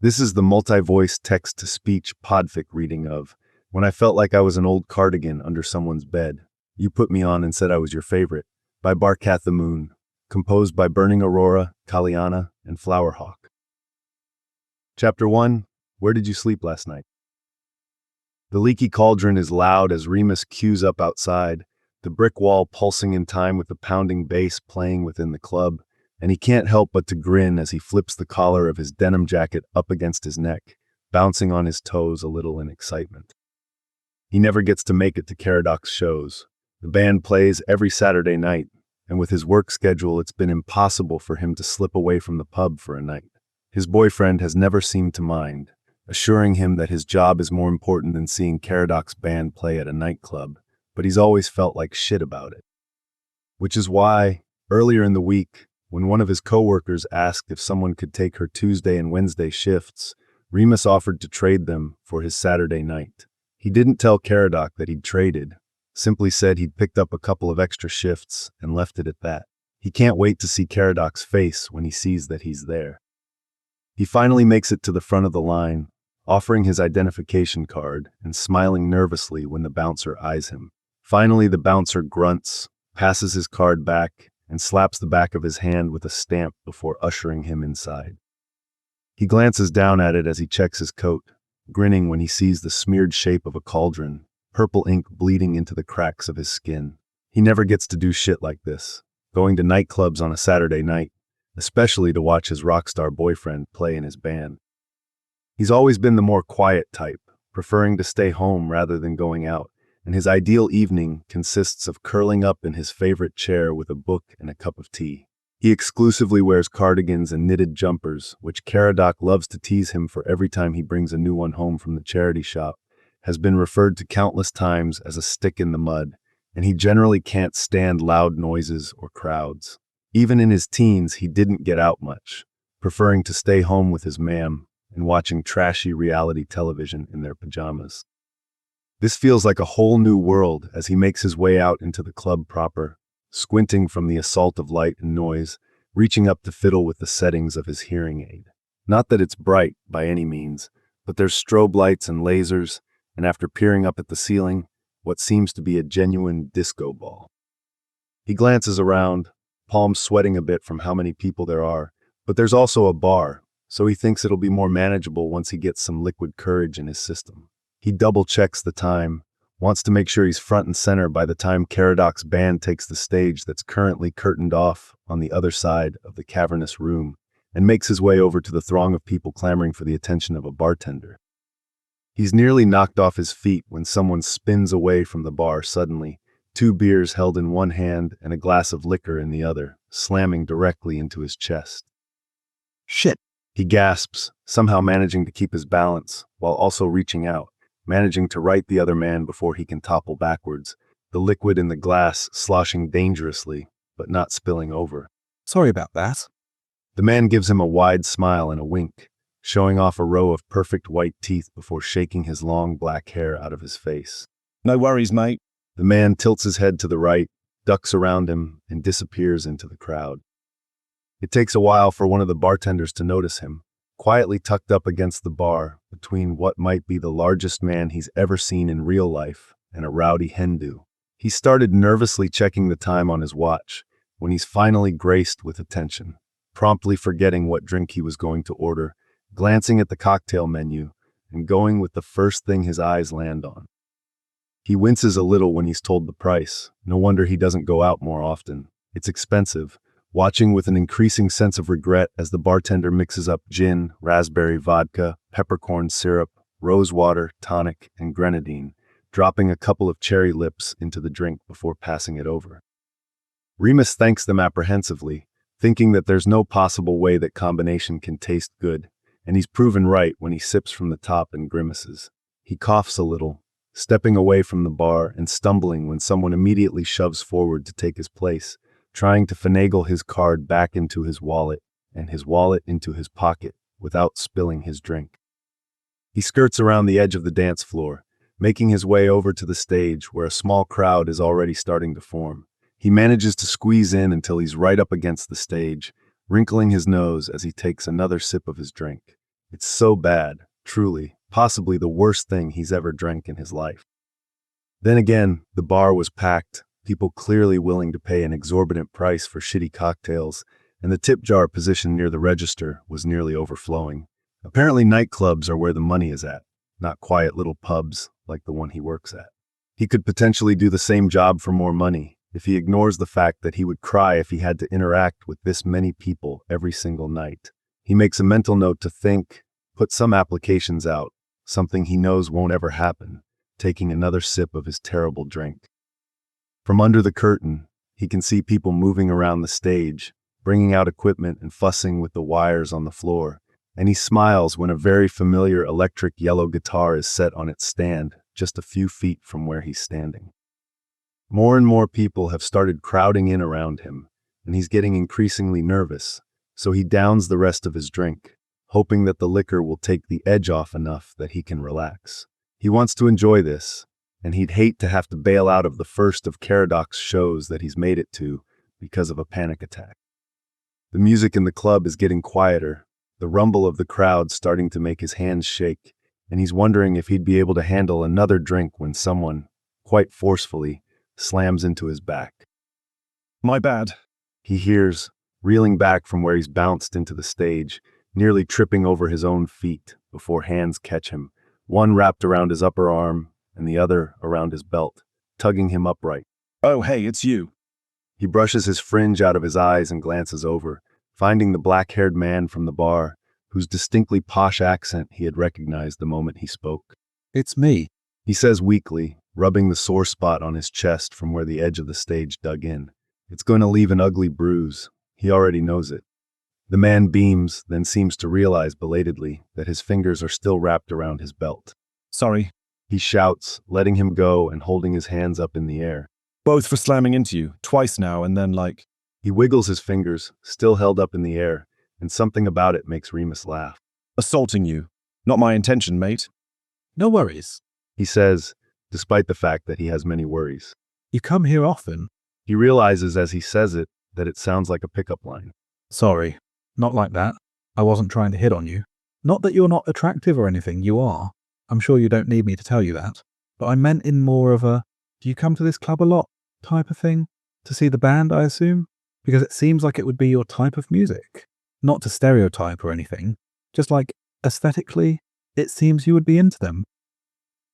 This is the multi-voice text-to-speech podfic reading of When I Felt Like I Was an Old Cardigan Under Someone's Bed. You Put Me On and Said I Was Your Favorite, by Barkat the Moon, composed by Burning Aurora, Kaliana, and Flowerhawk. Chapter 1. Where Did You Sleep Last Night? The leaky cauldron is loud as Remus cues up outside, the brick wall pulsing in time with the pounding bass playing within the club, and he can't help but to grin as he flips the collar of his denim jacket up against his neck, bouncing on his toes a little in excitement. He never gets to make it to Caradoc's shows. The band plays every Saturday night, and with his work schedule it's been impossible for him to slip away from the pub for a night. His boyfriend has never seemed to mind, assuring him that his job is more important than seeing Caradoc's band play at a nightclub, but he's always felt like shit about it. Which is why, earlier in the week, when one of his coworkers asked if someone could take her Tuesday and Wednesday shifts, Remus offered to trade them for his Saturday night. He didn't tell Caradoc that he'd traded, simply said he'd picked up a couple of extra shifts and left it at that. He can't wait to see Caradoc's face when he sees that he's there. He finally makes it to the front of the line, offering his identification card and smiling nervously when the bouncer eyes him. Finally, the bouncer grunts, passes his card back, and slaps the back of his hand with a stamp before ushering him inside. He glances down at it as he checks his coat, grinning when he sees the smeared shape of a cauldron, purple ink bleeding into the cracks of his skin. He never gets to do shit like this, going to nightclubs on a Saturday night, especially to watch his rock star boyfriend play in his band. He's always been the more quiet type, preferring to stay home rather than going out, and his ideal evening consists of curling up in his favorite chair with a book and a cup of tea. He exclusively wears cardigans and knitted jumpers, which Caradoc loves to tease him for every time he brings a new one home from the charity shop, has been referred to countless times as a stick in the mud, and he generally can't stand loud noises or crowds. Even in his teens, he didn't get out much, preferring to stay home with his ma'am and watching trashy reality television in their pajamas. This feels like a whole new world as he makes his way out into the club proper, squinting from the assault of light and noise, reaching up to fiddle with the settings of his hearing aid. Not that it's bright by any means, but there's strobe lights and lasers, and after peering up at the ceiling, what seems to be a genuine disco ball. He glances around, palms sweating a bit from how many people there are, but there's also a bar, so he thinks it'll be more manageable once he gets some liquid courage in his system. He double-checks the time, wants to make sure he's front and center by the time Caradoc's band takes the stage that's currently curtained off on the other side of the cavernous room, and makes his way over to the throng of people clamoring for the attention of a bartender. He's nearly knocked off his feet when someone spins away from the bar suddenly, 2 beers held in one hand and a glass of liquor in the other, slamming directly into his chest. Shit, he gasps, somehow managing to keep his balance, while also reaching out, managing to right the other man before he can topple backwards, the liquid in the glass sloshing dangerously, but not spilling over. Sorry about that. The man gives him a wide smile and a wink, showing off a row of perfect white teeth before shaking his long black hair out of his face. No worries, mate. The man tilts his head to the right, ducks around him, and disappears into the crowd. It takes a while for one of the bartenders to notice him, quietly tucked up against the bar between what might be the largest man he's ever seen in real life and a rowdy Hindu. He started nervously checking the time on his watch when he's finally graced with attention, promptly forgetting what drink he was going to order, glancing at the cocktail menu, and going with the first thing his eyes land on. He winces a little when he's told the price. No wonder he doesn't go out more often. It's expensive, watching with an increasing sense of regret as the bartender mixes up gin, raspberry vodka, peppercorn syrup, rose water, tonic, and grenadine, dropping a couple of cherry lips into the drink before passing it over. Remus thanks them apprehensively, thinking that there's no possible way that combination can taste good, and he's proven right when he sips from the top and grimaces. He coughs a little, stepping away from the bar and stumbling when someone immediately shoves forward to take his place, trying to finagle his card back into his wallet and his wallet into his pocket without spilling his drink. He skirts around the edge of the dance floor, making his way over to the stage where a small crowd is already starting to form. He manages to squeeze in until he's right up against the stage, wrinkling his nose as he takes another sip of his drink. It's so bad, truly, possibly the worst thing he's ever drank in his life. Then again, the bar was packed, people clearly willing to pay an exorbitant price for shitty cocktails, and the tip jar positioned near the register was nearly overflowing. Apparently nightclubs are where the money is at, not quiet little pubs like the one he works at. He could potentially do the same job for more money if he ignores the fact that he would cry if he had to interact with this many people every single night. He makes a mental note to think, put some applications out, something he knows won't ever happen, taking another sip of his terrible drink. From under the curtain, he can see people moving around the stage, bringing out equipment and fussing with the wires on the floor, and he smiles when a very familiar electric yellow guitar is set on its stand just a few feet from where he's standing. More and more people have started crowding in around him, and he's getting increasingly nervous, so he downs the rest of his drink, hoping that the liquor will take the edge off enough that he can relax. He wants to enjoy this, and he'd hate to have to bail out of the first of Caradoc's shows that he's made it to because of a panic attack. The music in the club is getting quieter, the rumble of the crowd starting to make his hands shake, and he's wondering if he'd be able to handle another drink when someone, quite forcefully, slams into his back. My bad. He hears, reeling back from where he's bounced into the stage, nearly tripping over his own feet before hands catch him, one wrapped around his upper arm and the other around his belt, tugging him upright. Oh, hey, it's you. He brushes his fringe out of his eyes and glances over, finding the black-haired man from the bar, whose distinctly posh accent he had recognized the moment he spoke. It's me. He says weakly, rubbing the sore spot on his chest from where the edge of the stage dug in. It's going to leave an ugly bruise. He already knows it. The man beams, then seems to realize belatedly that his fingers are still wrapped around his belt. Sorry. He shouts, letting him go and holding his hands up in the air. Both for slamming into you, twice now, and then He wiggles his fingers, still held up in the air, and something about it makes Remus laugh. assaulting you. Not my intention, mate. No worries. He says, despite the fact that he has many worries. You come here often. He realizes as he says it that it sounds like a pickup line. Sorry. Not like that. I wasn't trying to hit on you. Not that you're not attractive or anything, you are. I'm sure you don't need me to tell you that. But I meant in more of a, do you come to this club a lot type of thing? To see the band, I assume? Because it seems like it would be your type of music. Not to stereotype or anything. Just like, aesthetically, it seems you would be into them.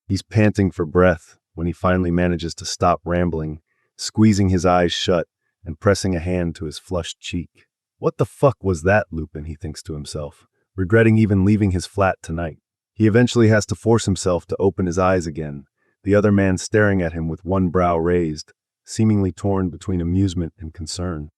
He's panting for breath when he finally manages to stop rambling, squeezing his eyes shut and pressing a hand to his flushed cheek. What the fuck was that, Lupin, he thinks to himself, regretting even leaving his flat tonight. He eventually has to force himself to open his eyes again, the other man staring at him with one brow raised, seemingly torn between amusement and concern.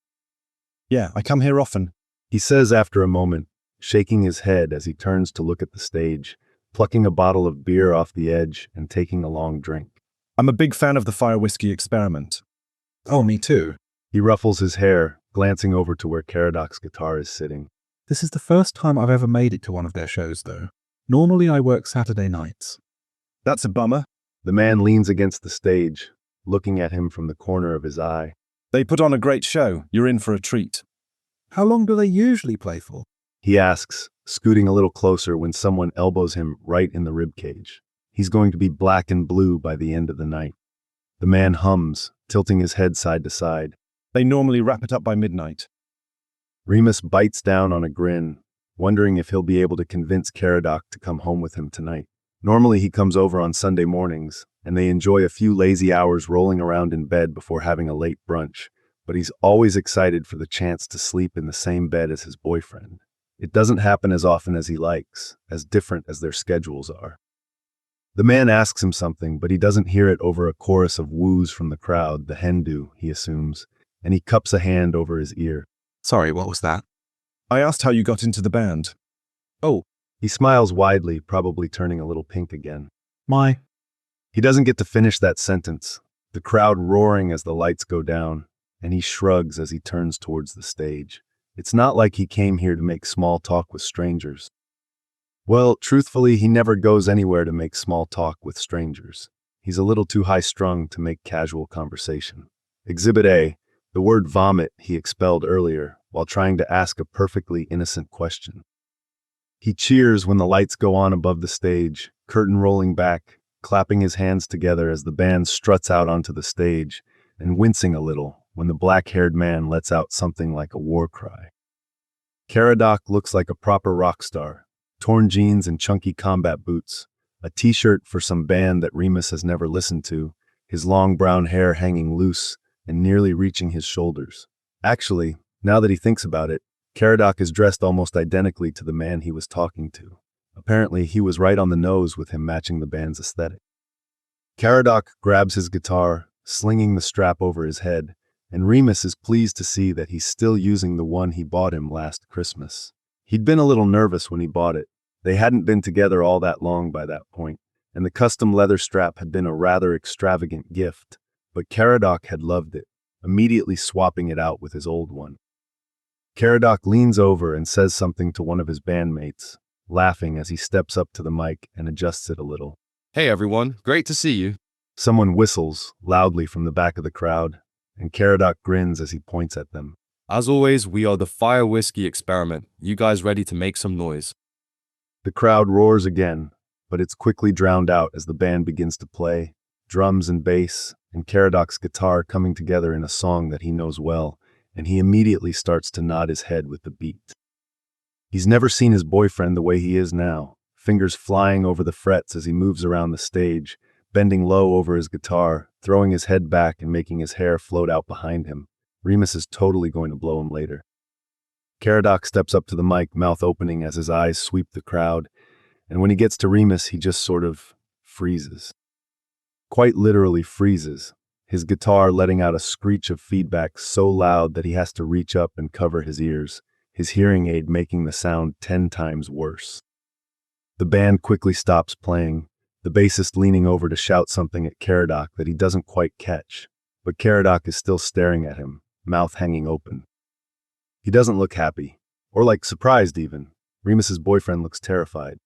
Yeah, I come here often. He says after a moment, shaking his head as he turns to look at the stage, plucking a bottle of beer off the edge and taking a long drink. I'm a big fan of the fire whiskey experiment. Oh, me too. He ruffles his hair, glancing over to where Caradoc's guitar is sitting. This is the first time I've ever made it to one of their shows, though. Normally I work Saturday nights. That's a bummer. The man leans against the stage, looking at him from the corner of his eye. They put on a great show. You're in for a treat. How long do they usually play for? He asks, scooting a little closer when someone elbows him right in the ribcage. He's going to be black and blue by the end of the night. The man hums, tilting his head side to side. They normally wrap it up by midnight. Remus bites down on a grin, wondering if he'll be able to convince Caradoc to come home with him tonight. Normally he comes over on Sunday mornings, and they enjoy a few lazy hours rolling around in bed before having a late brunch, but he's always excited for the chance to sleep in the same bed as his boyfriend. It doesn't happen as often as he likes, as different as their schedules are. The man asks him something, but he doesn't hear it over a chorus of woos from the crowd, the Hindu, he assumes, and he cups a hand over his ear. Sorry, what was that? I asked how you got into the band. Oh, He smiles widely, probably turning a little pink again. my. He doesn't get to finish that sentence, the crowd roaring as the lights go down, and he shrugs as he turns towards the stage. It's not like he came here to make small talk with strangers. Well, truthfully, he never goes anywhere to make small talk with strangers. He's a little too high-strung to make casual conversation. Exhibit A, the word vomit he expelled earlier while trying to ask a perfectly innocent question. He cheers when the lights go on above the stage, curtain rolling back, clapping his hands together as the band struts out onto the stage, and wincing a little when the black-haired man lets out something like a war cry. Keradok looks like a proper rock star, torn jeans and chunky combat boots, a t-shirt for some band that Remus has never listened to, his long brown hair hanging loose and nearly reaching his shoulders. Actually, now that he thinks about it, Keradok is dressed almost identically to the man he was talking to. Apparently, he was right on the nose with him matching the band's aesthetic. Caradoc grabs his guitar, slinging the strap over his head, and Remus is pleased to see that he's still using the one he bought him last Christmas. He'd been a little nervous when he bought it. They hadn't been together all that long by that point, and the custom leather strap had been a rather extravagant gift, but Caradoc had loved it, immediately swapping it out with his old one. Caradoc leans over and says something to one of his bandmates, laughing as he steps up to the mic and adjusts it a little. Hey everyone, great to see you. Someone whistles loudly from the back of the crowd, and Caradoc grins as he points at them. As always, we are the Fire Whiskey Experiment. You guys ready to make some noise? The crowd roars again, but it's quickly drowned out as the band begins to play, drums and bass, and Caradoc's guitar coming together in a song that he knows well, and he immediately starts to nod his head with the beat. He's never seen his boyfriend the way he is now, fingers flying over the frets as he moves around the stage, bending low over his guitar, throwing his head back and making his hair float out behind him. Remus is totally going to blow him later. Caradoc steps up to the mic, mouth opening as his eyes sweep the crowd, and when he gets to Remus, he just sort of freezes. Quite literally freezes, his guitar letting out a screech of feedback so loud that he has to reach up and cover his ears, his hearing aid making the sound 10 times worse. The band quickly stops playing, the bassist leaning over to shout something at Caradoc that he doesn't quite catch, but Caradoc is still staring at him, mouth hanging open. He doesn't look happy, or like surprised even. Remus's boyfriend looks terrified.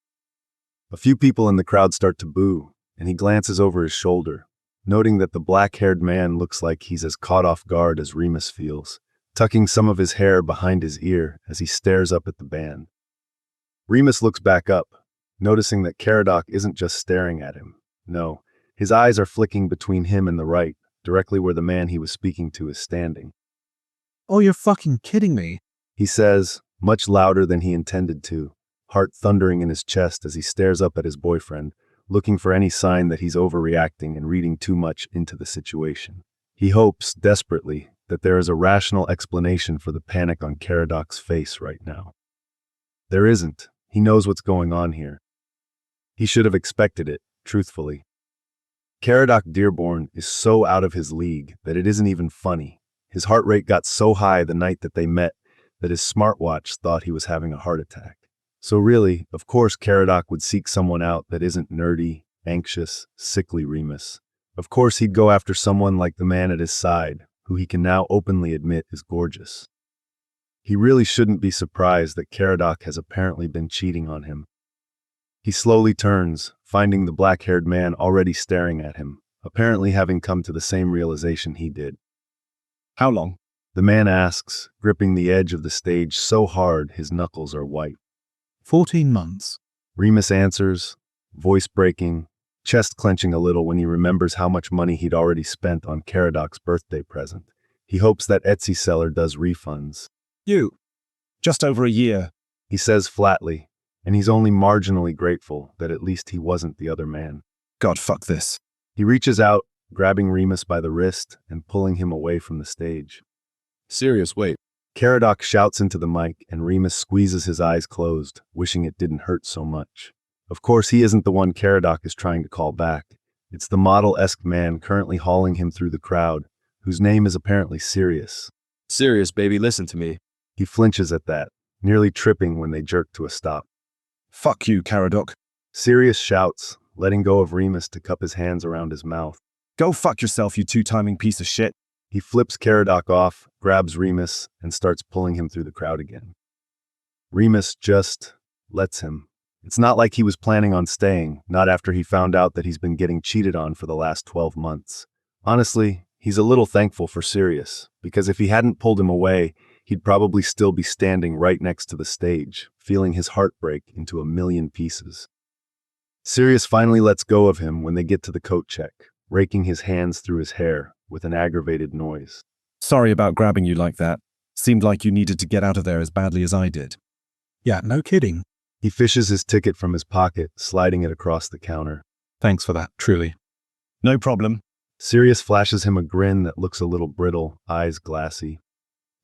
A few people in the crowd start to boo, and he glances over his shoulder, noting that the black-haired man looks like he's as caught off guard as Remus feels, tucking some of his hair behind his ear as he stares up at the band. Remus looks back up, noticing that Caradoc isn't just staring at him. No, his eyes are flicking between him and the right, directly where the man he was speaking to is standing. Oh, you're fucking kidding me. He says, much louder than he intended to, heart thundering in his chest as he stares up at his boyfriend, looking for any sign that he's overreacting and reading too much into the situation. He hopes, desperately, that there is a rational explanation for the panic on Caradoc's face right now. There isn't. He knows what's going on here. He should have expected it, truthfully. Caradoc Dearborn is so out of his league that it isn't even funny. His heart rate got so high the night that they met that his smartwatch thought he was having a heart attack. So really, of course Caradoc would seek someone out that isn't nerdy, anxious, sickly Remus. Of course he'd go after someone like the man at his side, who he can now openly admit is gorgeous. He really shouldn't be surprised that Caradoc has apparently been cheating on him. He slowly turns, finding the black-haired man already staring at him, apparently having come to the same realization he did. How long? The man asks, gripping the edge of the stage so hard his knuckles are white. 14 months. Remus answers, voice breaking, chest clenching a little when he remembers how much money he'd already spent on Caradoc's birthday present. He hopes that Etsy seller does refunds. You. Just over a year. He says flatly, and he's only marginally grateful that at least he wasn't the other man. God, fuck this. He reaches out, grabbing Remus by the wrist and pulling him away from the stage. Sirius, wait. Caradoc shouts into the mic, and Remus squeezes his eyes closed, wishing it didn't hurt so much. Of course, he isn't the one Caradoc is trying to call back. It's the model-esque man currently hauling him through the crowd, whose name is apparently Sirius. Sirius, baby, listen to me. He flinches at that, nearly tripping when they jerk to a stop. Fuck you, Caradoc. Sirius shouts, letting go of Remus to cup his hands around his mouth. Go fuck yourself, you two-timing piece of shit. He flips Caradoc off, grabs Remus, and starts pulling him through the crowd again. Remus just lets him. It's not like he was planning on staying, not after he found out that he's been getting cheated on for the last 12 months. Honestly, he's a little thankful for Sirius, because if he hadn't pulled him away, he'd probably still be standing right next to the stage, feeling his heart break into a million pieces. Sirius finally lets go of him when they get to the coat check, raking his hands through his hair with an aggravated noise. Sorry about grabbing you like that. Seemed like you needed to get out of there as badly as I did. Yeah, no kidding. He fishes his ticket from his pocket, sliding it across the counter. Thanks for that, truly. No problem. Sirius flashes him a grin that looks a little brittle, eyes glassy.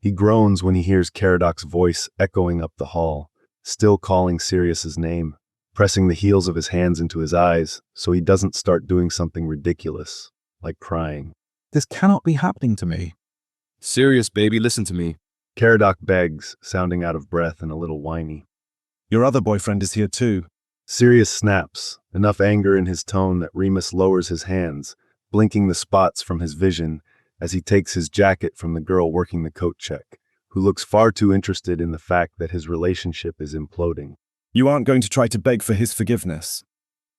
He groans when he hears Caradoc's voice echoing up the hall, still calling Sirius's name, pressing the heels of his hands into his eyes so he doesn't start doing something ridiculous, like crying. This cannot be happening to me. Sirius, baby, listen to me. Caradoc begs, sounding out of breath and a little whiny. Your other boyfriend is here too. Sirius snaps, enough anger in his tone that Remus lowers his hands, blinking the spots from his vision as he takes his jacket from the girl working the coat check, who looks far too interested in the fact that his relationship is imploding. You aren't going to try to beg for his forgiveness.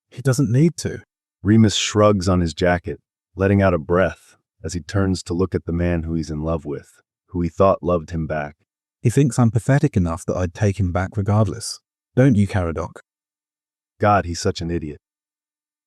He doesn't need to. Remus shrugs on his jacket, letting out a breath as he turns to look at the man who he's in love with, who he thought loved him back. He thinks I'm pathetic enough that I'd take him back regardless. Don't you, Caradoc? God, he's such an idiot.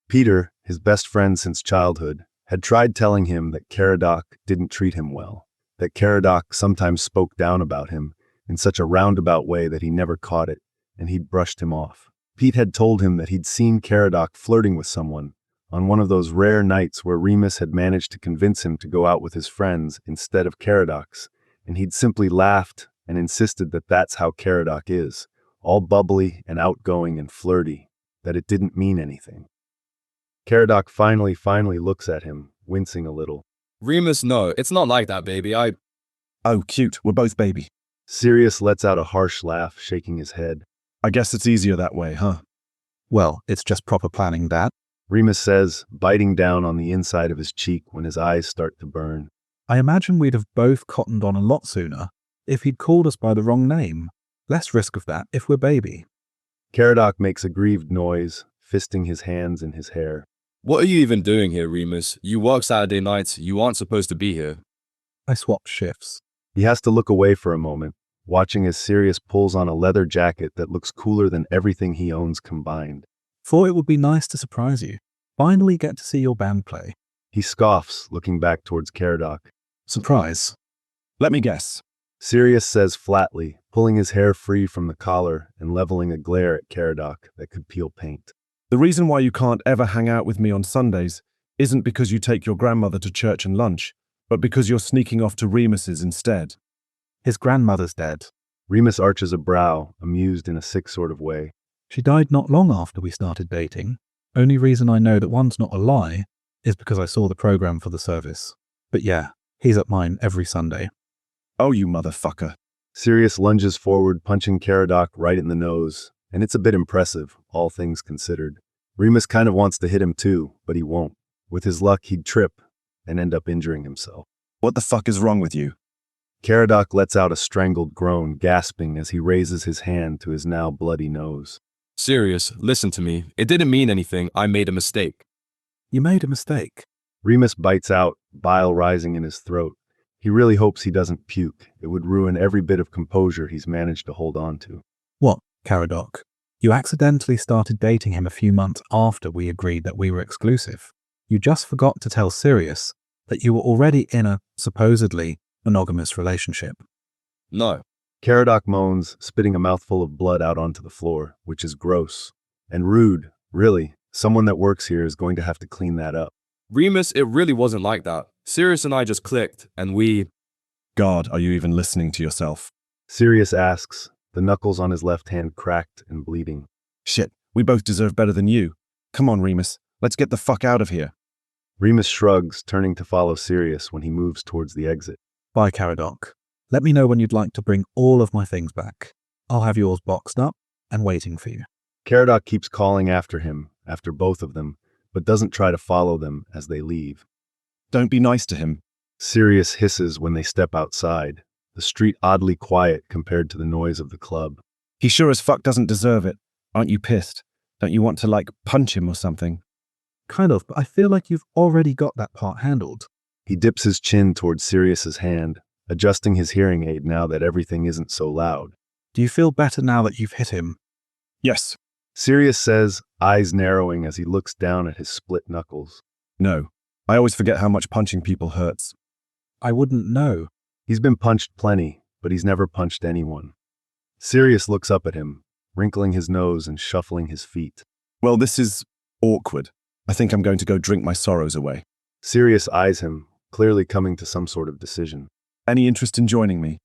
Peter, his best friend since childhood, had tried telling him that Caradoc didn't treat him well, that Caradoc sometimes spoke down about him in such a roundabout way that he never caught it, and he'd brushed him off. Pete had told him that he'd seen Caradoc flirting with someone on one of those rare nights where Remus had managed to convince him to go out with his friends instead of Caradoc's, and he'd simply laughed and insisted that that's how Caradoc is, all bubbly and outgoing and flirty, that it didn't mean anything. Caradoc finally looks at him, wincing a little. Remus, no, it's not like that, baby. Oh, cute. We're both baby. Sirius lets out a harsh laugh, shaking his head. I guess it's easier that way, huh? Well, it's just proper planning, Dad. Remus says, biting down on the inside of his cheek when his eyes start to burn. I imagine we'd have both cottoned on a lot sooner if he'd called us by the wrong name. Less risk of that if we're baby. Caradoc makes a grieved noise, fisting his hands in his hair. What are you even doing here, Remus? You work Saturday nights. You aren't supposed to be here. I swapped shifts. He has to look away for a moment, watching as Sirius pulls on a leather jacket that looks cooler than everything he owns combined. Thought it would be nice to surprise you. Finally get to see your band play. He scoffs, looking back towards Caradoc. Surprise. Let me guess. Sirius says flatly, pulling his hair free from the collar and leveling a glare at Caradoc that could peel paint. The reason why you can't ever hang out with me on Sundays isn't because you take your grandmother to church and lunch, but because you're sneaking off to Remus's instead. His grandmother's dead. Remus arches a brow, amused in a sick sort of way. She died not long after we started dating. Only reason I know that one's not a lie is because I saw the program for the service. But yeah, he's at mine every Sunday. Oh, you motherfucker. Sirius lunges forward, punching Caradoc right in the nose, and it's a bit impressive, all things considered. Remus kind of wants to hit him too, but he won't. With his luck, he'd trip and end up injuring himself. What the fuck is wrong with you? Caradoc lets out a strangled groan, gasping as he raises his hand to his now bloody nose. Sirius, listen to me. It didn't mean anything. I made a mistake. You made a mistake. Remus bites out, bile rising in his throat. He really hopes he doesn't puke. It would ruin every bit of composure he's managed to hold on to. What, Caradoc? You accidentally started dating him a few months after we agreed that we were exclusive. You just forgot to tell Sirius that you were already in a, supposedly, monogamous relationship. No. Caradoc moans, spitting a mouthful of blood out onto the floor, which is gross. And rude, really. Someone that works here is going to have to clean that up. Remus, it really wasn't like that. Sirius and I just clicked, and we... God, are you even listening to yourself? Sirius asks, the knuckles on his left hand cracked and bleeding. Shit, we both deserve better than you. Come on, Remus, let's get the fuck out of here. Remus shrugs, turning to follow Sirius when he moves towards the exit. Bye, Caradoc. Let me know when you'd like to bring all of my things back. I'll have yours boxed up and waiting for you. Caradoc keeps calling after him, after both of them, but doesn't try to follow them as they leave. Don't be nice to him. Sirius hisses when they step outside, the street oddly quiet compared to the noise of the club. He sure as fuck doesn't deserve it. Aren't you pissed? Don't you want to, punch him or something? Kind of, but I feel like you've already got that part handled. He dips his chin towards Sirius's hand, adjusting his hearing aid now that everything isn't so loud. Do you feel better now that you've hit him? Yes. Sirius says, eyes narrowing as he looks down at his split knuckles. No. I always forget how much punching people hurts. I wouldn't know. He's been punched plenty, but he's never punched anyone. Sirius looks up at him, wrinkling his nose and shuffling his feet. Well, this is awkward. I think I'm going to go drink my sorrows away. Sirius eyes him, clearly coming to some sort of decision. Any interest in joining me?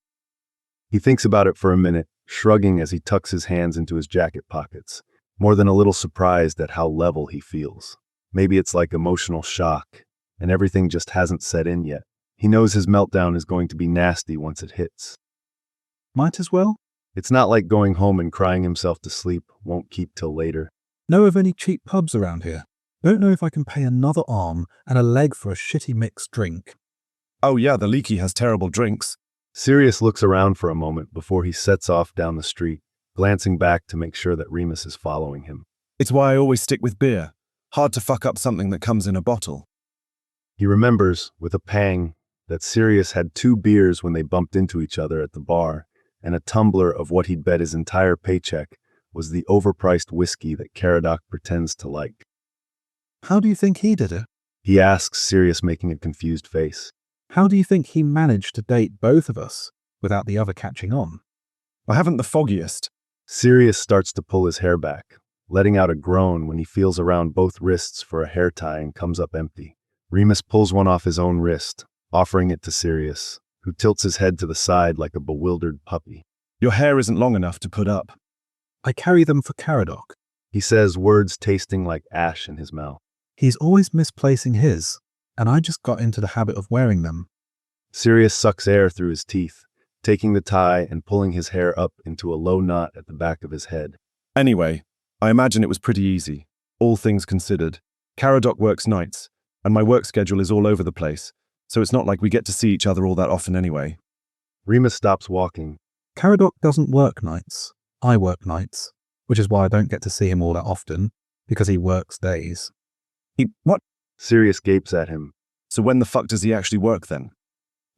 He thinks about it for a minute, shrugging as he tucks his hands into his jacket pockets, more than a little surprised at how level he feels. Maybe it's like emotional shock, and everything just hasn't set in yet. He knows his meltdown is going to be nasty once it hits. Might as well. It's not like going home and crying himself to sleep won't keep till later. Know of any cheap pubs around here? Don't know if I can pay another arm and a leg for a shitty mixed drink. Oh yeah, the Leaky has terrible drinks. Sirius looks around for a moment before he sets off down the street, glancing back to make sure that Remus is following him. It's why I always stick with beer. Hard to fuck up something that comes in a bottle. He remembers, with a pang, that Sirius had 2 beers when they bumped into each other at the bar, and a tumbler of what he'd bet his entire paycheck was the overpriced whiskey that Caradoc pretends to like. How do you think he did it? He asks, Sirius making a confused face. How do you think he managed to date both of us without the other catching on? I haven't the foggiest. Sirius starts to pull his hair back, letting out a groan when he feels around both wrists for a hair tie and comes up empty. Remus pulls one off his own wrist, offering it to Sirius, who tilts his head to the side like a bewildered puppy. Your hair isn't long enough to put up. I carry them for Caradoc. He says, words tasting like ash in his mouth. He's always misplacing his, and I just got into the habit of wearing them. Sirius sucks air through his teeth, taking the tie and pulling his hair up into a low knot at the back of his head. Anyway, I imagine it was pretty easy, all things considered. Caradoc works nights, and my work schedule is all over the place, so it's not like we get to see each other all that often anyway. Remus stops walking. Caradoc doesn't work nights. I work nights, which is why I don't get to see him all that often, because he works days. What? Sirius gapes at him. So when the fuck does he actually work then?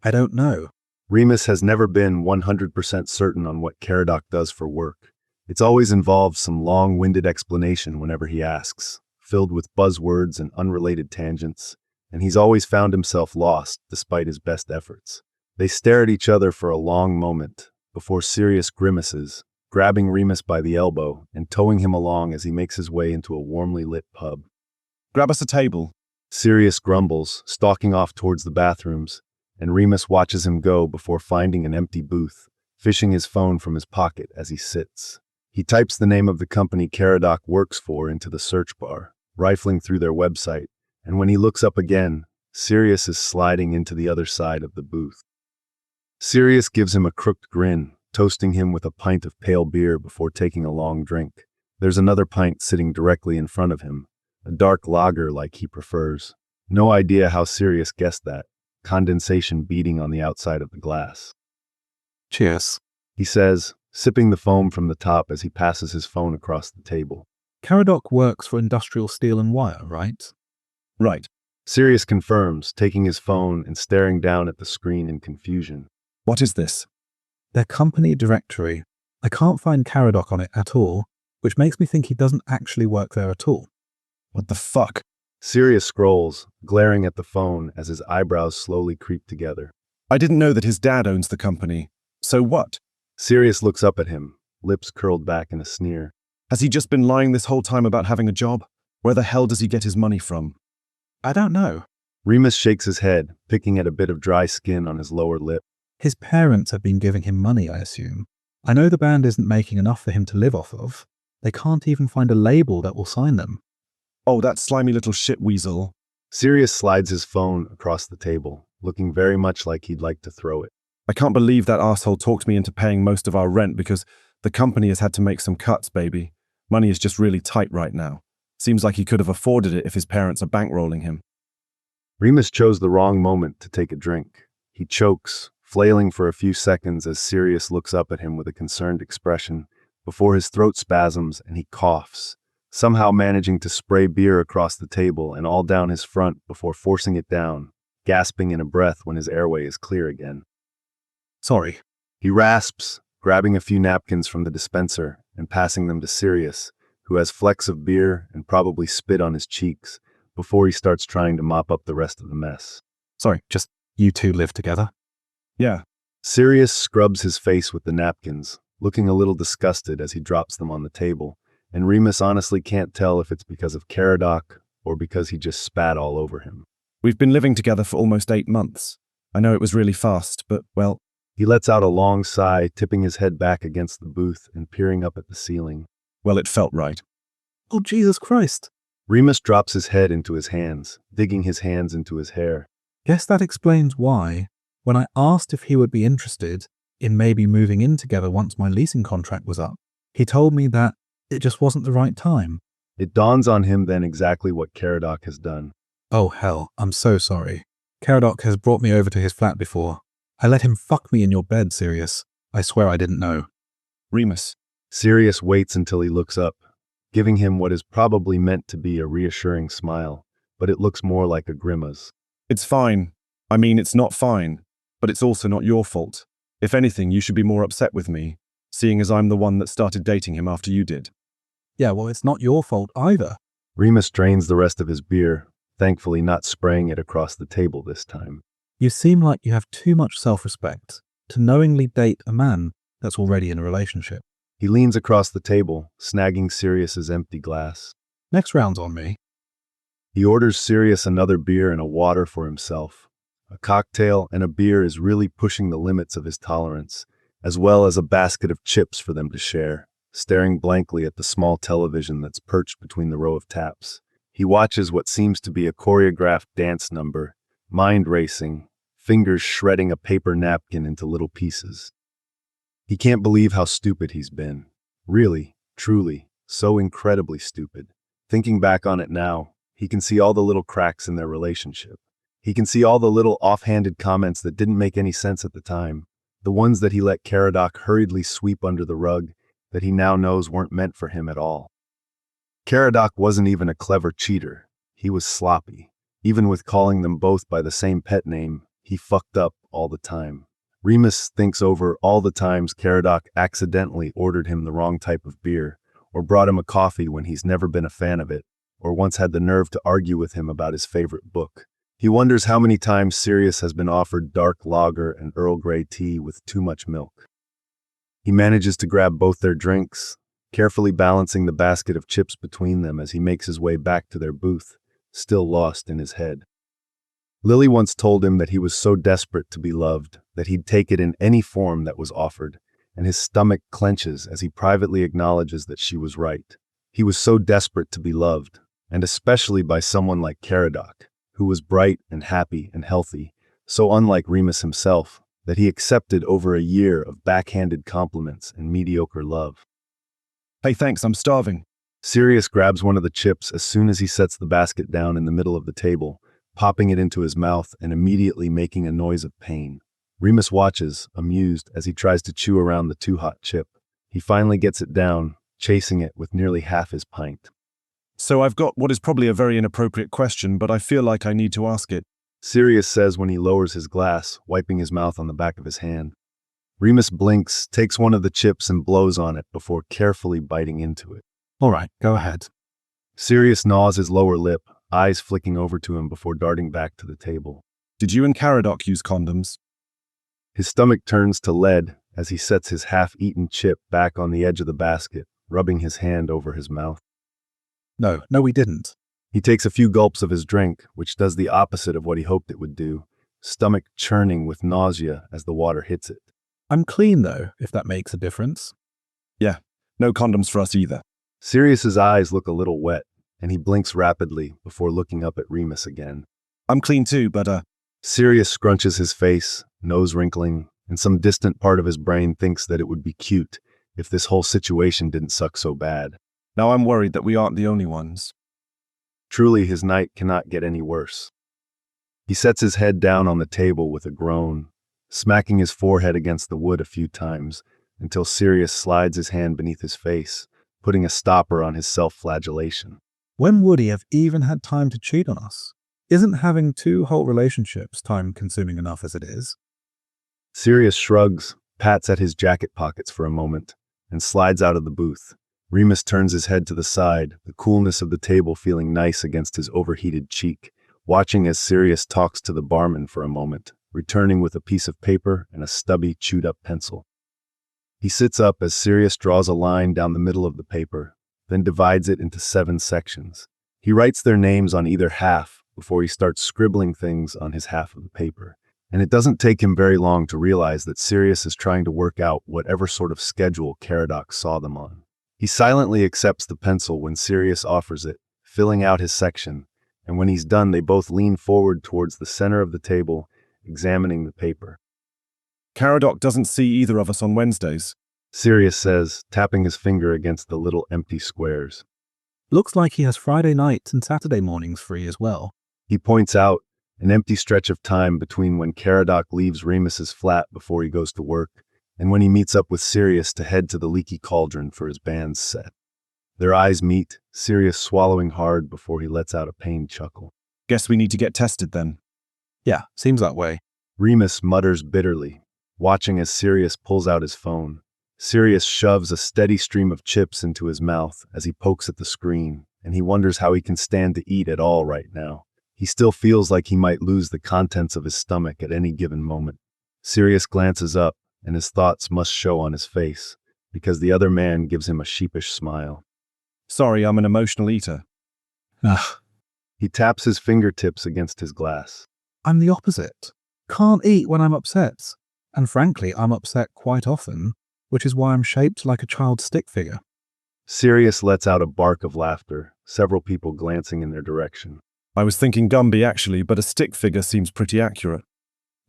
I don't know. Remus has never been 100% certain on what Caradoc does for work. It's always involved some long-winded explanation whenever he asks, filled with buzzwords and unrelated tangents, and he's always found himself lost despite his best efforts. They stare at each other for a long moment before Sirius grimaces, grabbing Remus by the elbow and towing him along as he makes his way into a warmly lit pub. Grab us a table. Sirius grumbles, stalking off towards the bathrooms, and Remus watches him go before finding an empty booth, fishing his phone from his pocket as he sits. He types the name of the company Caradoc works for into the search bar, rifling through their website, and when he looks up again, Sirius is sliding into the other side of the booth. Sirius gives him a crooked grin, toasting him with a pint of pale beer before taking a long drink. There's another pint sitting directly in front of him, a dark lager like he prefers. No idea how Sirius guessed that, condensation beating on the outside of the glass. Cheers. He says, sipping the foam from the top as he passes his phone across the table. Caradoc works for Industrial Steel and Wire, right? Right. Sirius confirms, taking his phone and staring down at the screen in confusion. What is this? Their company directory. I can't find Caradoc on it at all, which makes me think he doesn't actually work there at all. What the fuck? Sirius scrolls, glaring at the phone as his eyebrows slowly creep together. I didn't know that his dad owns the company. So what? Sirius looks up at him, lips curled back in a sneer. Has he just been lying this whole time about having a job? Where the hell does he get his money from? I don't know. Remus shakes his head, picking at a bit of dry skin on his lower lip. His parents have been giving him money, I assume. I know the band isn't making enough for him to live off of. They can't even find a label that will sign them. Oh, that slimy little shit weasel. Sirius slides his phone across the table, looking very much like he'd like to throw it. I can't believe that asshole talked me into paying most of our rent because the company has had to make some cuts, baby. Money is just really tight right now. Seems like he could have afforded it if his parents are bankrolling him. Remus chose the wrong moment to take a drink. He chokes, flailing for a few seconds as Sirius looks up at him with a concerned expression, before his throat spasms and he coughs, somehow managing to spray beer across the table and all down his front before forcing it down, gasping in a breath when his airway is clear again. Sorry. He rasps, grabbing a few napkins from the dispenser and passing them to Sirius, who has flecks of beer and probably spit on his cheeks before he starts trying to mop up the rest of the mess. Sorry, just you two live together? Yeah, Sirius scrubs his face with the napkins, looking a little disgusted as he drops them on the table, and Remus honestly can't tell if it's because of Caradoc or because he just spat all over him. we've been living together for almost 8 months. I know it was really fast, but, well, He lets out a long sigh, tipping his head back against the booth and peering up at the ceiling. it felt right. Oh, Jesus Christ. Remus drops his head into his hands, digging his hands into his hair. Guess that explains why, when I asked if he would be interested in maybe moving in together once my leasing contract was up, he told me that it just wasn't the right time. It dawns on him then exactly what Caradoc has done. Oh hell, I'm so sorry. Keradok has brought me over to his flat before. I let him fuck me in your bed, Sirius. I swear I didn't know. Remus, Sirius waits until he looks up, giving him what is probably meant to be a reassuring smile, but it looks more like a grimace. it's fine. I mean, it's not fine, but it's also not your fault. If anything, you should be more upset with me, seeing as I'm the one that started dating him after you did. Yeah, well, it's not your fault either. Remus drains the rest of his beer, thankfully not spraying it across the table this time. You seem like you have too much self-respect to knowingly date a man that's already in a relationship. He leans across the table, snagging Sirius's empty glass. Next round's on me. He orders Sirius another beer and a water for himself. A cocktail and a beer is really pushing the limits of his tolerance, as well as a basket of chips for them to share, staring blankly at the small television that's perched between the row of taps. He watches what seems to be a choreographed dance number, mind racing, fingers shredding a paper napkin into little pieces. He can't believe how stupid he's been. Really, truly, so incredibly stupid. Thinking back on it now, he can see all the little cracks in their relationship. He can see all the little offhanded comments that didn't make any sense at the time, the ones that he let Caradoc hurriedly sweep under the rug that he now knows weren't meant for him at all. Caradoc wasn't even a clever cheater. He was sloppy. Even with calling them both by the same pet name, he fucked up all the time. Remus thinks over all the times Caradoc accidentally ordered him the wrong type of beer, or brought him a coffee when he's never been a fan of it, or once had the nerve to argue with him about his favorite book. He wonders how many times Sirius has been offered dark lager and Earl Grey tea with too much milk. He manages to grab both their drinks, carefully balancing the basket of chips between them as he makes his way back to their booth, still lost in his head. Lily once told him that he was so desperate to be loved that he'd take it in any form that was offered, and his stomach clenches as he privately acknowledges that she was right. He was so desperate to be loved, and especially by someone like Caradoc, who was bright and happy and healthy, so unlike Remus himself, that he accepted over a year of backhanded compliments and mediocre love. Hey, thanks, I'm starving. Sirius grabs one of the chips as soon as he sets the basket down in the middle of the table, popping it into his mouth and immediately making a noise of pain. Remus watches, amused, as he tries to chew around the too-hot chip. He finally gets it down, chasing it with nearly half his pint. So I've got what is probably a very inappropriate question, but I feel like I need to ask it. Sirius says when he lowers his glass, wiping his mouth on the back of his hand. Remus blinks, takes one of the chips and blows on it before carefully biting into it. All right, go ahead. Sirius gnaws his lower lip, eyes flicking over to him before darting back to the table. Did you and Caradoc use condoms? His stomach turns to lead as he sets his half-eaten chip back on the edge of the basket, rubbing his hand over his mouth. No, we didn't. He takes a few gulps of his drink, which does the opposite of what he hoped it would do, stomach churning with nausea as the water hits it. I'm clean, though, if that makes a difference. Yeah, no condoms for us either. Sirius's eyes look a little wet, and he blinks rapidly before looking up at Remus again. I'm clean too, but Sirius scrunches his face, nose wrinkling, and some distant part of his brain thinks that it would be cute if this whole situation didn't suck so bad. now I'm worried that we aren't the only ones. Truly, his night cannot get any worse. He sets his head down on the table with a groan, smacking his forehead against the wood a few times until Sirius slides his hand beneath his face, putting a stopper on his self-flagellation. When would he have even had time to cheat on us? Isn't having 2 whole relationships time-consuming enough as it is? Sirius shrugs, pats at his jacket pockets for a moment, and slides out of the booth. Remus turns his head to the side, the coolness of the table feeling nice against his overheated cheek, watching as Sirius talks to the barman for a moment, returning with a piece of paper and a stubby, chewed-up pencil. He sits up as Sirius draws a line down the middle of the paper, then divides it into 7 sections. He writes their names on either half before he starts scribbling things on his half of the paper. And it doesn't take him very long to realize that Sirius is trying to work out whatever sort of schedule Keradok saw them on. He silently accepts the pencil when Sirius offers it, filling out his section, and when he's done they both lean forward towards the center of the table, examining the paper. Caradoc doesn't see either of us on Wednesdays. Sirius says, tapping his finger against the little empty squares. Looks like he has Friday nights and Saturday mornings free as well. He points out an empty stretch of time between when Caradoc leaves Remus's flat before he goes to work and when he meets up with Sirius to head to the Leaky Cauldron for his band's set. Their eyes meet, Sirius swallowing hard before he lets out a pained chuckle. Guess we need to get tested then. Yeah, seems that way. Remus mutters bitterly, watching as Sirius pulls out his phone. Sirius shoves a steady stream of chips into his mouth as he pokes at the screen, and he wonders how he can stand to eat at all right now. He still feels like he might lose the contents of his stomach at any given moment. Sirius glances up, and his thoughts must show on his face, because the other man gives him a sheepish smile. Sorry, I'm an emotional eater. Ugh, He taps his fingertips against his glass. I'm the opposite. Can't eat when I'm upset. And frankly, I'm upset quite often, which is why I'm shaped like a child's stick figure. Sirius lets out a bark of laughter, several people glancing in their direction. I was thinking Gumby actually, but a stick figure seems pretty accurate.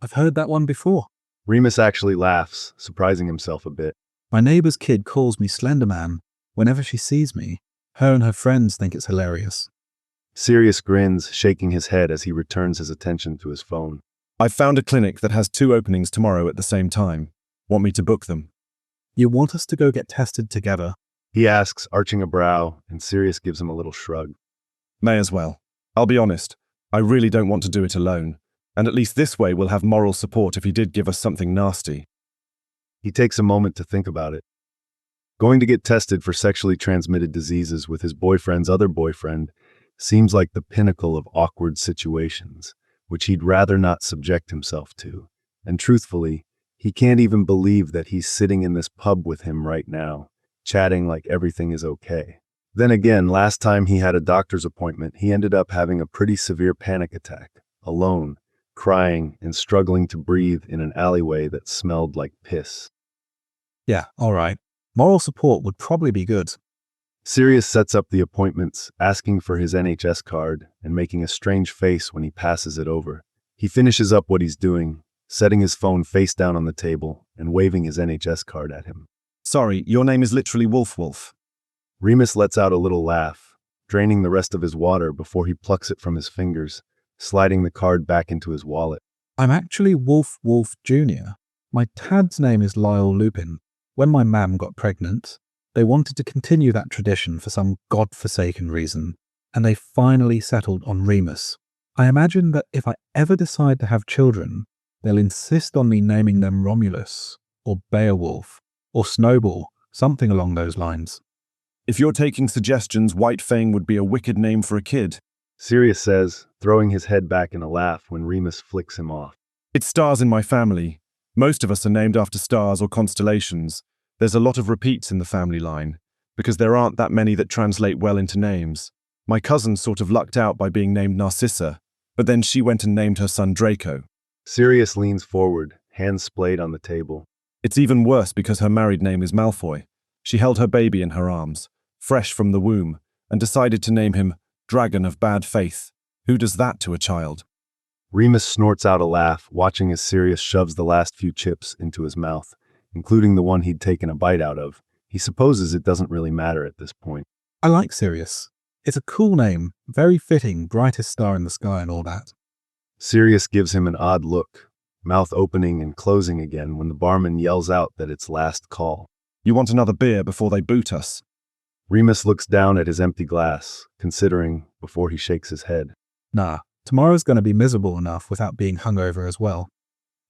I've heard that one before. Remus actually laughs, surprising himself a bit. My neighbour's kid calls me Slender Man whenever she sees me. Her and her friends think it's hilarious. Sirius grins, shaking his head as he returns his attention to his phone. I've found a clinic that has 2 openings tomorrow at the same time. Want me to book them? You want us to go get tested together? He asks, arching a brow, and Sirius gives him a little shrug. May as well. I'll be honest, I really don't want to do it alone, and at least this way we'll have moral support if he did give us something nasty. He takes a moment to think about it. Going to get tested for sexually transmitted diseases with his boyfriend's other boyfriend seems like the pinnacle of awkward situations, which he'd rather not subject himself to. And truthfully, he can't even believe that he's sitting in this pub with him right now, chatting like everything is okay. Then again, last time he had a doctor's appointment, he ended up having a pretty severe panic attack, alone, crying and struggling to breathe in an alleyway that smelled like piss. Yeah, all right. Moral support would probably be good. Sirius sets up the appointments, asking for his NHS card and making a strange face when he passes it over. He finishes up what he's doing, setting his phone face down on the table and waving his NHS card at him. Sorry, your name is literally Wolf. Remus lets out a little laugh, draining the rest of his water before he plucks it from his fingers, sliding the card back into his wallet. I'm actually Wolf Jr. My dad's name is Lyle Lupin. When my mam got pregnant, they wanted to continue that tradition for some godforsaken reason, and they finally settled on Remus. I imagine that if I ever decide to have children, they'll insist on me naming them Romulus, or Beowulf, or Snowball, something along those lines. If you're taking suggestions, White Fang would be a wicked name for a kid. Sirius says, throwing his head back in a laugh when Remus flicks him off. It's stars in my family. Most of us are named after stars or constellations. There's a lot of repeats in the family line, because there aren't that many that translate well into names. My cousin sort of lucked out by being named Narcissa, but then she went and named her son Draco. Sirius leans forward, hands splayed on the table. It's even worse because her married name is Malfoy. She held her baby in her arms, fresh from the womb, and decided to name him Dragon of Bad Faith. Who does that to a child? Remus snorts out a laugh, watching as Sirius shoves the last few chips into his mouth, including the one he'd taken a bite out of. He supposes it doesn't really matter at this point. I like Sirius. It's a cool name, very fitting, brightest star in the sky and all that. Sirius gives him an odd look, mouth opening and closing again when the barman yells out that it's last call. You want another beer before they boot us? Remus looks down at his empty glass, considering before he shakes his head. Nah, tomorrow's going to be miserable enough without being hungover as well.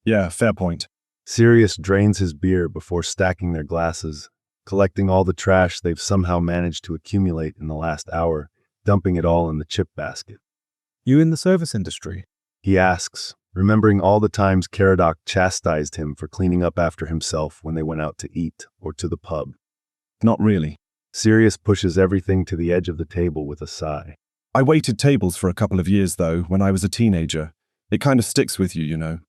Yeah, fair point. Sirius drains his beer before stacking their glasses, collecting all the trash they've somehow managed to accumulate in the last hour, dumping it all in the chip basket. You in the service industry? He asks, remembering all the times Keradok chastised him for cleaning up after himself when they went out to eat or to the pub. Not really. Sirius pushes everything to the edge of the table with a sigh. I waited tables for a couple of years, though, when I was a teenager. It kind of sticks with you, you know.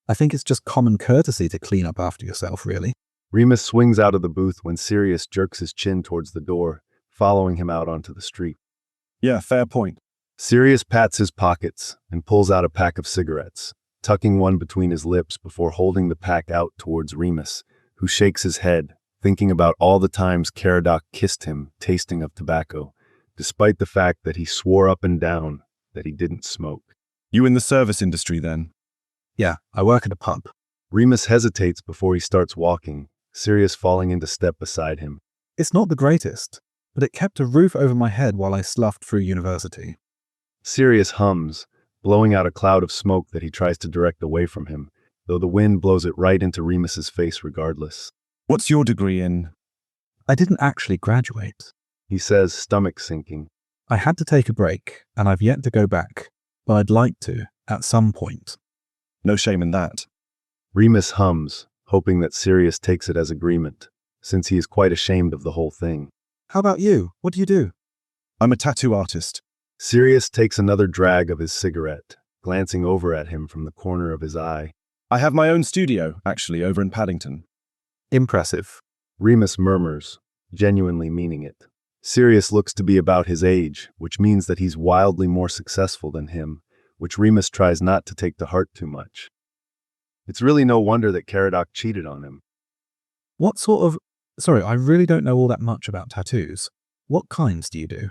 I think it's just common courtesy to clean up after yourself, really. Remus swings out of the booth when Sirius jerks his chin towards the door, following him out onto the street. Yeah, fair point. Sirius pats his pockets and pulls out a pack of cigarettes, tucking one between his lips before holding the pack out towards Remus, who shakes his head, thinking about all the times Caradoc kissed him, tasting of tobacco, despite the fact that he swore up and down that he didn't smoke. You in the service industry, then? Yeah, I work at a pub. Remus hesitates before he starts walking, Sirius falling into step beside him. It's not the greatest, but it kept a roof over my head while I sloughed through university. Sirius hums, blowing out a cloud of smoke that he tries to direct away from him, though the wind blows it right into Remus's face regardless. What's your degree in? I didn't actually graduate. He says, stomach sinking. I had to take a break, and I've yet to go back, but I'd like to, at some point. No shame in that. Remus hums, hoping that Sirius takes it as agreement, since he is quite ashamed of the whole thing. How about you? What do you do? I'm a tattoo artist. Sirius takes another drag of his cigarette, glancing over at him from the corner of his eye. I have my own studio, actually, over in Paddington. Impressive. Remus murmurs, genuinely meaning it. Sirius looks to be about his age, which means that he's wildly more successful than him, which Remus tries not to take to heart too much. It's really no wonder that Caradoc cheated on him. What sort of... Sorry, I really don't know all that much about tattoos. What kinds do you do?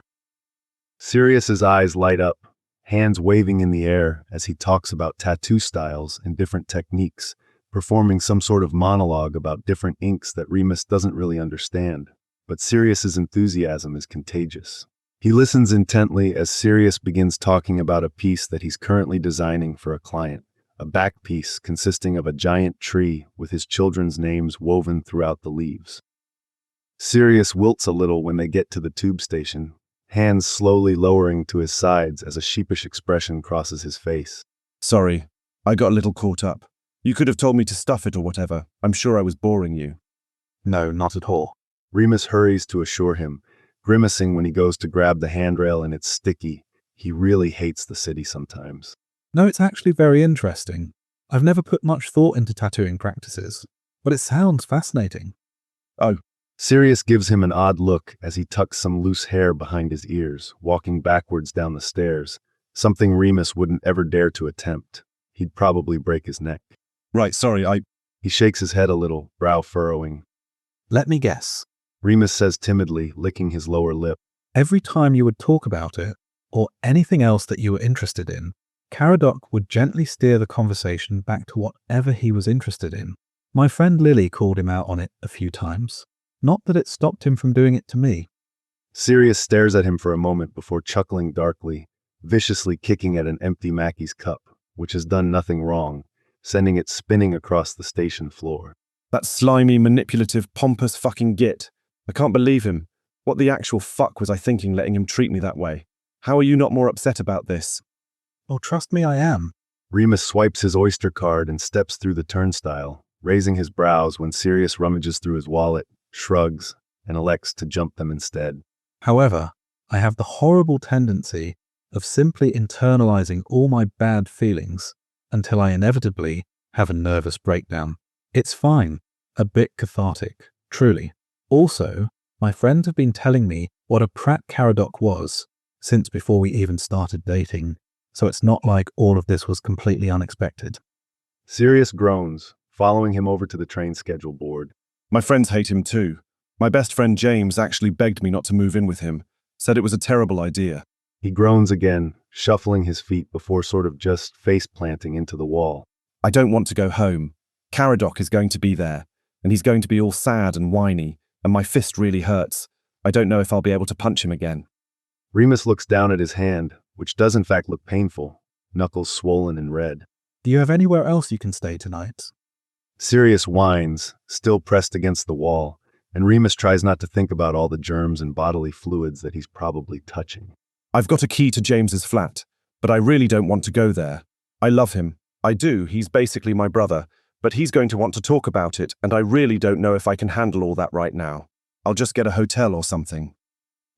Sirius's eyes light up, hands waving in the air as he talks about tattoo styles and different techniques, performing some sort of monologue about different inks that Remus doesn't really understand. But Sirius's enthusiasm is contagious. He listens intently as Sirius begins talking about a piece that he's currently designing for a client, a back piece consisting of a giant tree with his children's names woven throughout the leaves. Sirius wilts a little when they get to the tube station, hands slowly lowering to his sides as a sheepish expression crosses his face. Sorry, I got a little caught up. You could have told me to stuff it or whatever. I'm sure I was boring you. No, not at all. Remus hurries to assure him, grimacing when he goes to grab the handrail and it's sticky. He really hates the city sometimes. No, it's actually very interesting. I've never put much thought into tattooing practices, but it sounds fascinating. Oh. Sirius gives him an odd look as he tucks some loose hair behind his ears, walking backwards down the stairs, something Remus wouldn't ever dare to attempt. He'd probably break his neck. Right, sorry, He shakes his head a little, brow furrowing. Let me guess. Remus says timidly, licking his lower lip. Every time you would talk about it, or anything else that you were interested in, Caradoc would gently steer the conversation back to whatever he was interested in. My friend Lily called him out on it a few times. Not that it stopped him from doing it to me. Sirius stares at him for a moment before chuckling darkly, viciously kicking at an empty Mackey's cup, which has done nothing wrong, sending it spinning across the station floor. That slimy, manipulative, pompous fucking git. I can't believe him. What the actual fuck was I thinking letting him treat me that way? How are you not more upset about this? Oh, trust me, I am. Remus swipes his Oyster card and steps through the turnstile, raising his brows when Sirius rummages through his wallet, shrugs, and elects to jump them instead. However, I have the horrible tendency of simply internalizing all my bad feelings until I inevitably have a nervous breakdown. It's fine, a bit cathartic, truly. Also, my friends have been telling me what a prat Caradoc was since before we even started dating, so it's not like all of this was completely unexpected. Sirius groans, following him over to the train schedule board. My friends hate him too. My best friend James actually begged me not to move in with him, said it was a terrible idea. He groans again, shuffling his feet before sort of just face-planting into the wall. I don't want to go home. Caradoc is going to be there, and he's going to be all sad and whiny, and my fist really hurts. I don't know if I'll be able to punch him again. Remus looks down at his hand, which does in fact look painful, knuckles swollen and red. Do you have anywhere else you can stay tonight? Sirius whines, still pressed against the wall, and Remus tries not to think about all the germs and bodily fluids that he's probably touching. I've got a key to James's flat, but I really don't want to go there. I love him. I do. He's basically my brother, but he's going to want to talk about it, and I really don't know if I can handle all that right now. I'll just get a hotel or something.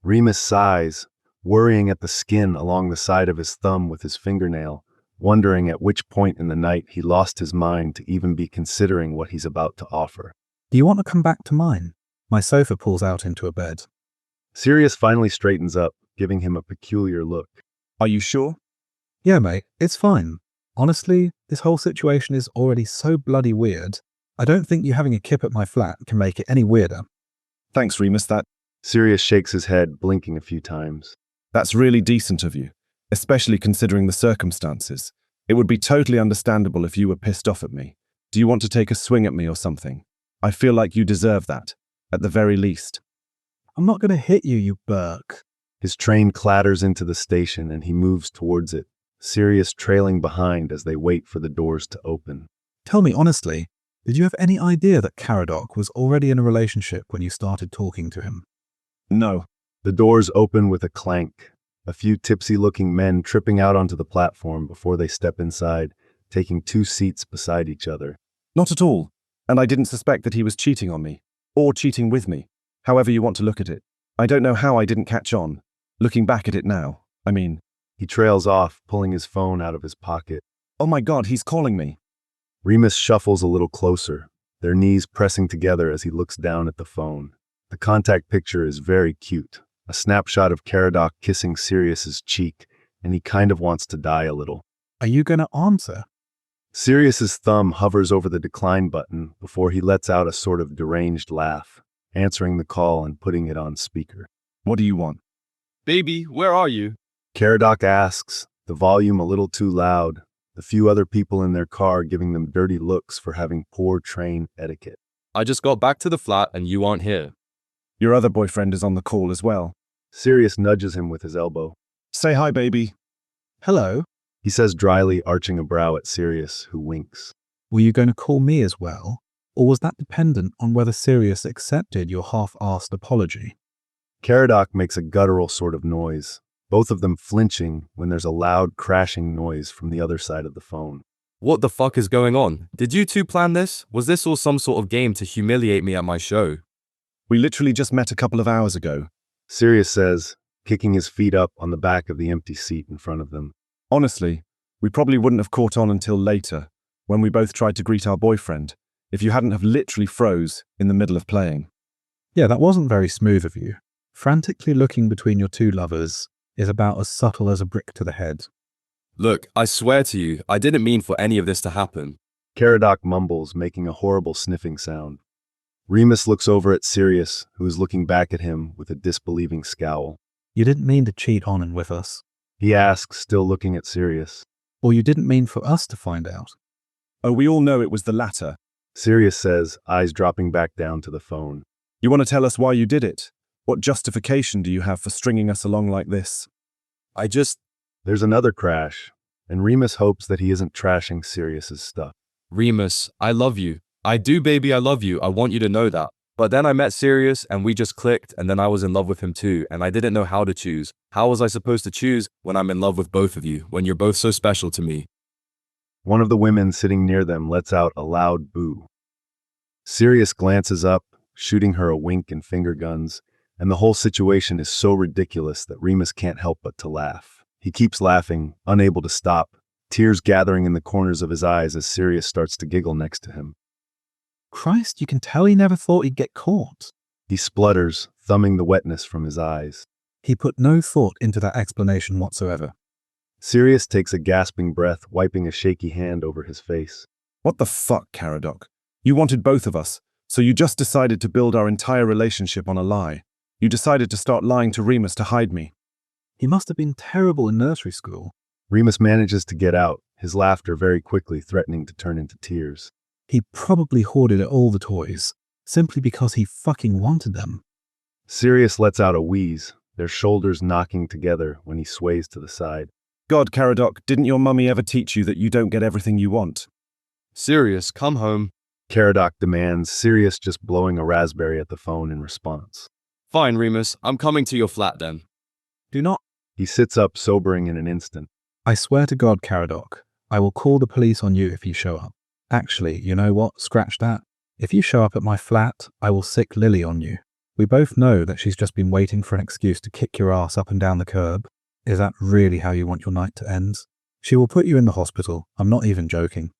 Remus sighs, worrying at the skin along the side of his thumb with his fingernail, wondering at which point in the night he lost his mind to even be considering what he's about to offer. Do you want to come back to mine? My sofa pulls out into a bed. Sirius finally straightens up, giving him a peculiar look. Are you sure? Yeah, mate, it's fine. Honestly, this whole situation is already so bloody weird. I don't think you having a kip at my flat can make it any weirder. Thanks, Remus. Sirius shakes his head, blinking a few times. That's really decent of you, especially considering the circumstances. It would be totally understandable if you were pissed off at me. Do you want to take a swing at me or something? I feel like you deserve that, at the very least. I'm not going to hit you, you Burke. His train clatters into the station and he moves towards it, Sirius trailing behind as they wait for the doors to open. Tell me honestly, did you have any idea that Caradoc was already in a relationship when you started talking to him? No. The doors open with a clank, a few tipsy-looking men tripping out onto the platform before they step inside, taking 2 seats beside each other. Not at all. And I didn't suspect that he was cheating on me, or cheating with me, however you want to look at it. I don't know how I didn't catch on, looking back at it now. He trails off, pulling his phone out of his pocket. Oh my God, he's calling me. Remus shuffles a little closer, their knees pressing together as he looks down at the phone. The contact picture is very cute, a snapshot of Caradoc kissing Sirius's cheek, and he kind of wants to die a little. Are you going to answer? Sirius's thumb hovers over the decline button before he lets out a sort of deranged laugh, answering the call and putting it on speaker. What do you want? Baby, where are you? Keradok asks, the volume a little too loud, the few other people in their car giving them dirty looks for having poor train etiquette. I just got back to the flat and you aren't here. Your other boyfriend is on the call as well. Sirius nudges him with his elbow. Say hi, baby. Hello? He says dryly, arching a brow at Sirius, who winks. Were you going to call me as well? Or was that dependent on whether Sirius accepted your half-arsed apology? Keradok makes a guttural sort of noise, both of them flinching when there's a loud crashing noise from the other side of the phone. What the fuck is going on? Did you two plan this? Was this all some sort of game to humiliate me at my show? We literally just met a couple of hours ago. Sirius says, kicking his feet up on the back of the empty seat in front of them. Honestly, we probably wouldn't have caught on until later, when we both tried to greet our boyfriend, if you hadn't have literally froze in the middle of playing. Yeah, that wasn't very smooth of you. Frantically looking between your two lovers is about as subtle as a brick to the head. Look, I swear to you, I didn't mean for any of this to happen. Keradok mumbles, making a horrible sniffing sound. Remus looks over at Sirius, who is looking back at him with a disbelieving scowl. You didn't mean to cheat on and with us. He asks, still looking at Sirius. Or you didn't mean for us to find out. Oh, we all know it was the latter. Sirius says, eyes dropping back down to the phone. You want to tell us why you did it? What justification do you have for stringing us along like this? There's another crash, and Remus hopes that he isn't trashing Sirius's stuff. Remus, I love you. I do, baby, I love you. I want you to know that. But then I met Sirius and we just clicked, and then I was in love with him too, and I didn't know how to choose. How was I supposed to choose when I'm in love with both of you, when you're both so special to me? One of the women sitting near them lets out a loud boo. Sirius glances up, shooting her a wink and finger guns, and the whole situation is so ridiculous that Remus can't help but to laugh. He keeps laughing, unable to stop, tears gathering in the corners of his eyes as Sirius starts to giggle next to him. Christ, you can tell he never thought he'd get caught. He splutters, thumbing the wetness from his eyes. He put no thought into that explanation whatsoever. Sirius takes a gasping breath, wiping a shaky hand over his face. What the fuck, Caradoc? You wanted both of us, so you just decided to build our entire relationship on a lie. You decided to start lying to Remus to hide me. He must have been terrible in nursery school. Remus manages to get out, his laughter very quickly threatening to turn into tears. He probably hoarded all the toys, simply because he fucking wanted them. Sirius lets out a wheeze, their shoulders knocking together when he sways to the side. God, Caradoc, didn't your mummy ever teach you that you don't get everything you want? Sirius, come home. Caradoc demands, Sirius just blowing a raspberry at the phone in response. Fine, Remus, I'm coming to your flat then. Do not. He sits up, sobering in an instant. I swear to God, Caradoc, I will call the police on you if you show up. Actually, you know what? Scratch that. If you show up at my flat, I will sick Lily on you. We both know that she's just been waiting for an excuse to kick your ass up and down the curb. Is that really how you want your night to end? She will put you in the hospital. I'm not even joking.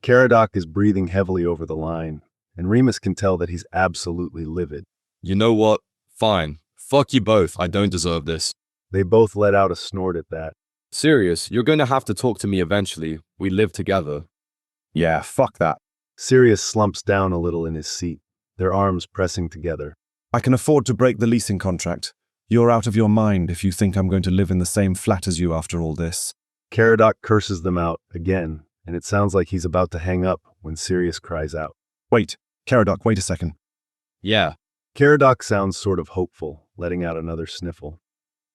Caradoc is breathing heavily over the line, and Remus can tell that he's absolutely livid. You know what? Fine. Fuck you both. I don't deserve this. They both let out a snort at that. Sirius, you're going to have to talk to me eventually. We live together. Yeah, fuck that. Sirius slumps down a little in his seat, their arms pressing together. I can afford to break the leasing contract. You're out of your mind if you think I'm going to live in the same flat as you after all this. Caradoc curses them out again, and it sounds like he's about to hang up when Sirius cries out. Wait, Keradok, wait a second. Yeah. Caradoc sounds sort of hopeful, letting out another sniffle.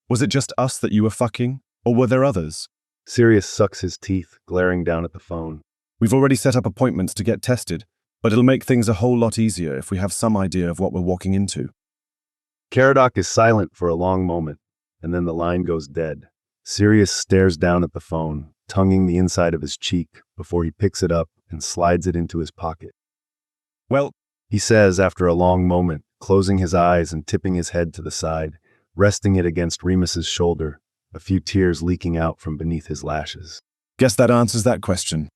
Was it just us that you were fucking, or were there others? Sirius sucks his teeth, glaring down at the phone. We've already set up appointments to get tested, but it'll make things a whole lot easier if we have some idea of what we're walking into. Caradoc is silent for a long moment, and then the line goes dead. Sirius stares down at the phone, tonguing the inside of his cheek before he picks it up and slides it into his pocket. Well, He says after a long moment, closing his eyes and tipping his head to the side, resting it against Remus's shoulder, a few tears leaking out from beneath his lashes. guess that answers that question.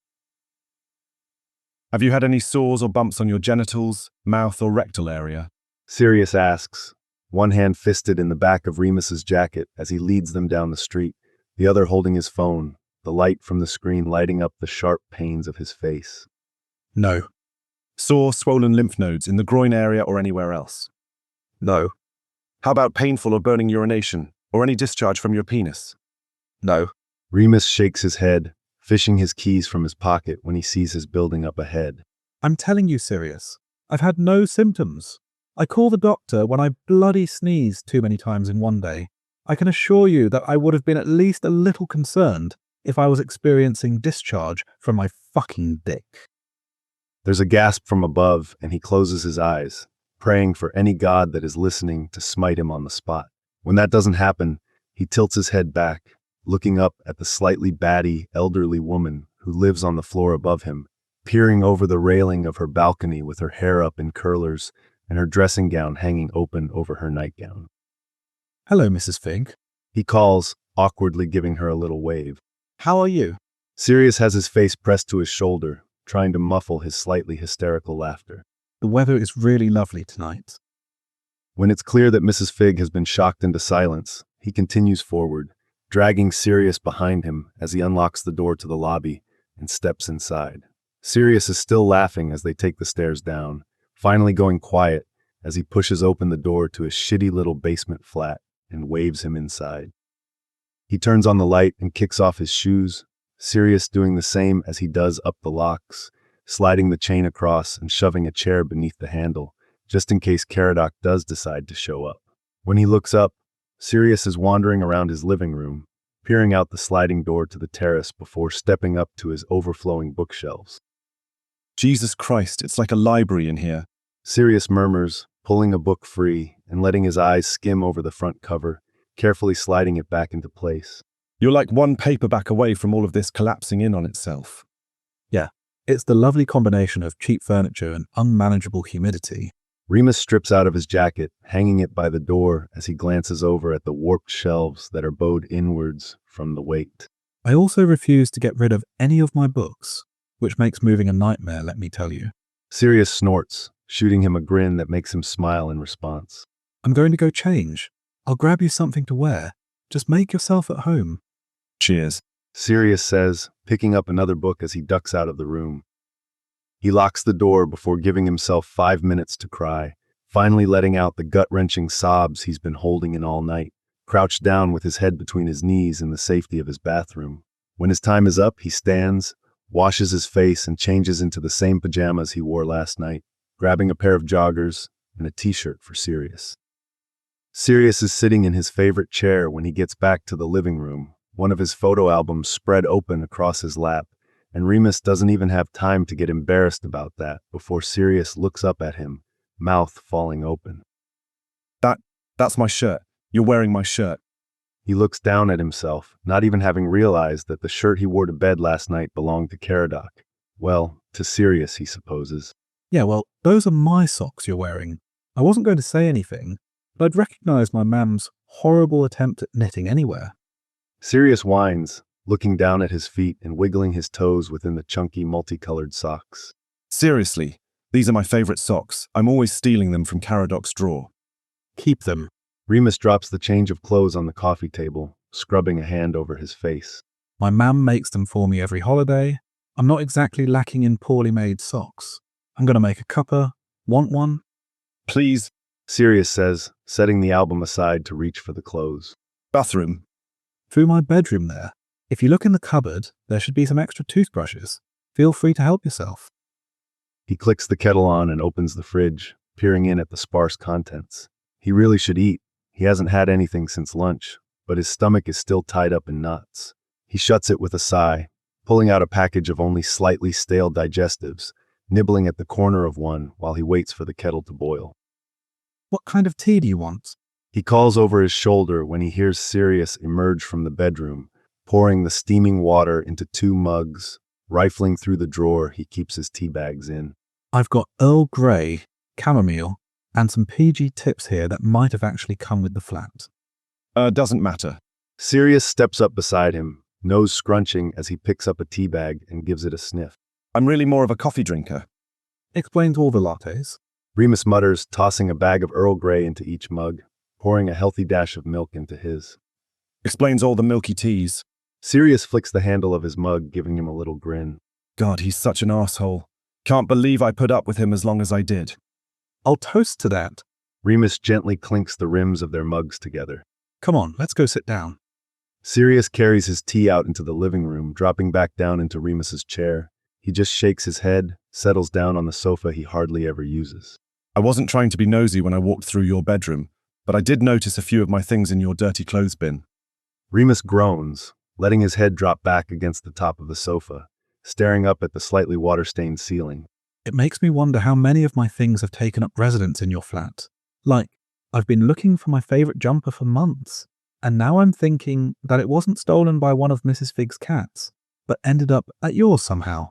Have you had any sores or bumps on your genitals, mouth, or rectal area? Sirius asks, one hand fisted in the back of Remus's jacket as he leads them down the street, the other holding his phone, the light from the screen lighting up the sharp pains of his face. No. Sore, swollen lymph nodes in the groin area or anywhere else? No. How about painful or burning urination, or any discharge from your penis? No. Remus shakes his head, fishing his keys from his pocket when he sees his building up ahead. I'm telling you, Sirius, I've had no symptoms. I call the doctor when I bloody sneezed too many times in one day. I can assure you that I would have been at least a little concerned if I was experiencing discharge from my fucking dick. There's a gasp from above, and he closes his eyes, praying for any god that is listening to smite him on the spot. When that doesn't happen, he tilts his head back, looking up at the slightly batty, elderly woman who lives on the floor above him, peering over the railing of her balcony with her hair up in curlers and her dressing gown hanging open over her nightgown. Hello, Mrs. Fig. He calls, awkwardly giving her a little wave. How are you? Sirius has his face pressed to his shoulder, trying to muffle his slightly hysterical laughter. The weather is really lovely tonight. When it's clear that Mrs. Fig has been shocked into silence, he continues forward, dragging Sirius behind him as he unlocks the door to the lobby and steps inside. Sirius is still laughing as they take the stairs down, finally going quiet as he pushes open the door to his shitty little basement flat and waves him inside. He turns on the light and kicks off his shoes, Sirius doing the same as he does up the locks, sliding the chain across and shoving a chair beneath the handle, just in case Keradok does decide to show up. When he looks up, Sirius is wandering around his living room, peering out the sliding door to the terrace before stepping up to his overflowing bookshelves. Jesus Christ, it's like a library in here. Sirius murmurs, pulling a book free and letting his eyes skim over the front cover, carefully sliding it back into place. You're like one paperback away from all of this collapsing in on itself. Yeah, it's the lovely combination of cheap furniture and unmanageable humidity. Remus strips out of his jacket, hanging it by the door as he glances over at the warped shelves that are bowed inwards from the weight. I also refuse to get rid of any of my books, which makes moving a nightmare, let me tell you. Sirius snorts, shooting him a grin that makes him smile in response. I'm going to go change. I'll grab you something to wear. Just make yourself at home. Cheers. Sirius says, picking up another book as he ducks out of the room. He locks the door before giving himself 5 minutes to cry, finally letting out the gut-wrenching sobs he's been holding in all night, crouched down with his head between his knees in the safety of his bathroom. When his time is up, he stands, washes his face, and changes into the same pajamas he wore last night, grabbing a pair of joggers and a t-shirt for Sirius. Sirius is sitting in his favorite chair when he gets back to the living room, one of his photo albums spread open across his lap, and Remus doesn't even have time to get embarrassed about that before Sirius looks up at him, mouth falling open. That's my shirt. You're wearing my shirt. He looks down at himself, not even having realized that the shirt he wore to bed last night belonged to Caradoc. Well, to Sirius, he supposes. Yeah, well, those are my socks you're wearing. I wasn't going to say anything, but I'd recognize my mam's horrible attempt at knitting anywhere. Sirius whines, looking down at his feet and wiggling his toes within the chunky, multicolored socks. Seriously, these are my favorite socks. I'm always stealing them from Caradoc's drawer. Keep them. Remus drops the change of clothes on the coffee table, scrubbing a hand over his face. My mam makes them for me every holiday. I'm not exactly lacking in poorly made socks. I'm going to make a cuppa. Want one? Please. Sirius says, setting the album aside to reach for the clothes. Bathroom. Through my bedroom there. If you look in the cupboard, there should be some extra toothbrushes. Feel free to help yourself. He clicks the kettle on and opens the fridge, peering in at the sparse contents. He really should eat. He hasn't had anything since lunch, but his stomach is still tied up in knots. He shuts it with a sigh, pulling out a package of only slightly stale digestives, nibbling at the corner of one while he waits for the kettle to boil. What kind of tea do you want? He calls over his shoulder when he hears Sirius emerge from the bedroom, pouring the steaming water into 2 mugs. Rifling through the drawer he keeps his tea bags in. I've got Earl Grey, chamomile, and some PG tips here that might have actually come with the flat. Doesn't matter. Sirius steps up beside him, nose scrunching as he picks up a tea bag and gives it a sniff. I'm really more of a coffee drinker. Explains all the lattes. Remus mutters, tossing a bag of Earl Grey into each mug, pouring a healthy dash of milk into his. Explains all the milky teas. Sirius flicks the handle of his mug, giving him a little grin. God, he's such an asshole. Can't believe I put up with him as long as I did. I'll toast to that. Remus gently clinks the rims of their mugs together. Come on, let's go sit down. Sirius carries his tea out into the living room, dropping back down into Remus's chair. He just shakes his head, settles down on the sofa he hardly ever uses. I wasn't trying to be nosy when I walked through your bedroom, but I did notice a few of my things in your dirty clothes bin. Remus groans, letting his head drop back against the top of the sofa, staring up at the slightly water-stained ceiling. It makes me wonder how many of my things have taken up residence in your flat. Like, I've been looking for my favorite jumper for months, and now I'm thinking that it wasn't stolen by one of Mrs. Fig's cats, but ended up at yours somehow.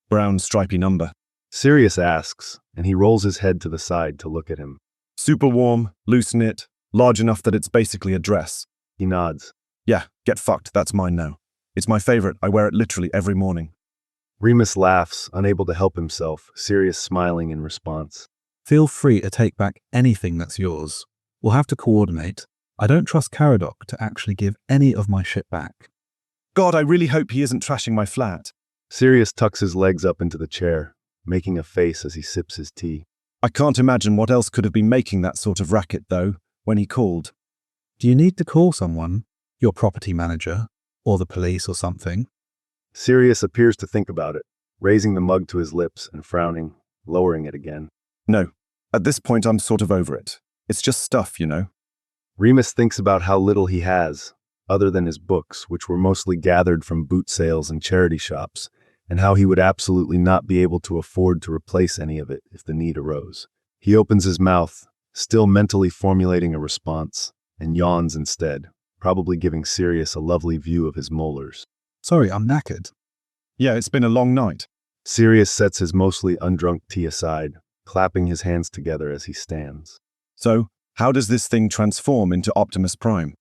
Brown stripy number. Sirius asks, and he rolls his head to the side to look at him. Super warm, loose knit, large enough that it's basically a dress. He nods. Yeah, get fucked, that's mine now. It's my favorite, I wear it literally every morning. Remus laughs, unable to help himself, Sirius smiling in response. Feel free to take back anything that's yours. We'll have to coordinate. I don't trust Caradoc to actually give any of my shit back. God, I really hope he isn't trashing my flat. Sirius tucks his legs up into the chair, making a face as he sips his tea. I can't imagine what else could have been making that sort of racket, though, when he called. Do you need to call someone? Your property manager? Or the police or something? Sirius appears to think about it, raising the mug to his lips and frowning, lowering it again. No, at this point I'm sort of over it. It's just stuff, you know. Remus thinks about how little he has, other than his books, which were mostly gathered from boot sales and charity shops, and how he would absolutely not be able to afford to replace any of it if the need arose. He opens his mouth, still mentally formulating a response, and yawns instead, probably giving Sirius a lovely view of his molars. Sorry, I'm knackered. Yeah, it's been a long night. Sirius sets his mostly undrunk tea aside, clapping his hands together as he stands. So, how does this thing transform into Optimus Prime?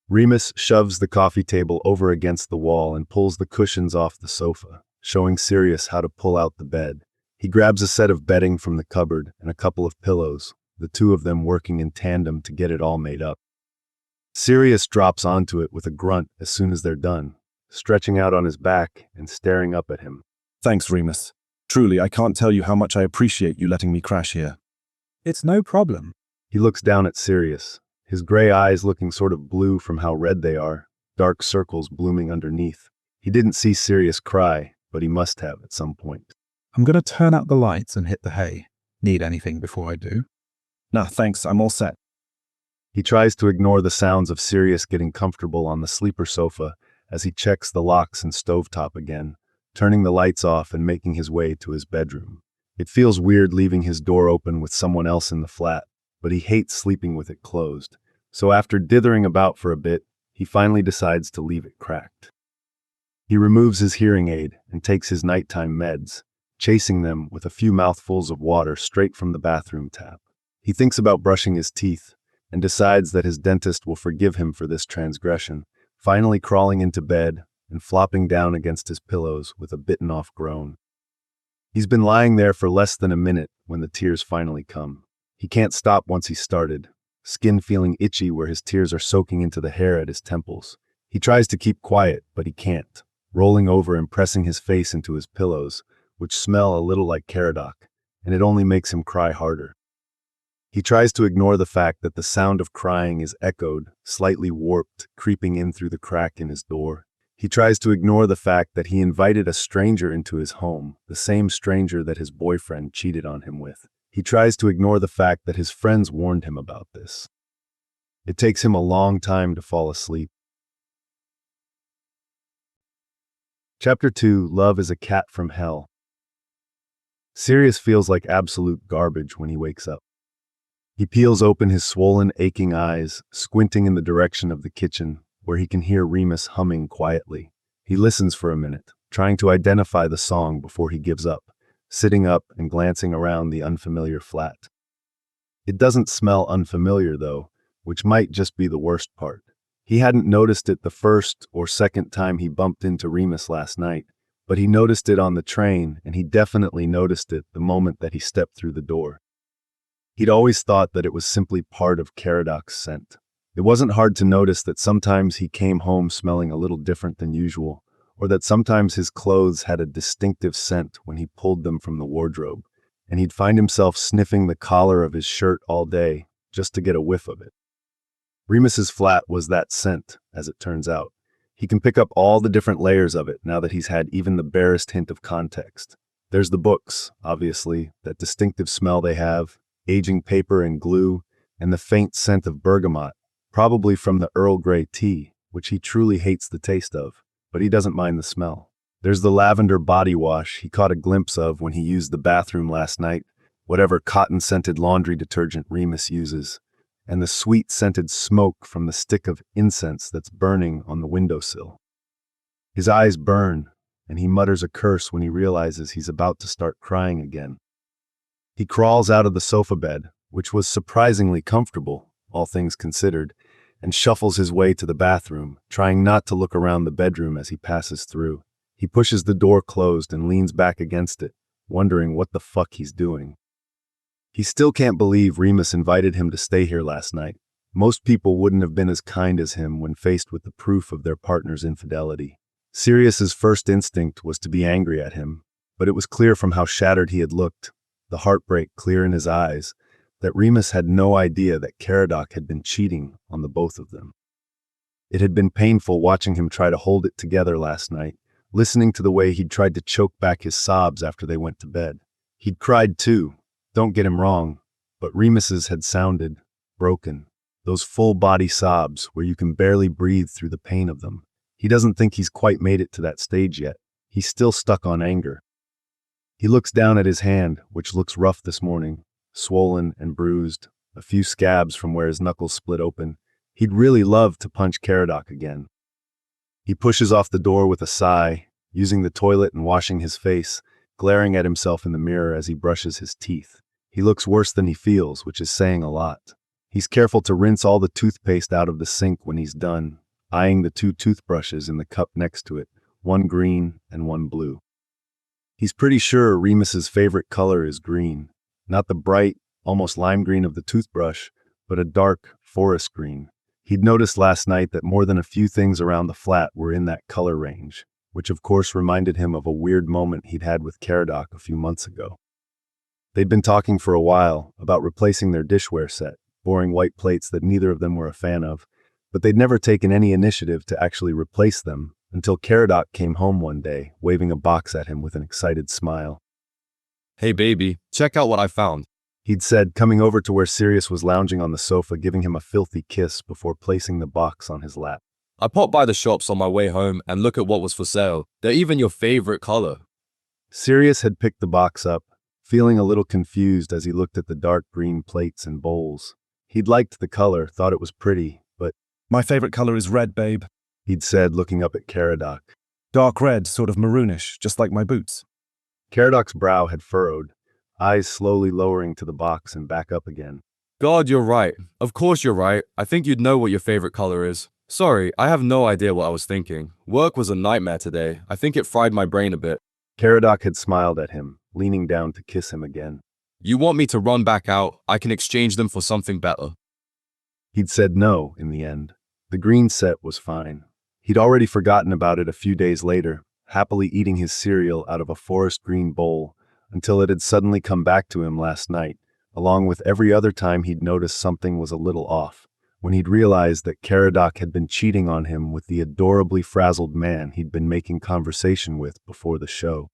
Remus shoves the coffee table over against the wall and pulls the cushions off the sofa, showing Sirius how to pull out the bed. He grabs a set of bedding from the cupboard and a couple of pillows, the two of them working in tandem to get it all made up. Sirius drops onto it with a grunt as soon as they're done, stretching out on his back and staring up at him. Thanks, Remus. Truly, I can't tell you how much I appreciate you letting me crash here. It's no problem. He looks down at Sirius, his gray eyes looking sort of blue from how red they are, dark circles blooming underneath. He didn't see Sirius cry, but he must have at some point. I'm going to turn out the lights and hit the hay. Need anything before I do? Nah, thanks, I'm all set. He tries to ignore the sounds of Sirius getting comfortable on the sleeper sofa as he checks the locks and stovetop again, turning the lights off and making his way to his bedroom. It feels weird leaving his door open with someone else in the flat, but he hates sleeping with it closed. So after dithering about for a bit, he finally decides to leave it cracked. He removes his hearing aid and takes his nighttime meds, chasing them with a few mouthfuls of water straight from the bathroom tap. He thinks about brushing his teeth and decides that his dentist will forgive him for this transgression, finally crawling into bed and flopping down against his pillows with a bitten-off groan. He's been lying there for less than a minute when the tears finally come. He can't stop once he's started, skin feeling itchy where his tears are soaking into the hair at his temples. He tries to keep quiet, but he can't, rolling over and pressing his face into his pillows, which smell a little like Caradoc, and it only makes him cry harder. He tries to ignore the fact that the sound of crying is echoed, slightly warped, creeping in through the crack in his door. He tries to ignore the fact that he invited a stranger into his home, the same stranger that his boyfriend cheated on him with. He tries to ignore the fact that his friends warned him about this. It takes him a long time to fall asleep. Chapter 2, Love is a Cat from Hell. Sirius feels like absolute garbage when he wakes up. He peels open his swollen, aching eyes, squinting in the direction of the kitchen, where he can hear Remus humming quietly. He listens for a minute, trying to identify the song before he gives up, sitting up and glancing around the unfamiliar flat. It doesn't smell unfamiliar, though, which might just be the worst part. He hadn't noticed it the first or second time he bumped into Remus last night, but he noticed it on the train, and he definitely noticed it the moment that he stepped through the door. He'd always thought that it was simply part of Keradok's scent. It wasn't hard to notice that sometimes he came home smelling a little different than usual, or that sometimes his clothes had a distinctive scent when he pulled them from the wardrobe, and he'd find himself sniffing the collar of his shirt all day just to get a whiff of it. Remus's flat was that scent, as it turns out. He can pick up all the different layers of it now that he's had even the barest hint of context. There's the books, obviously, that distinctive smell they have, aging paper and glue, and the faint scent of bergamot, probably from the Earl Grey tea, which he truly hates the taste of, but he doesn't mind the smell. There's the lavender body wash he caught a glimpse of when he used the bathroom last night, whatever cotton-scented laundry detergent Remus uses, and the sweet-scented smoke from the stick of incense that's burning on the windowsill. His eyes burn, and he mutters a curse when he realizes he's about to start crying again. He crawls out of the sofa bed, which was surprisingly comfortable, all things considered, and shuffles his way to the bathroom, trying not to look around the bedroom as he passes through. He pushes the door closed and leans back against it, wondering what the fuck he's doing. He still can't believe Remus invited him to stay here last night. Most people wouldn't have been as kind as him when faced with the proof of their partner's infidelity. Sirius's first instinct was to be angry at him, but it was clear from how shattered he had looked, the heartbreak clear in his eyes, that Remus had no idea that Caradoc had been cheating on the both of them. It had been painful watching him try to hold it together last night, listening to the way he'd tried to choke back his sobs after they went to bed. He'd cried too, don't get him wrong, but Remus's had sounded broken. Those full-body sobs where you can barely breathe through the pain of them. He doesn't think he's quite made it to that stage yet. He's still stuck on anger. He looks down at his hand, which looks rough this morning, swollen and bruised, a few scabs from where his knuckles split open. He'd really love to punch Caradoc again. He pushes off the door with a sigh, using the toilet and washing his face, glaring at himself in the mirror as he brushes his teeth. He looks worse than he feels, which is saying a lot. He's careful to rinse all the toothpaste out of the sink when he's done, eyeing the two toothbrushes in the cup next to it, one green and one blue. He's pretty sure Remus's favorite color is green, not the bright, almost lime green of the toothbrush, but a dark forest green. He'd noticed last night that more than a few things around the flat were in that color range, which of course reminded him of a weird moment he'd had with Caradoc a few months ago. They'd been talking for a while about replacing their dishware set, boring white plates that neither of them were a fan of, but they'd never taken any initiative to actually replace them until Caradoc came home one day, waving a box at him with an excited smile. Hey baby, check out what I found. He'd said, coming over to where Sirius was lounging on the sofa, giving him a filthy kiss before placing the box on his lap. I popped by the shops on my way home and look at what was for sale. They're even your favorite color. Sirius had picked the box up, feeling a little confused as he looked at the dark green plates and bowls. He'd liked the color, thought it was pretty, but My favorite color is red, babe. he'd said, looking up at Caradoc. Dark red, sort of maroonish, just like my boots. Caradoc's brow had furrowed, eyes slowly lowering to the box and back up again. God, you're right. Of course you're right. I think you'd know what your favorite color is. Sorry, I have no idea what I was thinking. Work was a nightmare today. I think it fried my brain a bit. Caradoc had smiled at him, leaning down to kiss him again. You want me to run back out? I can exchange them for something better. He'd said no in the end. The green set was fine. He'd already forgotten about it a few days later, happily eating his cereal out of a forest green bowl, until it had suddenly come back to him last night, along with every other time he'd noticed something was a little off, when he'd realized that Caradoc had been cheating on him with the adorably frazzled man he'd been making conversation with before the show.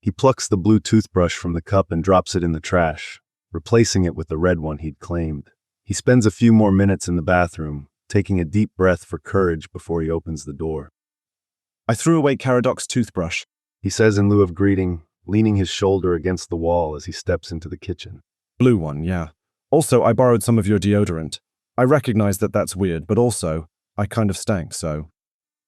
He plucks the blue toothbrush from the cup and drops it in the trash, replacing it with the red one he'd claimed. He spends a few more minutes in the bathroom, taking a deep breath for courage before he opens the door. I threw away Caradoc's toothbrush. He says in lieu of greeting, leaning his shoulder against the wall as he steps into the kitchen. Blue one, yeah. Also, I borrowed some of your deodorant. I recognize that that's weird, but also, I kind of stank, so.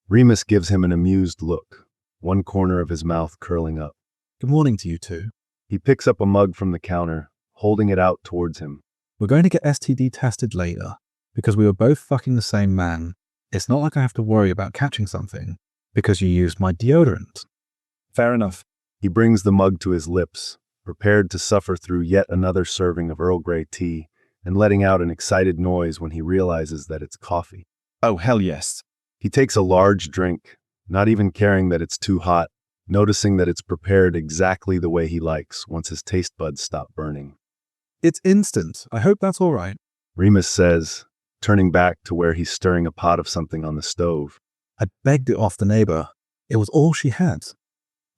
Remus gives him an amused look, one corner of his mouth curling up. Good morning to you two. He picks up a mug from the counter, holding it out towards him. We're going to get STD tested later because we were both fucking the same man. It's not like I have to worry about catching something because you used my deodorant. Fair enough. He brings the mug to his lips, prepared to suffer through yet another serving of Earl Grey tea, and letting out an excited noise when he realizes that it's coffee. Oh, hell yes. He takes a large drink, not even caring that it's too hot, noticing that it's prepared exactly the way he likes once his taste buds stop burning. It's instant. I hope that's all right. Remus says, turning back to where he's stirring a pot of something on the stove. I begged it off the neighbor. It was all she had.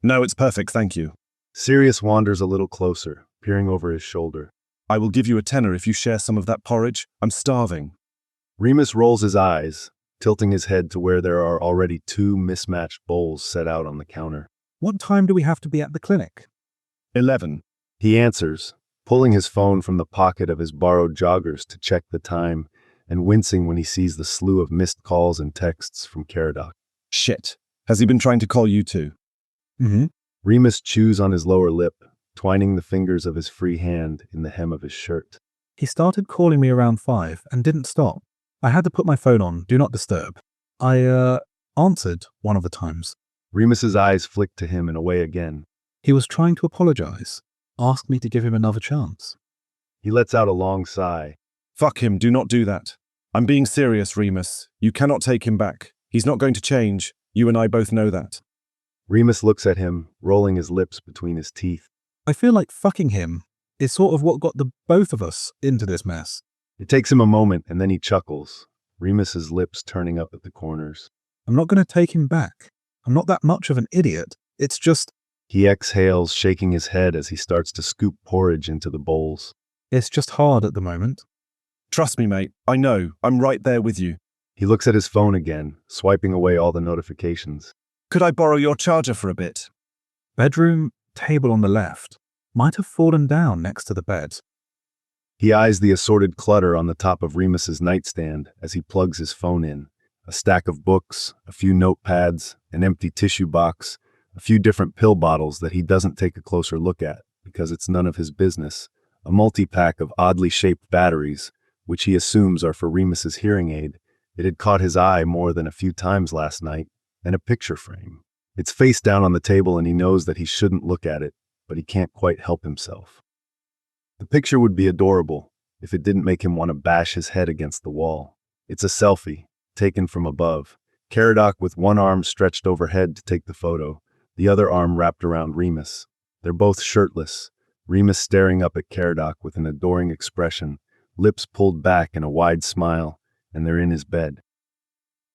No, it's perfect, thank you. Sirius wanders a little closer, peering over his shoulder. I will give you a tenner if you share some of that porridge. I'm starving. Remus rolls his eyes, tilting his head to where there are already two mismatched bowls set out on the counter. What time do we have to be at the clinic? 11. He answers, pulling his phone from the pocket of his borrowed joggers to check the time, and wincing when he sees the slew of missed calls and texts from Caradoc. Shit. Has he been trying to call you too? Mm-hmm. Remus chews on his lower lip, twining the fingers of his free hand in the hem of his shirt. He started calling me around 5 and didn't stop. I had to put my phone on, do not disturb. I answered one of the times. Remus's eyes flicked to him and away again. He was trying to apologize, asked me to give him another chance. He lets out a long sigh. Fuck him, do not do that. I'm being serious, Remus. You cannot take him back. He's not going to change. You and I both know that. Remus looks at him, rolling his lips between his teeth. I feel like fucking him is sort of what got the both of us into this mess. It takes him a moment, and then he chuckles, Remus's lips turning up at the corners. I'm not going to take him back. I'm not that much of an idiot. It's just... He exhales, shaking his head as he starts to scoop porridge into the bowls. It's just hard at the moment. Trust me, mate. I know. I'm right there with you. He looks at his phone again, swiping away all the notifications. Could I borrow your charger for a bit? Bedroom table on the left might have fallen down next to the bed. He eyes the assorted clutter on the top of Remus's nightstand as he plugs his phone in. A stack of books, a few notepads, an empty tissue box, a few different pill bottles that he doesn't take a closer look at because it's none of his business, a multi-pack of oddly shaped batteries, which he assumes are for Remus's hearing aid. It had caught his eye more than a few times last night, and a picture frame. It's face down on the table and he knows that he shouldn't look at it, but he can't quite help himself. The picture would be adorable if it didn't make him want to bash his head against the wall. It's a selfie, taken from above. Keradok with one arm stretched overhead to take the photo, the other arm wrapped around Remus. They're both shirtless, Remus staring up at Keradok with an adoring expression, lips pulled back in a wide smile, and they're in his bed.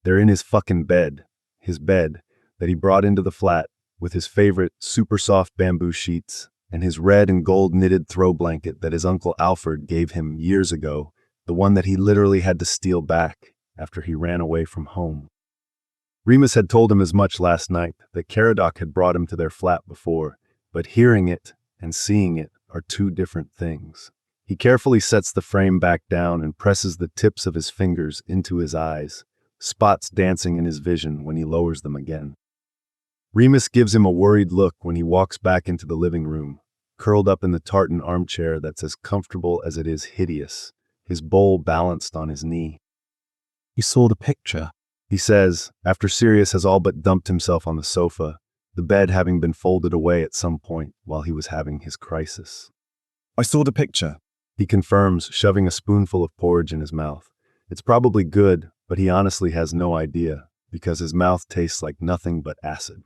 They're in his fucking bed. His bed that he brought into the flat with his favorite super soft bamboo sheets and his red and gold knitted throw blanket that his Uncle Alfred gave him years ago, the one that he literally had to steal back after he ran away from home. Remus had told him as much last night, that Caradoc had brought him to their flat before, but hearing it and seeing it are two different things. He carefully sets the frame back down and presses the tips of his fingers into his eyes, spots dancing in his vision when he lowers them again. Remus gives him a worried look when he walks back into the living room, curled up in the tartan armchair that's as comfortable as it is hideous, his bowl balanced on his knee. You saw the picture. He says, after Sirius has all but dumped himself on the sofa, the bed having been folded away at some point while he was having his crisis. I saw the picture. He confirms, shoving a spoonful of porridge in his mouth. It's probably good, but he honestly has no idea, because his mouth tastes like nothing but acid.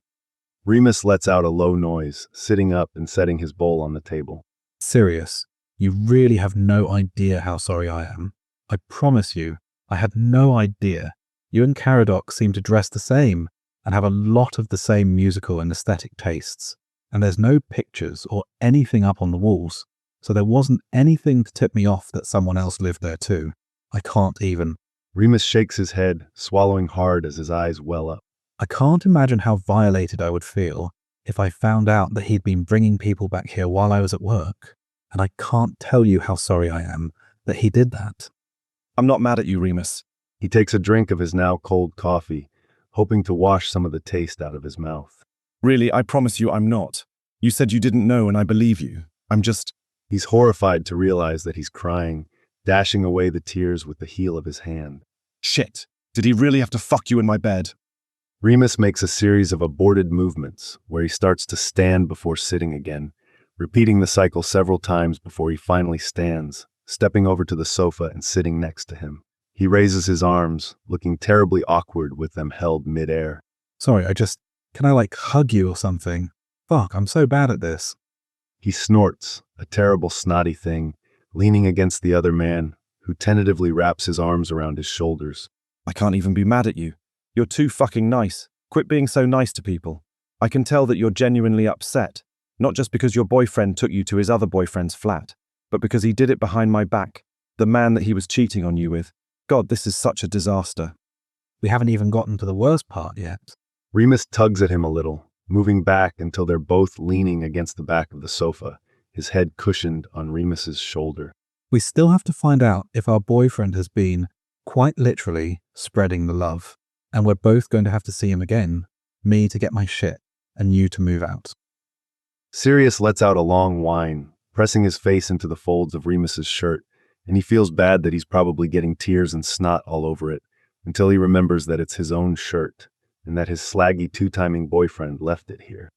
Remus lets out a low noise, sitting up and setting his bowl on the table. Sirius, you really have no idea how sorry I am. I promise you, I had no idea. You and Caradoc seem to dress the same and have a lot of the same musical and aesthetic tastes. And there's no pictures or anything up on the walls, so there wasn't anything to tip me off that someone else lived there too. I can't even. Remus shakes his head, swallowing hard as his eyes well up. I can't imagine how violated I would feel if I found out that he'd been bringing people back here while I was at work. And I can't tell you how sorry I am that he did that. I'm not mad at you, Remus. He takes a drink of his now cold coffee, hoping to wash some of the taste out of his mouth. Really, I promise you I'm not. You said you didn't know and I believe you. He's horrified to realize that he's crying, dashing away the tears with the heel of his hand. Shit. Did he really have to fuck you in my bed? Remus makes a series of aborted movements where he starts to stand before sitting again, repeating the cycle several times before he finally stands, stepping over to the sofa and sitting next to him. He raises his arms, looking terribly awkward with them held midair. Sorry, can I hug you or something? Fuck, I'm so bad at this. He snorts, a terrible snotty thing, leaning against the other man, who tentatively wraps his arms around his shoulders. I can't even be mad at you. You're too fucking nice. Quit being so nice to people. I can tell that you're genuinely upset, not just because your boyfriend took you to his other boyfriend's flat, but because he did it behind my back, the man that he was cheating on you with. God, this is such a disaster. We haven't even gotten to the worst part yet. Remus tugs at him a little, moving back until they're both leaning against the back of the sofa, his head cushioned on Remus's shoulder. We still have to find out if our boyfriend has been, quite literally, spreading the love. And we're both going to have to see him again, me to get my shit, and you to move out. Sirius lets out a long whine, pressing his face into the folds of Remus's shirt, and he feels bad that he's probably getting tears and snot all over it, until he remembers that it's his own shirt, and that his slaggy two-timing boyfriend left it here.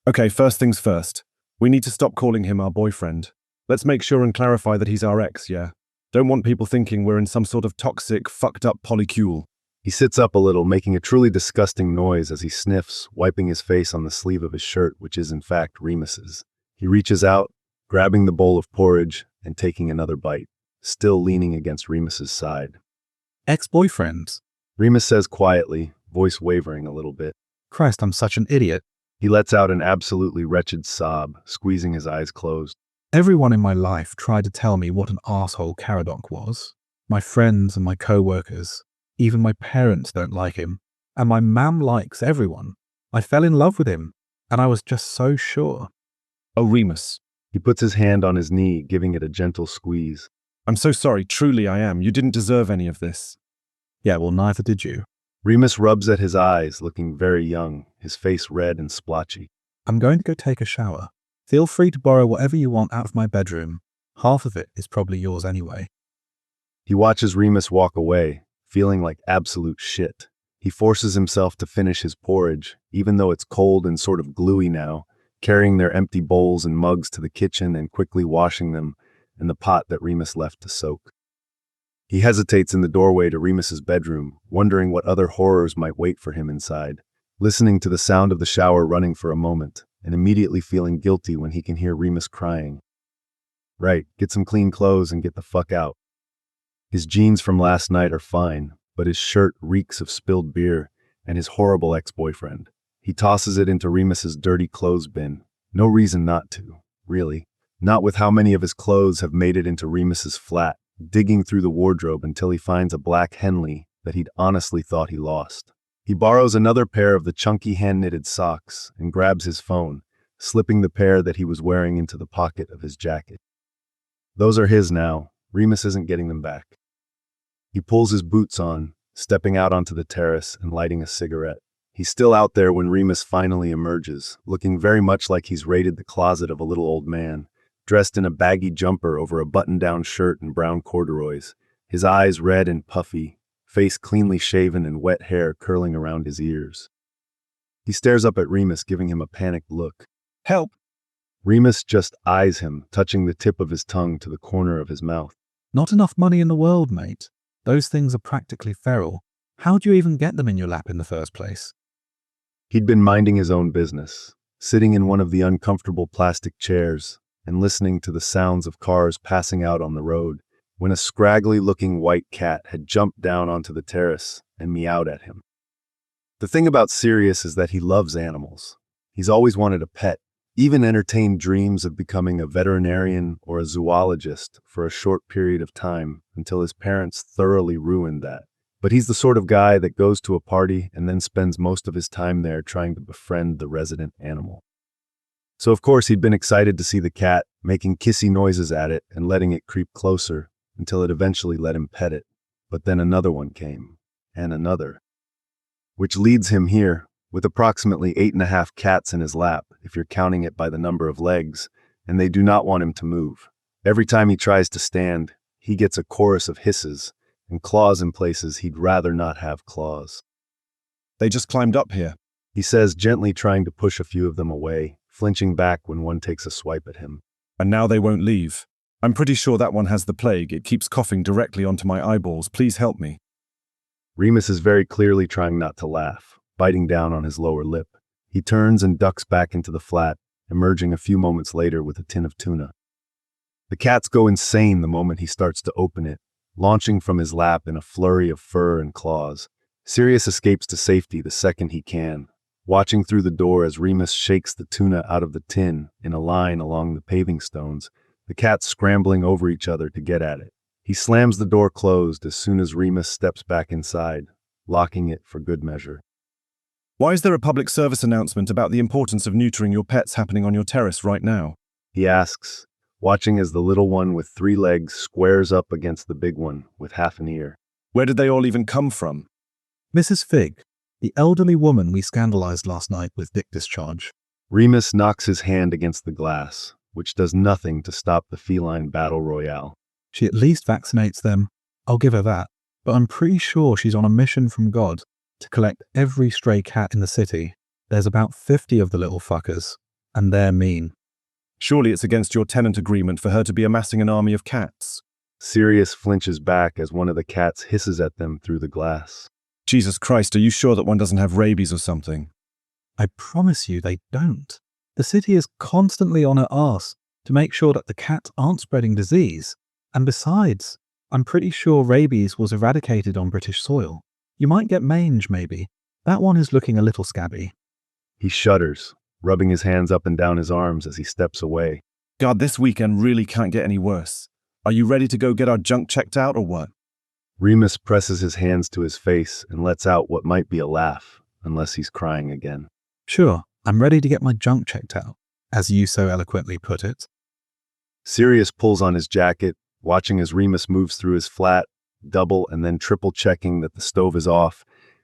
Okay, first things first. We need to stop calling him our boyfriend. Let's make sure and clarify that he's our ex, yeah? Don't want people thinking we're in some sort of toxic, fucked up polycule. He sits up a little, making a truly disgusting noise as he sniffs, wiping his face on the sleeve of his shirt, which is in fact Remus's. He reaches out, grabbing the bowl of porridge and taking another bite, still leaning against Remus's side. Ex-boyfriends? Remus says quietly, voice wavering a little bit. Christ, I'm such an idiot. He lets out an absolutely wretched sob, squeezing his eyes closed. Everyone in my life tried to tell me what an asshole Caradoc was. My friends and my co-workers. Even my parents don't like him. And my mum likes everyone. I fell in love with him, and I was just so sure. Oh, Remus. He puts his hand on his knee, giving it a gentle squeeze. I'm so sorry, truly I am. You didn't deserve any of this. Yeah, well, neither did you. Remus rubs at his eyes, looking very young, his face red and splotchy. I'm going to go take a shower. Feel free to borrow whatever you want out of my bedroom. Half of it is probably yours anyway. He watches Remus walk away, feeling like absolute shit. He forces himself to finish his porridge, even though it's cold and sort of gluey now, carrying their empty bowls and mugs to the kitchen and quickly washing them in the pot that Remus left to soak. He hesitates in the doorway to Remus's bedroom, wondering what other horrors might wait for him inside, listening to the sound of the shower running for a moment, and immediately feeling guilty when he can hear Remus crying. Right, get some clean clothes and get the fuck out. His jeans from last night are fine, but his shirt reeks of spilled beer and his horrible ex-boyfriend. He tosses it into Remus's dirty clothes bin. No reason not to, really. Not with how many of his clothes have made it into Remus's flat, digging through the wardrobe until he finds a black Henley that he'd honestly thought he lost. He borrows another pair of the chunky hand-knitted socks and grabs his phone, slipping the pair that he was wearing into the pocket of his jacket. Those are his now. Remus isn't getting them back. He pulls his boots on, stepping out onto the terrace and lighting a cigarette. He's still out there when Remus finally emerges, looking very much like he's raided the closet of a little old man, dressed in a baggy jumper over a button-down shirt and brown corduroys, his eyes red and puffy, face cleanly shaven and wet hair curling around his ears. He stares up at Remus, giving him a panicked look. Help! Remus just eyes him, touching the tip of his tongue to the corner of his mouth. Not enough money in the world, mate. Those things are practically feral. How'd you even get them in your lap in the first place? He'd been minding his own business, sitting in one of the uncomfortable plastic chairs and listening to the sounds of cars passing out on the road, when a scraggly-looking white cat had jumped down onto the terrace and meowed at him. The thing about Sirius is that he loves animals. He's always wanted a pet, even entertained dreams of becoming a veterinarian or a zoologist for a short period of time until his parents thoroughly ruined that. But he's the sort of guy that goes to a party and then spends most of his time there trying to befriend the resident animal. So of course he'd been excited to see the cat, making kissy noises at it and letting it creep closer until it eventually let him pet it. But then another one came, and another. Which leads him here, with approximately 8.5 cats in his lap, if you're counting it by the number of legs, and they do not want him to move. Every time he tries to stand, he gets a chorus of hisses, and claws in places he'd rather not have claws. They just climbed up here. He says, gently trying to push a few of them away, flinching back when one takes a swipe at him. And now they won't leave. I'm pretty sure that one has the plague. It keeps coughing directly onto my eyeballs. Please help me. Remus is very clearly trying not to laugh, biting down on his lower lip. He turns and ducks back into the flat, emerging a few moments later with a tin of tuna. The cats go insane the moment he starts to open it, launching from his lap in a flurry of fur and claws. Sirius escapes to safety the second he can, watching through the door as Remus shakes the tuna out of the tin in a line along the paving stones, the cats scrambling over each other to get at it. He slams the door closed as soon as Remus steps back inside, locking it for good measure. Why is there a public service announcement about the importance of neutering your pets happening on your terrace right now? He asks, watching as the little one with 3 legs squares up against the big one with half an ear. Where did they all even come from? Mrs. Fig, the elderly woman we scandalized last night with dick discharge. Remus knocks his hand against the glass, which does nothing to stop the feline battle royale. She at least vaccinates them. I'll give her that. But I'm pretty sure she's on a mission from God to collect every stray cat in the city. There's about 50 of the little fuckers, and they're mean. Surely it's against your tenant agreement for her to be amassing an army of cats. Sirius flinches back as one of the cats hisses at them through the glass. Jesus Christ, are you sure that one doesn't have rabies or something? I promise you they don't. The city is constantly on her arse to make sure that the cats aren't spreading disease. And besides, I'm pretty sure rabies was eradicated on British soil. You might get mange, maybe. That one is looking a little scabby. He shudders, rubbing his hands up and down his arms as he steps away. God, this weekend really can't get any worse. Are you ready to go get our junk checked out or what? Remus presses his hands to his face and lets out what might be a laugh, unless he's crying again. Sure, I'm ready to get my junk checked out, as you so eloquently put it. Sirius pulls on his jacket, watching as Remus moves through his flat, double and then triple checking that the stove is off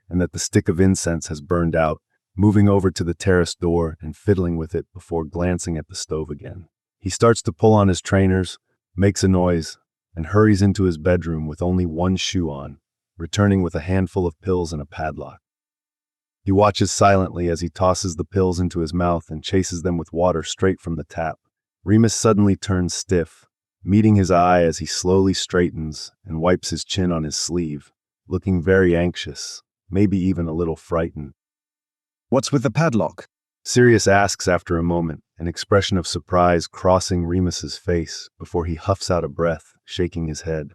and that the stick of incense has burned out, moving over to the terrace door and fiddling with it before glancing at the stove again. He starts to pull on his trainers, makes a noise, and hurries into his bedroom with only one shoe on, returning with a handful of pills and a padlock. He watches silently as he tosses the pills into his mouth and chases them with water straight from the tap. Remus suddenly turns stiff, meeting his eye as he slowly straightens and wipes his chin on his sleeve, looking very anxious, maybe even a little frightened. What's with the padlock? Sirius asks after a moment, an expression of surprise crossing Remus's face before he huffs out a breath, shaking his head.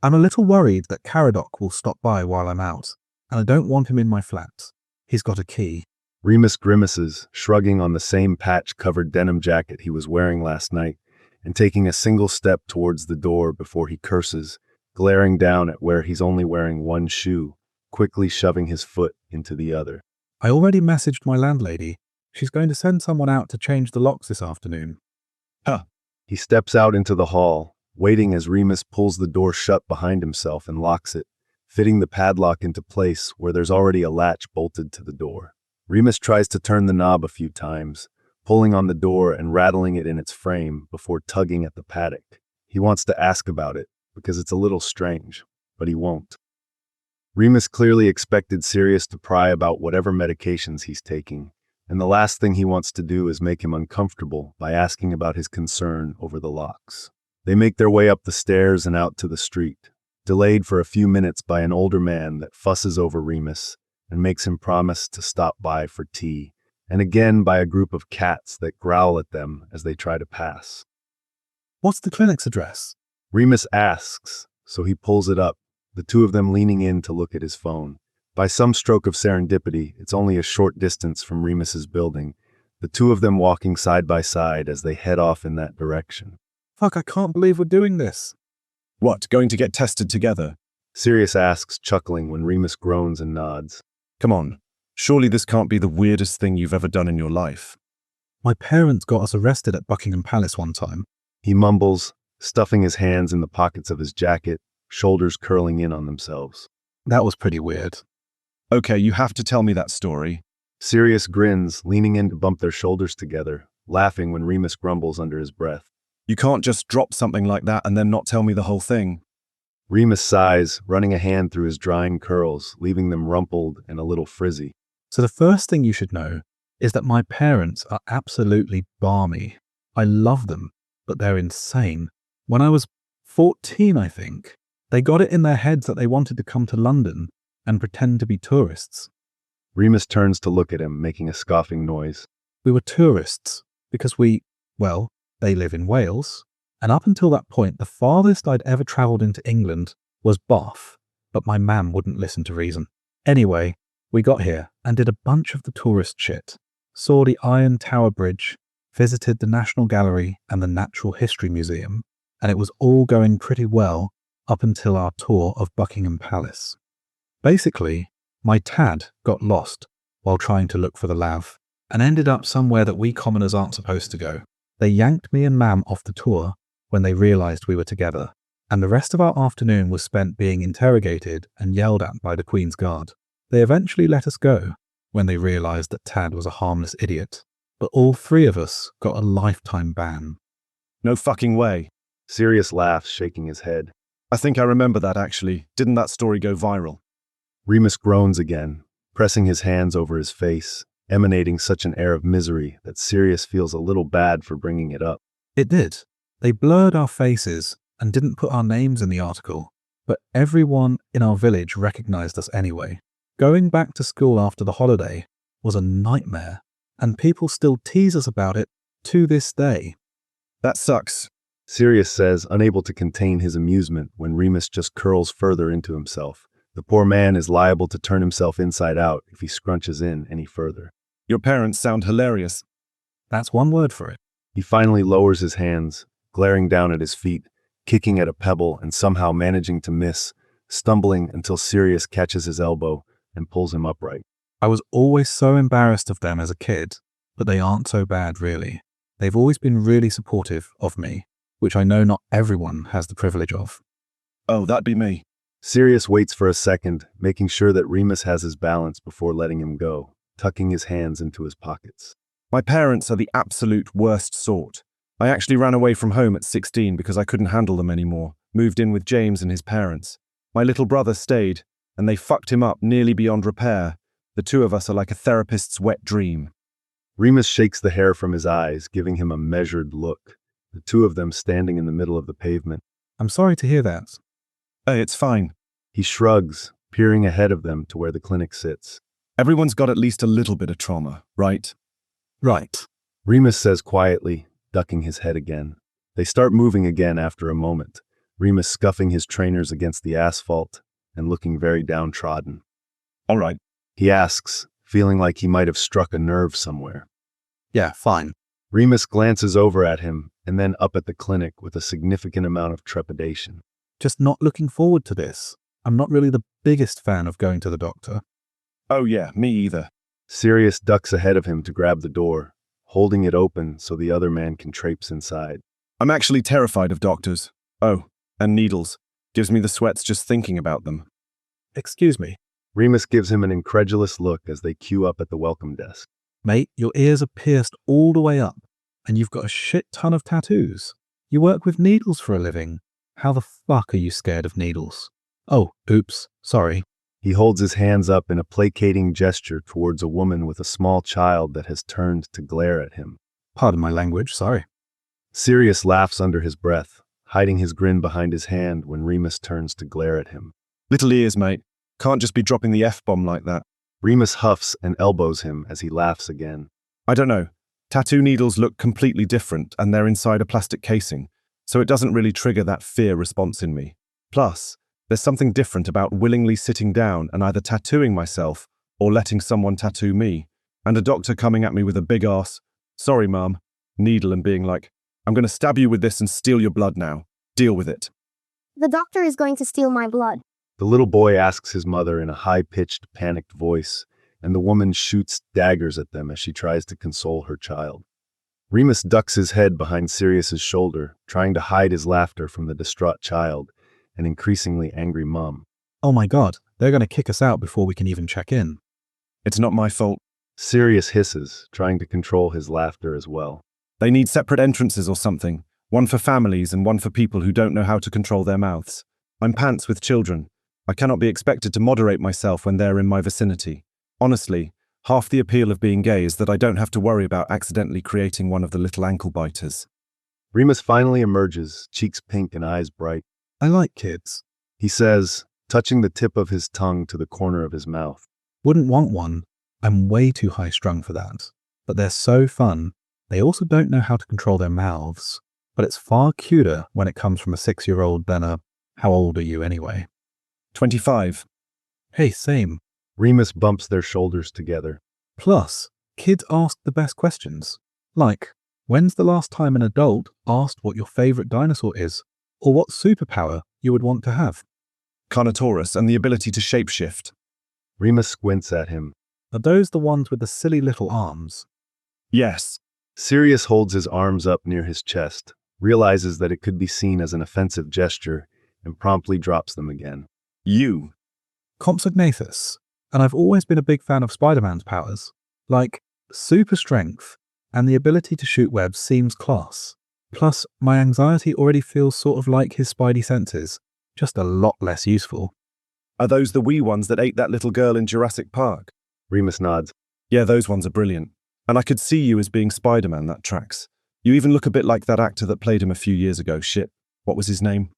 I'm a little worried that Caradoc will stop by while I'm out, and I don't want him in my flat. He's got a key. Remus grimaces, shrugging on the same patch-covered denim jacket he was wearing last night, and taking a single step towards the door before he curses, glaring down at where he's only wearing one shoe, quickly shoving his foot into the other. I already messaged my landlady. She's going to send someone out to change the locks this afternoon. He steps out into the hall, waiting as Remus pulls the door shut behind himself and locks it, fitting the padlock into place where there's already a latch bolted to the door. Remus tries to turn the knob a few times, pulling on the door and rattling it in its frame before tugging at the paddock. He wants to ask about it, because it's a little strange, but he won't. Remus clearly expected Sirius to pry about whatever medications he's taking, and the last thing he wants to do is make him uncomfortable by asking about his concern over the locks. They make their way up the stairs and out to the street, delayed for a few minutes by an older man that fusses over Remus and makes him promise to stop by for tea, and again by a group of cats that growl at them as they try to pass. What's the clinic's address? Remus asks, so he pulls it up, the two of them leaning in to look at his phone. By some stroke of serendipity, it's only a short distance from Remus's building, the two of them walking side by side as they head off in that direction. Fuck, I can't believe we're doing this. What, going to get tested together? Sirius asks, chuckling when Remus groans and nods. Come on, surely this can't be the weirdest thing you've ever done in your life. My parents got us arrested at Buckingham Palace one time. He mumbles, stuffing his hands in the pockets of his jacket, shoulders curling in on themselves. That was pretty weird. Okay, you have to tell me that story. Sirius grins, leaning in to bump their shoulders together, laughing when Remus grumbles under his breath. You can't just drop something like that and then not tell me the whole thing. Remus sighs, running a hand through his drying curls, leaving them rumpled and a little frizzy. So the first thing you should know is that my parents are absolutely balmy. I love them, but they're insane. When I was 14, I think, they got it in their heads that they wanted to come to London and pretend to be tourists. Remus turns to look at him, making a scoffing noise. We were tourists because they live in Wales, and up until that point, the farthest I'd ever travelled into England was Bath, but my mam wouldn't listen to reason. Anyway, we got here and did a bunch of the tourist shit, saw the Iron Tower Bridge, visited the National Gallery and the Natural History Museum, and it was all going pretty well up until our tour of Buckingham Palace. Basically, my tad got lost while trying to look for the lav, and ended up somewhere that we commoners aren't supposed to go. They yanked me and mam off the tour when they realised we were together, and the rest of our afternoon was spent being interrogated and yelled at by the Queen's Guard. They eventually let us go when they realised that Tad was a harmless idiot, but all three of us got a lifetime ban. No fucking way. Sirius laughs, shaking his head. I think I remember that actually. Didn't that story go viral? Remus groans again, pressing his hands over his face, emanating such an air of misery that Sirius feels a little bad for bringing it up. It did. They blurred our faces and didn't put our names in the article, but everyone in our village recognized us anyway. Going back to school after the holiday was a nightmare, and people still tease us about it to this day. That sucks. Sirius says, unable to contain his amusement when Remus just curls further into himself. The poor man is liable to turn himself inside out if he scrunches in any further. Your parents sound hilarious. That's one word for it. He finally lowers his hands, glaring down at his feet, kicking at a pebble and somehow managing to miss, stumbling until Sirius catches his elbow and pulls him upright. I was always so embarrassed of them as a kid, but they aren't so bad really. They've always been really supportive of me, which I know not everyone has the privilege of. Oh, that'd be me. Sirius waits for a second, making sure that Remus has his balance before letting him go, tucking his hands into his pockets. My parents are the absolute worst sort. I actually ran away from home at 16 because I couldn't handle them anymore, moved in with James and his parents. My little brother stayed, and they fucked him up nearly beyond repair. The two of us are like a therapist's wet dream. Remus shakes the hair from his eyes, giving him a measured look, the two of them standing in the middle of the pavement. I'm sorry to hear that. Hey, it's fine. He shrugs, peering ahead of them to where the clinic sits. Everyone's got at least a little bit of trauma, right? Right. Remus says quietly, ducking his head again. They start moving again after a moment, Remus scuffing his trainers against the asphalt and looking very downtrodden. All right. He asks, feeling like he might have struck a nerve somewhere. Yeah, fine. Remus glances over at him and then up at the clinic with a significant amount of trepidation. Just not looking forward to this. I'm not really the biggest fan of going to the doctor. Oh yeah, me either. Sirius ducks ahead of him to grab the door, holding it open so the other man can traipse inside. I'm actually terrified of doctors. Oh, and needles. Gives me the sweats just thinking about them. Excuse me. Remus gives him an incredulous look as they queue up at the welcome desk. Mate, your ears are pierced all the way up, and you've got a shit ton of tattoos. You work with needles for a living. How the fuck are you scared of needles? Oh, oops, sorry. He holds his hands up in a placating gesture towards a woman with a small child that has turned to glare at him. Pardon my language, sorry. Sirius laughs under his breath, hiding his grin behind his hand when Remus turns to glare at him. Little ears, mate. Can't just be dropping the F-bomb like that. Remus huffs and elbows him as he laughs again. I don't know. Tattoo needles look completely different and they're inside a plastic casing, so it doesn't really trigger that fear response in me. Plus, there's something different about willingly sitting down and either tattooing myself or letting someone tattoo me, and a doctor coming at me with a big-ass, "Sorry, Mum," needle and being like, "I'm going to stab you with this and steal your blood now. Deal with it." The doctor is going to steal my blood. The little boy asks his mother in a high-pitched, panicked voice, and the woman shoots daggers at them as she tries to console her child. Remus ducks his head behind Sirius's shoulder, trying to hide his laughter from the distraught child and increasingly angry mum. Oh my god, they're going to kick us out before we can even check in. It's not my fault. Sirius hisses, trying to control his laughter as well. They need separate entrances or something. One for families and one for people who don't know how to control their mouths. I'm pants with children. I cannot be expected to moderate myself when they're in my vicinity. Honestly, half the appeal of being gay is that I don't have to worry about accidentally creating one of the little ankle biters. Remus finally emerges, cheeks pink and eyes bright. I like kids. He says, touching the tip of his tongue to the corner of his mouth. Wouldn't want one. I'm way too high-strung for that. But they're so fun. They also don't know how to control their mouths. But it's far cuter when it comes from a 6-year-old than a, how old are you anyway? 25. Hey, same. Remus bumps their shoulders together. Plus, kids ask the best questions. Like, when's the last time an adult asked what your favorite dinosaur is? Or what superpower you would want to have? Carnotaurus and the ability to shapeshift. Remus squints at him. Are those the ones with the silly little arms? Yes. Sirius holds his arms up near his chest, realizes that it could be seen as an offensive gesture, and promptly drops them again. You. Compsognathus. And I've always been a big fan of Spider-Man's powers. Like, super strength, and the ability to shoot webs seems class. Plus, my anxiety already feels sort of like his spidey senses, just a lot less useful. Are those the wee ones that ate that little girl in Jurassic Park? Remus nods. Yeah, those ones are brilliant. And I could see you as being Spider-Man, that tracks. You even look a bit like that actor that played him a few years ago. Shit, what was his name?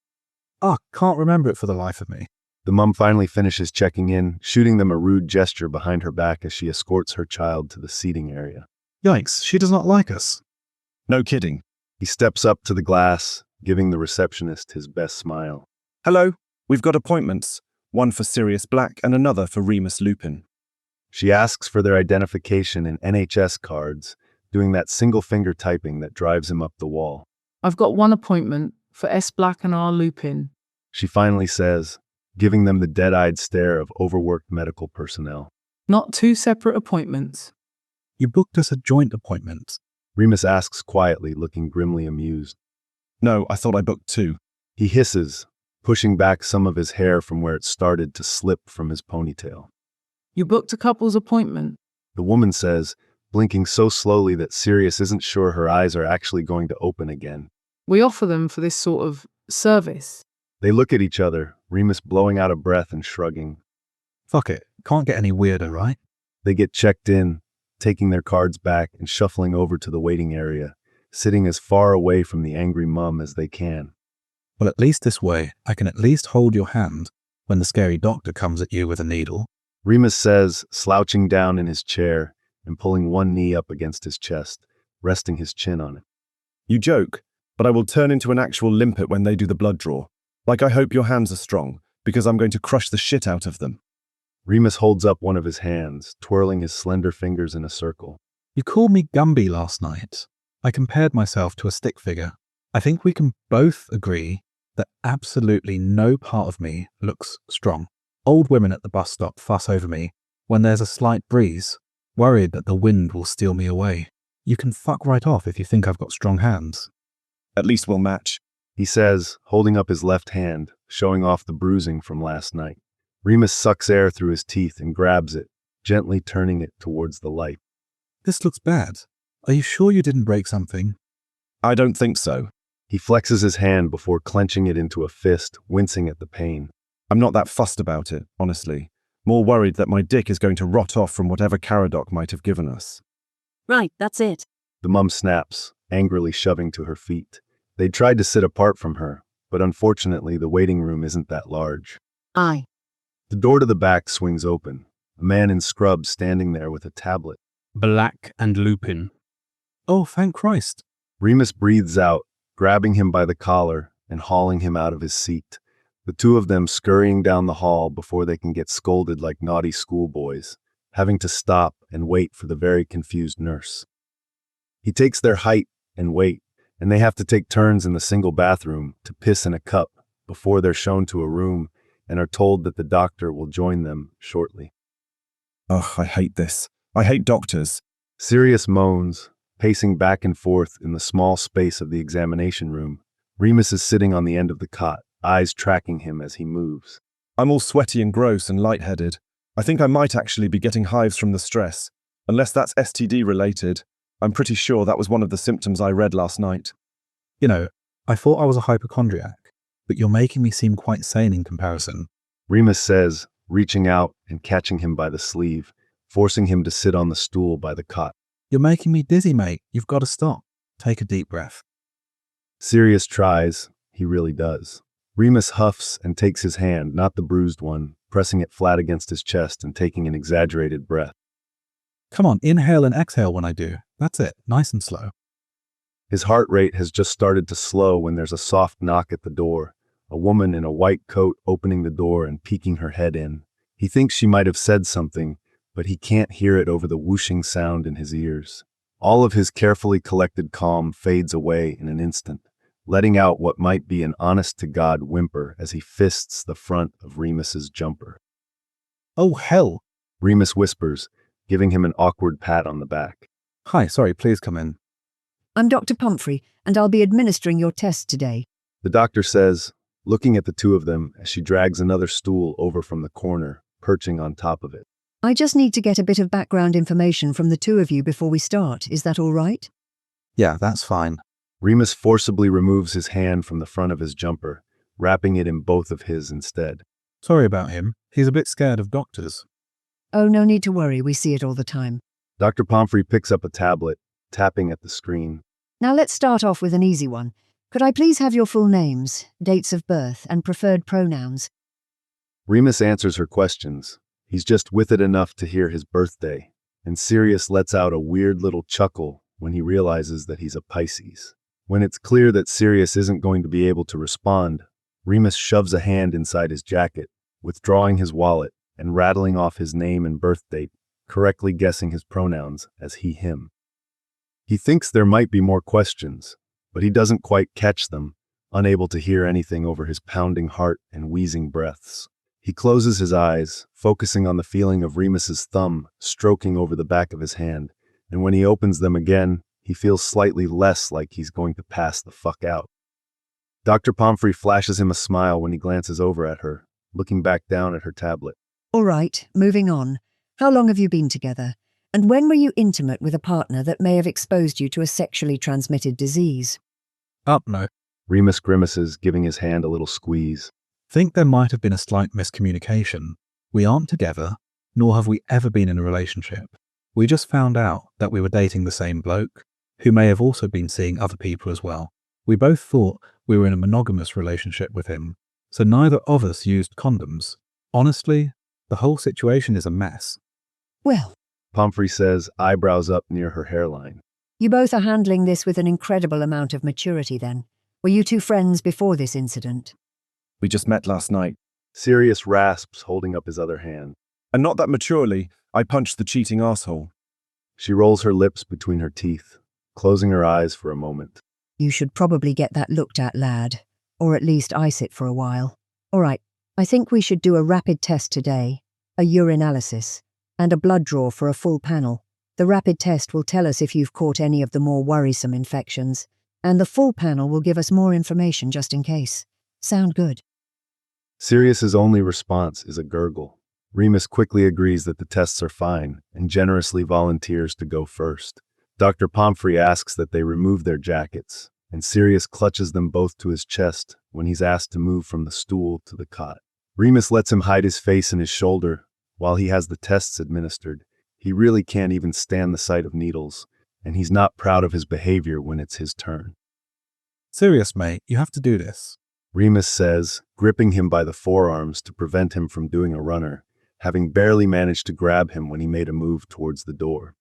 Can't remember it for the life of me. The mum finally finishes checking in, shooting them a rude gesture behind her back as she escorts her child to the seating area. Yikes, she does not like us. No kidding. He steps up to the glass, giving the receptionist his best smile. Hello, we've got appointments. One for Sirius Black and another for Remus Lupin. She asks for their identification and NHS cards, doing that single-finger typing that drives him up the wall. I've got one appointment for S. Black and R. Lupin. She finally says, giving them the dead-eyed stare of overworked medical personnel. Not two separate appointments. You booked us a joint appointment. Remus asks quietly, looking grimly amused. No, I thought I booked 2. He hisses, pushing back some of his hair from where it started to slip from his ponytail. You booked a couple's appointment. The woman says, blinking so slowly that Sirius isn't sure her eyes are actually going to open again. We offer them for this sort of service. They look at each other, Remus blowing out a breath and shrugging. Fuck it, can't get any weirder, right? They get checked in, taking their cards back and shuffling over to the waiting area, sitting as far away from the angry mum as they can. Well, at least this way, I can at least hold your hand when the scary doctor comes at you with a needle. Remus says, slouching down in his chair and pulling one knee up against his chest, resting his chin on it. You joke, but I will turn into an actual limpet when they do the blood draw. Like, I hope your hands are strong, because I'm going to crush the shit out of them. Remus holds up one of his hands, twirling his slender fingers in a circle. You called me Gumby last night. I compared myself to a stick figure. I think we can both agree that absolutely no part of me looks strong. Old women at the bus stop fuss over me when there's a slight breeze, worried that the wind will steal me away. You can fuck right off if you think I've got strong hands. At least we'll match. He says, holding up his left hand, showing off the bruising from last night. Remus sucks air through his teeth and grabs it, gently turning it towards the light. This looks bad. Are you sure you didn't break something? I don't think so. He flexes his hand before clenching it into a fist, wincing at the pain. I'm not that fussed about it, honestly. More worried that my dick is going to rot off from whatever Caradoc might have given us. Right, that's it. The mum snaps, angrily shoving to her feet. They tried to sit apart from her, but unfortunately the waiting room isn't that large. Aye. The door to the back swings open, a man in scrubs standing there with a tablet. Black and Lupin. Oh, thank Christ. Remus breathes out, grabbing him by the collar and hauling him out of his seat. The two of them scurrying down the hall before they can get scolded like naughty schoolboys, having to stop and wait for the very confused nurse. He takes their height and weight, and they have to take turns in the single bathroom to piss in a cup before they're shown to a room and are told that the doctor will join them shortly. Ugh, I hate this. I hate doctors. Sirius moans, pacing back and forth in the small space of the examination room. Remus is sitting on the end of the cot, eyes tracking him as he moves. I'm all sweaty and gross and lightheaded. I think I might actually be getting hives from the stress. Unless that's STD related. I'm pretty sure that was one of the symptoms I read last night. You know, I thought I was a hypochondriac, but you're making me seem quite sane in comparison. Remus says, reaching out and catching him by the sleeve, forcing him to sit on the stool by the cot. You're making me dizzy, mate. You've got to stop. Take a deep breath. Sirius tries. He really does. Remus huffs and takes his hand, not the bruised one, pressing it flat against his chest and taking an exaggerated breath. Come on, inhale and exhale when I do. That's it, nice and slow. His heart rate has just started to slow when there's a soft knock at the door, a woman in a white coat opening the door and peeking her head in. He thinks she might have said something, but he can't hear it over the whooshing sound in his ears. All of his carefully collected calm fades away in an instant, letting out what might be an honest-to-God whimper as he fists the front of Remus's jumper. Oh, hell. Remus whispers, giving him an awkward pat on the back. Hi, sorry, please come in. I'm Dr. Pumphrey, and I'll be administering your test today. The doctor says, looking at the two of them as she drags another stool over from the corner, perching on top of it. I just need to get a bit of background information from the two of you before we start. Is that all right? Yeah, that's fine. Remus forcibly removes his hand from the front of his jumper, wrapping it in both of his instead. Sorry about him. He's a bit scared of doctors. Oh, no need to worry. We see it all the time. Dr. Pumphrey picks up a tablet, tapping at the screen. Now let's start off with an easy one. Could I please have your full names, dates of birth, and preferred pronouns? Remus answers her questions. He's just with it enough to hear his birthday, and Sirius lets out a weird little chuckle when he realizes that he's a Pisces. When it's clear that Sirius isn't going to be able to respond, Remus shoves a hand inside his jacket, withdrawing his wallet and rattling off his name and birth date, correctly guessing his pronouns as he, him. He thinks there might be more questions, but he doesn't quite catch them, unable to hear anything over his pounding heart and wheezing breaths. He closes his eyes, focusing on the feeling of Remus's thumb stroking over the back of his hand, and when he opens them again, he feels slightly less like he's going to pass the fuck out. Dr. Pumphrey flashes him a smile when he glances over at her, looking back down at her tablet. All right, moving on. How long have you been together? And when were you intimate with a partner that may have exposed you to a sexually transmitted disease? No. Remus grimaces, giving his hand a little squeeze. Think there might have been a slight miscommunication. We aren't together, nor have we ever been in a relationship. We just found out that we were dating the same bloke, who may have also been seeing other people as well. We both thought we were in a monogamous relationship with him, so neither of us used condoms. Honestly, the whole situation is a mess. Well, Pumphrey says, eyebrows up near her hairline. you both are handling this with an incredible amount of maturity then. Were you two friends before this incident? We just met last night. Sirius rasps, holding up his other hand. And not that maturely, I punched the cheating asshole. She rolls her lips between her teeth, closing her eyes for a moment. You should probably get that looked at, lad. Or at least ice it for a while. All right, I think we should do a rapid test today, a urinalysis, and a blood draw for a full panel. The rapid test will tell us if you've caught any of the more worrisome infections, and the full panel will give us more information just in case. Sound good? Sirius's only response is a gurgle. Remus quickly agrees that the tests are fine and generously volunteers to go first. Dr. Pomfrey asks that they remove their jackets, and Sirius clutches them both to his chest when he's asked to move from the stool to the cot. Remus lets him hide his face in his shoulder while he has the tests administered. He really can't even stand the sight of needles, and he's not proud of his behavior when it's his turn. Serious, mate, you have to do this. Remus says, gripping him by the forearms to prevent him from doing a runner, having barely managed to grab him when he made a move towards the door.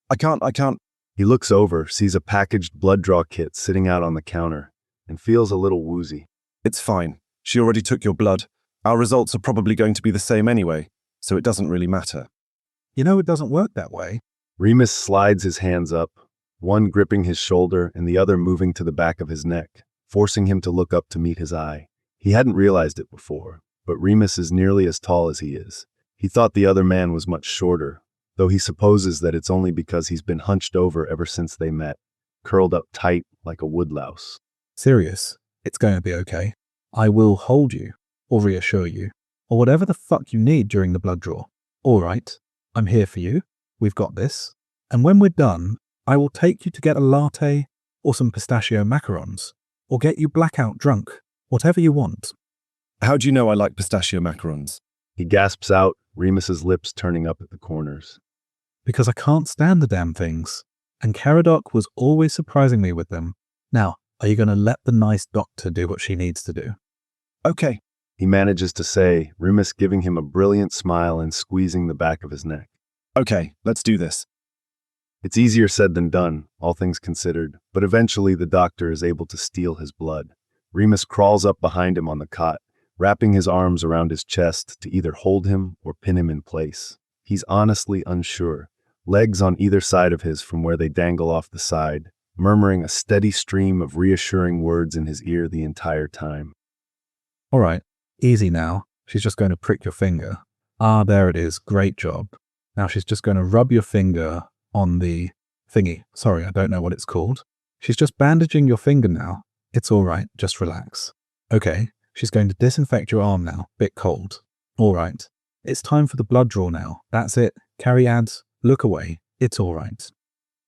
I can't. He looks over, sees a packaged blood draw kit sitting out on the counter, and feels a little woozy. It's fine. She already took your blood. Our results are probably going to be the same anyway, so it doesn't really matter. You know it doesn't work that way. Remus slides his hands up, one gripping his shoulder and the other moving to the back of his neck, forcing him to look up to meet his eye. He hadn't realized it before, but Remus is nearly as tall as he is. He thought the other man was much shorter, though he supposes that it's only because he's been hunched over ever since they met, curled up tight like a woodlouse. Serious, it's going to be okay. I will hold you, or reassure you, or whatever the fuck you need during the blood draw. All right, I'm here for you. We've got this. And when we're done, I will take you to get a latte or some pistachio macarons, or get you blackout drunk, whatever you want. How do you know I like pistachio macarons? He gasps out, Remus's lips turning up at the corners. Because I can't stand the damn things, and Keradok was always surprising me with them. Now, are you going to let the nice doctor do what she needs to do? Okay. He manages to say, Remus giving him a brilliant smile and squeezing the back of his neck. Okay, let's do this. It's easier said than done, all things considered, but eventually the doctor is able to steal his blood. Remus crawls up behind him on the cot, wrapping his arms around his chest to either hold him or pin him in place. He's honestly unsure, legs on either side of his from where they dangle off the side, murmuring a steady stream of reassuring words in his ear the entire time. All right, easy now. She's just going to prick your finger. Ah, there it is. Great job. Now she's just going to rub your finger on the thingy. Sorry, I don't know what it's called. She's just bandaging your finger now. It's all right. Just relax. Okay, she's going to disinfect your arm now. Bit cold. All right. It's time for the blood draw now. That's it. Carry ads. Look away. It's all right.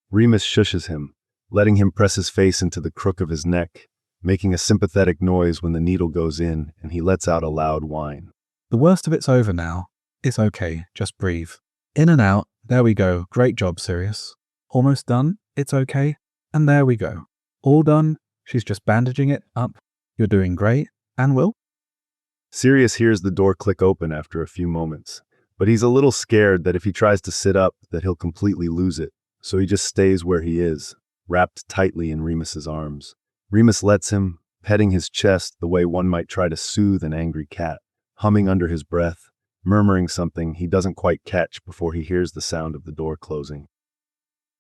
Remus shushes him, letting him press his face into the crook of his neck, making a sympathetic noise when the needle goes in, and he lets out a loud whine. The worst of it's over now. It's okay. Just breathe. In and out. There we go. Great job, Sirius. Almost done. It's okay. And there we go. All done. She's just bandaging it up. You're doing great. And Will? Sirius hears the door click open after a few moments, but he's a little scared that if he tries to sit up, that he'll completely lose it, so he just stays where he is, wrapped tightly in Remus's arms. Remus lets him, petting his chest the way one might try to soothe an angry cat, humming under his breath, murmuring something he doesn't quite catch before he hears the sound of the door closing.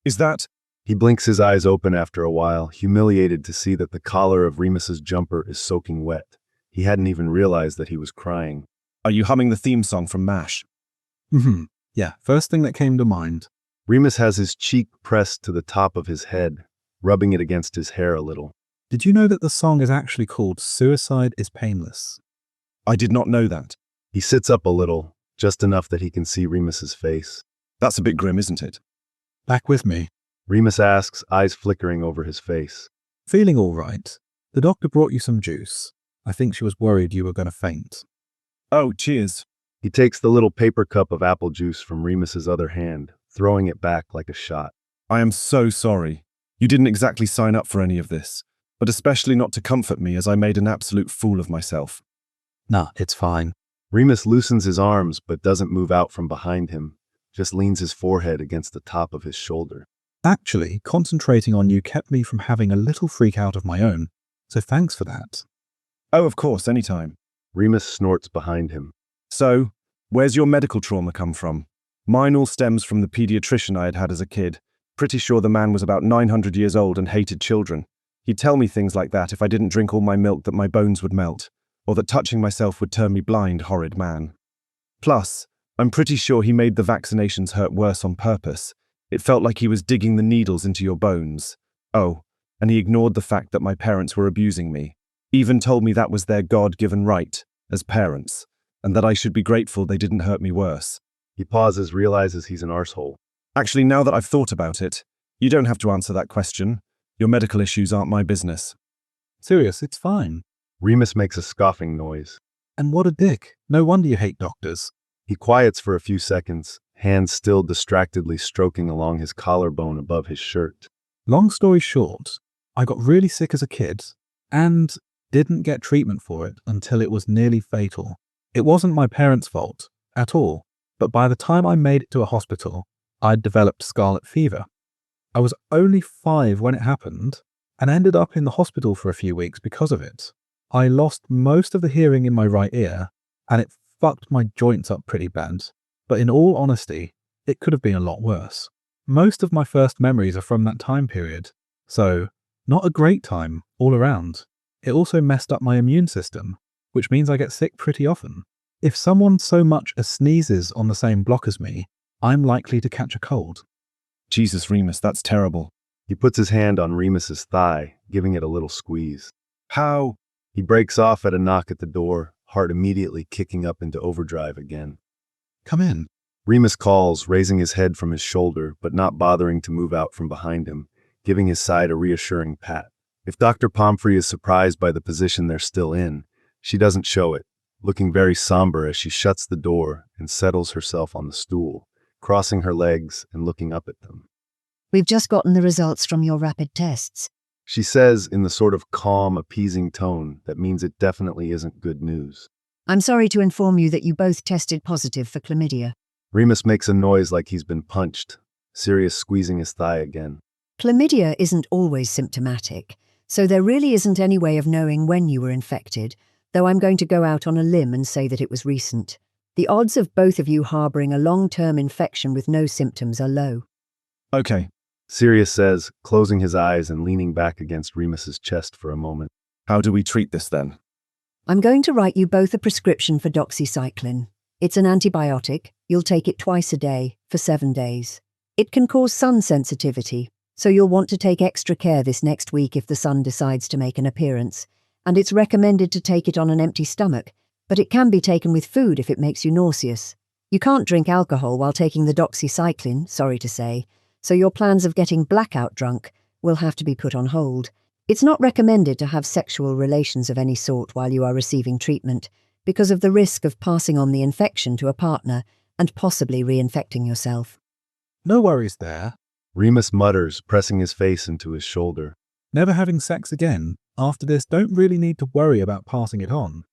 Is that? He blinks his eyes open after a while, humiliated to see that the collar of Remus's jumper is soaking wet. He hadn't even realized that he was crying. Are you humming the theme song from MASH? Yeah, first thing that came to mind. Remus has his cheek pressed to the top of his head, rubbing it against his hair a little. Did you know that the song is actually called Suicide is Painless? I did not know that. He sits up a little, just enough that he can see Remus's face. That's a bit grim, isn't it? Back with me. Remus asks, eyes flickering over his face. Feeling all right. The doctor brought you some juice. I think she was worried you were going to faint. Oh, cheers. He takes the little paper cup of apple juice from Remus's other hand, throwing it back like a shot. I am so sorry. You didn't exactly sign up for any of this, but especially not to comfort me as I made an absolute fool of myself. Nah, it's fine. Remus loosens his arms but doesn't move out from behind him, just leans his forehead against the top of his shoulder. Actually, concentrating on you kept me from having a little freak out of my own, so thanks for that. Oh, of course, anytime. Remus snorts behind him. So, where's your medical trauma come from? Mine all stems from the pediatrician I had as a kid. Pretty sure the man was about 900 years old and hated children. He'd tell me things like that if I didn't drink all my milk that my bones would melt, or that touching myself would turn me blind, horrid man. Plus, I'm pretty sure he made the vaccinations hurt worse on purpose. It felt like he was digging the needles into your bones. Oh, and he ignored the fact that my parents were abusing me. Even told me that was their God-given right, as parents, and that I should be grateful they didn't hurt me worse. He pauses, realizes he's an arsehole. Actually, now that I've thought about it, you don't have to answer that question. Your medical issues aren't my business. Sirius, it's fine. Remus makes a scoffing noise. And what a dick. No wonder you hate doctors. He quiets for a few seconds, hands still distractedly stroking along his collarbone above his shirt. Long story short, I got really sick as a kid and didn't get treatment for it until it was nearly fatal. It wasn't my parents' fault at all, but by the time I made it to a hospital, I'd developed scarlet fever. I was only 5 when it happened and ended up in the hospital for a few weeks because of it. I lost most of the hearing in my right ear and it fucked my joints up pretty bad, but in all honesty, it could have been a lot worse. Most of my first memories are from that time period, so not a great time all around. It also messed up my immune system, which means I get sick pretty often. If someone so much as sneezes on the same block as me, I'm likely to catch a cold. Jesus, Remus, that's terrible. He puts his hand on Remus's thigh, giving it a little squeeze. How? He breaks off at a knock at the door, heart immediately kicking up into overdrive again. Come in. Remus calls, raising his head from his shoulder, but not bothering to move out from behind him, giving his side a reassuring pat. If Dr. Pomfrey is surprised by the position they're still in, she doesn't show it, looking very somber as she shuts the door and settles herself on the stool, crossing her legs and looking up at them. We've just gotten the results from your rapid tests. She says in the sort of calm, appeasing tone that means it definitely isn't good news. I'm sorry to inform you that you both tested positive for chlamydia. Remus makes a noise like he's been punched, Sirius squeezing his thigh again. Chlamydia isn't always symptomatic, so there really isn't any way of knowing when you were infected, though I'm going to go out on a limb and say that it was recent. The odds of both of you harboring a long-term infection with no symptoms are low. Okay. Sirius says, closing his eyes and leaning back against Remus's chest for a moment. How do we treat this then? I'm going to write you both a prescription for doxycycline. It's an antibiotic. You'll take it twice a day for 7 days. It can cause sun sensitivity, so you'll want to take extra care this next week if the sun decides to make an appearance. And it's recommended to take it on an empty stomach, but it can be taken with food if it makes you nauseous. You can't drink alcohol while taking the doxycycline, sorry to say, so your plans of getting blackout drunk will have to be put on hold. It's not recommended to have sexual relations of any sort while you are receiving treatment, because of the risk of passing on the infection to a partner and possibly reinfecting yourself. No worries there. Remus mutters, pressing his face into his shoulder. Never having sex again. After this, don't really need to worry about passing it on.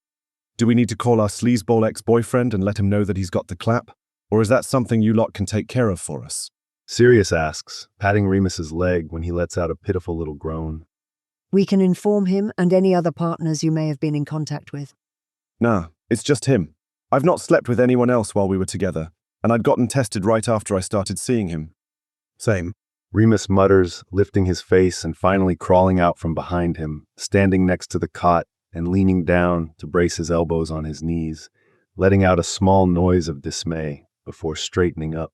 Do we need to call our sleazeball ex-boyfriend and let him know that he's got the clap? Or is that something you lot can take care of for us? Sirius asks, patting Remus's leg when he lets out a pitiful little groan. We can inform him and any other partners you may have been in contact with. Nah, it's just him. I've not slept with anyone else while we were together, and I'd gotten tested right after I started seeing him. Same. Remus mutters, lifting his face and finally crawling out from behind him, standing next to the cot and leaning down to brace his elbows on his knees, letting out a small noise of dismay before straightening up.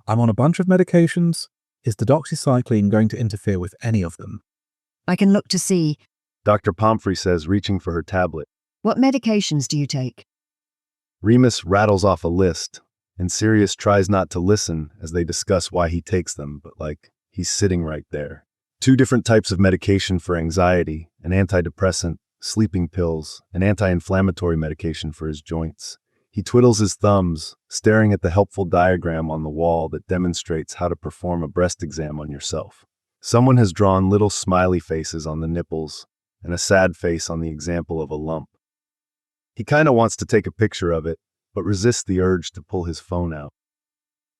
I'm on a bunch of medications. Is the doxycycline going to interfere with any of them? I can look to see. Dr. Pomfrey says, reaching for her tablet. What medications do you take? Remus rattles off a list, and Sirius tries not to listen as they discuss why he takes them, but he's sitting right there. 2 different types of medication for anxiety, an antidepressant, sleeping pills, an anti-inflammatory medication for his joints. He twiddles his thumbs, staring at the helpful diagram on the wall that demonstrates how to perform a breast exam on yourself. Someone has drawn little smiley faces on the nipples and a sad face on the example of a lump. He kinda wants to take a picture of it, but resists the urge to pull his phone out.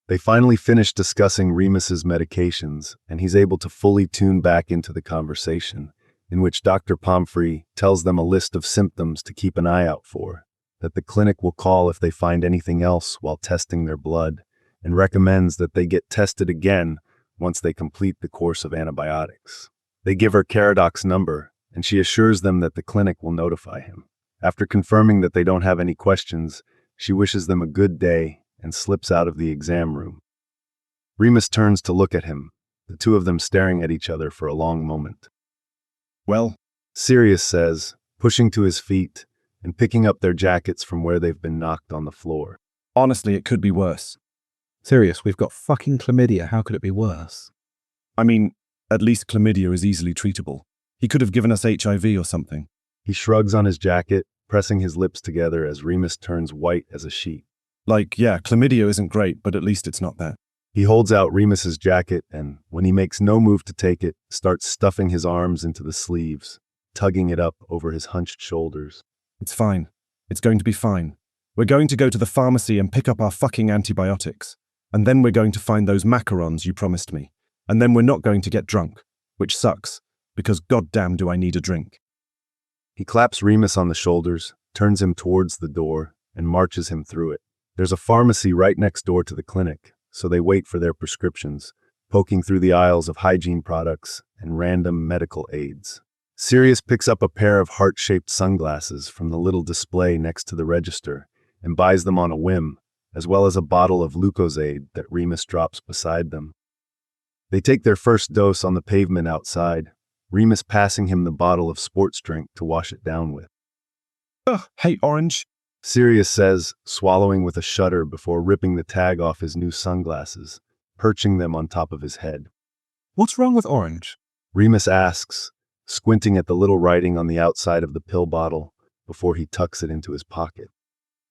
They finally finish discussing Remus's medications, and he's able to fully tune back into the conversation, in which Dr. Pomfrey tells them a list of symptoms to keep an eye out for, that the clinic will call if they find anything else while testing their blood, and recommends that they get tested again once they complete the course of antibiotics. They give her Caradoc's number, and she assures them that the clinic will notify him. After confirming that they don't have any questions, she wishes them a good day and slips out of the exam room. Remus turns to look at him, the two of them staring at each other for a long moment. Well, Sirius says, pushing to his feet and picking up their jackets from where they've been knocked on the floor. honestly, it could be worse. Sirius, we've got fucking chlamydia. How could it be worse? I mean, at least chlamydia is easily treatable. He could have given us HIV or something. He shrugs on his jacket, pressing his lips together as Remus turns white as a sheet. Like, yeah, chlamydia isn't great, but at least it's not that. He holds out Remus's jacket and, when he makes no move to take it, starts stuffing his arms into the sleeves, tugging it up over his hunched shoulders. It's fine. It's going to be fine. We're going to go to the pharmacy and pick up our fucking antibiotics. And then we're going to find those macarons you promised me. And then we're not going to get drunk, which sucks, because goddamn do I need a drink. He claps Remus on the shoulders, turns him towards the door, and marches him through it. There's a pharmacy right next door to the clinic, so they wait for their prescriptions, poking through the aisles of hygiene products and random medical aids. Sirius picks up a pair of heart-shaped sunglasses from the little display next to the register and buys them on a whim, as well as a bottle of Lucozade that Remus drops beside them. They take their first dose on the pavement outside, Remus passing him the bottle of sports drink to wash it down with. Hey, Orange. Sirius says, swallowing with a shudder before ripping the tag off his new sunglasses, perching them on top of his head. What's wrong with Orange? Remus asks, squinting at the little writing on the outside of the pill bottle before he tucks it into his pocket.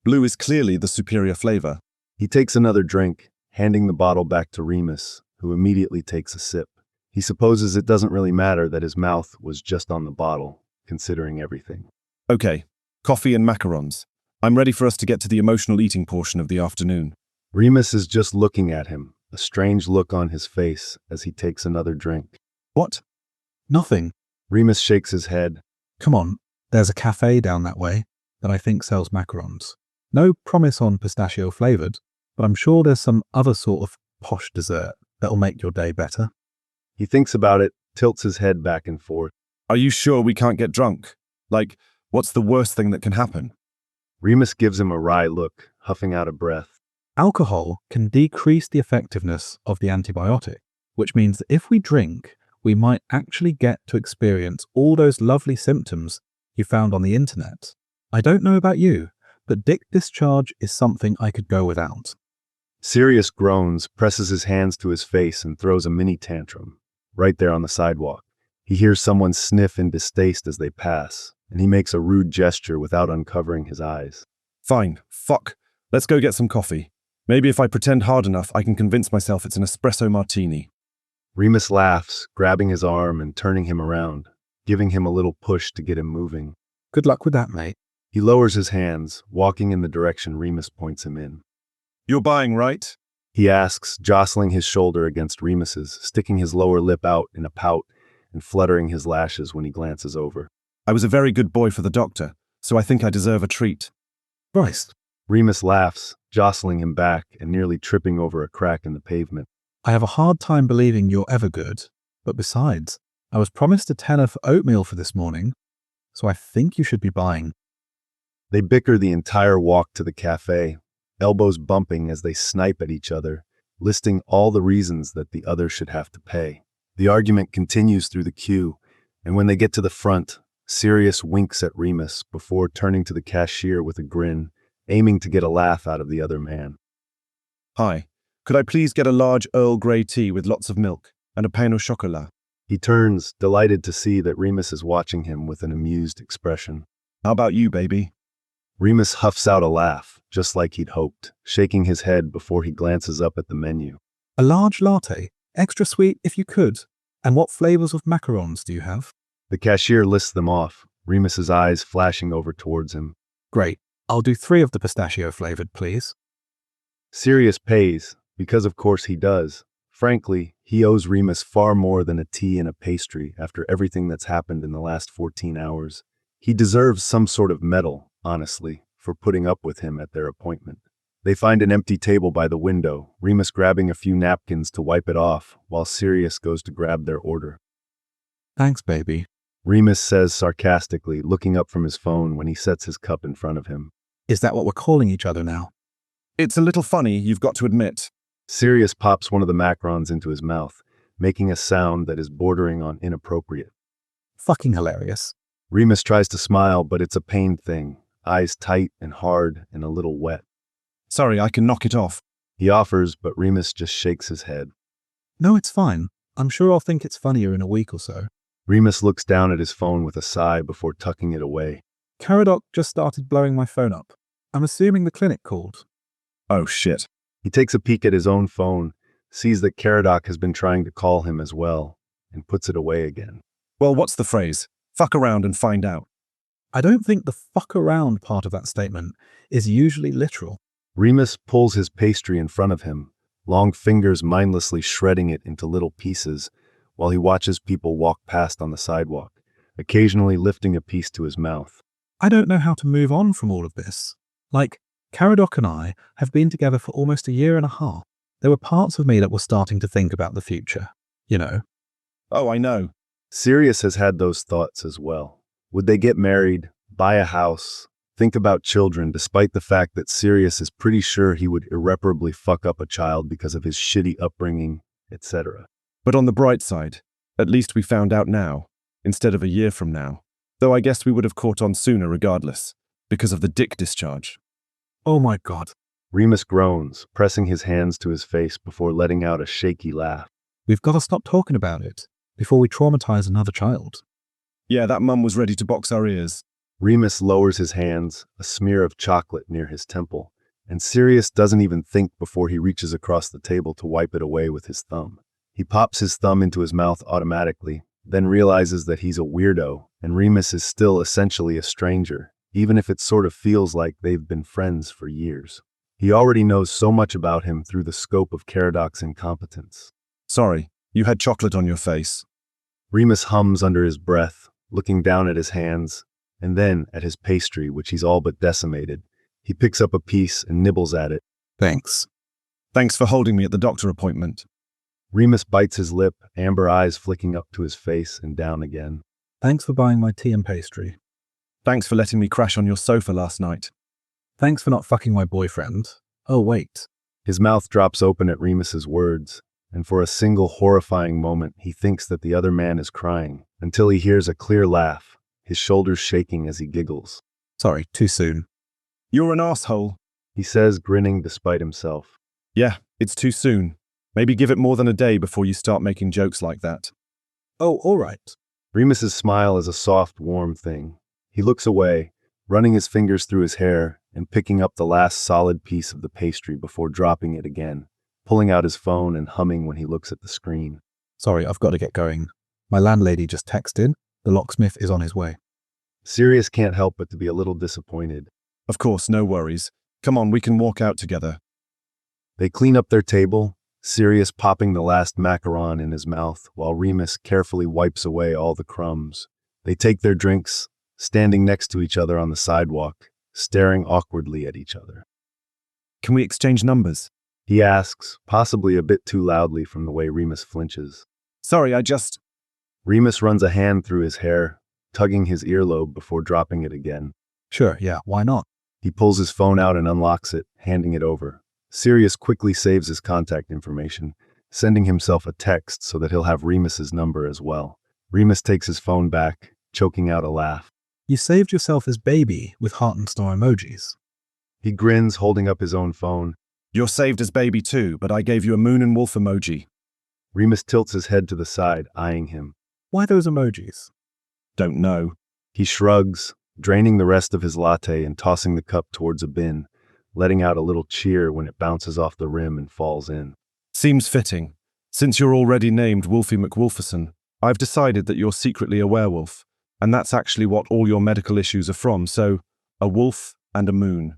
Blue is clearly the superior flavor. He takes another drink, handing the bottle back to Remus, who immediately takes a sip. He supposes it doesn't really matter that his mouth was just on the bottle, considering everything. Okay, coffee and macarons. I'm ready for us to get to the emotional eating portion of the afternoon. Remus is just looking at him, a strange look on his face as he takes another drink. What? Nothing. Remus shakes his head. Come on, there's a cafe down that way that I think sells macarons. No promise on pistachio flavored, but I'm sure there's some other sort of posh dessert that'll make your day better. He thinks about it, tilts his head back and forth. Are you sure we can't get drunk? Like, what's the worst thing that can happen? Remus gives him a wry look, huffing out a breath. Alcohol can decrease the effectiveness of the antibiotic, which means that if we drink, we might actually get to experience all those lovely symptoms you found on the internet. I don't know about you, but dick discharge is something I could go without. Sirius groans, presses his hands to his face, and throws a mini tantrum, right there on the sidewalk. He hears someone sniff in distaste as they pass, and he makes a rude gesture without uncovering his eyes. Fine, fuck. Let's go get some coffee. Maybe if I pretend hard enough, I can convince myself it's an espresso martini. Remus laughs, grabbing his arm and turning him around, giving him a little push to get him moving. Good luck with that, mate. He lowers his hands, walking in the direction Remus points him in. You're buying, right? He asks, jostling his shoulder against Remus's, sticking his lower lip out in a pout and fluttering his lashes when he glances over. I was a very good boy for the doctor, so I think I deserve a treat. Christ. Remus laughs, jostling him back and nearly tripping over a crack in the pavement. I have a hard time believing you're ever good, but besides, I was promised a tenner for oatmeal for this morning, so I think you should be buying. They bicker the entire walk to the cafe, elbows bumping as they snipe at each other, listing all the reasons that the other should have to pay. The argument continues through the queue, and when they get to the front, Sirius winks at Remus before turning to the cashier with a grin, aiming to get a laugh out of the other man. Hi, could I please get a large Earl Grey tea with lots of milk and a pain au chocolat? He turns, delighted to see that Remus is watching him with an amused expression. How about you, baby? Remus huffs out a laugh, just like he'd hoped, shaking his head before he glances up at the menu. A large latte, extra sweet if you could. And what flavors of macarons do you have? The cashier lists them off, Remus's eyes flashing over towards him. Great. I'll do 3 of the pistachio flavored, please. Sirius pays, because of course he does. Frankly, he owes Remus far more than a tea and a pastry after everything that's happened in the last 14 hours. He deserves some sort of medal, honestly, for putting up with him at their appointment. They find an empty table by the window, Remus grabbing a few napkins to wipe it off, while Sirius goes to grab their order. Thanks, baby. Remus says sarcastically, looking up from his phone when he sets his cup in front of him. Is that what we're calling each other now? It's a little funny, you've got to admit. Sirius pops one of the macarons into his mouth, making a sound that is bordering on inappropriate. Fucking hilarious. Remus tries to smile, but it's a pained thing, eyes tight and hard and a little wet. Sorry, I can knock it off. He offers, but Remus just shakes his head. No, it's fine. I'm sure I'll think it's funnier in a week or so. Remus looks down at his phone with a sigh before tucking it away. Caradoc just started blowing my phone up. I'm assuming the clinic called. Oh shit. He takes a peek at his own phone, sees that Keradok has been trying to call him as well, and puts it away again. Well, what's the phrase? Fuck around and find out. I don't think the fuck around part of that statement is usually literal. Remus pulls his pastry in front of him, long fingers mindlessly shredding it into little pieces, while he watches people walk past on the sidewalk, occasionally lifting a piece to his mouth. I don't know how to move on from all of this. Like, Caradoc and I have been together for almost a year and a half. There were parts of me that were starting to think about the future, you know. Oh, I know. Sirius has had those thoughts as well. Would they get married, buy a house, think about children, despite the fact that Sirius is pretty sure he would irreparably fuck up a child because of his shitty upbringing, etc. But on the bright side, at least we found out now, instead of a year from now. Though I guess we would have caught on sooner regardless, because of the dick discharge. Oh my god. Remus groans, pressing his hands to his face before letting out a shaky laugh. We've got to stop talking about it before we traumatize another child. Yeah, that mum was ready to box our ears. Remus lowers his hands, a smear of chocolate near his temple, and Sirius doesn't even think before he reaches across the table to wipe it away with his thumb. He pops his thumb into his mouth automatically, then realizes that he's a weirdo, and Remus is still essentially a stranger, even if it sort of feels like they've been friends for years. He already knows so much about him through the scope of Caradoc's incompetence. Sorry, you had chocolate on your face. Remus hums under his breath, looking down at his hands, and then at his pastry, which he's all but decimated. He picks up a piece and nibbles at it. Thanks. Thanks for holding me at the doctor appointment. Remus bites his lip, amber eyes flicking up to his face and down again. Thanks for buying my tea and pastry. Thanks for letting me crash on your sofa last night. Thanks for not fucking my boyfriend. Oh, wait. His mouth drops open at Remus's words, and for a single horrifying moment he thinks that the other man is crying, until he hears a clear laugh, his shoulders shaking as he giggles. Sorry, too soon. You're an asshole, he says, grinning despite himself. Yeah, it's too soon. Maybe give it more than a day before you start making jokes like that. Oh, all right. Remus's smile is a soft, warm thing. He looks away, running his fingers through his hair and picking up the last solid piece of the pastry before dropping it again, pulling out his phone and humming when he looks at the screen. Sorry, I've got to get going. My landlady just texted. The locksmith is on his way. Sirius can't help but to be a little disappointed. Of course, no worries. Come on, we can walk out together. They clean up their table, Sirius popping the last macaron in his mouth while Remus carefully wipes away all the crumbs. They take their drinks, standing next to each other on the sidewalk, staring awkwardly at each other. Can we exchange numbers? He asks, possibly a bit too loudly from the way Remus flinches. Sorry, I just... Remus runs a hand through his hair, tugging his earlobe before dropping it again. Sure, yeah, why not? He pulls his phone out and unlocks it, handing it over. Sirius quickly saves his contact information, sending himself a text so that he'll have Remus's number as well. Remus takes his phone back, choking out a laugh. You saved yourself as baby with heart and star emojis. He grins, holding up his own phone. You're saved as baby too, but I gave you a moon and wolf emoji. Remus tilts his head to the side, eyeing him. Why those emojis? Don't know. He shrugs, draining the rest of his latte and tossing the cup towards a bin, letting out a little cheer when it bounces off the rim and falls in. Seems fitting. Since you're already named Wolfie McWolferson, I've decided that you're secretly a werewolf, and that's actually what all your medical issues are from, so a wolf and a moon.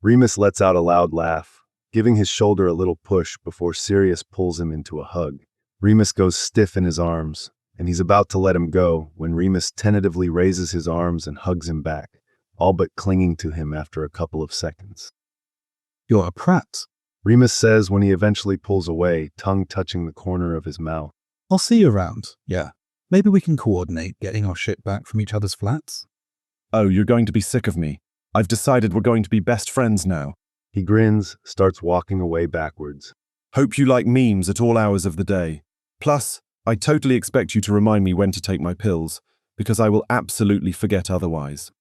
Remus lets out a loud laugh, giving his shoulder a little push before Sirius pulls him into a hug. Remus goes stiff in his arms, and he's about to let him go when Remus tentatively raises his arms and hugs him back, all but clinging to him after a couple of seconds. You're a prat. Remus says when he eventually pulls away, tongue touching the corner of his mouth. I'll see you around. Yeah. Maybe we can coordinate getting our shit back from each other's flats? Oh, you're going to be sick of me. I've decided we're going to be best friends now. He grins, starts walking away backwards. Hope you like memes at all hours of the day. Plus, I totally expect you to remind me when to take my pills, because I will absolutely forget otherwise.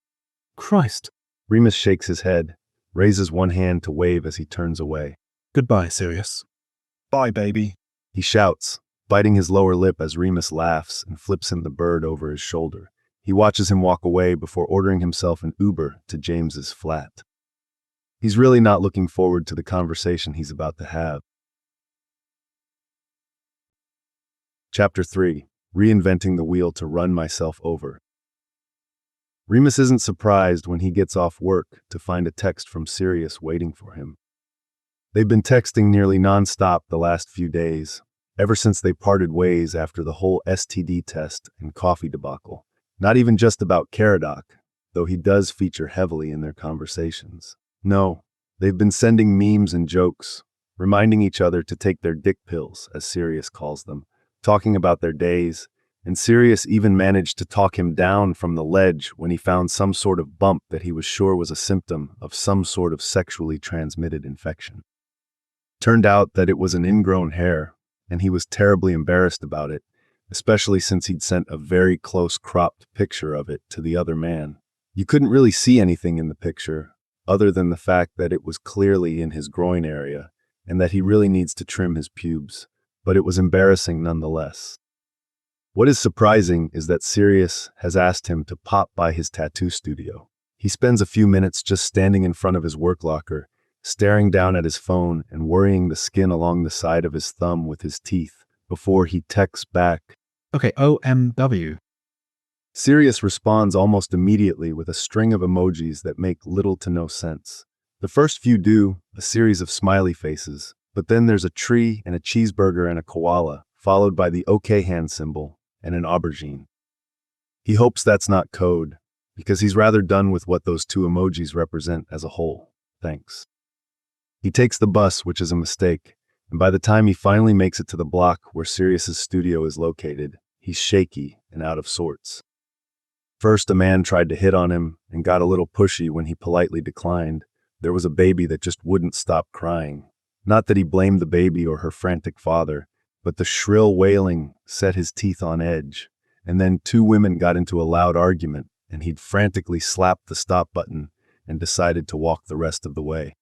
Christ. Remus shakes his head, raises one hand to wave as he turns away. Goodbye, Sirius. Bye, baby. He shouts, biting his lower lip as Remus laughs and flips him the bird over his shoulder. He watches him walk away before ordering himself an Uber to James's flat. He's really not looking forward to the conversation he's about to have. Chapter 3. Reinventing the wheel to run myself over. Remus isn't surprised when he gets off work to find a text from Sirius waiting for him. They've been texting nearly non-stop the last few days, ever since they parted ways after the whole STD test and coffee debacle. Not even just about Keradok, though he does feature heavily in their conversations. No, they've been sending memes and jokes, reminding each other to take their dick pills, as Sirius calls them, talking about their days, and Sirius even managed to talk him down from the ledge when he found some sort of bump that he was sure was a symptom of some sort of sexually transmitted infection. Turned out that it was an ingrown hair, and he was terribly embarrassed about it, especially since he'd sent a very close cropped picture of it to the other man. You couldn't really see anything in the picture, other than the fact that it was clearly in his groin area, and that he really needs to trim his pubes, but it was embarrassing nonetheless. What is surprising is that Sirius has asked him to pop by his tattoo studio. He spends a few minutes just standing in front of his work locker, staring down at his phone and worrying the skin along the side of his thumb with his teeth, before he texts back. Okay, OMW. Sirius responds almost immediately with a string of emojis that make little to no sense. The first few do, a series of smiley faces, but then there's a tree and a cheeseburger and a koala, followed by the OK hand symbol and an aubergine. He hopes that's not code, because he's rather done with what those two emojis represent as a whole. Thanks. He takes the bus, which is a mistake, and by the time he finally makes it to the block where Sirius's studio is located, he's shaky and out of sorts. First, a man tried to hit on him and got a little pushy when he politely declined. There was a baby that just wouldn't stop crying. Not that he blamed the baby or her frantic father, but the shrill wailing set his teeth on edge, and then two women got into a loud argument, and he'd frantically slapped the stop button and decided to walk the rest of the way.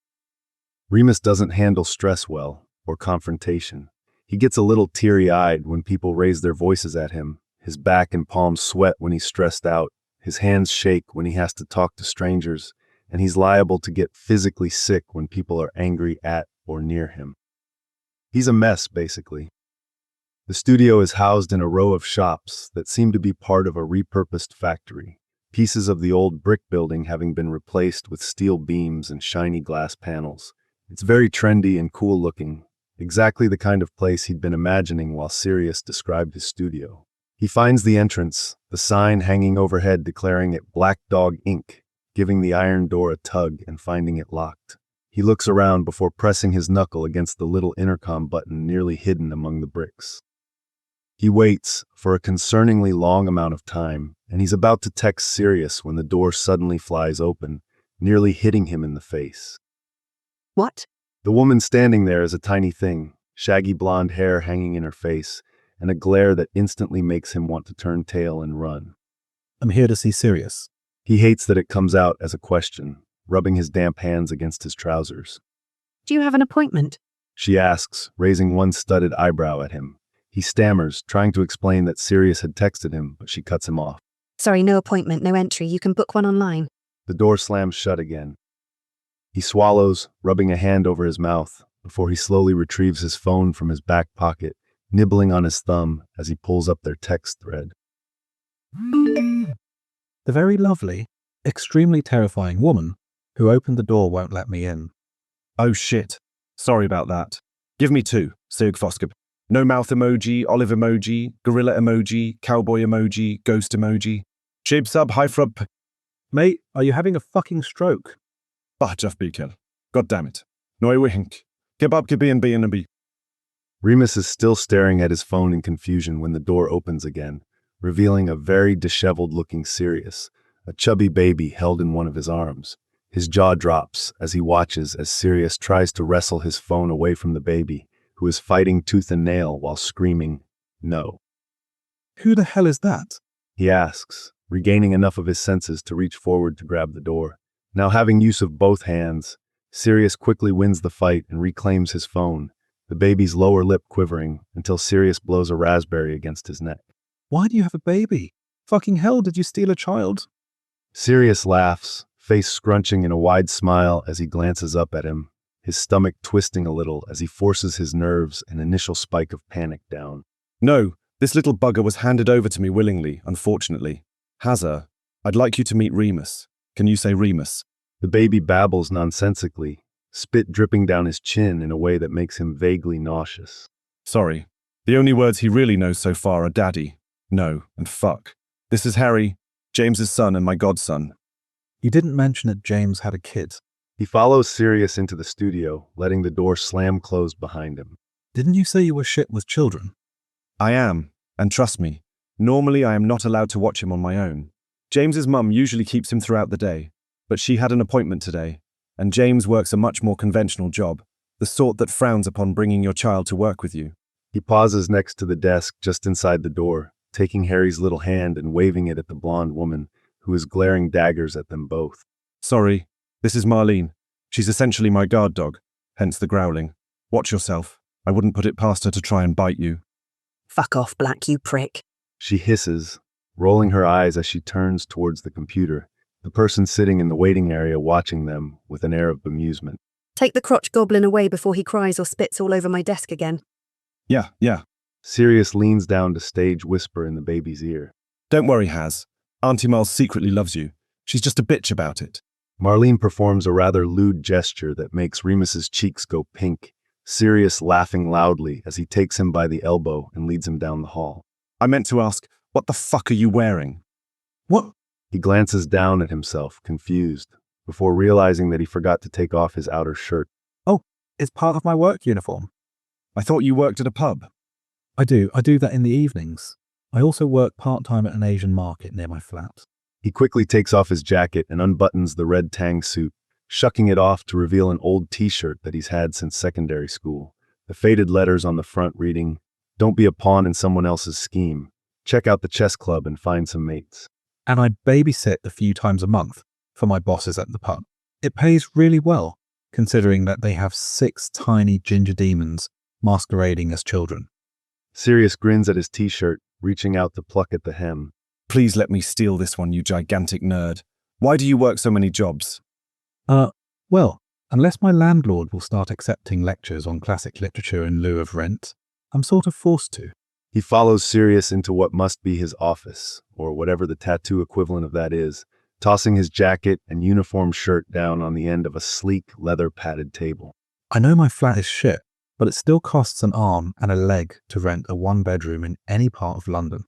Remus doesn't handle stress well, or confrontation. He gets a little teary-eyed when people raise their voices at him, his back and palms sweat when he's stressed out, his hands shake when he has to talk to strangers, and he's liable to get physically sick when people are angry at or near him. He's a mess, basically. The studio is housed in a row of shops that seem to be part of a repurposed factory, pieces of the old brick building having been replaced with steel beams and shiny glass panels. It's very trendy and cool looking, exactly the kind of place he'd been imagining while Sirius described his studio. He finds the entrance, the sign hanging overhead declaring it Black Dog Inc., giving the iron door a tug and finding it locked. He looks around before pressing his knuckle against the little intercom button nearly hidden among the bricks. He waits for a concerningly long amount of time, and he's about to text Sirius when the door suddenly flies open, nearly hitting him in the face. What? The woman standing there is a tiny thing, shaggy blonde hair hanging in her face, and a glare that instantly makes him want to turn tail and run. I'm here to see Sirius. He hates that it comes out as a question, rubbing his damp hands against his trousers. Do you have an appointment? She asks, raising one studded eyebrow at him. He stammers, trying to explain that Sirius had texted him, but she cuts him off. Sorry, no appointment, no entry. You can book one online. The door slams shut again. He swallows, rubbing a hand over his mouth, before he slowly retrieves his phone from his back pocket, nibbling on his thumb as he pulls up their text thread. The very lovely, extremely terrifying woman who opened the door won't let me in. Oh shit. Sorry about that. Give me two, Sig Foskab. No mouth emoji, olive emoji, gorilla emoji, cowboy emoji, ghost emoji. Shib sub high frub. Mate, are you having a fucking stroke? Bah, Jeff Beakel. God damn it. No wink. Kebab kibi and B&B. Remus is still staring at his phone in confusion when the door opens again, revealing a very disheveled-looking Sirius, a chubby baby held in one of his arms. His jaw drops as he watches as Sirius tries to wrestle his phone away from the baby, who is fighting tooth and nail while screaming, "No." Who the hell is that? He asks, regaining enough of his senses to reach forward to grab the door. Now having use of both hands, Sirius quickly wins the fight and reclaims his phone, the baby's lower lip quivering until Sirius blows a raspberry against his neck. Why do you have a baby? Fucking hell, did you steal a child? Sirius laughs, face scrunching in a wide smile as he glances up at him, his stomach twisting a little as he forces his nerves an initial spike of panic down. No, this little bugger was handed over to me willingly, unfortunately. Hazar, I'd like you to meet Remus. Can you say Remus? The baby babbles nonsensically, spit dripping down his chin in a way that makes him vaguely nauseous. Sorry. The only words he really knows so far are daddy, no, and fuck. This is Harry, James's son and my godson. You didn't mention that James had a kid. He follows Sirius into the studio, letting the door slam closed behind him. Didn't you say you were shit with children? I am, and trust me, normally I am not allowed to watch him on my own. James's mum usually keeps him throughout the day, but she had an appointment today, and James works a much more conventional job, the sort that frowns upon bringing your child to work with you. He pauses next to the desk just inside the door, taking Harry's little hand and waving it at the blonde woman, who is glaring daggers at them both. Sorry, this is Marlene. She's essentially my guard dog, hence the growling. Watch yourself. I wouldn't put it past her to try and bite you. Fuck off, Black, you prick. She hisses, rolling her eyes as she turns towards the computer, the person sitting in the waiting area watching them with an air of bemusement. Take the crotch goblin away before he cries or spits all over my desk again. Yeah. Sirius leans down to stage whisper in the baby's ear. Don't worry, Haz. Auntie Miles secretly loves you. She's just a bitch about it. Marlene performs a rather lewd gesture that makes Remus's cheeks go pink, Sirius laughing loudly as he takes him by the elbow and leads him down the hall. I meant to ask, what the fuck are you wearing? What? He glances down at himself, confused, before realizing that he forgot to take off his outer shirt. Oh, it's part of my work uniform. I thought you worked at a pub. I do that in the evenings. I also work part-time at an Asian market near my flat. He quickly takes off his jacket and unbuttons the red tang suit, shucking it off to reveal an old t-shirt that he's had since secondary school. The faded letters on the front reading, "Don't be a pawn in someone else's scheme. Check out the chess club and find some mates." And I babysit a few times a month for my bosses at the pub. It pays really well, considering that they have 6 tiny ginger demons masquerading as children. Sirius grins at his t-shirt, reaching out to pluck at the hem. Please let me steal this one, you gigantic nerd. Why do you work so many jobs? Well, unless my landlord will start accepting lectures on classic literature in lieu of rent, I'm sort of forced to. He follows Sirius into what must be his office, or whatever the tattoo equivalent of that is, tossing his jacket and uniform shirt down on the end of a sleek, leather-padded table. I know my flat is shit, but it still costs an arm and a leg to rent a 1-bedroom in any part of London.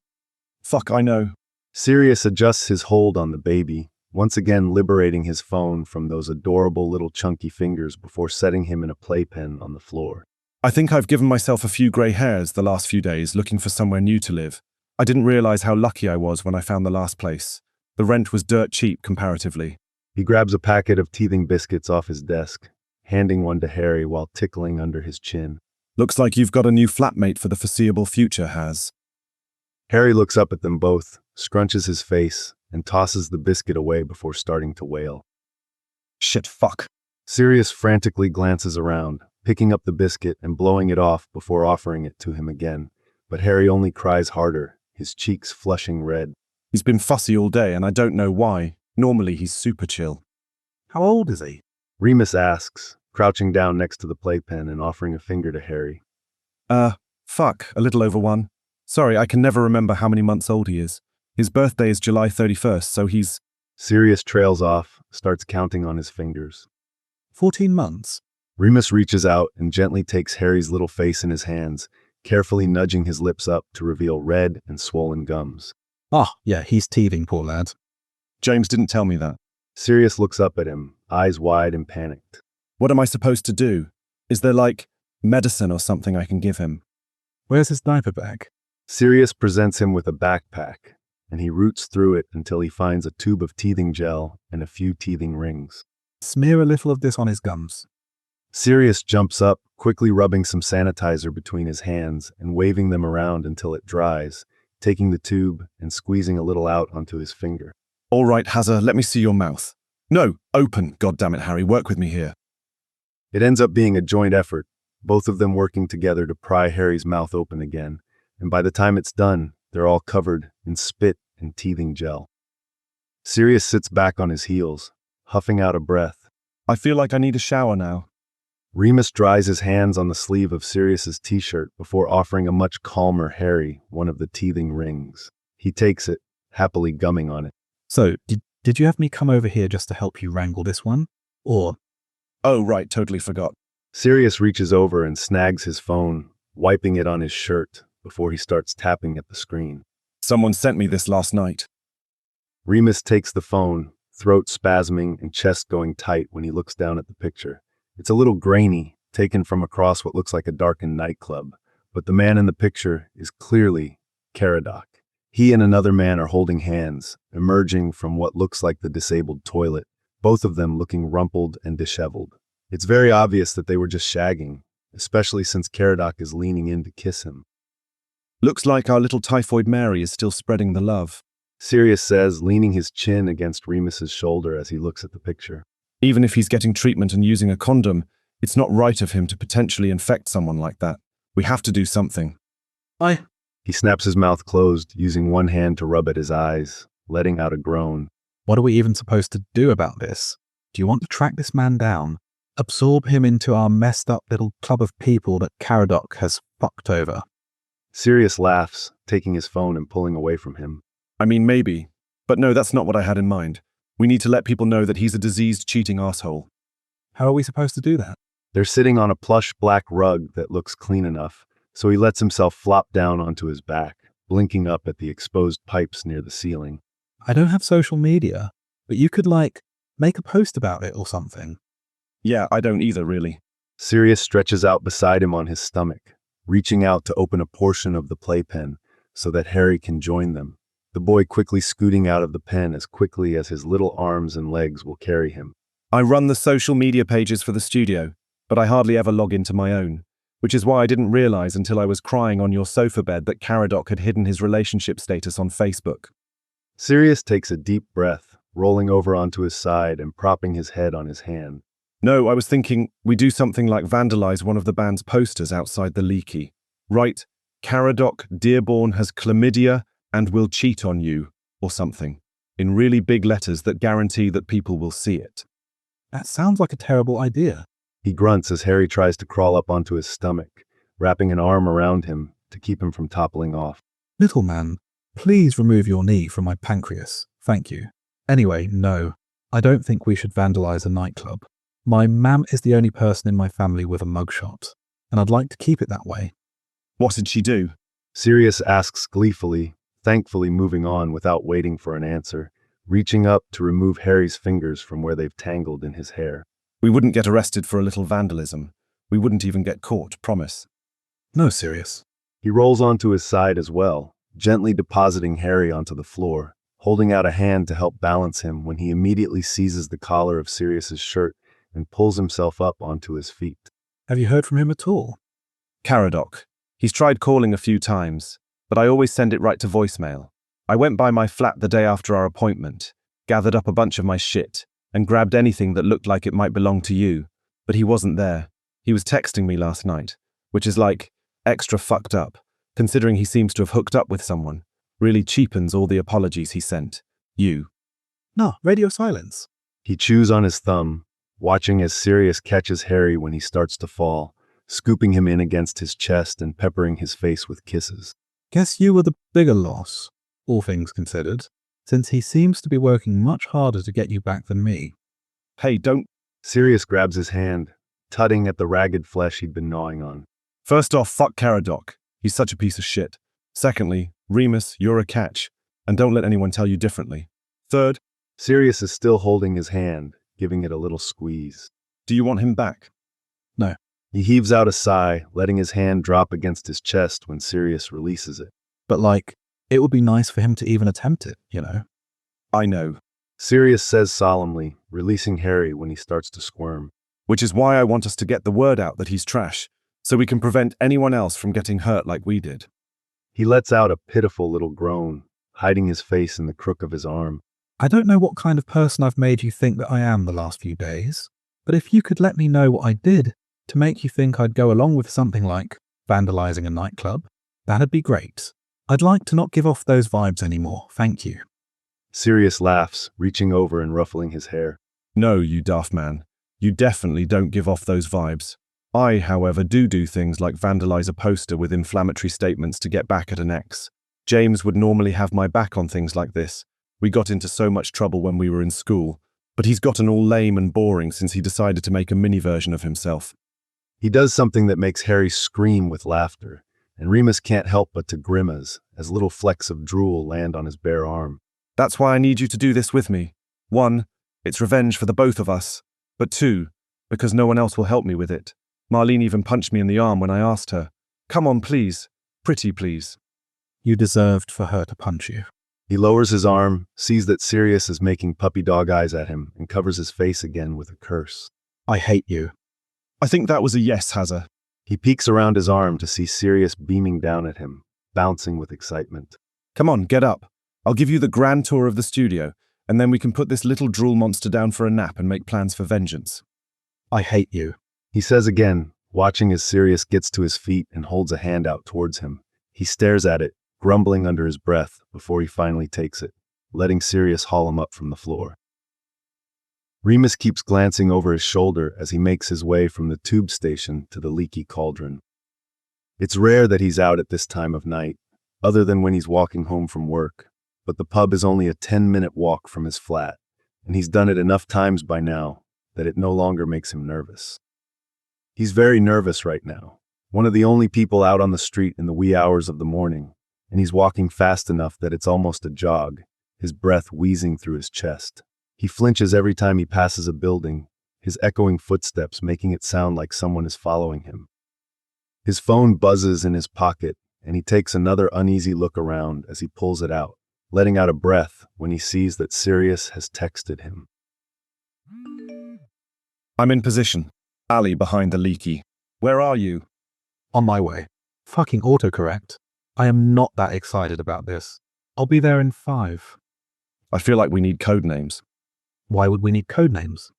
Fuck, I know. Sirius adjusts his hold on the baby, once again liberating his phone from those adorable little chunky fingers before setting him in a playpen on the floor. I think I've given myself a few grey hairs the last few days looking for somewhere new to live. I didn't realize how lucky I was when I found the last place. The rent was dirt cheap comparatively. He grabs a packet of teething biscuits off his desk, handing one to Harry while tickling under his chin. Looks like you've got a new flatmate for the foreseeable future, Haz. Harry looks up at them both, scrunches his face, and tosses the biscuit away before starting to wail. Shit, fuck. Sirius frantically glances around, picking up the biscuit and blowing it off before offering it to him again, but Harry only cries harder, his cheeks flushing red. He's been fussy all day and I don't know why. Normally he's super chill. How old is he? Remus asks, crouching down next to the playpen and offering a finger to Harry. Fuck, a little over 1. Sorry, I can never remember how many months old he is. His birthday is July 31st, so he's... Sirius trails off, starts counting on his fingers. 14 months. Remus reaches out and gently takes Harry's little face in his hands, carefully nudging his lips up to reveal red and swollen gums. Yeah, he's teething, poor lad. James didn't tell me that. Sirius looks up at him, eyes wide and panicked. What am I supposed to do? Is there, medicine or something I can give him? Where's his diaper bag? Sirius presents him with a backpack, and he roots through it until he finds a tube of teething gel and a few teething rings. Smear a little of this on his gums. Sirius jumps up, quickly rubbing some sanitizer between his hands and waving them around until it dries, taking the tube and squeezing a little out onto his finger. All right, Hazza, let me see your mouth. No, open, goddammit, Harry, work with me here. It ends up being a joint effort, both of them working together to pry Harry's mouth open again, and by the time it's done, they're all covered in spit and teething gel. Sirius sits back on his heels, huffing out a breath. I feel like I need a shower now. Remus dries his hands on the sleeve of Sirius's t-shirt before offering a much calmer Harry one of the teething rings. He takes it, happily gumming on it. So, did you have me come over here just to help you wrangle this one? Or... Oh, right, totally forgot. Sirius reaches over and snags his phone, wiping it on his shirt before he starts tapping at the screen. Someone sent me this last night. Remus takes the phone, throat spasming and chest going tight when he looks down at the picture. It's a little grainy, taken from across what looks like a darkened nightclub, but the man in the picture is clearly Caradoc. He and another man are holding hands, emerging from what looks like the disabled toilet, both of them looking rumpled and disheveled. It's very obvious that they were just shagging, especially since Caradoc is leaning in to kiss him. Looks like our little Typhoid Mary is still spreading the love. Sirius says, leaning his chin against Remus's shoulder as he looks at the picture. Even if he's getting treatment and using a condom, it's not right of him to potentially infect someone like that. We have to do something. He snaps his mouth closed, using one hand to rub at his eyes, letting out a groan. What are we even supposed to do about this? Do you want to track this man down? Absorb him into our messed up little club of people that Caradoc has fucked over? Sirius laughs, taking his phone and pulling away from him. I mean, maybe. But no, that's not what I had in mind. We need to let people know that he's a diseased, cheating asshole. How are we supposed to do that? They're sitting on a plush black rug that looks clean enough, so he lets himself flop down onto his back, blinking up at the exposed pipes near the ceiling. I don't have social media, but you could, make a post about it or something. Yeah, I don't either, really. Sirius stretches out beside him on his stomach, reaching out to open a portion of the playpen so that Harry can join them, the boy quickly scooting out of the pen as quickly as his little arms and legs will carry him. I run the social media pages for the studio, but I hardly ever log into my own, which is why I didn't realize until I was crying on your sofa bed that Caradoc had hidden his relationship status on Facebook. Sirius takes a deep breath, rolling over onto his side and propping his head on his hand. No, I was thinking we do something like vandalize one of the band's posters outside the leaky. Right, Caradoc Dearborn has chlamydia and will cheat on you, or something, in really big letters that guarantee that people will see it. That sounds like a terrible idea. He grunts as Harry tries to crawl up onto his stomach, wrapping an arm around him to keep him from toppling off. Little man, please remove your knee from my pancreas. Thank you. Anyway, no, I don't think we should vandalize a nightclub. My mam is the only person in my family with a mugshot, and I'd like to keep it that way. What did she do? Sirius asks gleefully, thankfully moving on without waiting for an answer, reaching up to remove Harry's fingers from where they've tangled in his hair. We wouldn't get arrested for a little vandalism. We wouldn't even get caught, promise. No, Sirius. He rolls onto his side as well, gently depositing Harry onto the floor, holding out a hand to help balance him when he immediately seizes the collar of Sirius's shirt and pulls himself up onto his feet. Have you heard from him at all? Caradoc. He's tried calling a few times, but I always send it right to voicemail. I went by my flat the day after our appointment, gathered up a bunch of my shit, and grabbed anything that looked like it might belong to you, but he wasn't there. He was texting me last night, which is extra fucked up, considering he seems to have hooked up with someone. Really cheapens all the apologies he sent. You. No, radio silence. He chews on his thumb, watching as Sirius catches Harry when he starts to fall, scooping him in against his chest and peppering his face with kisses. Guess you were the bigger loss, all things considered, since he seems to be working much harder to get you back than me. Hey, don't... Sirius grabs his hand, tutting at the ragged flesh he'd been gnawing on. First off, fuck Caradoc. He's such a piece of shit. Secondly, Remus, you're a catch, and don't let anyone tell you differently. Third, Sirius is still holding his hand, giving it a little squeeze. Do you want him back? No. He heaves out a sigh, letting his hand drop against his chest when Sirius releases it. but like, it would be nice for him to even attempt it, you know? I know, Sirius says solemnly, releasing Harry when he starts to squirm. which is why I want us to get the word out that he's trash, so we can prevent anyone else from getting hurt like we did. He lets out a pitiful little groan, hiding his face in the crook of his arm. I don't know what kind of person I've made you think that I am the last few days, but if you could let me know what I did to make you think I'd go along with something like vandalizing a nightclub, that'd be great. I'd like to not give off those vibes anymore, thank you. Sirius laughs, reaching over and ruffling his hair. No, you daft man. You definitely don't give off those vibes. I, however, do things like vandalize a poster with inflammatory statements to get back at an ex. James would normally have my back on things like this. We got into so much trouble when we were in school, but he's gotten all lame and boring since he decided to make a mini version of himself. He does something that makes Harry scream with laughter, and Remus can't help but to grimace as little flecks of drool land on his bare arm. That's why I need you to do this with me. 1, it's revenge for the both of us. But 2, because no one else will help me with it. Marlene even punched me in the arm when I asked her. Come on, please. Pretty please. You deserved for her to punch you. He lowers his arm, sees that Sirius is making puppy dog eyes at him, and covers his face again with a curse. I hate you. I think that was a yes, Hazza. He peeks around his arm to see Sirius beaming down at him, bouncing with excitement. Come on, get up. I'll give you the grand tour of the studio, and then we can put this little drool monster down for a nap and make plans for vengeance. I hate you. He says again, watching as Sirius gets to his feet and holds a hand out towards him. He stares at it, grumbling under his breath before he finally takes it, letting Sirius haul him up from the floor. Remus keeps glancing over his shoulder as he makes his way from the tube station to the leaky cauldron. It's rare that he's out at this time of night, other than when he's walking home from work, but the pub is only a 10-minute walk from his flat, and he's done it enough times by now that it no longer makes him nervous. He's very nervous right now, one of the only people out on the street in the wee hours of the morning, and he's walking fast enough that it's almost a jog, his breath wheezing through his chest. He flinches every time he passes a building, his echoing footsteps making it sound like someone is following him. His phone buzzes in his pocket, and he takes another uneasy look around as he pulls it out, letting out a breath when he sees that Sirius has texted him. I'm in position. Alley behind the leaky. Where are you? On my way. Fucking autocorrect. I am not that excited about this. I'll be there in 5. I feel like we need code names. Why would we need code names?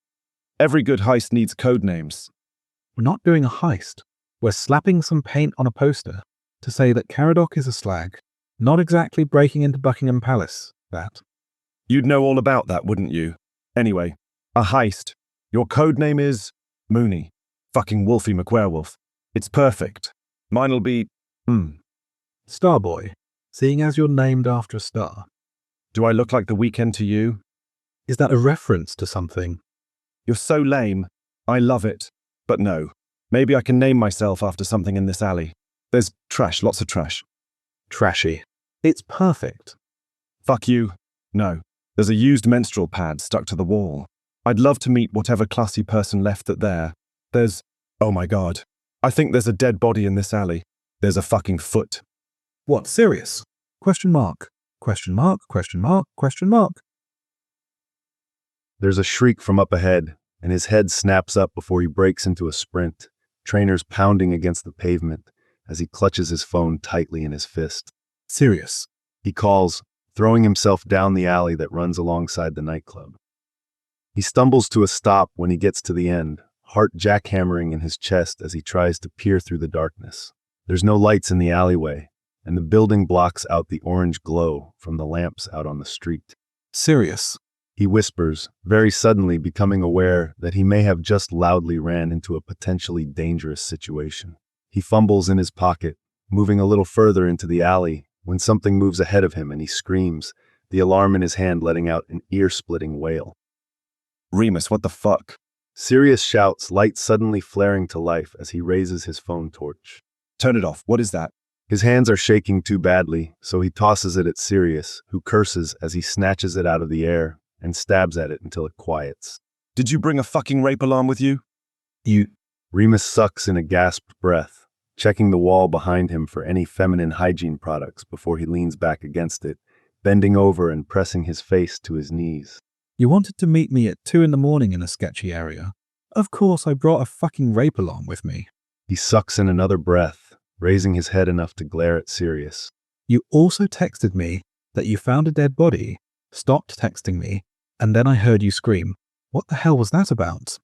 Every good heist needs code names. We're not doing a heist. We're slapping some paint on a poster to say that Caradoc is a slag. Not exactly breaking into Buckingham Palace, that. You'd know all about that, wouldn't you? Anyway, a heist. Your code name is Mooney. Fucking Wolfie McWerewolf. It's perfect. Mine'll be, Starboy, seeing as you're named after a star. Do I look like The Weeknd to you? Is that a reference to something? You're so lame. I love it. But no. Maybe I can name myself after something in this alley. There's trash, lots of trash. Trashy. It's perfect. Fuck you. No. There's a used menstrual pad stuck to the wall. I'd love to meet whatever classy person left that there. There's, oh my god. I think there's a dead body in this alley. There's a fucking foot. What, serious? Question mark. Question mark, question mark, question mark. There's a shriek from up ahead, and his head snaps up before he breaks into a sprint, trainers pounding against the pavement as he clutches his phone tightly in his fist. Serious. He calls, throwing himself down the alley that runs alongside the nightclub. He stumbles to a stop when he gets to the end, heart jackhammering in his chest as he tries to peer through the darkness. There's no lights in the alleyway, and the building blocks out the orange glow from the lamps out on the street. Serious. He whispers, very suddenly becoming aware that he may have just loudly ran into a potentially dangerous situation. He fumbles in his pocket, moving a little further into the alley, when something moves ahead of him and he screams, the alarm in his hand letting out an ear-splitting wail. Remus, what the fuck? Sirius shouts, light suddenly flaring to life as he raises his phone torch. Turn it off. What is that? His hands are shaking too badly, so he tosses it at Sirius, who curses as he snatches it out of the air and stabs at it until it quiets. Did you bring a fucking rape alarm with you? You... Remus sucks in a gasped breath, checking the wall behind him for any feminine hygiene products before he leans back against it, bending over and pressing his face to his knees. You wanted to meet me at 2 in the morning in a sketchy area. Of course, I brought a fucking rape along with me. He sucks in another breath, raising his head enough to glare at Sirius. You also texted me that you found a dead body, stopped texting me, and then I heard you scream. What the hell was that about?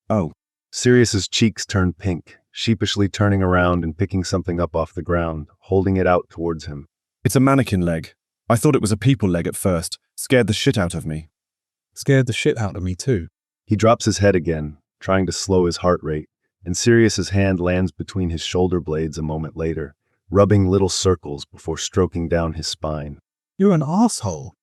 Oh, Sirius's cheeks turned pink, sheepishly turning around and picking something up off the ground, holding it out towards him. it's a mannequin leg. I thought it was a people leg at first. Scared the shit out of me. Scared the shit out of me too. He drops his head again, trying to slow his heart rate, and Sirius's hand lands between his shoulder blades a moment later, rubbing little circles before stroking down his spine. You're an asshole.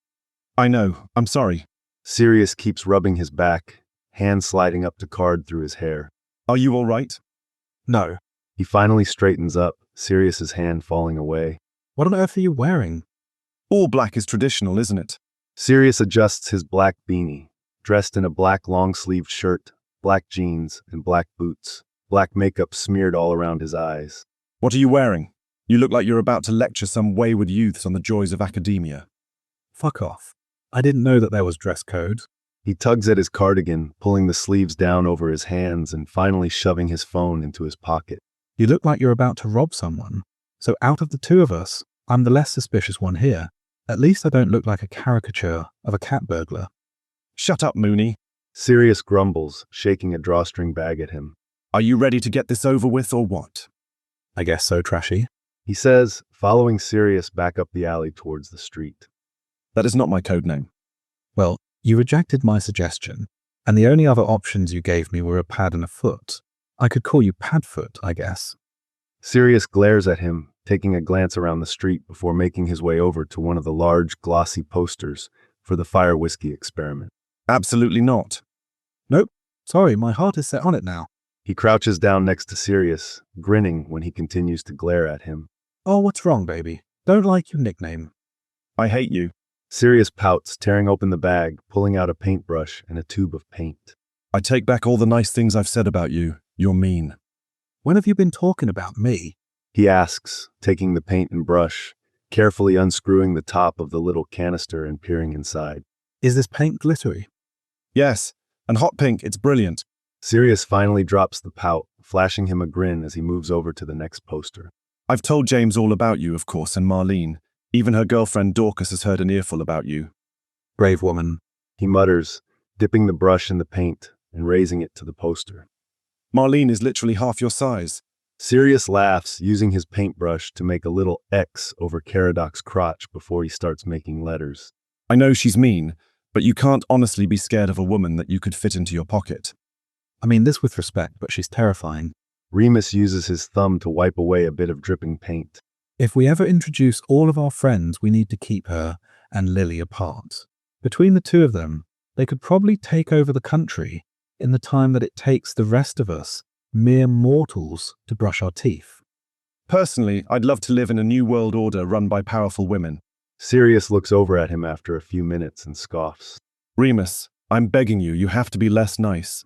I know, I'm sorry. Sirius keeps rubbing his back, hand sliding up to Card through his hair. Are you all right? No. He finally straightens up, Sirius's hand falling away. What on earth are you wearing? All black is traditional, isn't it? Sirius adjusts his black beanie, dressed in a black long-sleeved shirt, black jeans, and black boots, black makeup smeared all around his eyes. What are you wearing? You look like you're about to lecture some wayward youths on the joys of academia. Fuck off. I didn't know that there was dress code. He tugs at his cardigan, pulling the sleeves down over his hands and finally shoving his phone into his pocket. You look like you're about to rob someone. So out of the two of us, I'm the less suspicious one here. At least I don't look like a caricature of a cat burglar. Shut up, Mooney. Sirius grumbles, shaking a drawstring bag at him. Are you ready to get this over with or what? I guess so, Trashy. He says, following Sirius back up the alley towards the street. That is not my code name. Well, you rejected my suggestion, and the only other options you gave me were a pad and a foot. I could call you Padfoot, I guess. Sirius glares at him, taking a glance around the street before making his way over to one of the large, glossy posters for the fire whiskey experiment. Absolutely not. Nope. Sorry, my heart is set on it now. He crouches down next to Sirius, grinning when he continues to glare at him. Oh, what's wrong, baby? Don't like your nickname. I hate you. Sirius pouts, tearing open the bag, pulling out a paintbrush and a tube of paint. I take back all the nice things I've said about you. You're mean. When have you been talking about me? He asks, taking the paint and brush, carefully unscrewing the top of the little canister and peering inside. Is this paint glittery? Yes, and hot pink, it's brilliant. Sirius finally drops the pout, flashing him a grin as he moves over to the next poster. I've told James all about you, of course, and Marlene. Even her girlfriend Dorcas has heard an earful about you. Brave woman. He mutters, dipping the brush in the paint and raising it to the poster. Marlene is literally half your size. Sirius laughs, using his paintbrush to make a little X over Caradoc's crotch before he starts making letters. I know she's mean, but you can't honestly be scared of a woman that you could fit into your pocket. I mean this with respect, but she's terrifying. Remus uses his thumb to wipe away a bit of dripping paint. If we ever introduce all of our friends, we need to keep her and Lily apart. Between the two of them, they could probably take over the country in the time that it takes the rest of us, mere mortals, to brush our teeth. Personally, I'd love to live in a new world order run by powerful women. Sirius looks over at him after a few minutes and scoffs. Remus, I'm begging you, you have to be less nice.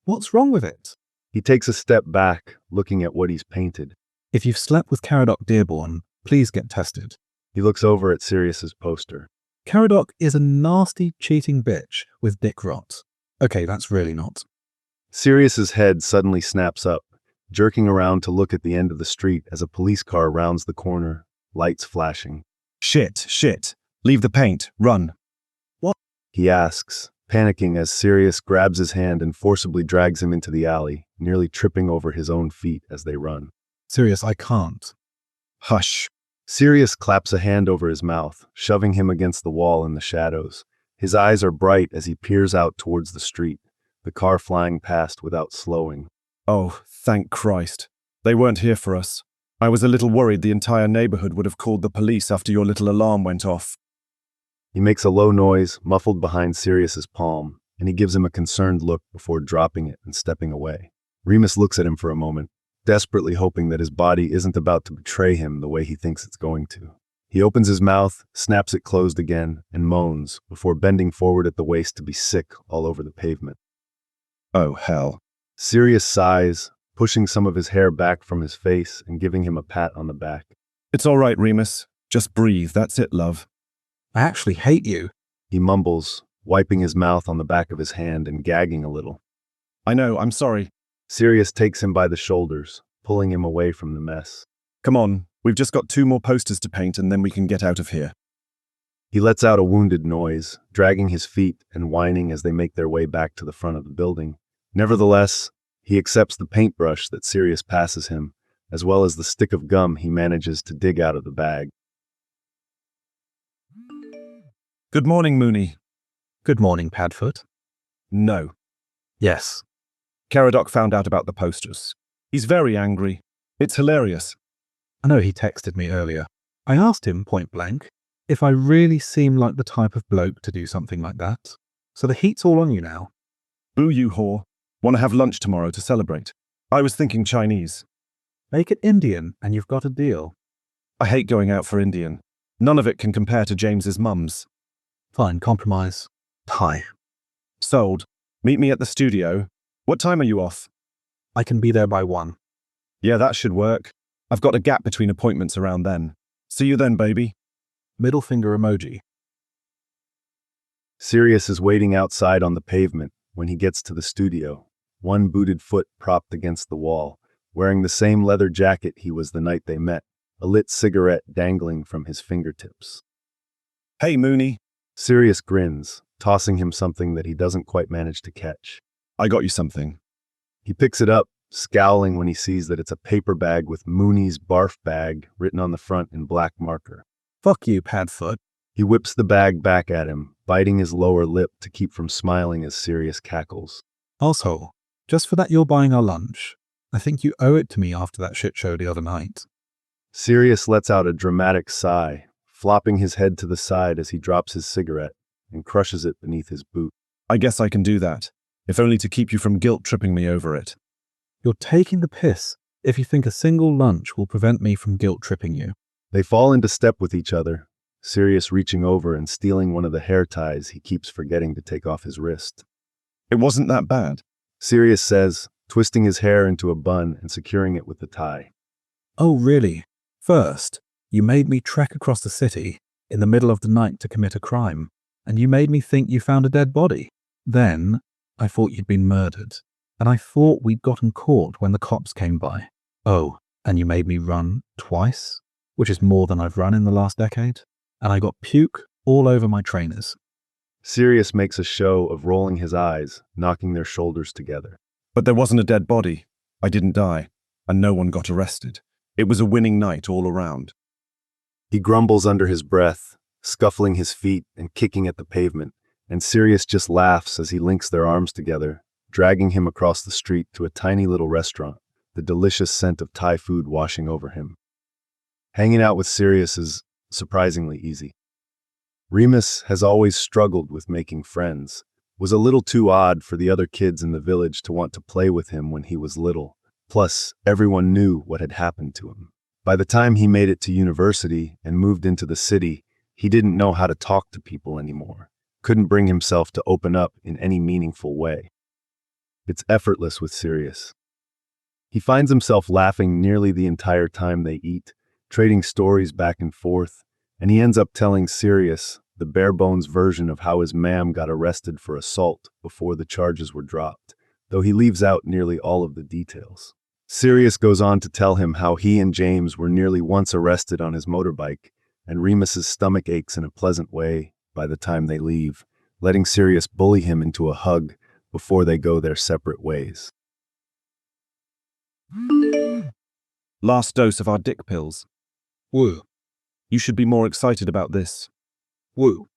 What's wrong with it? He takes a step back, looking at what he's painted. If you've slept with Caradoc Dearborn, please get tested. He looks over at Sirius's poster. Caradoc is a nasty, cheating bitch with dick rot. Okay, that's really not. Sirius's head suddenly snaps up, jerking around to look at the end of the street as a police car rounds the corner, lights flashing. Shit. Leave the paint. Run. What? He asks, panicking as Sirius grabs his hand and forcibly drags him into the alley, nearly tripping over his own feet as they run. Sirius, I can't. Hush. Sirius claps a hand over his mouth, shoving him against the wall in the shadows. His eyes are bright as he peers out towards the street, the car flying past without slowing. Oh, thank Christ. They weren't here for us. I was a little worried the entire neighborhood would have called the police after your little alarm went off. He makes a low noise, muffled behind Sirius's palm, and he gives him a concerned look before dropping it and stepping away. Remus looks at him for a moment, desperately hoping that his body isn't about to betray him the way he thinks it's going to. He opens his mouth, snaps it closed again, and moans before bending forward at the waist to be sick all over the pavement. Oh, hell. Sirius sighs, pushing some of his hair back from his face and giving him a pat on the back. It's all right, Remus. Just breathe, that's it, love. I actually hate you. He mumbles, wiping his mouth on the back of his hand and gagging a little. I know, I'm sorry. Sirius takes him by the shoulders, pulling him away from the mess. Come on, we've just got 2 more posters to paint and then we can get out of here. He lets out a wounded noise, dragging his feet and whining as they make their way back to the front of the building. Nevertheless, he accepts the paintbrush that Sirius passes him, as well as the stick of gum he manages to dig out of the bag. Good morning, Mooney. Good morning, Padfoot. No. Yes. Keradok found out about the posters. He's very angry. It's hilarious. I know he texted me earlier. I asked him point blank if I really seem like the type of bloke to do something like that. So the heat's all on you now. Boo you, whore. Want to have lunch tomorrow to celebrate? I was thinking Chinese. Make it Indian and you've got a deal. I hate going out for Indian. None of it can compare to James's mum's. Fine, compromise. Thai. Sold. Meet me at the studio. What time are you off? I can be there by 1. Yeah, that should work. I've got a gap between appointments around then. See you then, baby. Middle finger emoji. Sirius is waiting outside on the pavement when he gets to the studio, one booted foot propped against the wall, wearing the same leather jacket he was the night they met, a lit cigarette dangling from his fingertips. Hey, Mooney. Sirius grins, tossing him something that he doesn't quite manage to catch. I got you something. He picks it up, scowling when he sees that it's a paper bag with Mooney's barf bag written on the front in black marker. Fuck you, Padfoot. He whips the bag back at him, biting his lower lip to keep from smiling as Sirius cackles. Asshole, just for that you're buying our lunch. I think you owe it to me after that shit show the other night. Sirius lets out a dramatic sigh, flopping his head to the side as he drops his cigarette and crushes it beneath his boot. I guess I can do that, if only to keep you from guilt-tripping me over it. You're taking the piss if you think a single lunch will prevent me from guilt-tripping you. They fall into step with each other, Sirius reaching over and stealing one of the hair ties he keeps forgetting to take off his wrist. It wasn't that bad. Sirius says, twisting his hair into a bun and securing it with the tie. Oh, really? First, you made me trek across the city in the middle of the night to commit a crime, and you made me think you found a dead body. Then, I thought you'd been murdered, and I thought we'd gotten caught when the cops came by. Oh, and you made me run twice, which is more than I've run in the last decade, and I got puke all over my trainers. Sirius makes a show of rolling his eyes, knocking their shoulders together. But there wasn't a dead body. I didn't die, and no one got arrested. It was a winning night all around. He grumbles under his breath, scuffling his feet and kicking at the pavement, and Sirius just laughs as he links their arms together, dragging him across the street to a tiny little restaurant, the delicious scent of Thai food washing over him. Hanging out with Sirius is surprisingly easy. Remus has always struggled with making friends, was a little too odd for the other kids in the village to want to play with him when he was little. Plus, everyone knew what had happened to him. By the time he made it to university and moved into the city, he didn't know how to talk to people anymore, couldn't bring himself to open up in any meaningful way. It's effortless with Sirius. He finds himself laughing nearly the entire time they eat, trading stories back and forth, and he ends up telling Sirius the bare-bones version of how his ma'am got arrested for assault before the charges were dropped, though he leaves out nearly all of the details. Sirius goes on to tell him how he and James were nearly once arrested on his motorbike, and Remus's stomach aches in a pleasant way by the time they leave, letting Sirius bully him into a hug before they go their separate ways. Last dose of our dick pills. Woo. You should be more excited about this. Woo.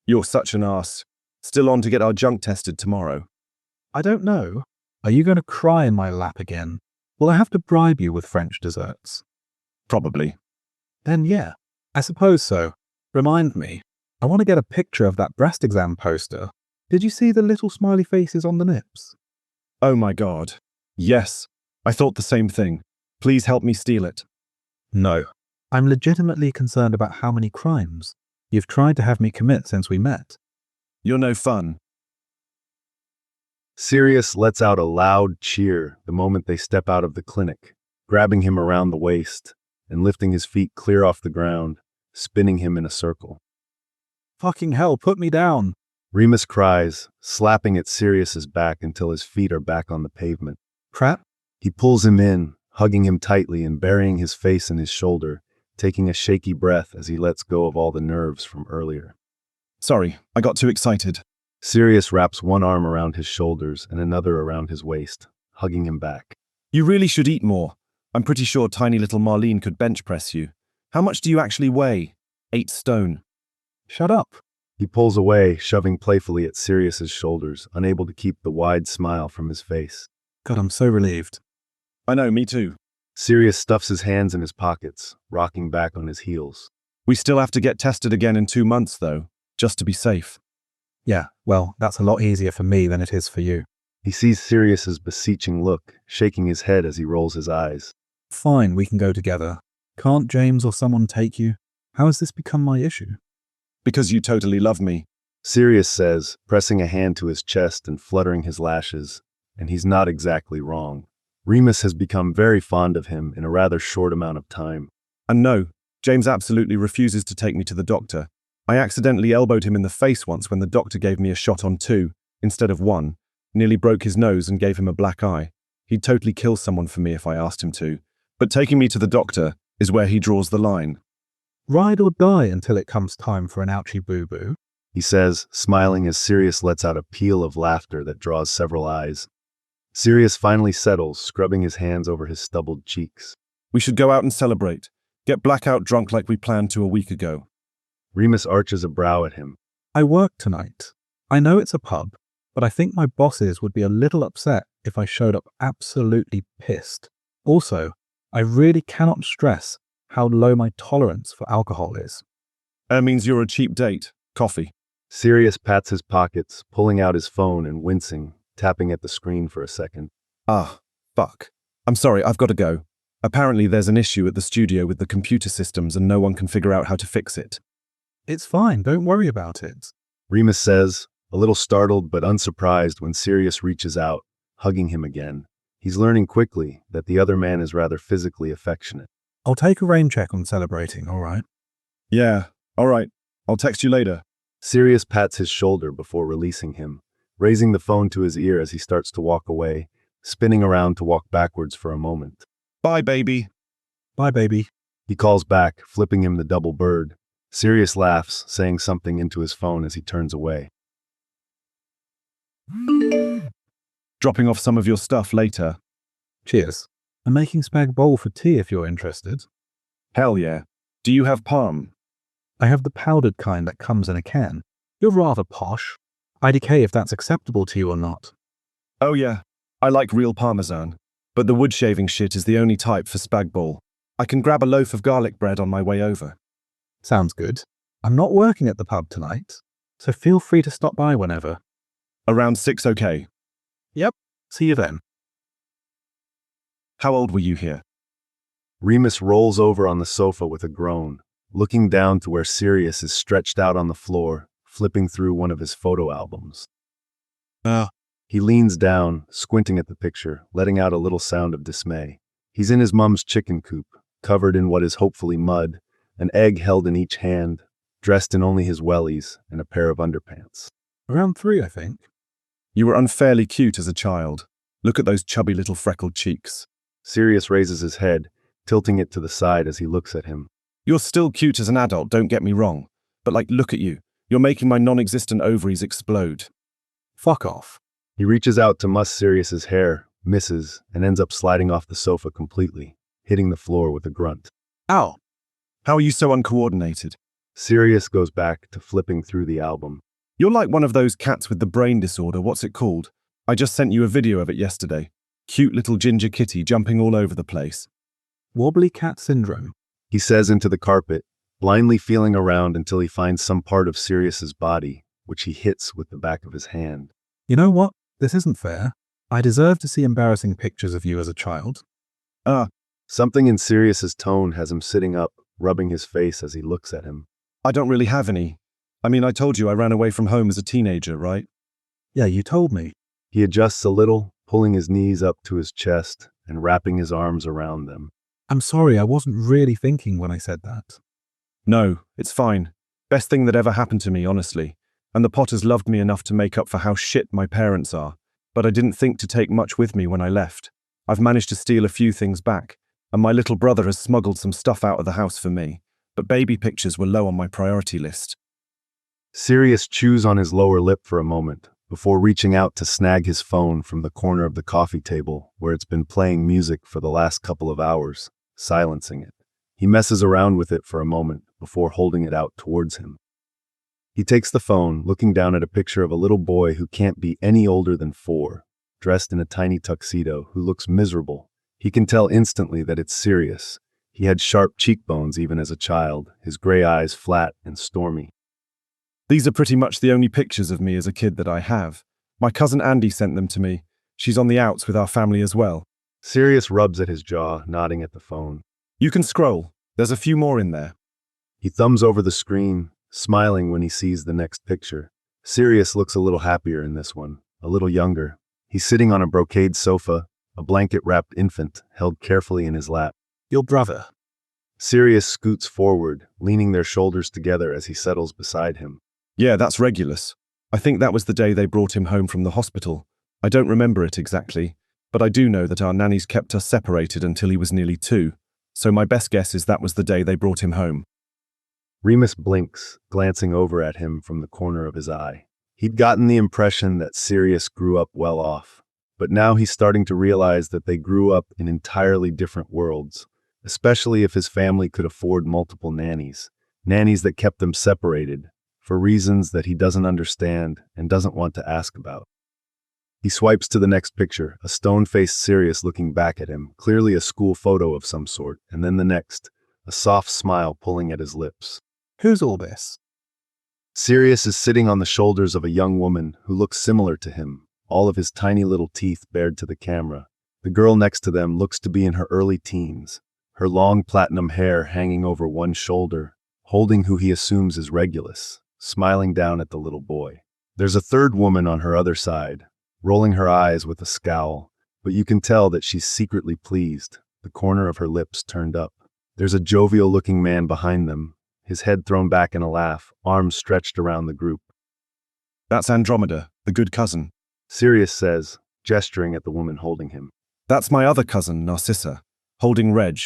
You're such an ass. Still on to get our junk tested tomorrow. I don't know. Are you going to cry in my lap again? Will I have to bribe you with French desserts? Probably. Then yeah, I suppose so. Remind me. I want to get a picture of that breast exam poster. Did you see the little smiley faces on the nips? Oh my God. Yes. I thought the same thing. Please help me steal it. No. I'm legitimately concerned about how many crimes you've tried to have me commit since we met. You're no fun. Sirius lets out a loud cheer the moment they step out of the clinic, grabbing him around the waist and lifting his feet clear off the ground, spinning him in a circle. Fucking hell, put me down. Remus cries, slapping at Sirius's back until his feet are back on the pavement. Crap. He pulls him in, hugging him tightly and burying his face in his shoulder, taking a shaky breath as he lets go of all the nerves from earlier. Sorry, I got too excited. Sirius wraps one arm around his shoulders and another around his waist, hugging him back. You really should eat more. I'm pretty sure tiny little Marlene could bench press you. How much do you actually weigh? 8 stone. Shut up. He pulls away, shoving playfully at Sirius's shoulders, unable to keep the wide smile from his face. God, I'm so relieved. I know, me too. Sirius stuffs his hands in his pockets, rocking back on his heels. We still have to get tested again in 2 months, though, just to be safe. Yeah, well, that's a lot easier for me than it is for you. He sees Sirius's beseeching look, shaking his head as he rolls his eyes. Fine, we can go together. Can't James or someone take you? How has this become my issue? Because you totally love me. Sirius says, pressing a hand to his chest and fluttering his lashes, and he's not exactly wrong. Remus has become very fond of him in a rather short amount of time. And no, James absolutely refuses to take me to the doctor. I accidentally elbowed him in the face once when the doctor gave me a shot on 2, instead of 1, nearly broke his nose and gave him a black eye. He'd totally kill someone for me if I asked him to. But taking me to the doctor is where he draws the line. Ride or die until it comes time for an ouchie boo-boo. He says, smiling as Sirius lets out a peal of laughter that draws several eyes. Sirius finally settles, scrubbing his hands over his stubbled cheeks. We should go out and celebrate. Get blackout drunk like we planned to a week ago. Remus arches a brow at him. I work tonight. I know it's a pub, but I think my bosses would be a little upset if I showed up absolutely pissed. Also, I really cannot stress how low my tolerance for alcohol is. Means you're a cheap date. Coffee. Sirius pats his pockets, pulling out his phone and wincing, tapping at the screen for a second. Ah, fuck. I'm sorry, I've got to go. Apparently there's an issue at the studio with the computer systems and no one can figure out how to fix it. It's fine, don't worry about it. Remus says, a little startled but unsurprised when Sirius reaches out, hugging him again. He's learning quickly that the other man is rather physically affectionate. I'll take a rain check on celebrating, all right? Yeah, all right. I'll text you later. Sirius pats his shoulder before releasing him, raising the phone to his ear as he starts to walk away, spinning around to walk backwards for a moment. Bye, baby. Bye, baby. He calls back, flipping him the double bird. Sirius laughs, saying something into his phone as he turns away. Dropping off some of your stuff later. Cheers. I'm making spag bowl for tea if you're interested. Hell yeah. Do you have palm? I have the powdered kind that comes in a can. You're rather posh. IDK if that's acceptable to you or not. Oh yeah, I like real parmesan. But the wood shaving shit is the only type for spag bowl. I can grab a loaf of garlic bread on my way over. Sounds good. I'm not working at the pub tonight, so feel free to stop by whenever. Around 6, okay. Yep. See you then. How old were you here? Remus rolls over on the sofa with a groan, looking down to where Sirius is stretched out on the floor, flipping through one of his photo albums. He leans down, squinting at the picture, letting out a little sound of dismay. He's in his mum's chicken coop, covered in what is hopefully mud, an egg held in each hand, dressed in only his wellies and a pair of underpants. Around 3, I think. You were unfairly cute as a child. Look at those chubby little freckled cheeks. Sirius raises his head, tilting it to the side as he looks at him. You're still cute as an adult, don't get me wrong. But look at you. You're making my non-existent ovaries explode. Fuck off. He reaches out to muss Sirius's hair, misses, and ends up sliding off the sofa completely, hitting the floor with a grunt. Ow. How are you so uncoordinated? Sirius goes back to flipping through the album. You're like one of those cats with the brain disorder, what's it called? I just sent you a video of it yesterday. Cute little ginger kitty jumping all over the place. Wobbly cat syndrome. He says into the carpet, blindly feeling around until he finds some part of Sirius's body, which he hits with the back of his hand. You know what? This isn't fair. I deserve to see embarrassing pictures of you as a child. Something in Sirius's tone has him sitting up, rubbing his face as he looks at him. I don't really have any. I mean, I told you I ran away from home as a teenager, right? Yeah, you told me. He adjusts a little, pulling his knees up to his chest and wrapping his arms around them. I'm sorry, I wasn't really thinking when I said that. No, it's fine. Best thing that ever happened to me, honestly. And the Potters loved me enough to make up for how shit my parents are. But I didn't think to take much with me when I left. I've managed to steal a few things back, and my little brother has smuggled some stuff out of the house for me. But baby pictures were low on my priority list. Sirius chews on his lower lip for a moment, before reaching out to snag his phone from the corner of the coffee table, where it's been playing music for the last couple of hours, silencing it. He messes around with it for a moment, before holding it out towards him. He takes the phone, looking down at a picture of a little boy who can't be any older than 4, dressed in a tiny tuxedo, who looks miserable. He can tell instantly that it's Sirius. He had sharp cheekbones even as a child, his gray eyes flat and stormy. These are pretty much the only pictures of me as a kid that I have. My cousin Andy sent them to me. She's on the outs with our family as well. Sirius rubs at his jaw, nodding at the phone. You can scroll. There's a few more in there. He thumbs over the screen, smiling when he sees the next picture. Sirius looks a little happier in this one, a little younger. He's sitting on a brocade sofa, a blanket-wrapped infant held carefully in his lap. Your brother. Sirius scoots forward, leaning their shoulders together as he settles beside him. Yeah, that's Regulus. I think that was the day they brought him home from the hospital. I don't remember it exactly, but I do know that our nannies kept us separated until he was nearly 2, so my best guess is that was the day they brought him home. Remus blinks, glancing over at him from the corner of his eye. He'd gotten the impression that Sirius grew up well off, but now he's starting to realize that they grew up in entirely different worlds, especially if his family could afford multiple nannies that kept them separated, for reasons that he doesn't understand and doesn't want to ask about. He swipes to the next picture, a stone-faced Sirius looking back at him, clearly a school photo of some sort, and then the next, a soft smile pulling at his lips. Who's all this? Sirius is sitting on the shoulders of a young woman who looks similar to him, all of his tiny little teeth bared to the camera. The girl next to them looks to be in her early teens, her long platinum hair hanging over one shoulder, holding who he assumes is Regulus, smiling down at the little boy. There's a third woman on her other side, rolling her eyes with a scowl, but you can tell that she's secretly pleased, the corner of her lips turned up. There's a jovial-looking man behind them, his head thrown back in a laugh, arms stretched around the group. That's Andromeda, the good cousin. Sirius says, gesturing at the woman holding him. That's my other cousin, Narcissa, holding Reg.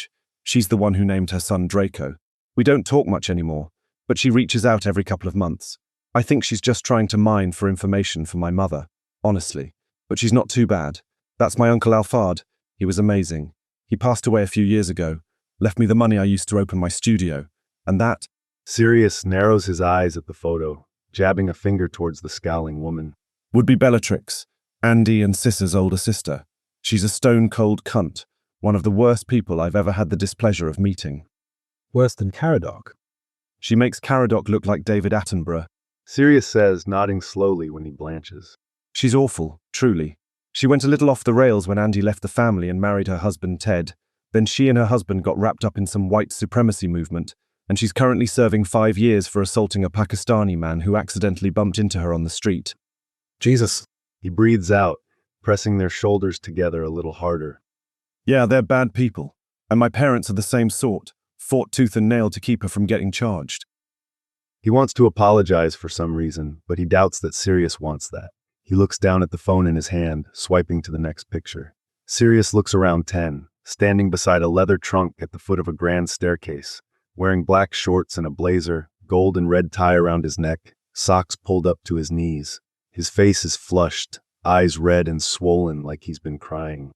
She's the one who named her son Draco. We don't talk much anymore, but she reaches out every couple of months. I think she's just trying to mine for information for my mother, honestly. But she's not too bad. That's my Uncle Alphard. He was amazing. He passed away a few years ago, left me the money I used to open my studio, and that... Sirius narrows his eyes at the photo, jabbing a finger towards the scowling woman. Would be Bellatrix, Andy and Sissa's older sister. She's a stone-cold cunt, one of the worst people I've ever had the displeasure of meeting. Worse than Caradoc. She makes Caradoc look like David Attenborough. Sirius says, nodding slowly when he blanches. She's awful, truly. She went a little off the rails when Andy left the family and married her husband Ted. Then she and her husband got wrapped up in some white supremacy movement, and she's currently serving 5 years for assaulting a Pakistani man who accidentally bumped into her on the street. Jesus. He breathes out, pressing their shoulders together a little harder. Yeah, they're bad people. And my parents are the same sort. Fought tooth and nail to keep her from getting charged. He wants to apologize for some reason, but he doubts that Sirius wants that. He looks down at the phone in his hand, swiping to the next picture. Sirius looks around 10, standing beside a leather trunk at the foot of a grand staircase, wearing black shorts and a blazer, gold and red tie around his neck, socks pulled up to his knees. His face is flushed, eyes red and swollen like he's been crying.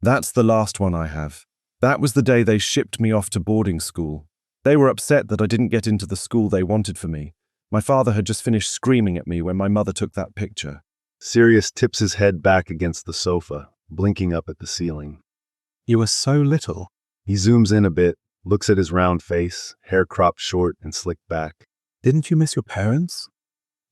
That's the last one I have. That was the day they shipped me off to boarding school. They were upset that I didn't get into the school they wanted for me. My father had just finished screaming at me when my mother took that picture. Sirius tips his head back against the sofa, blinking up at the ceiling. You were so little. He zooms in a bit, looks at his round face, hair cropped short and slicked back. Didn't you miss your parents?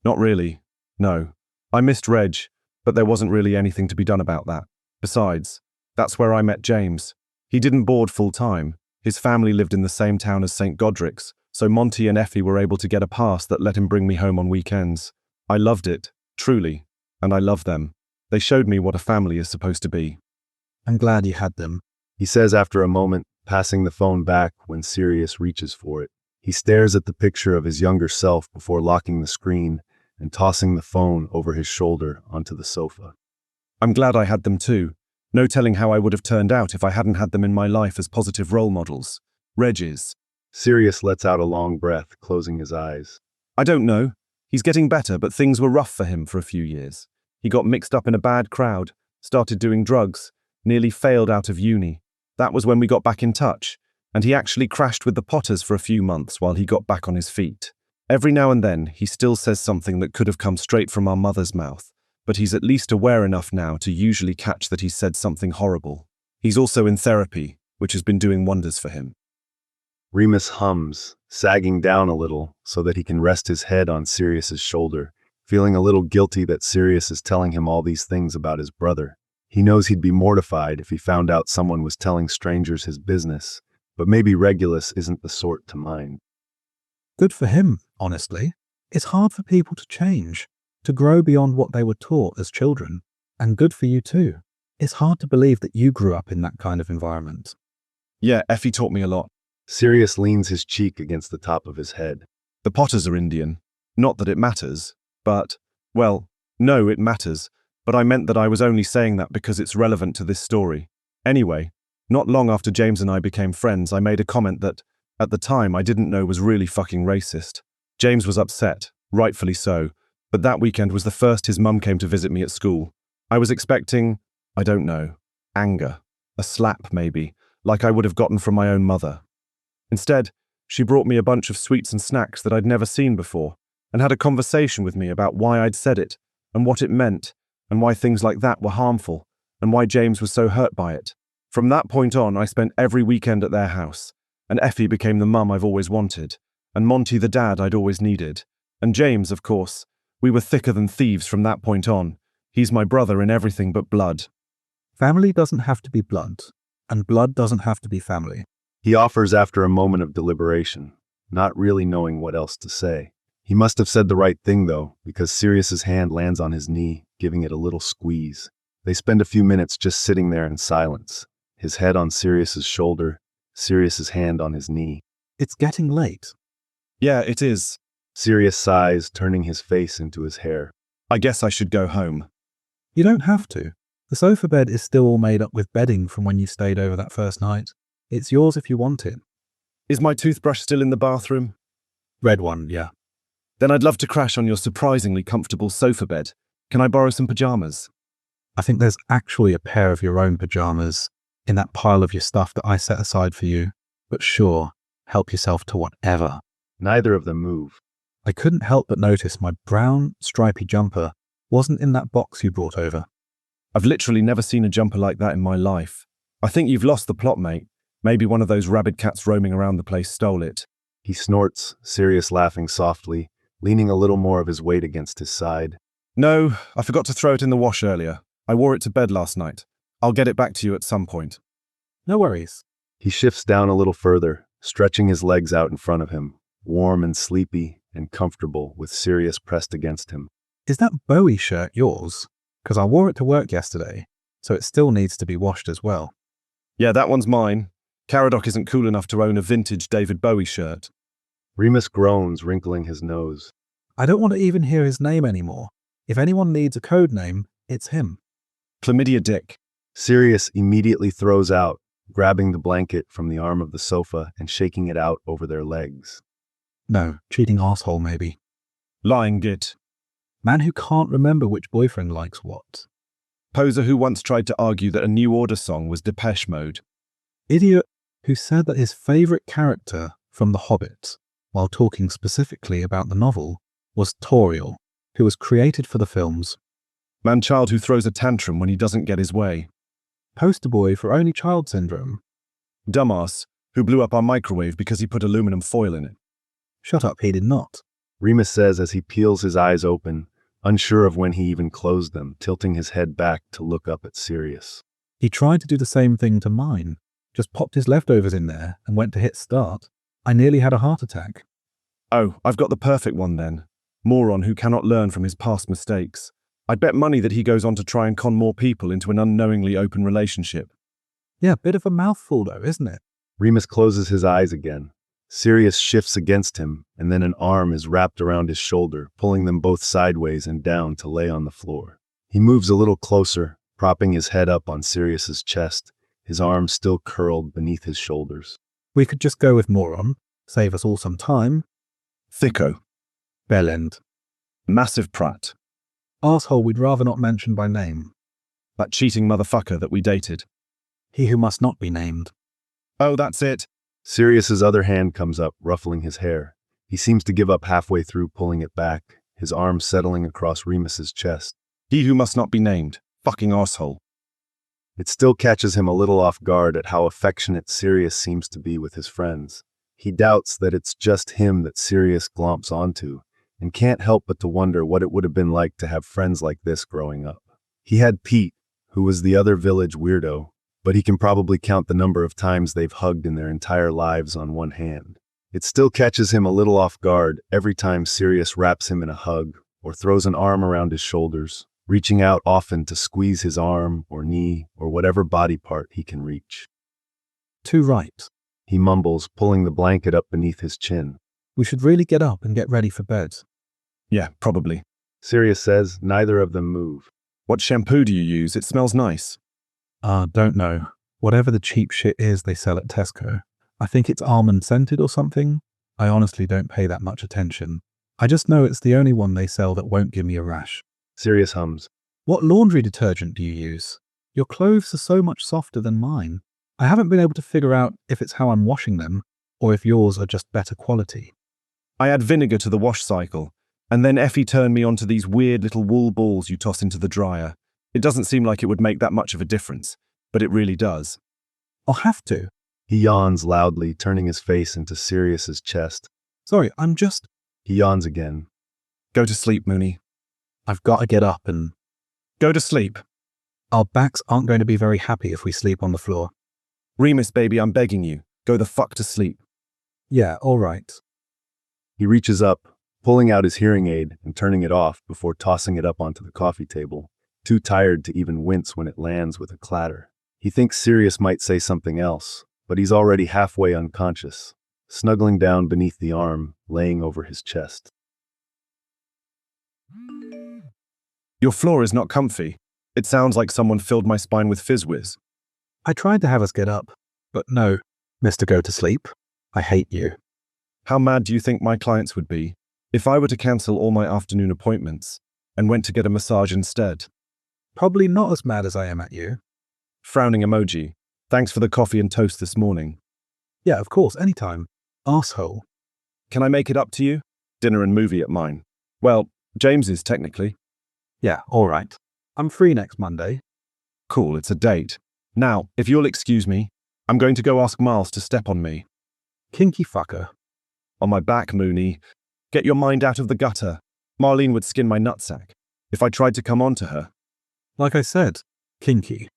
Not really. No. I missed Reg, but there wasn't really anything to be done about that. Besides, that's where I met James. He didn't board full-time. His family lived in the same town as St. Godric's, so Monty and Effie were able to get a pass that let him bring me home on weekends. I loved it, truly, and I love them. They showed me what a family is supposed to be. I'm glad you had them. He says after a moment, passing the phone back when Sirius reaches for it. He stares at the picture of his younger self before locking the screen and tossing the phone over his shoulder onto the sofa. I'm glad I had them too. No telling how I would have turned out if I hadn't had them in my life as positive role models. Regis. Sirius lets out a long breath, closing his eyes. I don't know. He's getting better, but things were rough for him for a few years. He got mixed up in a bad crowd, started doing drugs, nearly failed out of uni. That was when we got back in touch, and he actually crashed with the Potters for a few months while he got back on his feet. Every now and then, he still says something that could have come straight from our mother's mouth, but he's at least aware enough now to usually catch that he said something horrible. He's also in therapy, which has been doing wonders for him. Remus hums, sagging down a little so that he can rest his head on Sirius's shoulder, feeling a little guilty that Sirius is telling him all these things about his brother. He knows he'd be mortified if he found out someone was telling strangers his business, but maybe Regulus isn't the sort to mind. Good for him, honestly. It's hard for people to change, to grow beyond what they were taught as children, and good for you too. It's hard to believe that you grew up in that kind of environment. Yeah, Effie taught me a lot. Sirius leans his cheek against the top of his head. The Potters are Indian. Not that it matters, but, well, no, it matters, but I meant that I was only saying that because it's relevant to this story. Anyway, not long after James and I became friends, I made a comment that, at the time, I didn't know was really fucking racist. James was upset, rightfully so, but that weekend was the first his mum came to visit me at school. I was expecting, I don't know, anger, a slap maybe, like I would have gotten from my own mother. Instead, she brought me a bunch of sweets and snacks that I'd never seen before, and had a conversation with me about why I'd said it, and what it meant, and why things like that were harmful, and why James was so hurt by it. From that point on, I spent every weekend at their house, and Effie became the mum I've always wanted, and Monty the dad I'd always needed, and James, of course. We were thicker than thieves from that point on. He's my brother in everything but blood. Family doesn't have to be blood, and blood doesn't have to be family. He offers after a moment of deliberation, not really knowing what else to say. He must have said the right thing, though, because Sirius's hand lands on his knee, giving it a little squeeze. They spend a few minutes just sitting there in silence, his head on Sirius's shoulder, Sirius's hand on his knee. It's getting late. Yeah, it is. Sirius sighs, turning his face into his hair. I guess I should go home. You don't have to. The sofa bed is still all made up with bedding from when you stayed over that first night. It's yours if you want it. Is my toothbrush still in the bathroom? Red one, yeah. Then I'd love to crash on your surprisingly comfortable sofa bed. Can I borrow some pajamas? I think there's actually a pair of your own pajamas in that pile of your stuff that I set aside for you. But sure, help yourself to whatever. Neither of them move. I couldn't help but notice my brown, stripy jumper wasn't in that box you brought over. I've literally never seen a jumper like that in my life. I think you've lost the plot, mate. Maybe one of those rabid cats roaming around the place stole it. He snorts, Sirius laughing softly, leaning a little more of his weight against his side. No, I forgot to throw it in the wash earlier. I wore it to bed last night. I'll get it back to you at some point. No worries. He shifts down a little further, stretching his legs out in front of him, warm and sleepy and comfortable with Sirius pressed against him. Is that Bowie shirt yours? Because I wore it to work yesterday, so it still needs to be washed as well. Yeah, that one's mine. Caradoc isn't cool enough to own a vintage David Bowie shirt. Remus groans, wrinkling his nose. I don't want to even hear his name anymore. If anyone needs a code name, it's him. Chlamydia Dick. Sirius immediately throws out, grabbing the blanket from the arm of the sofa and shaking it out over their legs. No, cheating asshole maybe. Lying git. Man who can't remember which boyfriend likes what. Poser who once tried to argue that a New Order song was Depeche Mode. Idiot who said that his favourite character from The Hobbit, while talking specifically about the novel, was Toriel, who was created for the films. Man-child who throws a tantrum when he doesn't get his way. Poster boy for only child syndrome. Dumbass who blew up our microwave because he put aluminum foil in it. Shut up, he did not. Remus says as he peels his eyes open, unsure of when he even closed them, tilting his head back to look up at Sirius. He tried to do the same thing to mine. Just popped his leftovers in there and went to hit start. I nearly had a heart attack. Oh, I've got the perfect one then. Moron who cannot learn from his past mistakes. I'd bet money that he goes on to try and con more people into an unknowingly open relationship. Yeah, bit of a mouthful though, isn't it? Remus closes his eyes again. Sirius shifts against him, and then an arm is wrapped around his shoulder, pulling them both sideways and down to lay on the floor. He moves a little closer, propping his head up on Sirius's chest, his arms still curled beneath his shoulders. We could just go with moron, save us all some time. Thicko. Bellend. Massive prat. Arsehole we'd rather not mention by name. That cheating motherfucker that we dated. He who must not be named. Oh, that's it. Sirius's other hand comes up, ruffling his hair. He seems to give up halfway through, pulling it back, his arm settling across Remus's chest. He who must not be named. Fucking arsehole. It still catches him a little off guard at how affectionate Sirius seems to be with his friends. He doubts that it's just him that Sirius glomps onto, and can't help but to wonder what it would have been like to have friends like this growing up. He had Pete, who was the other village weirdo, but he can probably count the number of times they've hugged in their entire lives on one hand. It still catches him a little off guard every time Sirius wraps him in a hug or throws an arm around his shoulders, reaching out often to squeeze his arm or knee or whatever body part he can reach. Too right. He mumbles, pulling the blanket up beneath his chin. We should really get up and get ready for bed. Yeah, probably. Sirius says. Neither of them move. What shampoo do you use? It smells nice. Don't know. Whatever the cheap shit is they sell at Tesco. I think it's almond scented or something. I honestly don't pay that much attention. I just know it's the only one they sell that won't give me a rash. Sirius hums. What laundry detergent do you use? Your clothes are so much softer than mine. I haven't been able to figure out if it's how I'm washing them or if yours are just better quality. I add vinegar to the wash cycle, and then Effie turned me onto these weird little wool balls you toss into the dryer. It doesn't seem like it would make that much of a difference, but it really does. I'll have to. He yawns loudly, turning his face into Sirius's chest. Sorry, I'm just... He yawns again. Go to sleep, Mooney. I've got to get up and... Go to sleep. Our backs aren't going to be very happy if we sleep on the floor. Remus, baby, I'm begging you. Go the fuck to sleep. Yeah, all right. He reaches up, pulling out his hearing aid and turning it off before tossing it up onto the coffee table, too tired to even wince when it lands with a clatter. He thinks Sirius might say something else, but he's already halfway unconscious, snuggling down beneath the arm, laying over his chest. Your floor is not comfy. It sounds like someone filled my spine with fizz-whiz. I tried to have us get up, but no, Mr. Go to Sleep. I hate you. How mad do you think my clients would be if I were to cancel all my afternoon appointments and went to get a massage instead? Probably not as mad as I am at you. Frowning emoji. Thanks for the coffee and toast this morning. Yeah, of course, anytime. Arsehole. Can I make it up to you? Dinner and movie at mine. Well, James's technically. Yeah, all right. I'm free next Monday. Cool, it's a date. Now, if you'll excuse me, I'm going to go ask Miles to step on me. Kinky fucker. On my back, Mooney. Get your mind out of the gutter. Marlene would skin my nutsack if I tried to come on to her. Like I said, kinky.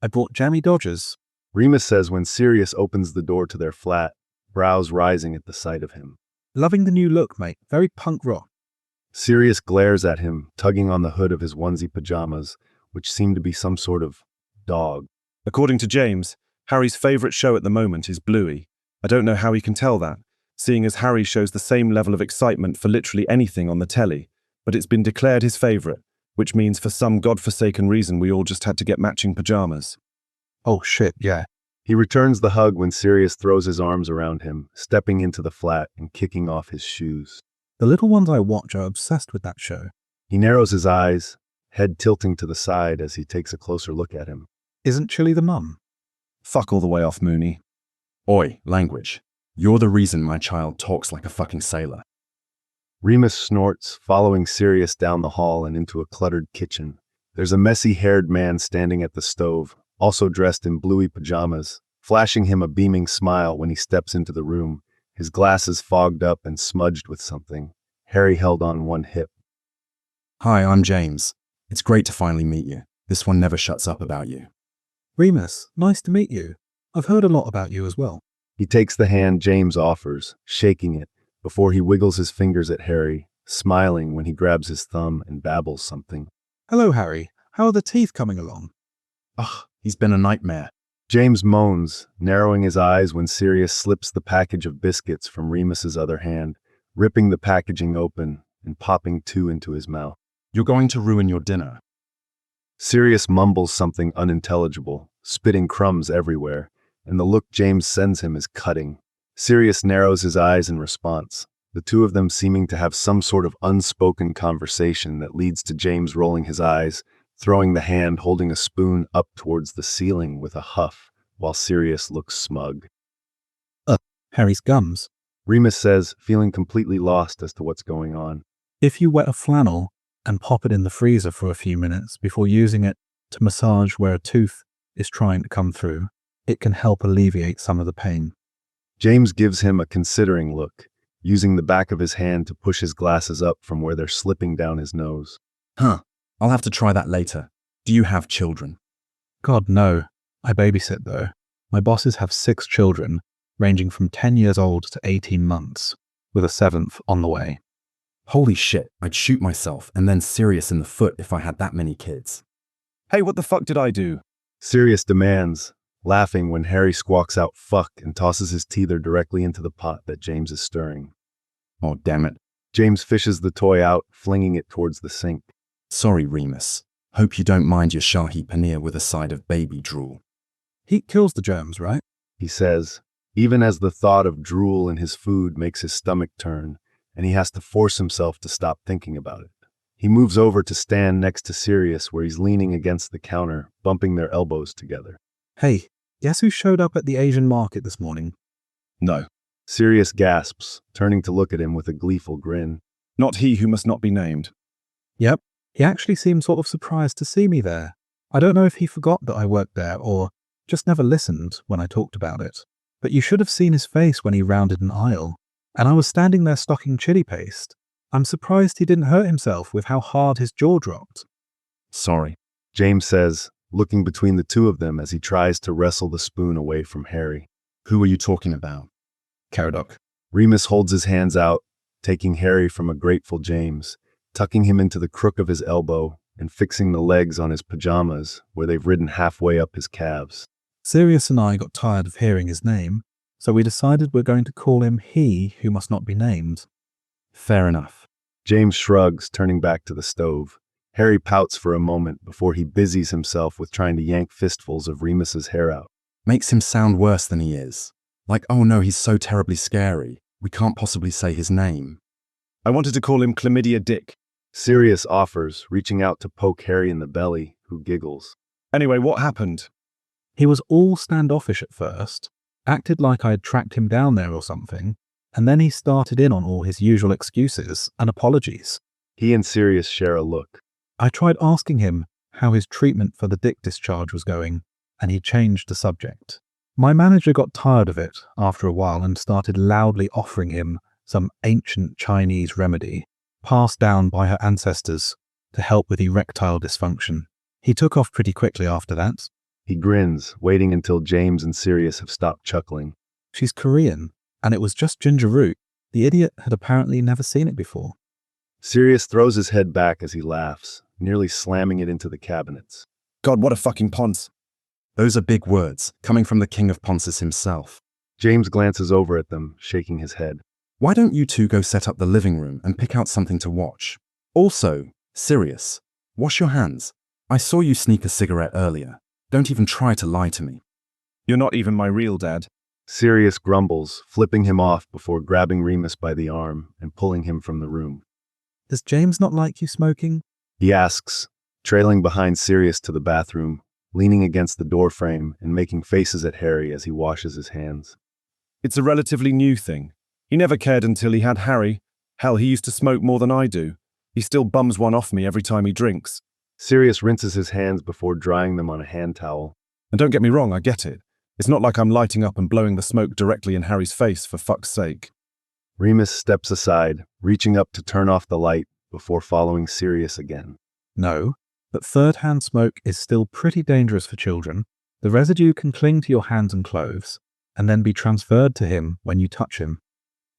I brought jammy Dodgers. Remus says when Sirius opens the door to their flat, brows rising at the sight of him. Loving the new look, mate. Very punk rock. Sirius glares at him, tugging on the hood of his onesie pajamas, which seem to be some sort of dog. According to James, Harry's favorite show at the moment is Bluey. I don't know how he can tell that, seeing as Harry shows the same level of excitement for literally anything on the telly, but it's been declared his favorite, which means for some godforsaken reason we all just had to get matching pajamas. Oh shit, yeah. He returns the hug when Sirius throws his arms around him, stepping into the flat and kicking off his shoes. The little ones I watch are obsessed with that show. He narrows his eyes, head tilting to the side as he takes a closer look at him. Isn't Chili the mum? Fuck all the way off, Mooney. Oi, language. You're the reason my child talks like a fucking sailor. Remus snorts, following Sirius down the hall and into a cluttered kitchen. There's a messy-haired man standing at the stove, also dressed in bluey pajamas, flashing him a beaming smile when he steps into the room, his glasses fogged up and smudged with something. Harry held on one hip. Hi, I'm James. It's great to finally meet you. This one never shuts up about you. Remus, nice to meet you. I've heard a lot about you as well. He takes the hand James offers, shaking it, before he wiggles his fingers at Harry, smiling when he grabs his thumb and babbles something. Hello, Harry. How are the teeth coming along? Ugh, he's been a nightmare. James moans, narrowing his eyes when Sirius slips the package of biscuits from Remus's other hand, ripping the packaging open and popping 2 into his mouth. You're going to ruin your dinner. Sirius mumbles something unintelligible, spitting crumbs everywhere, and the look James sends him is cutting. Sirius narrows his eyes in response, the two of them seeming to have some sort of unspoken conversation that leads to James rolling his eyes, throwing the hand holding a spoon up towards the ceiling with a huff, while Sirius looks smug. Harry's gums. Remus says, feeling completely lost as to what's going on. If you wet a flannel and pop it in the freezer for a few minutes before using it to massage where a tooth is trying to come through, it can help alleviate some of the pain. James gives him a considering look, using the back of his hand to push his glasses up from where they're slipping down his nose. Huh. I'll have to try that later. Do you have children? God, no. I babysit, though. My bosses have 6 children, ranging from 10 years old to 18 months, with a 7th on the way. Holy shit, I'd shoot myself and then Sirius in the foot if I had that many kids. Hey, what the fuck did I do? Sirius demands, laughing when Harry squawks out fuck and tosses his teether directly into the pot that James is stirring. Oh, damn it. James fishes the toy out, flinging it towards the sink. Sorry, Remus. Hope you don't mind your Shahi paneer with a side of baby drool. Heat kills the germs, right? He says, even as the thought of drool in his food makes his stomach turn, and he has to force himself to stop thinking about it. He moves over to stand next to Sirius where he's leaning against the counter, bumping their elbows together. Hey, guess who showed up at the Asian market this morning? No. Sirius gasps, turning to look at him with a gleeful grin. Not he who must not be named. Yep. He actually seemed sort of surprised to see me there. I don't know if he forgot that I worked there or just never listened when I talked about it. But you should have seen his face when he rounded an aisle. And I was standing there stocking chili paste. I'm surprised he didn't hurt himself with how hard his jaw dropped. Sorry. James says, looking between the two of them as he tries to wrestle the spoon away from Harry. Who are you talking about? Caradoc. Remus holds his hands out, taking Harry from a grateful James, tucking him into the crook of his elbow and fixing the legs on his pajamas where they've ridden halfway up his calves. Sirius and I got tired of hearing his name, so we decided we're going to call him he who must not be named. Fair enough. James shrugs, turning back to the stove. Harry pouts for a moment before he busies himself with trying to yank fistfuls of Remus's hair out. Makes him sound worse than he is. Like, oh no, he's so terribly scary. We can't possibly say his name. I wanted to call him Chlamydia Dick. Sirius offers, reaching out to poke Harry in the belly, who giggles. Anyway, what happened? He was all standoffish at first, acted like I had tracked him down there or something, and then he started in on all his usual excuses and apologies. He and Sirius share a look. I tried asking him how his treatment for the dick discharge was going, and he changed the subject. My manager got tired of it after a while and started loudly offering him some ancient Chinese remedy, passed down by her ancestors to help with erectile dysfunction. He took off pretty quickly after that. He grins, waiting until James and Sirius have stopped chuckling. She's Korean, and it was just ginger root. The idiot had apparently never seen it before. Sirius throws his head back as he laughs, nearly slamming it into the cabinets. God, what a fucking ponce. Those are big words, coming from the king of Pontus himself. James glances over at them, shaking his head. Why don't you two go set up the living room and pick out something to watch? Also, Sirius, wash your hands. I saw you sneak a cigarette earlier. Don't even try to lie to me. You're not even my real dad. Sirius grumbles, flipping him off before grabbing Remus by the arm and pulling him from the room. Does James not like you smoking? He asks, trailing behind Sirius to the bathroom, leaning against the doorframe and making faces at Harry as he washes his hands. It's a relatively new thing. He never cared until he had Harry. Hell, he used to smoke more than I do. He still bums one off me every time he drinks. Sirius rinses his hands before drying them on a hand towel. And don't get me wrong, I get it. It's not like I'm lighting up and blowing the smoke directly in Harry's face, for fuck's sake. Remus steps aside, reaching up to turn off the light before following Sirius again. No, but third-hand smoke is still pretty dangerous for children. The residue can cling to your hands and clothes, and then be transferred to him when you touch him.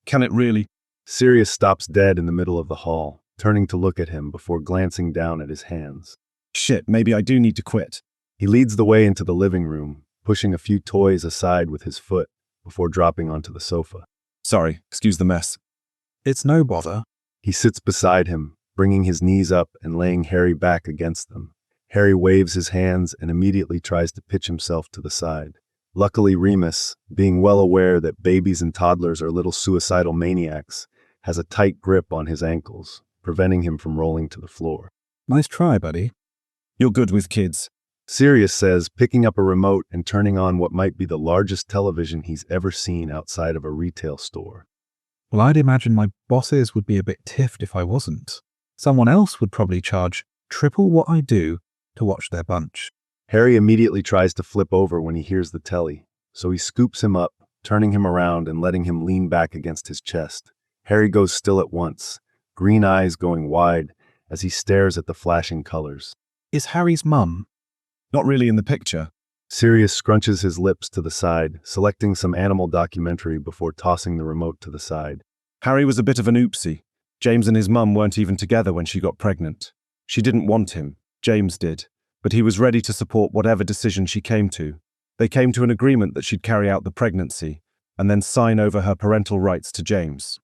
Can it really? Sirius stops dead in the middle of the hall, turning to look at him before glancing down at his hands. Shit, maybe I do need to quit. He leads the way into the living room, pushing a few toys aside with his foot before dropping onto the sofa. Sorry, excuse the mess. It's no bother. He sits beside him, bringing his knees up and laying Harry back against them. Harry waves his hands and immediately tries to pitch himself to the side. Luckily, Remus, being well aware that babies and toddlers are little suicidal maniacs, has a tight grip on his ankles, preventing him from rolling to the floor. Nice try, buddy. You're good with kids. Sirius says, picking up a remote and turning on what might be the largest television he's ever seen outside of a retail store. Well, I'd imagine my bosses would be a bit tiffed if I wasn't. Someone else would probably charge triple what I do to watch their bunch. Harry immediately tries to flip over when he hears the telly, so he scoops him up, turning him around and letting him lean back against his chest. Harry goes still at once, green eyes going wide as he stares at the flashing colors. Is Harry's mum? Not really in the picture. Sirius scrunches his lips to the side, selecting some animal documentary before tossing the remote to the side. Harry was a bit of an oopsie. James and his mum weren't even together when she got pregnant. She didn't want him, James did, but he was ready to support whatever decision she came to. They came to an agreement that she'd carry out the pregnancy and then sign over her parental rights to James.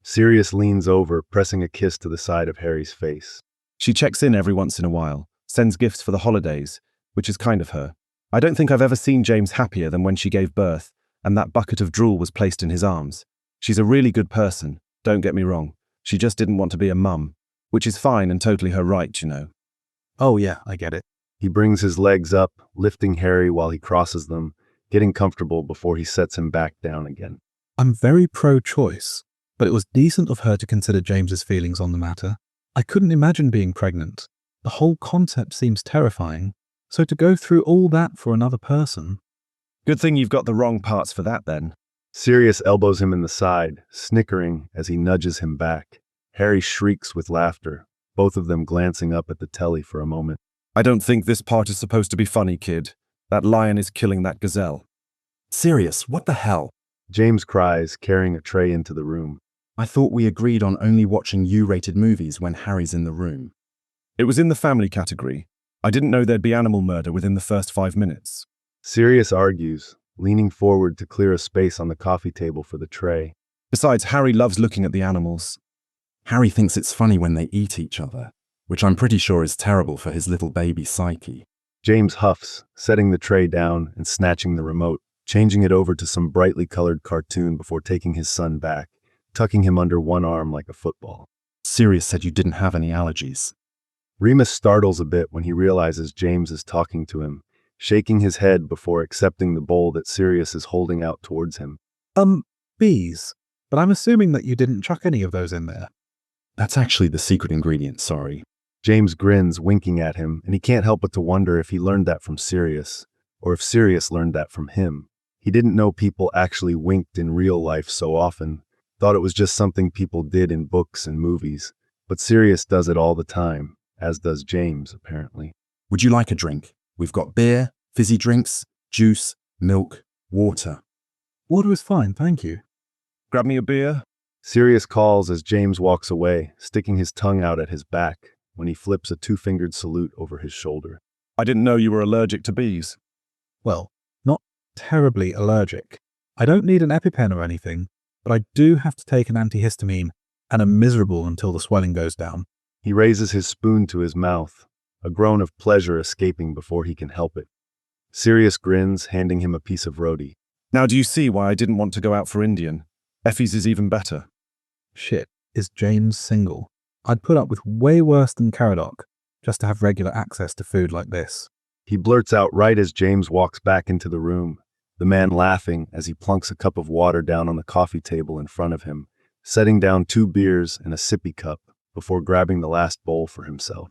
Sirius leans over, pressing a kiss to the side of Harry's face. She checks in every once in a while, sends gifts for the holidays, which is kind of her. I don't think I've ever seen James happier than when she gave birth and that bucket of drool was placed in his arms. She's a really good person, don't get me wrong. She just didn't want to be a mum, which is fine and totally her right, you know. Oh yeah, I get it. He brings his legs up, lifting Harry while he crosses them, getting comfortable before he sets him back down again. I'm very pro-choice, but it was decent of her to consider James's feelings on the matter. I couldn't imagine being pregnant. The whole concept seems terrifying. So to go through all that for another person... Good thing you've got the wrong parts for that then. Sirius elbows him in the side, snickering as he nudges him back. Harry shrieks with laughter, both of them glancing up at the telly for a moment. I don't think this part is supposed to be funny, kid. That lion is killing that gazelle. Sirius, what the hell? James cries, carrying a tray into the room. I thought we agreed on only watching U-rated movies when Harry's in the room. It was in the family category. I didn't know there'd be animal murder within the first 5 minutes. Sirius argues, leaning forward to clear a space on the coffee table for the tray. Besides, Harry loves looking at the animals. Harry thinks it's funny when they eat each other, which I'm pretty sure is terrible for his little baby psyche. James huffs, setting the tray down and snatching the remote, changing it over to some brightly colored cartoon before taking his son back, tucking him under one arm like a football. Sirius said you didn't have any allergies. Remus startles a bit when he realizes James is talking to him, shaking his head before accepting the bowl that Sirius is holding out towards him. Bees. But I'm assuming that you didn't chuck any of those in there. That's actually the secret ingredient, sorry. James grins, winking at him, and he can't help but to wonder if he learned that from Sirius, or if Sirius learned that from him. He didn't know people actually winked in real life so often, thought it was just something people did in books and movies, but Sirius does it all the time, as does James, apparently. Would you like a drink? We've got beer, fizzy drinks, juice, milk, water. Water is fine, thank you. Grab me a beer. Sirius calls as James walks away, sticking his tongue out at his back when he flips a two-fingered salute over his shoulder. I didn't know you were allergic to bees. Well, not terribly allergic. I don't need an EpiPen or anything, but I do have to take an antihistamine and am miserable until the swelling goes down. He raises his spoon to his mouth, a groan of pleasure escaping before he can help it. Sirius grins, handing him a piece of roti. Now do you see why I didn't want to go out for Indian? Effie's is even better. Shit, is James single? I'd put up with way worse than Caradoc, just to have regular access to food like this. He blurts out right as James walks back into the room, the man laughing as he plunks a cup of water down on the coffee table in front of him, setting down 2 beers and a sippy cup before grabbing the last bowl for himself.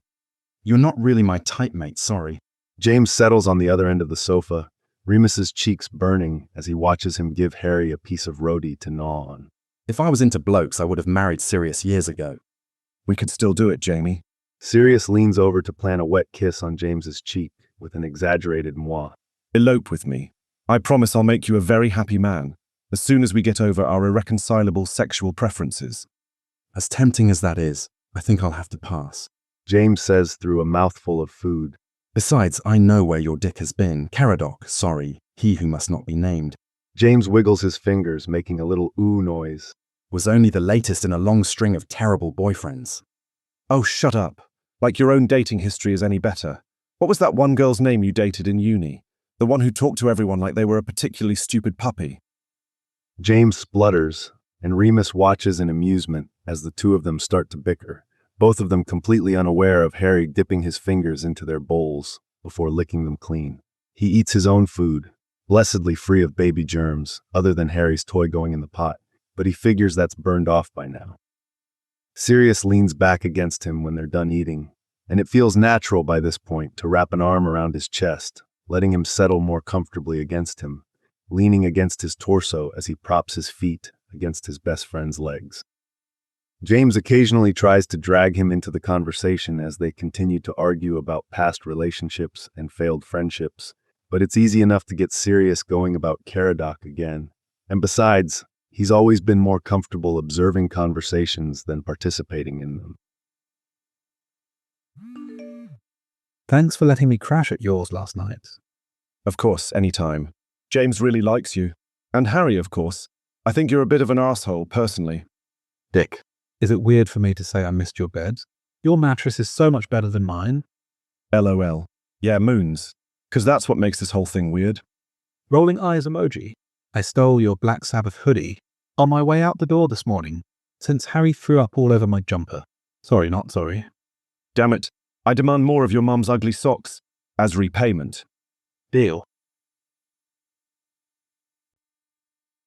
You're not really my type, mate, sorry. James settles on the other end of the sofa, Remus's cheeks burning as he watches him give Harry a piece of roti to gnaw on. If I was into blokes, I would have married Sirius years ago. We could still do it, Jamie. Sirius leans over to plant a wet kiss on James's cheek with an exaggerated moi. Elope with me. I promise I'll make you a very happy man. as soon as we get over our irreconcilable sexual preferences. As tempting as that is, I think I'll have to pass. James says through a mouthful of food. Besides, I know where your dick has been. Caradoc, sorry, he who must not be named, James wiggles his fingers, making a little ooh noise. was only the latest in a long string of terrible boyfriends. Oh, shut up. Like your own dating history is any better. What was that one girl's name you dated in uni? The one who talked to everyone like they were a particularly stupid puppy. James splutters, and Remus watches in amusement as the two of them start to bicker, both of them completely unaware of Harry dipping his fingers into their bowls before licking them clean. He eats his own food, blessedly free of baby germs, other than Harry's toy going in the pot, but he figures that's burned off by now. Sirius leans back against him when they're done eating, and it feels natural by this point to wrap an arm around his chest, letting him settle more comfortably against him, leaning against his torso as he props his feet against his best friend's legs. James occasionally tries to drag him into the conversation as they continue to argue about past relationships and failed friendships, but it's easy enough to get Sirius going about Keradok again. And besides, he's always been more comfortable observing conversations than participating in them. Thanks for letting me crash at yours last night. Of course, anytime. James really likes you. And Harry, of course. I think you're a bit of an arsehole, personally. Dick, is it weird for me to say I missed your bed? Your mattress is so much better than mine. LOL. Yeah, moons. 'Cause that's what makes this whole thing weird. Rolling eyes emoji. I stole your Black Sabbath hoodie on my way out the door this morning, since Harry threw up all over my jumper. Sorry, not sorry. Damn it. I demand more of your mum's ugly socks as repayment. Deal.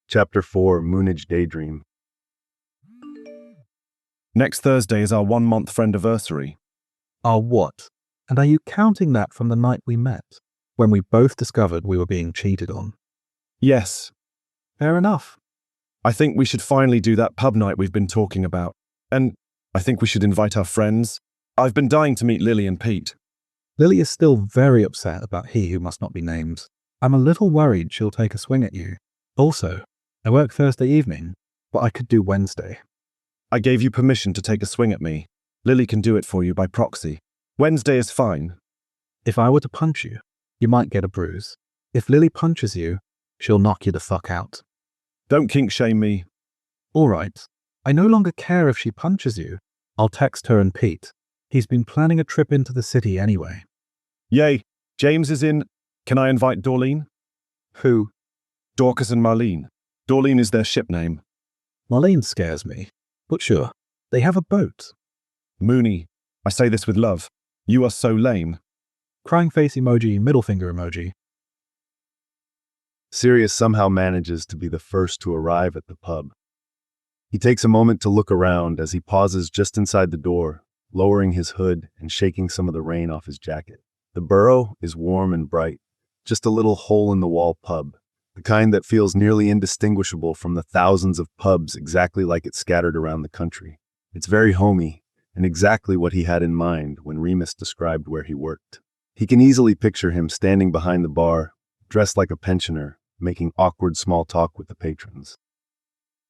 Chapter 4, Moonage Daydream. Next Thursday is our 1-month Friendversary. Our what? And are you counting that from the night we met, when we both discovered we were being cheated on? Yes. Fair enough. I think we should finally do that pub night we've been talking about. And I think we should invite our friends. I've been dying to meet Lily and Pete. Lily is still very upset about he who must not be named. I'm a little worried she'll take a swing at you. Also, I work Thursday evening, but I could do Wednesday. I gave you permission to take a swing at me. Lily can do it for you by proxy. Wednesday is fine. If I were to punch you, you might get a bruise. If Lily punches you, she'll knock you the fuck out. Don't kink shame me. All right. I no longer care if she punches you. I'll text her and Pete. He's been planning a trip into the city anyway. Yay. James is in. Can I invite Dorleen? Who? Dorcas and Marlene. Dorleen is their ship name. Marlene scares me. But sure, they have a boat. Mooney. I say this with love. You are so lame. Crying face emoji, middle finger emoji. Sirius somehow manages to be the first to arrive at the pub. He takes a moment to look around as he pauses just inside the door, lowering his hood and shaking some of the rain off his jacket. The borough is warm and bright, just a little hole-in-the-wall pub, the kind that feels nearly indistinguishable from the thousands of pubs exactly like it scattered around the country. It's very homey, and exactly what he had in mind when Remus described where he worked. He can easily picture him standing behind the bar, dressed like a pensioner, making awkward small talk with the patrons.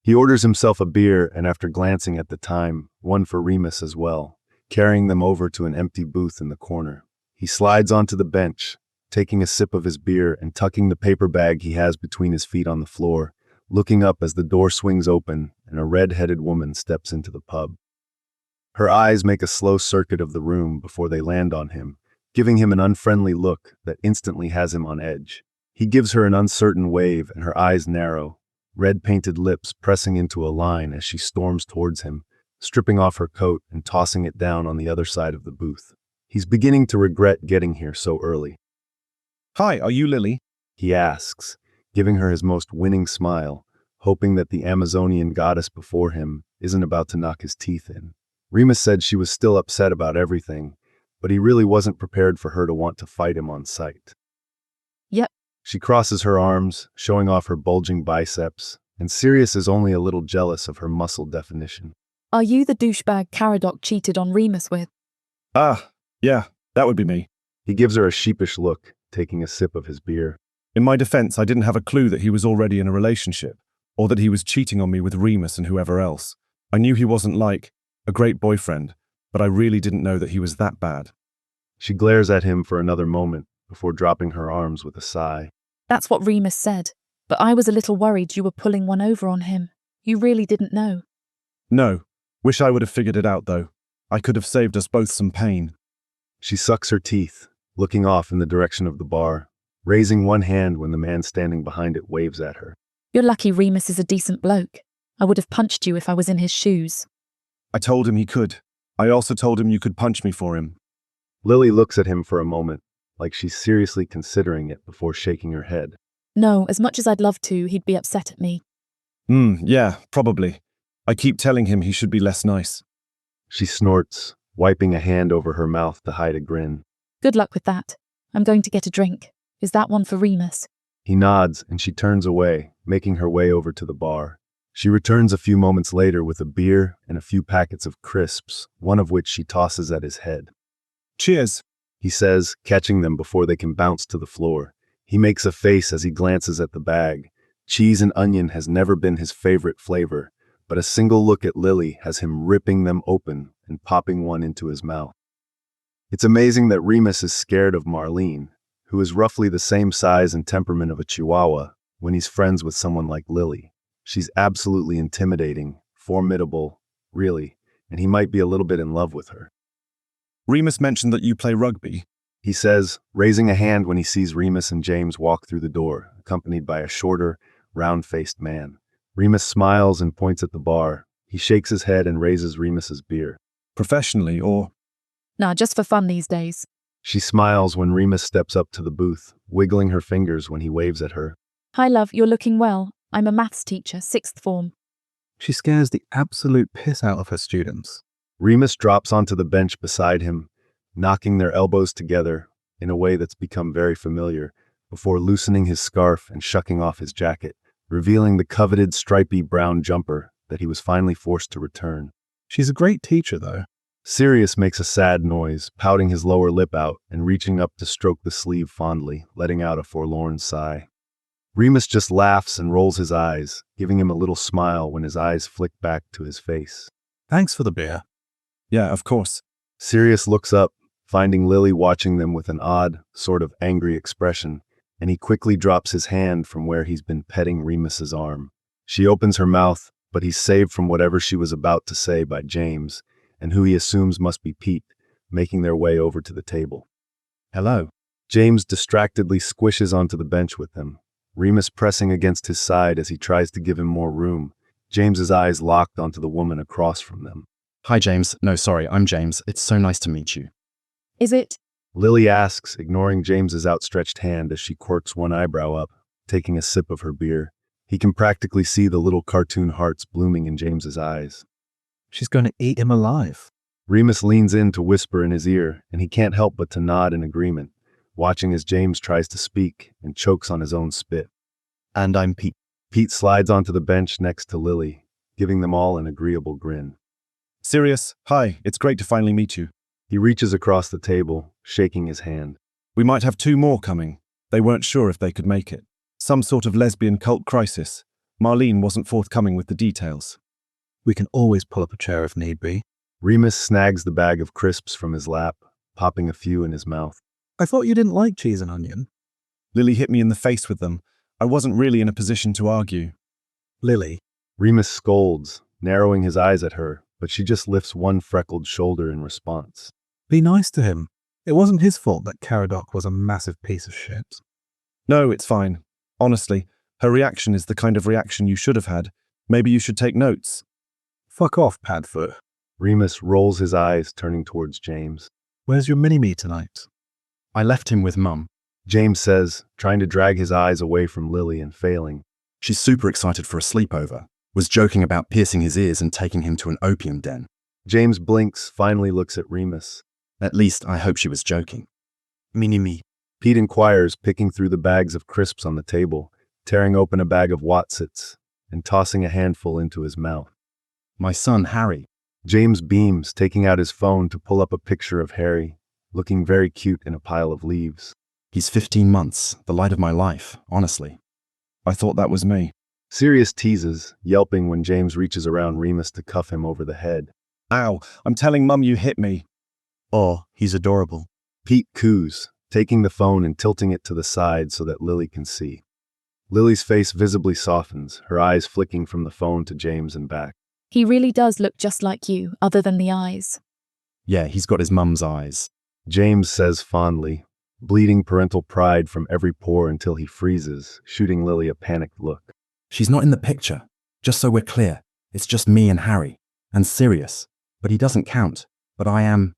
He orders himself a beer, and after glancing at the time, one for Remus as well, carrying them over to an empty booth in the corner. He slides onto the bench, taking a sip of his beer and tucking the paper bag he has between his feet on the floor, looking up as the door swings open and a red-headed woman steps into the pub. Her eyes make a slow circuit of the room before they land on him, giving him an unfriendly look that instantly has him on edge. He gives her an uncertain wave and her eyes narrow, red-painted lips pressing into a line as she storms towards him, stripping off her coat and tossing it down on the other side of the booth. He's beginning to regret getting here so early. Hi, are you Lily? He asks, giving her his most winning smile, hoping that the Amazonian goddess before him isn't about to knock his teeth in. Remus said she was still upset about everything, but he really wasn't prepared for her to want to fight him on sight. Yep. She crosses her arms, showing off her bulging biceps, and Sirius is only a little jealous of her muscle definition. Are you the douchebag Caradoc cheated on Remus with? Ah, yeah, that would be me. He gives her a sheepish look, taking a sip of his beer. In my defense, I didn't have a clue that he was already in a relationship. or that he was cheating on me with Remus and whoever else. I knew he wasn't like a great boyfriend, but I really didn't know that he was that bad. She glares at him for another moment before dropping her arms with a sigh. That's what Remus said, but I was a little worried you were pulling one over on him. You really didn't know. No. Wish I would have figured it out, though. I could have saved us both some pain. She sucks her teeth, looking off in the direction of the bar, raising one hand when the man standing behind it waves at her. You're lucky Remus is a decent bloke. I would have punched you if I was in his shoes. I told him he could. I also told him you could punch me for him. Lily looks at him for a moment, like she's seriously considering it before shaking her head. No, as much as I'd love to, he'd be upset at me. Yeah, probably. I keep telling him he should be less nice. She snorts, wiping a hand over her mouth to hide a grin. Good luck with that. I'm going to get a drink. Is that one for Remus? He nods and she turns away, making her way over to the bar. She returns a few moments later with a beer and a few packets of crisps, one of which she tosses at his head. Cheers, he says, catching them before they can bounce to the floor. He makes a face as he glances at the bag. Cheese and onion has never been his favorite flavor, but a single look at Lily has him ripping them open and popping one into his mouth. It's amazing that Remus is scared of Marlene, who is roughly the same size and temperament of a Chihuahua, when he's friends with someone like Lily. She's absolutely intimidating, formidable, really, and he might be a little bit in love with her. Remus mentioned that you play rugby. He says, raising a hand when he sees Remus and James walk through the door, accompanied by a shorter, round-faced man. Remus smiles and points at the bar. He shakes his head and raises Remus's beer. Professionally, or? Nah, just for fun these days. She smiles when Remus steps up to the booth, wiggling her fingers when he waves at her. Hi love, you're looking well. I'm a maths teacher, 6th form. She scares the absolute piss out of her students. Remus drops onto the bench beside him, knocking their elbows together in a way that's become very familiar, before loosening his scarf and shucking off his jacket, revealing the coveted stripy brown jumper that he was finally forced to return. She's a great teacher, though. Sirius makes a sad noise, pouting his lower lip out and reaching up to stroke the sleeve fondly, letting out a forlorn sigh. Remus just laughs and rolls his eyes, giving him a little smile when his eyes flick back to his face. Thanks for the beer. Yeah, of course. Sirius looks up, finding Lily watching them with an odd, sort of angry expression, and he quickly drops his hand from where he's been petting Remus's arm. She opens her mouth, but he's saved from whatever she was about to say by James, and who he assumes must be Pete, making their way over to the table. Hello. James distractedly squishes onto the bench with them, Remus pressing against his side as he tries to give him more room, James's eyes locked onto the woman across from them. Hi, James. No, sorry, I'm James. It's so nice to meet you. Is it? Lily asks, ignoring James's outstretched hand as she quirks one eyebrow up, taking a sip of her beer. He can practically see the little cartoon hearts blooming in James's eyes. She's going to eat him alive. Remus leans in to whisper in his ear, and he can't help but to nod in agreement, watching as James tries to speak and chokes on his own spit. And I'm Pete. Pete slides onto the bench next to Lily, giving them all an agreeable grin. Sirius, hi, it's great to finally meet you. He reaches across the table, shaking his hand. We might have 2 more coming. They weren't sure if they could make it. Some sort of lesbian cult crisis. Marlene wasn't forthcoming with the details. We can always pull up a chair if need be. Remus snags the bag of crisps from his lap, popping a few in his mouth. I thought you didn't like cheese and onion. Lily hit me in the face with them. I wasn't really in a position to argue. Lily. Remus scolds, narrowing his eyes at her, but she just lifts one freckled shoulder in response. Be nice to him. It wasn't his fault that Caradoc was a massive piece of shit. No, it's fine. Honestly, her reaction is the kind of reaction you should have had. Maybe you should take notes. Fuck off, Padfoot. Remus rolls his eyes, turning towards James. Where's your mini-me tonight? I left him with Mum. James says, trying to drag his eyes away from Lily and failing. She's super excited for a sleepover. Was joking about piercing his ears and taking him to an opium den. James blinks, finally looks at Remus. At least, I hope she was joking. Mini-me. Pete inquires, picking through the bags of crisps on the table, tearing open a bag of Watsits, and tossing a handful into his mouth. My son, Harry. James beams, taking out his phone to pull up a picture of Harry, looking very cute in a pile of leaves. He's 15 months, the light of my life, honestly. I thought that was me. Sirius teases, yelping when James reaches around Remus to cuff him over the head. Ow, I'm telling Mum you hit me. Oh, he's adorable. Pete coos, taking the phone and tilting it to the side so that Lily can see. Lily's face visibly softens, her eyes flicking from the phone to James and back. He really does look just like you, other than the eyes. Yeah, he's got his mum's eyes. James says fondly, bleeding parental pride from every pore until he freezes, shooting Lily a panicked look. She's not in the picture. Just so we're clear, it's just me and Harry. And Sirius. But he doesn't count. But I am,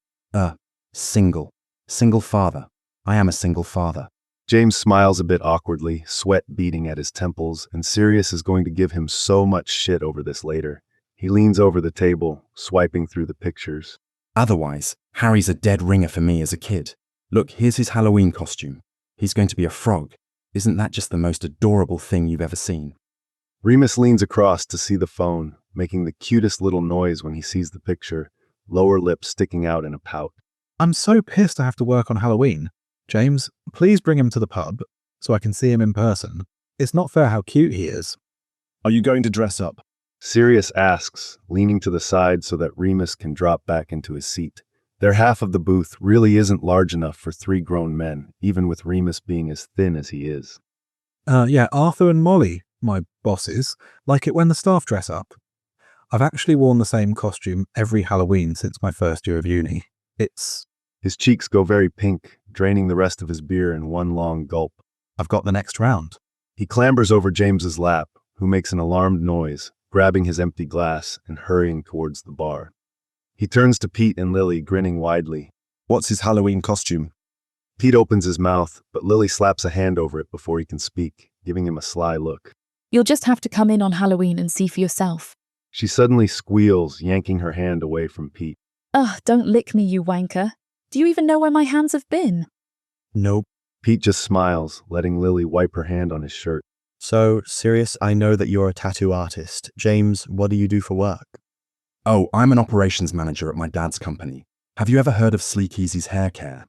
single. Single father. I am a single father. James smiles a bit awkwardly, sweat beading at his temples, and Sirius is going to give him so much shit over this later. He leans over the table, swiping through the pictures. Otherwise, Harry's a dead ringer for me as a kid. Look, here's his Halloween costume. He's going to be a frog. Isn't that just the most adorable thing you've ever seen? Remus leans across to see the phone, making the cutest little noise when he sees the picture, lower lip sticking out in a pout. I'm so pissed I have to work on Halloween. James, please bring him to the pub so I can see him in person. It's not fair how cute he is. Are you going to dress up? Sirius asks, leaning to the side so that Remus can drop back into his seat. Their half of the booth really isn't large enough for 3 grown men, even with Remus being as thin as he is. Yeah, Arthur and Molly, my bosses, like it when the staff dress up. I've actually worn the same costume every Halloween since my first year of uni. His cheeks go very pink, draining the rest of his beer in one long gulp. I've got the next round. He clambers over James's lap, who makes an alarmed noise, grabbing his empty glass and hurrying towards the bar. He turns to Pete and Lily, grinning widely. What's his Halloween costume? Pete opens his mouth, but Lily slaps a hand over it before he can speak, giving him a sly look. You'll just have to come in on Halloween and see for yourself. She suddenly squeals, yanking her hand away from Pete. Ugh, don't lick me, you wanker. Do you even know where my hands have been? Nope. Pete just smiles, letting Lily wipe her hand on his shirt. So, Sirius, I know that you're a tattoo artist. James, what do you do for work? Oh, I'm an operations manager at my dad's company. Have you ever heard of Sleek Easy's hair care?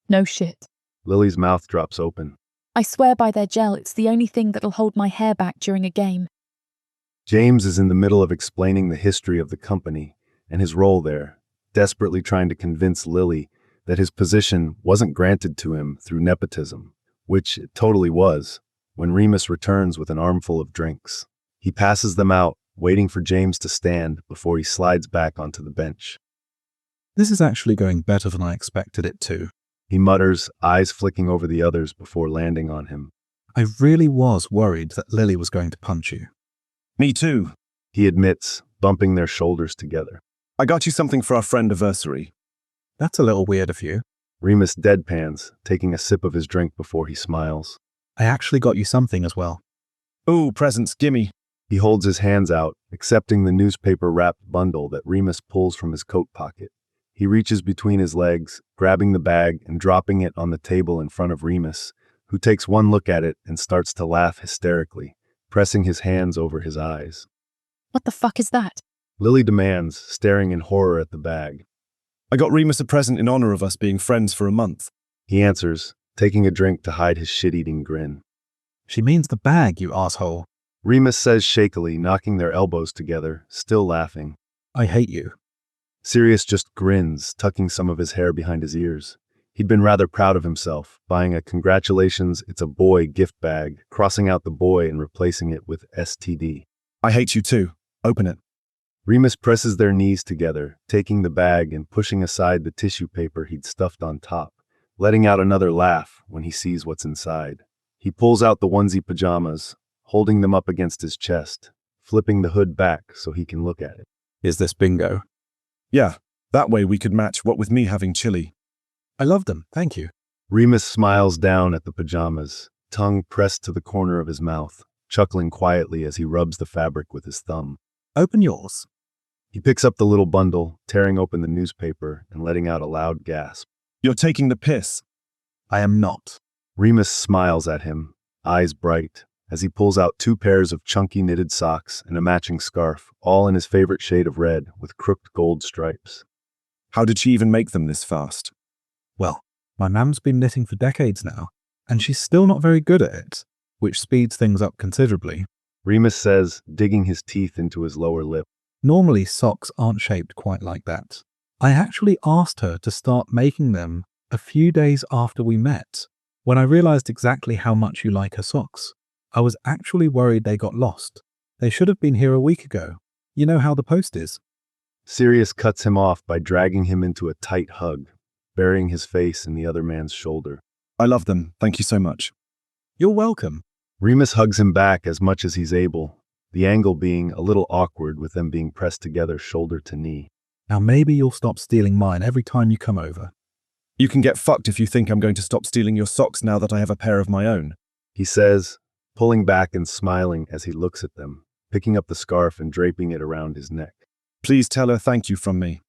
No shit. Lily's mouth drops open. I swear by their gel, it's the only thing that'll hold my hair back during a game. James is in the middle of explaining the history of the company and his role there, desperately trying to convince Lily that his position wasn't granted to him through nepotism, which it totally was, when Remus returns with an armful of drinks. He passes them out, waiting for James to stand before he slides back onto the bench. This is actually going better than I expected it to. He mutters, eyes flicking over the others before landing on him. I really was worried that Lily was going to punch you. Me too. He admits, bumping their shoulders together. I got you something for our Friendversary. That's a little weird of you. Remus deadpans, taking a sip of his drink before he smiles. I actually got you something as well. Ooh, presents, gimme. He holds his hands out, accepting the newspaper-wrapped bundle that Remus pulls from his coat pocket. He reaches between his legs, grabbing the bag and dropping it on the table in front of Remus, who takes one look at it and starts to laugh hysterically, pressing his hands over his eyes. What the fuck is that? Lily demands, staring in horror at the bag. I got Remus a present in honor of us being friends for a month. He answers, taking a drink to hide his shit-eating grin. She means the bag, you asshole. Remus says shakily, knocking their elbows together, still laughing. I hate you. Sirius just grins, tucking some of his hair behind his ears. He'd been rather proud of himself, buying a congratulations, it's a boy gift bag, crossing out the boy and replacing it with STD. I hate you too. Open it. Remus presses their knees together, taking the bag and pushing aside the tissue paper he'd stuffed on top, letting out another laugh when he sees what's inside. He pulls out the onesie pajamas, holding them up against his chest, flipping the hood back so he can look at it. Is this bingo? Yeah, that way we could match what with me having chili. I love them, thank you. Remus smiles down at the pajamas, tongue pressed to the corner of his mouth, chuckling quietly as he rubs the fabric with his thumb. Open yours. He picks up the little bundle, tearing open the newspaper and letting out a loud gasp. You're taking the piss. I am not. Remus smiles at him, eyes bright, as he pulls out 2 pairs of chunky knitted socks and a matching scarf, all in his favorite shade of red with crooked gold stripes. How did she even make them this fast? Well, my mam's been knitting for decades now, and she's still not very good at it, which speeds things up considerably. Remus says, digging his teeth into his lower lip. Normally, socks aren't shaped quite like that. I actually asked her to start making them a few days after we met, when I realized exactly how much you like her socks. I was actually worried they got lost. They should have been here a week ago. You know how the post is. Sirius cuts him off by dragging him into a tight hug, burying his face in the other man's shoulder. I love them. Thank you so much. You're welcome. Remus hugs him back as much as he's able, the angle being a little awkward with them being pressed together shoulder to knee. Now maybe you'll stop stealing mine every time you come over. You can get fucked if you think I'm going to stop stealing your socks now that I have a pair of my own. He says, pulling back and smiling as he looks at them, picking up the scarf and draping it around his neck. Please tell her thank you from me.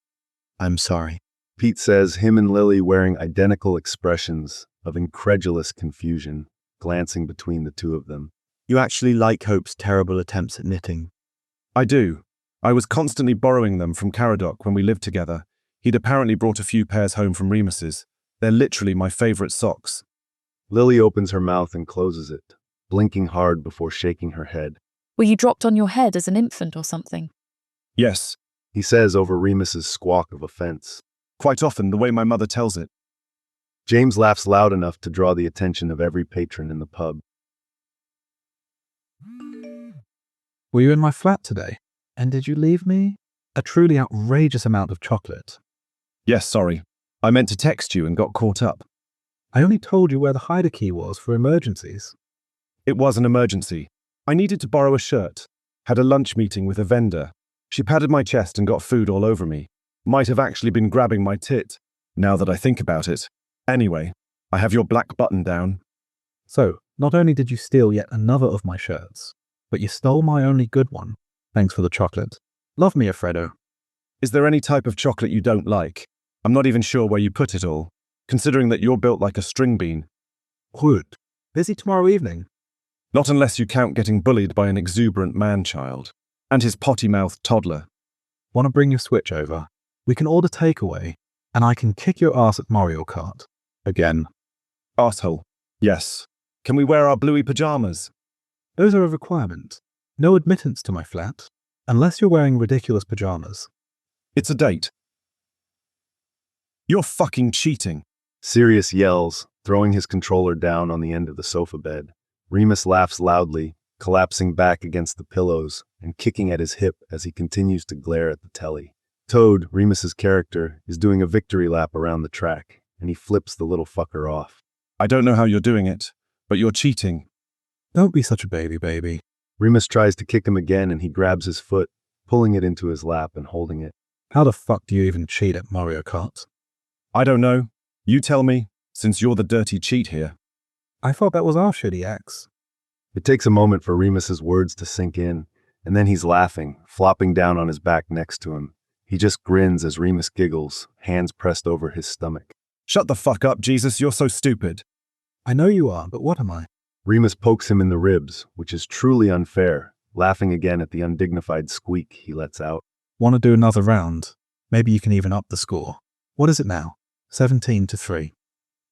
I'm sorry. Pete says, him and Lily wearing identical expressions of incredulous confusion, glancing between the two of them. You actually like Hope's terrible attempts at knitting. I do. I was constantly borrowing them from Caradoc when we lived together. He'd apparently brought a few pairs home from Remus's. They're literally my favorite socks. Lily opens her mouth and closes it, blinking hard before shaking her head. Were you dropped on your head as an infant or something? Yes. He says over Remus's squawk of offense. Quite often, the way my mother tells it. James laughs loud enough to draw the attention of every patron in the pub. Were you in my flat today? And did you leave me a truly outrageous amount of chocolate? Yes, sorry. I meant to text you and got caught up. I only told you where the hider key was for emergencies. It was an emergency. I needed to borrow a shirt. Had a lunch meeting with a vendor. She patted my chest and got food all over me. Might have actually been grabbing my tit, now that I think about it. Anyway, I have your black button down. So, not only did you steal yet another of my shirts, but you stole my only good one. Thanks for the chocolate. Love me, Alfredo. Is there any type of chocolate you don't like? I'm not even sure where you put it all, considering that you're built like a string bean. Good. Busy tomorrow evening? Not unless you count getting bullied by an exuberant man-child and his potty-mouthed toddler. Want to bring your Switch over? We can order takeaway, and I can kick your ass at Mario Kart. Again. Arsehole. Yes. Can we wear our bluey pajamas? Those are a requirement. No admittance to my flat, unless you're wearing ridiculous pajamas. It's a date. You're fucking cheating. Sirius yells, throwing his controller down on the end of the sofa bed. Remus laughs loudly, collapsing back against the pillows and kicking at his hip as he continues to glare at the telly. Toad, Remus's character, is doing a victory lap around the track, and he flips the little fucker off. I don't know how you're doing it, but you're cheating. Don't be such a baby. Remus tries to kick him again and he grabs his foot, pulling it into his lap and holding it. How the fuck do you even cheat at Mario Kart? I don't know. You tell me, since you're the dirty cheat here. I thought that was our shitty ex. It takes a moment for Remus's words to sink in, and then he's laughing, flopping down on his back next to him. He just grins as Remus giggles, hands pressed over his stomach. Shut the fuck up, Jesus, you're so stupid. I know you are, but what am I? Remus pokes him in the ribs, which is truly unfair, laughing again at the undignified squeak he lets out. Want to do another round? Maybe you can even up the score. What is it now? 17-3.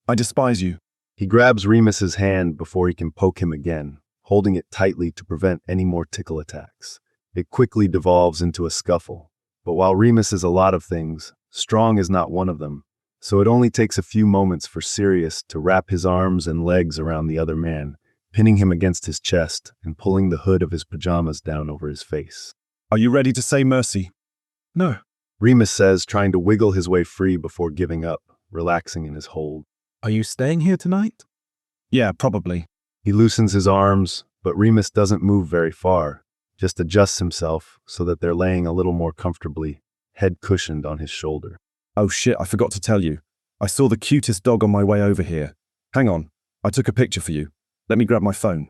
I despise you. He grabs Remus's hand before he can poke him again, holding it tightly to prevent any more tickle attacks. It quickly devolves into a scuffle. But while Remus is a lot of things, strong is not one of them. So it only takes a few moments for Sirius to wrap his arms and legs around the other man, pinning him against his chest and pulling the hood of his pajamas down over his face. Are you ready to say mercy? No. Remus says, trying to wiggle his way free before giving up, relaxing in his hold. Are you staying here tonight? Yeah, probably. He loosens his arms, but Remus doesn't move very far, just adjusts himself so that they're laying a little more comfortably, head cushioned on his shoulder. Oh shit, I forgot to tell you. I saw the cutest dog on my way over here. Hang on, I took a picture for you. Let me grab my phone.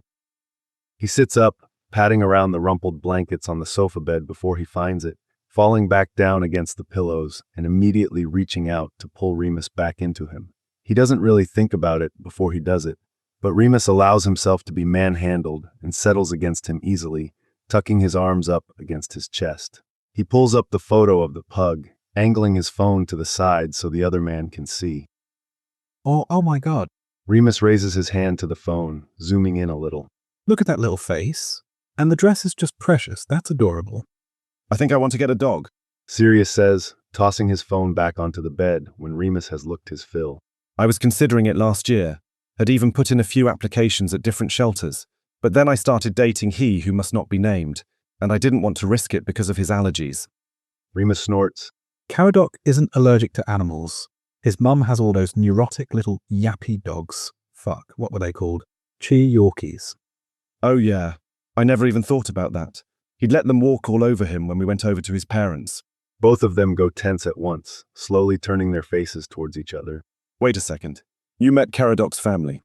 He sits up, patting around the rumpled blankets on the sofa bed before he finds it, falling back down against the pillows and immediately reaching out to pull Remus back into him. He doesn't really think about it before he does it, but Remus allows himself to be manhandled and settles against him easily, tucking his arms up against his chest. He pulls up the photo of the pug, angling his phone to the side so the other man can see. Oh my God. Remus raises his hand to the phone, zooming in a little. Look at that little face. And the dress is just precious. That's adorable. I think I want to get a dog. Sirius says, tossing his phone back onto the bed when Remus has looked his fill. I was considering it last year, had even put in a few applications at different shelters, but then I started dating he who must not be named, and I didn't want to risk it because of his allergies. Remus snorts. Caradoc isn't allergic to animals. His mum has all those neurotic little yappy dogs. Fuck, what were they called? Chi Yorkies. Oh yeah, I never even thought about that. He'd let them walk all over him when we went over to his parents. Both of them go tense at once, slowly turning their faces towards each other. Wait a second. You met Caradoc's family?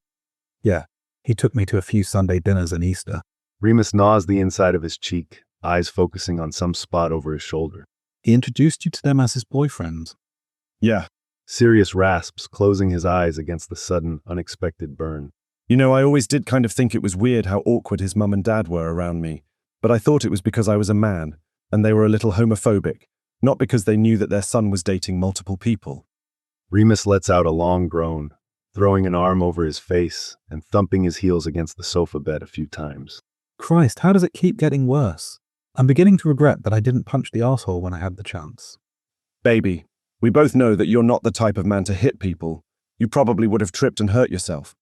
Yeah, he took me to a few Sunday dinners and Easter. Remus gnaws the inside of his cheek, eyes focusing on some spot over his shoulder. He introduced you to them as his boyfriend. Yeah. Sirius rasps, closing his eyes against the sudden, unexpected burn. You know, I always did kind of think it was weird how awkward his mum and dad were around me, but I thought it was because I was a man, and they were a little homophobic, not because they knew that their son was dating multiple people. Remus lets out a long groan, throwing an arm over his face and thumping his heels against the sofa bed a few times. Christ, how does it keep getting worse? I'm beginning to regret that I didn't punch the arsehole when I had the chance. Baby, we both know that you're not the type of man to hit people. You probably would have tripped and hurt yourself.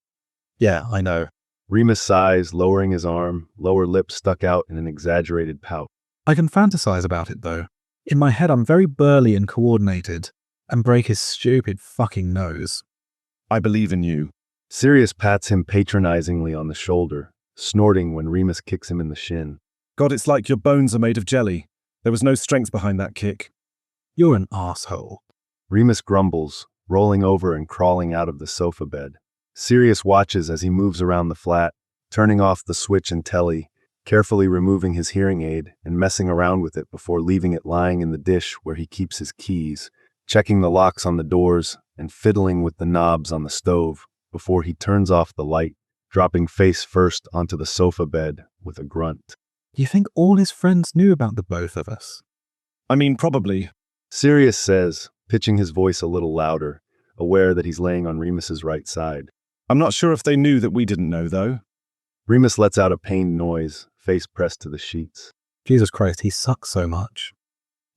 Yeah, I know. Remus sighs, lowering his arm, lower lip stuck out in an exaggerated pout. I can fantasize about it, though. In my head, I'm very burly and coordinated, and break his stupid fucking nose. I believe in you. Sirius pats him patronizingly on the shoulder, snorting when Remus kicks him in the shin. God, it's like your bones are made of jelly. There was no strength behind that kick. You're an arsehole. Remus grumbles, rolling over and crawling out of the sofa bed. Sirius watches as he moves around the flat, turning off the switch and telly, carefully removing his hearing aid and messing around with it before leaving it lying in the dish where he keeps his keys, checking the locks on the doors and fiddling with the knobs on the stove before he turns off the light, dropping face first onto the sofa bed with a grunt. Do you think all his friends knew about the both of us? I mean, probably. Sirius says, pitching his voice a little louder, aware that he's laying on Remus's right side. I'm not sure if they knew that we didn't know, though. Remus lets out a pained noise, face pressed to the sheets. Jesus Christ, he sucks so much.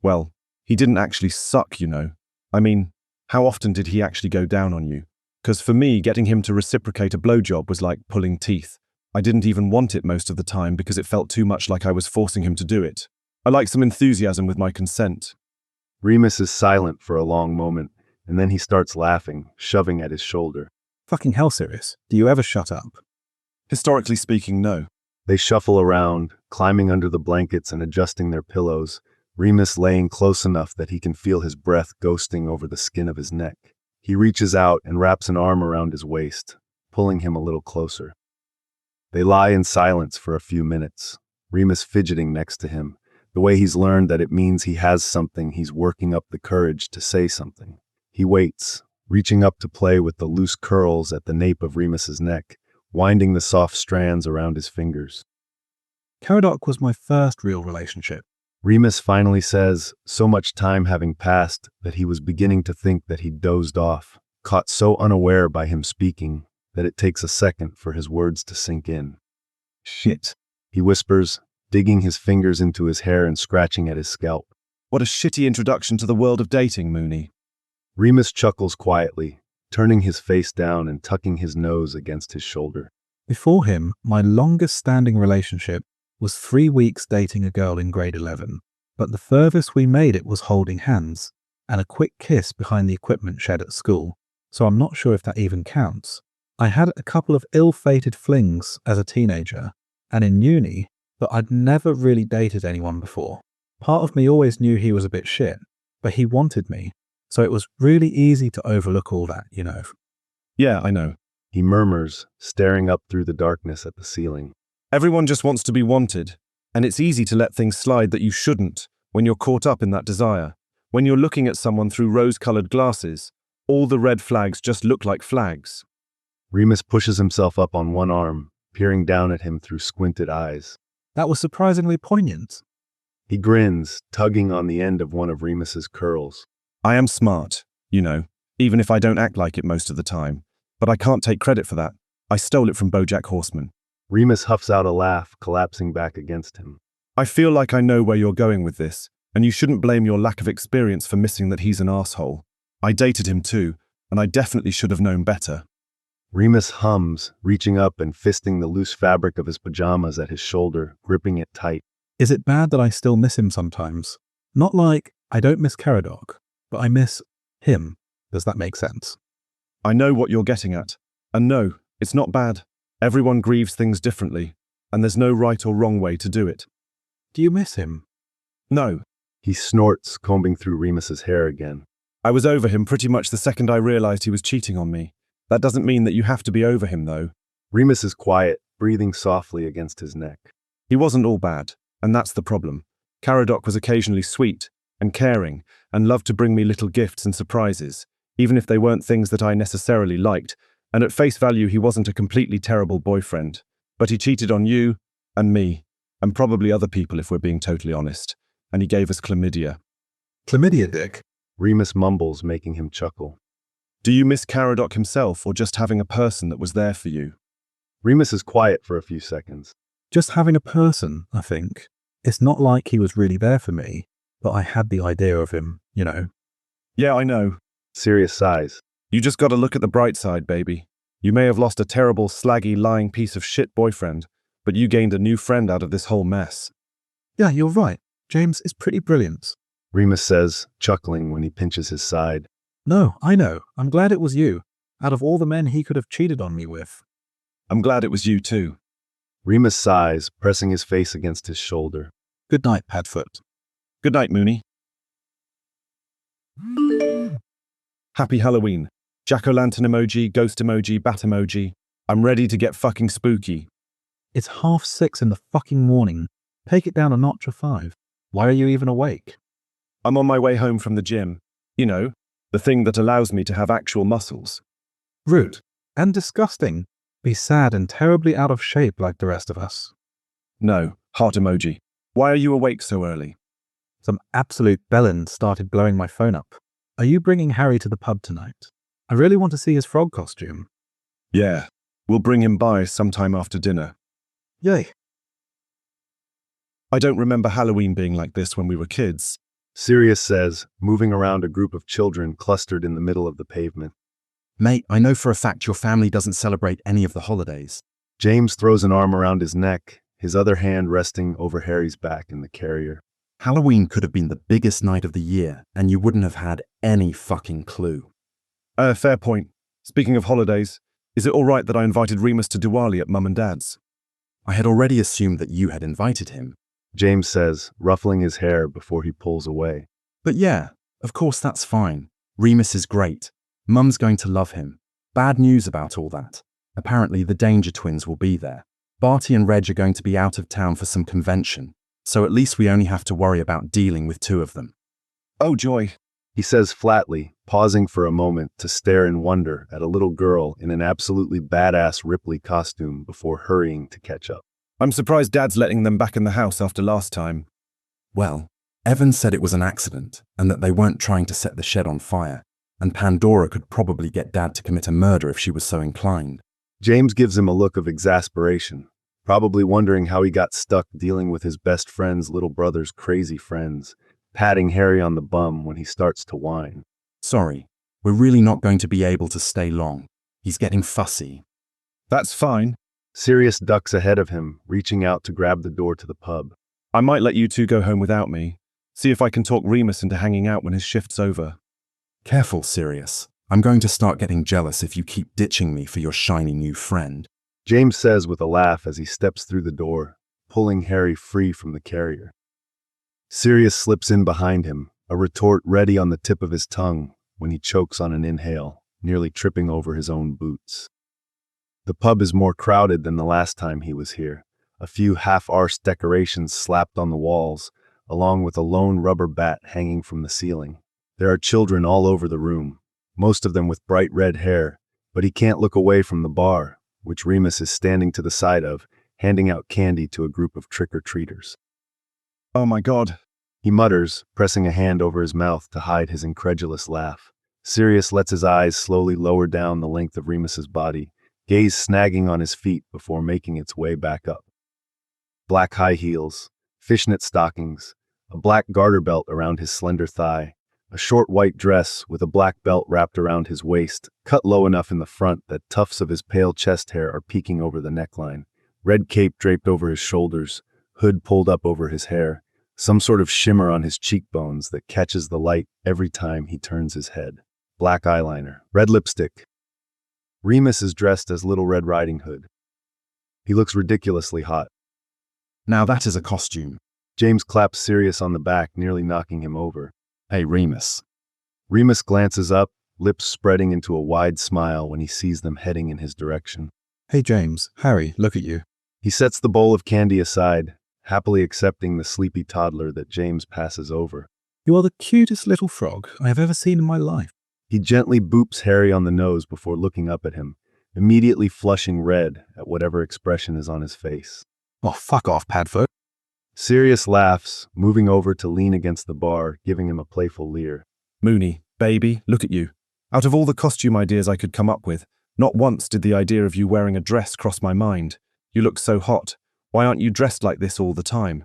Well, he didn't actually suck, you know. I mean, how often did he actually go down on you? Because for me, getting him to reciprocate a blowjob was like pulling teeth. I didn't even want it most of the time because it felt too much like I was forcing him to do it. I like some enthusiasm with my consent. Remus is silent for a long moment, and then he starts laughing, shoving at his shoulder. Fucking hell, Sirius. Do you ever shut up? Historically speaking, no. They shuffle around, climbing under the blankets and adjusting their pillows, Remus laying close enough that he can feel his breath ghosting over the skin of his neck. He reaches out and wraps an arm around his waist, pulling him a little closer. They lie in silence for a few minutes, Remus fidgeting next to him, the way he's learned that it means he has something he's working up the courage to say something. He waits, reaching up to play with the loose curls at the nape of Remus's neck, winding the soft strands around his fingers. Keradok was my first real relationship. Remus finally says, so much time having passed that he was beginning to think that he'd dozed off, caught so unaware by him speaking that it takes a second for his words to sink in. Shit, he whispers, digging his fingers into his hair and scratching at his scalp. What a shitty introduction to the world of dating, Mooney. Remus chuckles quietly, turning his face down and tucking his nose against his shoulder. Before him, my longest standing relationship was 3 weeks dating a girl in grade 11, but the furthest we made it was holding hands and a quick kiss behind the equipment shed at school, so I'm not sure if that even counts. I had a couple of ill-fated flings as a teenager and in uni, but I'd never really dated anyone before. Part of me always knew he was a bit shit, but he wanted me, so it was really easy to overlook all that, you know. Yeah, I know. He murmurs, staring up through the darkness at the ceiling. Everyone just wants to be wanted, and it's easy to let things slide that you shouldn't when you're caught up in that desire. When you're looking at someone through rose-colored glasses, all the red flags just look like flags. Remus pushes himself up on one arm, peering down at him through squinted eyes. That was surprisingly poignant. He grins, tugging on the end of one of Remus's curls. I am smart, you know, even if I don't act like it most of the time. But I can't take credit for that. I stole it from BoJack Horseman. Remus huffs out a laugh, collapsing back against him. I feel like I know where you're going with this, and you shouldn't blame your lack of experience for missing that he's an asshole. I dated him too, and I definitely should have known better. Remus hums, reaching up and fisting the loose fabric of his pajamas at his shoulder, gripping it tight. Is it bad that I still miss him sometimes? Not like I don't miss Caradoc, but I miss him. Does that make sense? I know what you're getting at. And no, it's not bad. Everyone grieves things differently, and there's no right or wrong way to do it. Do you miss him? No. He snorts, combing through Remus's hair again. I was over him pretty much the second I realized he was cheating on me. That doesn't mean that you have to be over him, though. Remus is quiet, breathing softly against his neck. He wasn't all bad, and that's the problem. Caradoc was occasionally sweet and caring and loved to bring me little gifts and surprises, even if they weren't things that I necessarily liked, and at face value he wasn't a completely terrible boyfriend. But he cheated on you and me, and probably other people if we're being totally honest, and he gave us chlamydia. Chlamydia, Dick? Remus mumbles, making him chuckle. Do you miss Caradoc himself, or just having a person that was there for you? Remus is quiet for a few seconds. Just having a person, I think. It's not like he was really there for me, but I had the idea of him, you know. Yeah, I know. Sirius sighs. You just gotta look at the bright side, baby. You may have lost a terrible, slaggy, lying piece of shit boyfriend, but you gained a new friend out of this whole mess. Yeah, you're right. James is pretty brilliant. Remus says, chuckling when he pinches his side. No, I know. I'm glad it was you. Out of all the men he could have cheated on me with. I'm glad it was you too. Remus sighs, pressing his face against his shoulder. Good night, Padfoot. Good night, Mooney. Happy Halloween. Jack-o'-lantern emoji, ghost emoji, bat emoji. I'm ready to get fucking spooky. It's 6:30 in the fucking morning. Take it down a notch or 5. Why are you even awake? I'm on my way home from the gym. You know, the thing that allows me to have actual muscles. Rude. And disgusting. Be sad and terribly out of shape like the rest of us. No, heart emoji. Why are you awake so early? Some absolute bellend started blowing my phone up. Are you bringing Harry to the pub tonight? I really want to see his frog costume. Yeah, we'll bring him by sometime after dinner. Yay. I don't remember Halloween being like this when we were kids. Sirius says, moving around a group of children clustered in the middle of the pavement. Mate, I know for a fact your family doesn't celebrate any of the holidays. James throws an arm around his neck, his other hand resting over Harry's back in the carrier. Halloween could have been the biggest night of the year, and you wouldn't have had any fucking clue. Fair point. Speaking of holidays, is it all right that I invited Remus to Diwali at Mum and Dad's? I had already assumed that you had invited him. James says, ruffling his hair before he pulls away. But yeah, of course that's fine. Remus is great. Mum's going to love him. Bad news about all that. Apparently the Danger Twins will be there. Barty and Reg are going to be out of town for some convention, so at least we only have to worry about dealing with 2 of them. Oh joy, he says flatly, pausing for a moment to stare in wonder at a little girl in an absolutely badass Ripley costume before hurrying to catch up. I'm surprised Dad's letting them back in the house after last time. Well, Evan said it was an accident and that they weren't trying to set the shed on fire, and Pandora could probably get Dad to commit a murder if she was so inclined. James gives him a look of exasperation, probably wondering how he got stuck dealing with his best friend's little brother's crazy friends, patting Harry on the bum when he starts to whine. Sorry, we're really not going to be able to stay long. He's getting fussy. That's fine. Sirius ducks ahead of him, reaching out to grab the door to the pub. I might let you 2 go home without me. See if I can talk Remus into hanging out when his shift's over. Careful, Sirius. I'm going to start getting jealous if you keep ditching me for your shiny new friend. James says with a laugh as he steps through the door, pulling Harry free from the carrier. Sirius slips in behind him, a retort ready on the tip of his tongue when he chokes on an inhale, nearly tripping over his own boots. The pub is more crowded than the last time he was here, a few half-arsed decorations slapped on the walls, along with a lone rubber bat hanging from the ceiling. There are children all over the room, most of them with bright red hair, but he can't look away from the bar, which Remus is standing to the side of, handing out candy to a group of trick-or-treaters. Oh my God, he mutters, pressing a hand over his mouth to hide his incredulous laugh. Sirius lets his eyes slowly lower down the length of Remus's body, gaze snagging on his feet before making its way back up. Black high heels, fishnet stockings, a black garter belt around his slender thigh, a short white dress with a black belt wrapped around his waist, cut low enough in the front that tufts of his pale chest hair are peeking over the neckline, red cape draped over his shoulders, hood pulled up over his hair, some sort of shimmer on his cheekbones that catches the light every time he turns his head. Black eyeliner, red lipstick. Remus is dressed as Little Red Riding Hood. He looks ridiculously hot. Now that is a costume. James claps Sirius on the back, nearly knocking him over. Hey, Remus. Remus glances up, lips spreading into a wide smile when he sees them heading in his direction. Hey, James. Harry, look at you. He sets the bowl of candy aside, happily accepting the sleepy toddler that James passes over. You are the cutest little frog I have ever seen in my life. He gently boops Harry on the nose before looking up at him, immediately flushing red at whatever expression is on his face. Oh, fuck off, Padfoot. Sirius laughs, moving over to lean against the bar, giving him a playful leer. Mooney, baby, look at you. Out of all the costume ideas I could come up with, not once did the idea of you wearing a dress cross my mind. You look so hot. Why aren't you dressed like this all the time?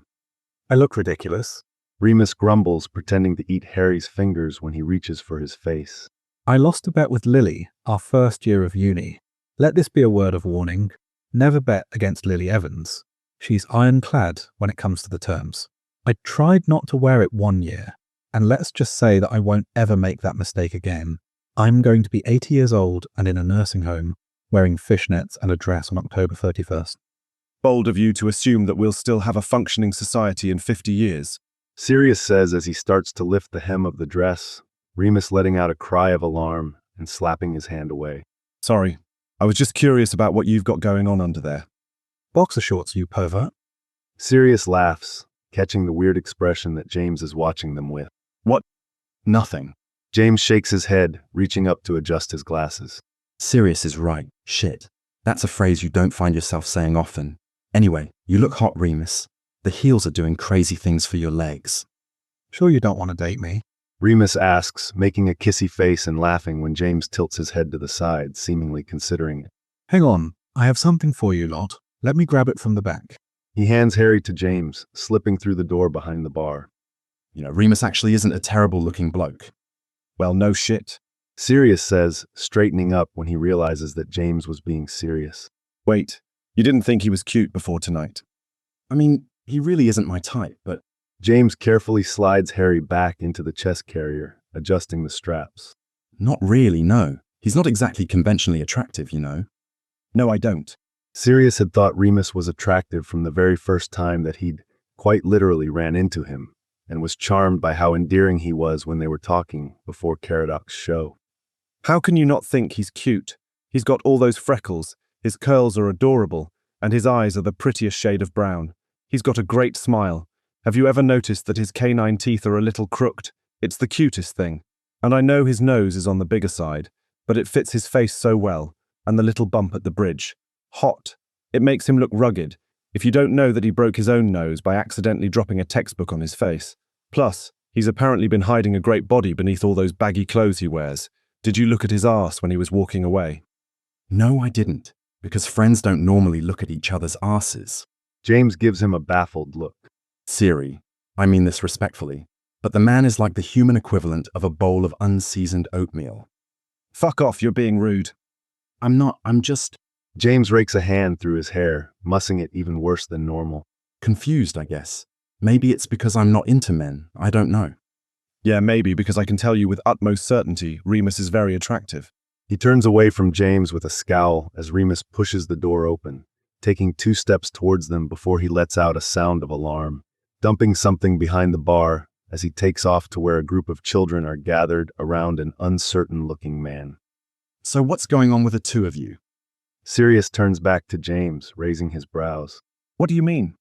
I look ridiculous. Remus grumbles, pretending to eat Harry's fingers when he reaches for his face. I lost a bet with Lily, our first year of uni. Let this be a word of warning. Never bet against Lily Evans. She's ironclad when it comes to the terms. I tried not to wear it one year, and let's just say that I won't ever make that mistake again. I'm going to be 80 years old and in a nursing home, wearing fishnets and a dress on October 31st. Bold of you to assume that we'll still have a functioning society in 50 years. Sirius says as he starts to lift the hem of the dress, Remus letting out a cry of alarm and slapping his hand away. Sorry, I was just curious about what you've got going on under there. Boxer shorts, you pervert. Sirius laughs, catching the weird expression that James is watching them with. What? Nothing. James shakes his head, reaching up to adjust his glasses. Sirius is right. Shit. That's a phrase you don't find yourself saying often. Anyway, you look hot, Remus. The heels are doing crazy things for your legs. Sure you don't want to date me? Remus asks, making a kissy face and laughing when James tilts his head to the side, seemingly considering it. Hang on, I have something for you lot. Let me grab it from the back. He hands Harry to James, slipping through the door behind the bar. You know, Remus actually isn't a terrible-looking bloke. Well, no shit. Sirius says, straightening up when he realizes that James was being serious. Wait, you didn't think he was cute before tonight? I mean, he really isn't my type, but... James carefully slides Harry back into the chest carrier, adjusting the straps. Not really, no. He's not exactly conventionally attractive, you know. No, I don't. Sirius had thought Remus was attractive from the very first time that he'd quite literally ran into him, and was charmed by how endearing he was when they were talking before Caradoc's show. How can you not think he's cute? He's got all those freckles, his curls are adorable, and his eyes are the prettiest shade of brown. He's got a great smile. Have you ever noticed that his canine teeth are a little crooked? It's the cutest thing. And I know his nose is on the bigger side, but it fits his face so well, and the little bump at the bridge. Hot. It makes him look rugged, if you don't know that he broke his own nose by accidentally dropping a textbook on his face. Plus, he's apparently been hiding a great body beneath all those baggy clothes he wears. Did you look at his arse when he was walking away? No, I didn't, because friends don't normally look at each other's arses. James gives him a baffled look. Siri, I mean this respectfully, but the man is like the human equivalent of a bowl of unseasoned oatmeal. Fuck off, you're being rude. I'm just... James rakes a hand through his hair, mussing it even worse than normal. Confused, I guess. Maybe it's because I'm not into men, I don't know. Yeah, maybe, because I can tell you with utmost certainty, Remus is very attractive. He turns away from James with a scowl as Remus pushes the door open, taking 2 steps towards them before he lets out a sound of alarm, dumping something behind the bar as he takes off to where a group of children are gathered around an uncertain-looking man. So what's going on with the two of you? Sirius turns back to James, raising his brows. What do you mean?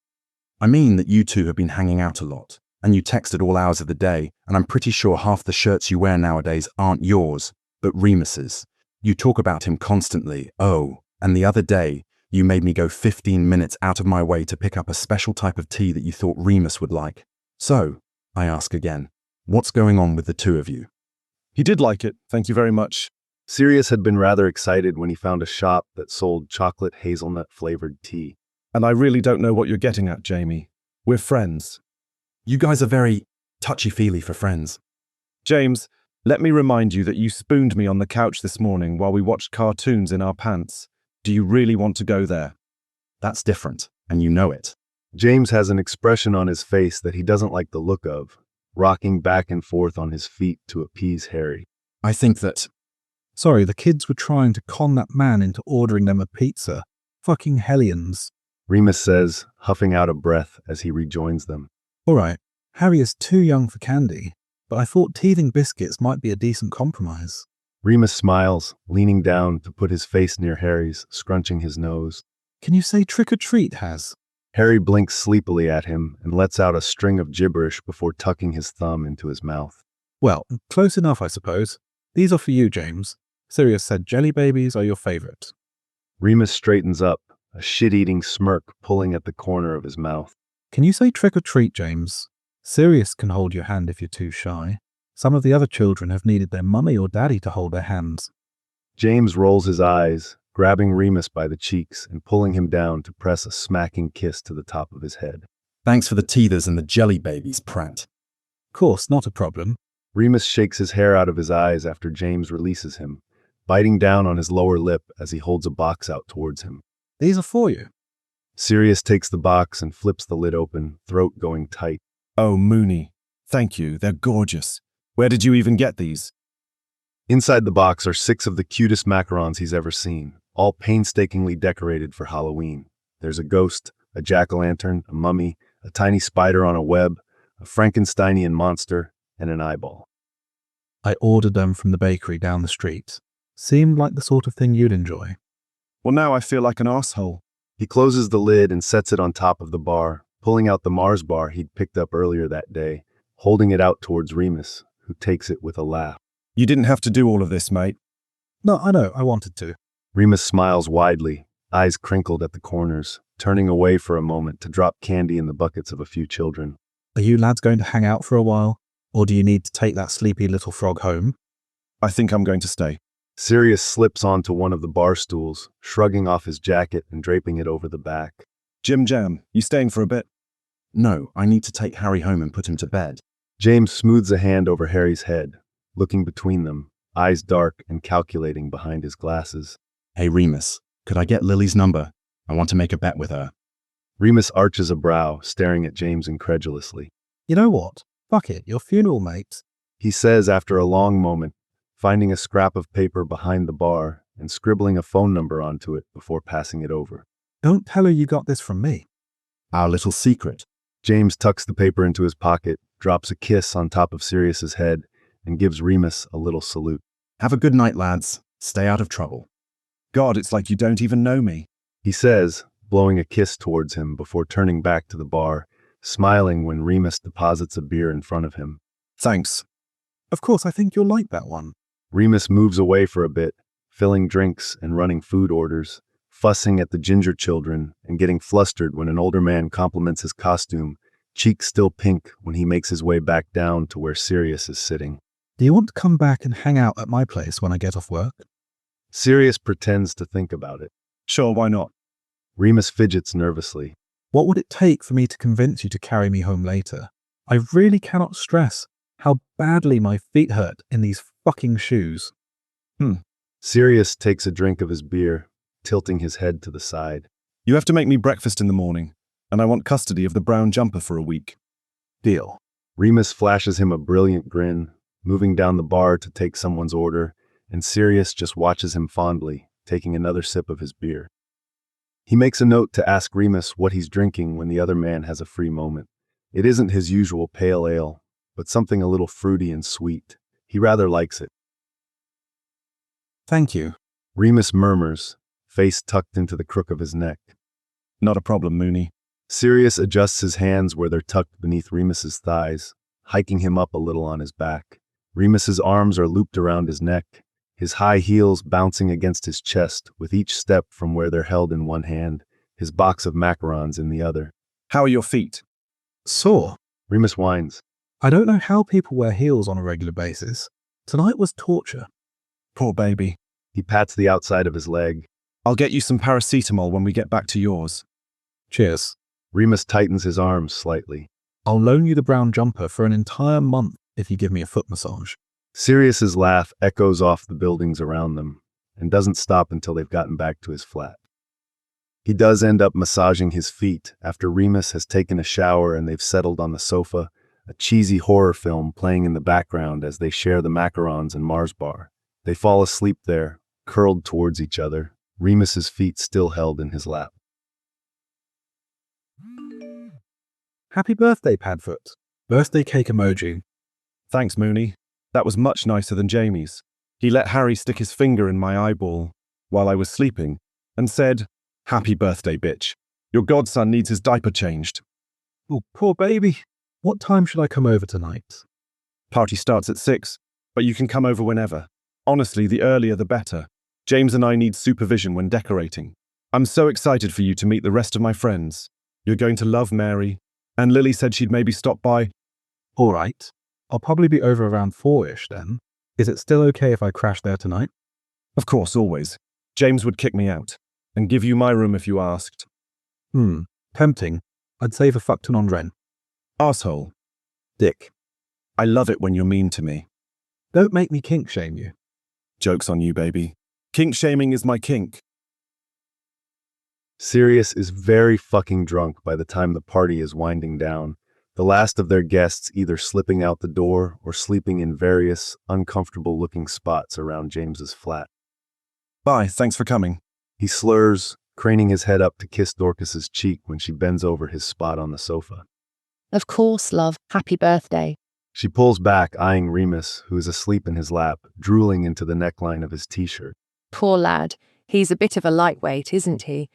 I mean that you two have been hanging out a lot, and you text at all hours of the day, and I'm pretty sure half the shirts you wear nowadays aren't yours, but Remus's. You talk about him constantly, and the other day, you made me go 15 minutes out of my way to pick up a special type of tea that you thought Remus would like. So, I ask again, what's going on with the two of you? He did like it, thank you very much. Sirius had been rather excited when he found a shop that sold chocolate hazelnut-flavored tea. And I really don't know what you're getting at, Jamie. We're friends. You guys are very touchy-feely for friends. James, let me remind you that you spooned me on the couch this morning while we watched cartoons in our pants. Do you really want to go there? That's different, and you know it. James has an expression on his face that he doesn't like the look of, rocking back and forth on his feet to appease Harry. I think that... Sorry, the kids were trying to con that man into ordering them a pizza. Fucking hellions. Remus says, huffing out a breath as he rejoins them. All right, Harry is too young for candy, but I thought teething biscuits might be a decent compromise. Remus smiles, leaning down to put his face near Harry's, scrunching his nose. Can you say trick or treat, Has? Harry blinks sleepily at him and lets out a string of gibberish before tucking his thumb into his mouth. Well, close enough, I suppose. These are for you, James. Sirius said jelly babies are your favorite. Remus straightens up, a shit-eating smirk pulling at the corner of his mouth. Can you say trick or treat, James? Sirius can hold your hand if you're too shy. Some of the other children have needed their mummy or daddy to hold their hands. James rolls his eyes, grabbing Remus by the cheeks and pulling him down to press a smacking kiss to the top of his head. Thanks for the teethers and the jelly babies, Pratt. Course, not a problem. Remus shakes his hair out of his eyes after James releases him, biting down on his lower lip as he holds a box out towards him. These are for you. Sirius takes the box and flips the lid open, throat going tight. Oh, Mooney. Thank you, they're gorgeous. Where did you even get these? Inside the box are 6 of the cutest macarons he's ever seen, all painstakingly decorated for Halloween. There's a ghost, a jack-o'-lantern, a mummy, a tiny spider on a web, a Frankensteinian monster, and an eyeball. I ordered them from the bakery down the street. Seemed like the sort of thing you'd enjoy. Well, now I feel like an asshole. He closes the lid and sets it on top of the bar, pulling out the Mars bar he'd picked up earlier that day, holding it out towards Remus, who takes it with a laugh. You didn't have to do all of this, mate. No, I know, I wanted to. Remus smiles widely, eyes crinkled at the corners, turning away for a moment to drop candy in the buckets of a few children. Are you lads going to hang out for a while? Or do you need to take that sleepy little frog home? I think I'm going to stay. Sirius slips onto one of the bar stools, shrugging off his jacket and draping it over the back. Jim Jam, you staying for a bit? No, I need to take Harry home and put him to bed. James smooths a hand over Harry's head, looking between them, eyes dark and calculating behind his glasses. Hey, Remus, could I get Lily's number? I want to make a bet with her. Remus arches a brow, staring at James incredulously. You know what? Fuck it, your funeral, mate. He says after a long moment, finding a scrap of paper behind the bar and scribbling a phone number onto it before passing it over. Don't tell her you got this from me. Our little secret. James tucks the paper into his pocket, drops a kiss on top of Sirius's head, and gives Remus a little salute. Have a good night, lads. Stay out of trouble. God, it's like you don't even know me. He says, blowing a kiss towards him before turning back to the bar, smiling when Remus deposits a beer in front of him. Thanks. Of course, I think you'll like that one. Remus moves away for a bit, filling drinks and running food orders, fussing at the ginger children and getting flustered when an older man compliments his costume, cheeks still pink when he makes his way back down to where Sirius is sitting. Do you want to come back and hang out at my place when I get off work? Sirius pretends to think about it. Sure, why not? Remus fidgets nervously. What would it take for me to convince you to carry me home later? I really cannot stress how badly my feet hurt in these fucking shoes. Sirius takes a drink of his beer, tilting his head to the side. You have to make me breakfast in the morning, and I want custody of the brown jumper for a week. Deal. Remus flashes him a brilliant grin, moving down the bar to take someone's order, and Sirius just watches him fondly, taking another sip of his beer. He makes a note to ask Remus what he's drinking when the other man has a free moment. It isn't his usual pale ale, but something a little fruity and sweet. He rather likes it. Thank you. Remus murmurs, face tucked into the crook of his neck. Not a problem, Mooney. Sirius adjusts his hands where they're tucked beneath Remus's thighs, hiking him up a little on his back. Remus's arms are looped around his neck, his high heels bouncing against his chest with each step from where they're held in one hand, his box of macarons in the other. How are your feet? Sore. Remus whines. I don't know how people wear heels on a regular basis. Tonight was torture. Poor baby. He pats the outside of his leg. I'll get you some paracetamol when we get back to yours. Cheers. Remus tightens his arms slightly. I'll loan you the brown jumper for an entire month if you give me a foot massage. Sirius's laugh echoes off the buildings around them and doesn't stop until they've gotten back to his flat. He does end up massaging his feet after Remus has taken a shower and they've settled on the sofa, a cheesy horror film playing in the background as they share the macarons and Mars bar. They fall asleep there, curled towards each other, Remus's feet still held in his lap. Happy birthday, Padfoot. Birthday cake emoji. Thanks, Mooney. That was much nicer than Jamie's. He let Harry stick his finger in my eyeball while I was sleeping and said, "Happy birthday, bitch. Your godson needs his diaper changed." Oh, poor baby. What time should I come over tonight? Party starts at 6, but you can come over whenever. Honestly, the earlier the better. James and I need supervision when decorating. I'm so excited for you to meet the rest of my friends. You're going to love Mary. And Lily said she'd maybe stop by. All right. I'll probably be over around 4-ish then. Is it still okay if I crash there tonight? Of course, always. James would kick me out and give you my room if you asked. Tempting. I'd save a fuckton on rent. Arsehole. Dick. I love it when you're mean to me. Don't make me kink shame you. Joke's on you, baby. Kink shaming is my kink. Sirius is very fucking drunk by the time the party is winding down, the last of their guests either slipping out the door or sleeping in various uncomfortable-looking spots around James's flat. Bye, thanks for coming. He slurs, craning his head up to kiss Dorcas's cheek when she bends over his spot on the sofa. Of course, love. Happy birthday. She pulls back, eyeing Remus, who is asleep in his lap, drooling into the neckline of his t-shirt. Poor lad. He's a bit of a lightweight, isn't he?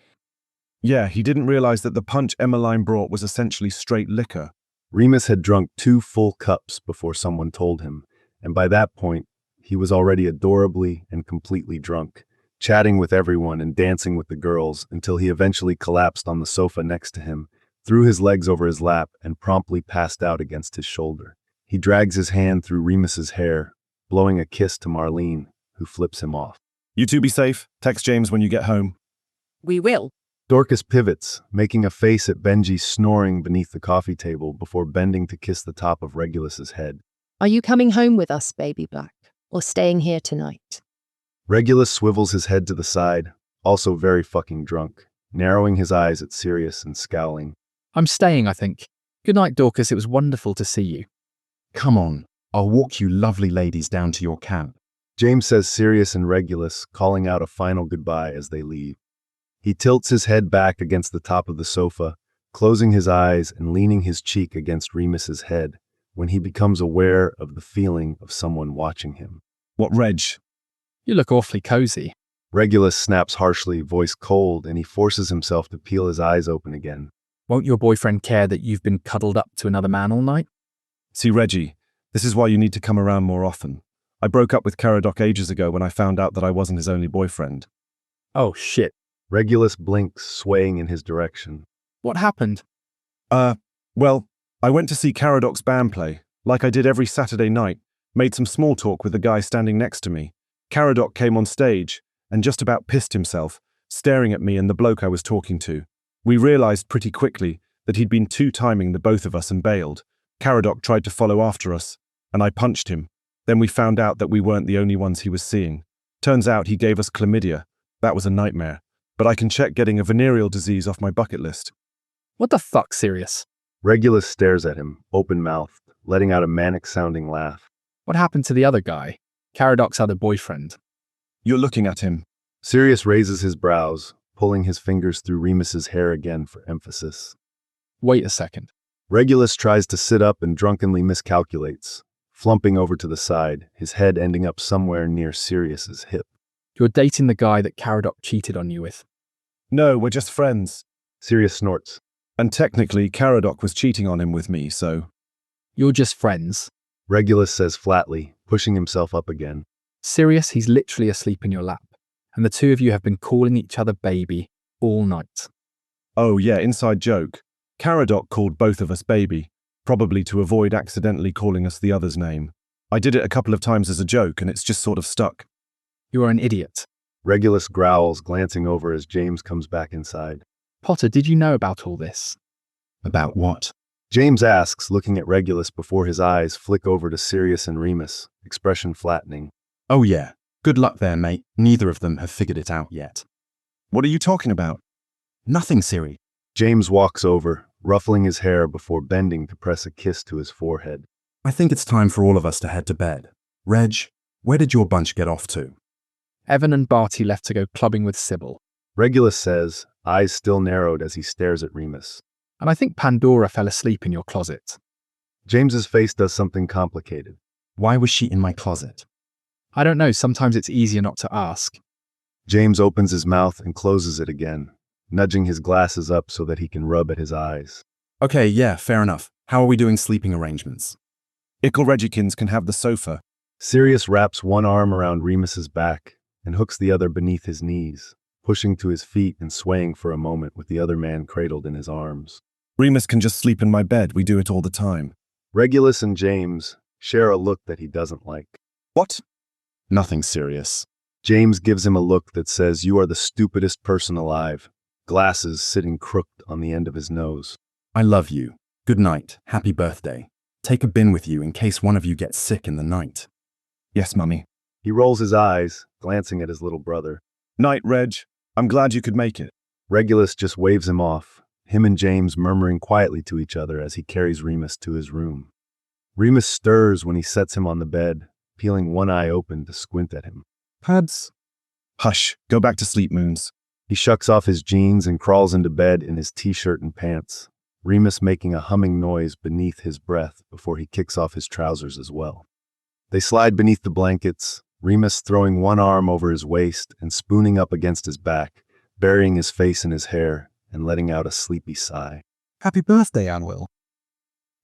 Yeah, he didn't realize that the punch Emmeline brought was essentially straight liquor. Remus had drunk 2 full cups before someone told him, and by that point, he was already adorably and completely drunk, chatting with everyone and dancing with the girls until he eventually collapsed on the sofa next to him, threw his legs over his lap, and promptly passed out against his shoulder. He drags his hand through Remus's hair, blowing a kiss to Marlene, who flips him off. You two be safe. Text James when you get home. We will. Dorcas pivots, making a face at Benji snoring beneath the coffee table before bending to kiss the top of Regulus's head. Are you coming home with us, Baby Black, or staying here tonight? Regulus swivels his head to the side, also very fucking drunk, narrowing his eyes at Sirius and scowling. I'm staying, I think. Good night, Dorcas. It was wonderful to see you. Come on, I'll walk you lovely ladies down to your camp. James says Sirius and Regulus, calling out a final goodbye as they leave. He tilts his head back against the top of the sofa, closing his eyes and leaning his cheek against Remus's head when he becomes aware of the feeling of someone watching him. What, Reg? You look awfully cozy. Regulus snaps harshly, voice cold, and he forces himself to peel his eyes open again. Won't your boyfriend care that you've been cuddled up to another man all night? See, Reggie, this is why you need to come around more often. I broke up with Caradoc ages ago when I found out that I wasn't his only boyfriend. Oh, shit. Regulus blinks, swaying in his direction. What happened? Well, I went to see Caradoc's band play, like I did every Saturday night, made some small talk with the guy standing next to me. Caradoc came on stage and just about pissed himself, staring at me and the bloke I was talking to. We realized pretty quickly that he'd been two-timing the both of us and bailed. Caradoc tried to follow after us, and I punched him. Then we found out that we weren't the only ones he was seeing. Turns out he gave us chlamydia. That was a nightmare. But I can check getting a venereal disease off my bucket list. What the fuck, Sirius? Regulus stares at him, open-mouthed, letting out a manic-sounding laugh. What happened to the other guy? Caradoc's other boyfriend. You're looking at him. Sirius raises his brows, pulling his fingers through Remus's hair again for emphasis. Wait a second. Regulus tries to sit up and drunkenly miscalculates, flumping over to the side, his head ending up somewhere near Sirius's hip. You're dating the guy that Caradoc cheated on you with. No, we're just friends. Sirius snorts. And technically, Caradoc was cheating on him with me, so... You're just friends. Regulus says flatly, pushing himself up again. Sirius, he's literally asleep in your lap. And the two of you have been calling each other baby all night. Oh yeah, inside joke. Caradoc called both of us baby, probably to avoid accidentally calling us the other's name. I did it a couple of times as a joke and it's just sort of stuck. You are an idiot. Regulus growls, glancing over as James comes back inside. Potter, did you know about all this? About what? James asks, looking at Regulus before his eyes flick over to Sirius and Remus, expression flattening. Oh yeah, good luck there, mate. Neither of them have figured it out yet. What are you talking about? Nothing, Siri. James walks over, ruffling his hair before bending to press a kiss to his forehead. I think it's time for all of us to head to bed. Reg, where did your bunch get off to? Evan and Barty left to go clubbing with Sybil. Regulus says, eyes still narrowed as he stares at Remus. And I think Pandora fell asleep in your closet. James's face does something complicated. Why was she in my closet? I don't know, sometimes it's easier not to ask. James opens his mouth and closes it again, nudging his glasses up so that he can rub at his eyes. Okay, yeah, fair enough. How are we doing sleeping arrangements? Ickle Regikins can have the sofa. Sirius wraps one arm around Remus's back and hooks the other beneath his knees, pushing to his feet and swaying for a moment with the other man cradled in his arms. Remus can just sleep in my bed. We do it all the time. Regulus and James share a look that he doesn't like. What? Nothing serious. James gives him a look that says, "You are the stupidest person alive," glasses sitting crooked on the end of his nose. I love you. Good night. Happy birthday. Take a bin with you in case one of you gets sick in the night. Yes, Mummy. He rolls his eyes, glancing at his little brother. Night, Reg. I'm glad you could make it. Regulus just waves him off, him and James murmuring quietly to each other as he carries Remus to his room. Remus stirs when he sets him on the bed, peeling one eye open to squint at him. Pads. Hush, go back to sleep, Moons. He shucks off his jeans and crawls into bed in his t-shirt and pants, Remus making a humming noise beneath his breath before he kicks off his trousers as well. They slide beneath the blankets, Remus throwing one arm over his waist and spooning up against his back, burying his face in his hair and letting out a sleepy sigh. Happy birthday, Anwyl.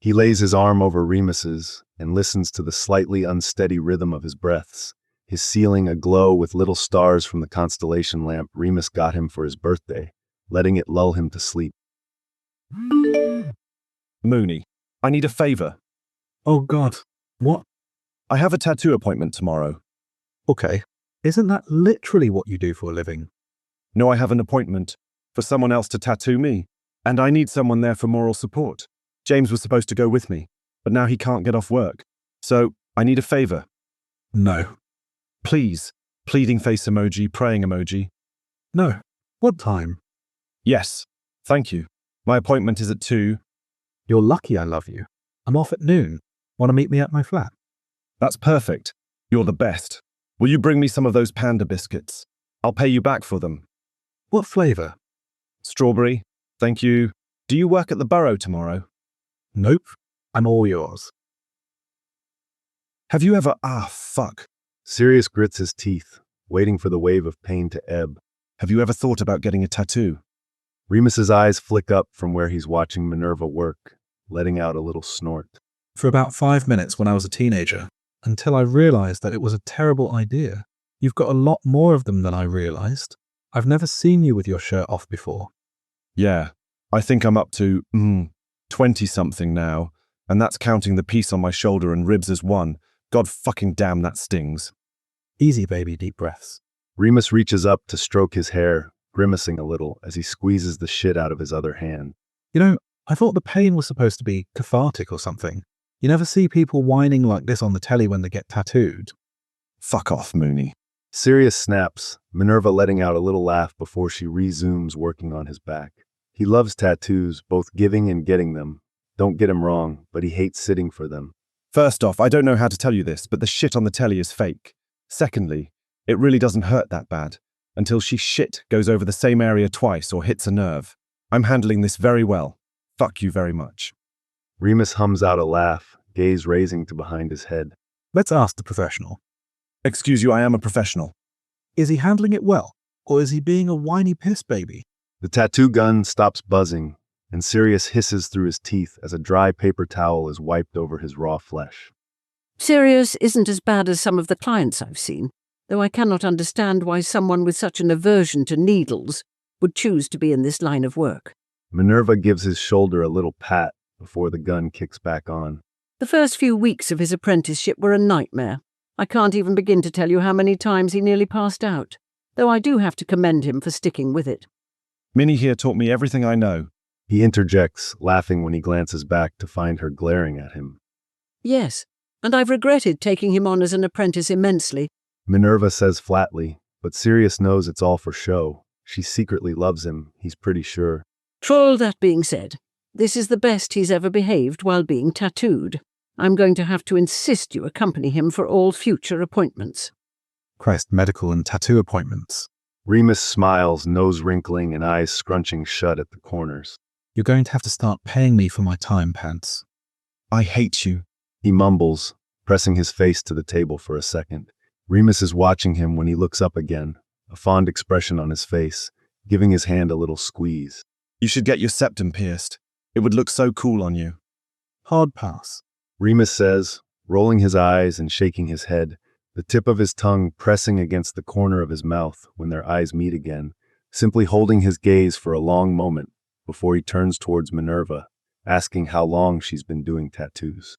He lays his arm over Remus's and listens to the slightly unsteady rhythm of his breaths, his ceiling aglow with little stars from the constellation lamp Remus got him for his birthday, letting it lull him to sleep. Mooney, I need a favor. Oh God, what? I have a tattoo appointment tomorrow. Okay, isn't that literally what you do for a living? No, I have an appointment for someone else to tattoo me, and I need someone there for moral support. James was supposed to go with me, but now he can't get off work. So, I need a favor. No. Please. Pleading face emoji, praying emoji. No. What time? Yes. Thank you. My appointment is at 2. You're lucky I love you. I'm off at noon. Want to meet me at my flat? That's perfect. You're the best. Will you bring me some of those panda biscuits? I'll pay you back for them. What flavor? Strawberry. Thank you. Do you work at the borough tomorrow? Nope. I'm all yours. Have you ever... fuck. Sirius grits his teeth, waiting for the wave of pain to ebb. Have you ever thought about getting a tattoo? Remus's eyes flick up from where he's watching Minerva work, letting out a little snort. For about 5 minutes when I was a teenager, until I realized that it was a terrible idea. You've got a lot more of them than I realized. I've never seen you with your shirt off before. Yeah, I think I'm up to, 20-something now, and that's counting the piece on my shoulder and ribs as one. God fucking damn, that stings. Easy, baby, deep breaths. Remus reaches up to stroke his hair, grimacing a little as he squeezes the shit out of his other hand. You know, I thought the pain was supposed to be cathartic or something. You never see people whining like this on the telly when they get tattooed. Fuck off, Mooney. Sirius snaps, Minerva letting out a little laugh before she resumes working on his back. He loves tattoos, both giving and getting them. Don't get him wrong, but he hates sitting for them. First off, I don't know how to tell you this, but the shit on the telly is fake. Secondly, it really doesn't hurt that bad, until she shit goes over the same area twice or hits a nerve. I'm handling this very well. Fuck you very much. Remus hums out a laugh, gaze raising to behind his head. Let's ask the professional. Excuse you, I am a professional. Is he handling it well, or is he being a whiny piss baby? The tattoo gun stops buzzing, and Sirius hisses through his teeth as a dry paper towel is wiped over his raw flesh. Sirius isn't as bad as some of the clients I've seen, though I cannot understand why someone with such an aversion to needles would choose to be in this line of work. Minerva gives his shoulder a little pat before the gun kicks back on. The first few weeks of his apprenticeship were a nightmare. I can't even begin to tell you how many times he nearly passed out, though I do have to commend him for sticking with it. Minnie here taught me everything I know. He interjects, laughing when he glances back to find her glaring at him. Yes, and I've regretted taking him on as an apprentice immensely. Minerva says flatly, but Sirius knows it's all for show. She secretly loves him, he's pretty sure. All that being said, this is the best he's ever behaved while being tattooed. I'm going to have to insist you accompany him for all future appointments. Christ, medical and tattoo appointments. Remus smiles, nose wrinkling and eyes scrunching shut at the corners. You're going to have to start paying me for my time, Pants. I hate you. He mumbles, pressing his face to the table for a second. Remus is watching him when he looks up again, a fond expression on his face, giving his hand a little squeeze. You should get your septum pierced. It would look so cool on you. Hard pass. Remus says, rolling his eyes and shaking his head, the tip of his tongue pressing against the corner of his mouth when their eyes meet again, simply holding his gaze for a long moment before he turns towards Minerva, asking how long she's been doing tattoos.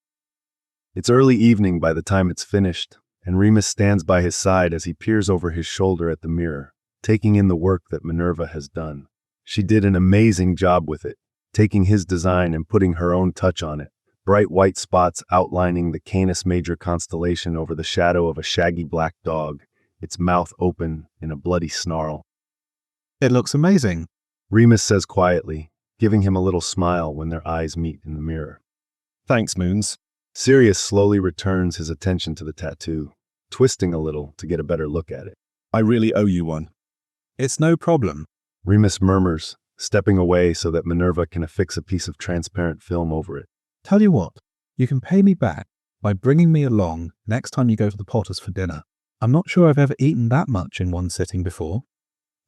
It's early evening by the time it's finished, and Remus stands by his side as he peers over his shoulder at the mirror, taking in the work that Minerva has done. She did an amazing job with it, taking his design and putting her own touch on it, bright white spots outlining the Canis Major constellation over the shadow of a shaggy black dog, its mouth open in a bloody snarl. It looks amazing, Remus says quietly, giving him a little smile when their eyes meet in the mirror. Thanks, Moons. Sirius slowly returns his attention to the tattoo, twisting a little to get a better look at it. I really owe you one. It's no problem, Remus murmurs, stepping away so that Minerva can affix a piece of transparent film over it. Tell you what, you can pay me back by bringing me along next time you go to the Potters for dinner. I'm not sure I've ever eaten that much in one sitting before.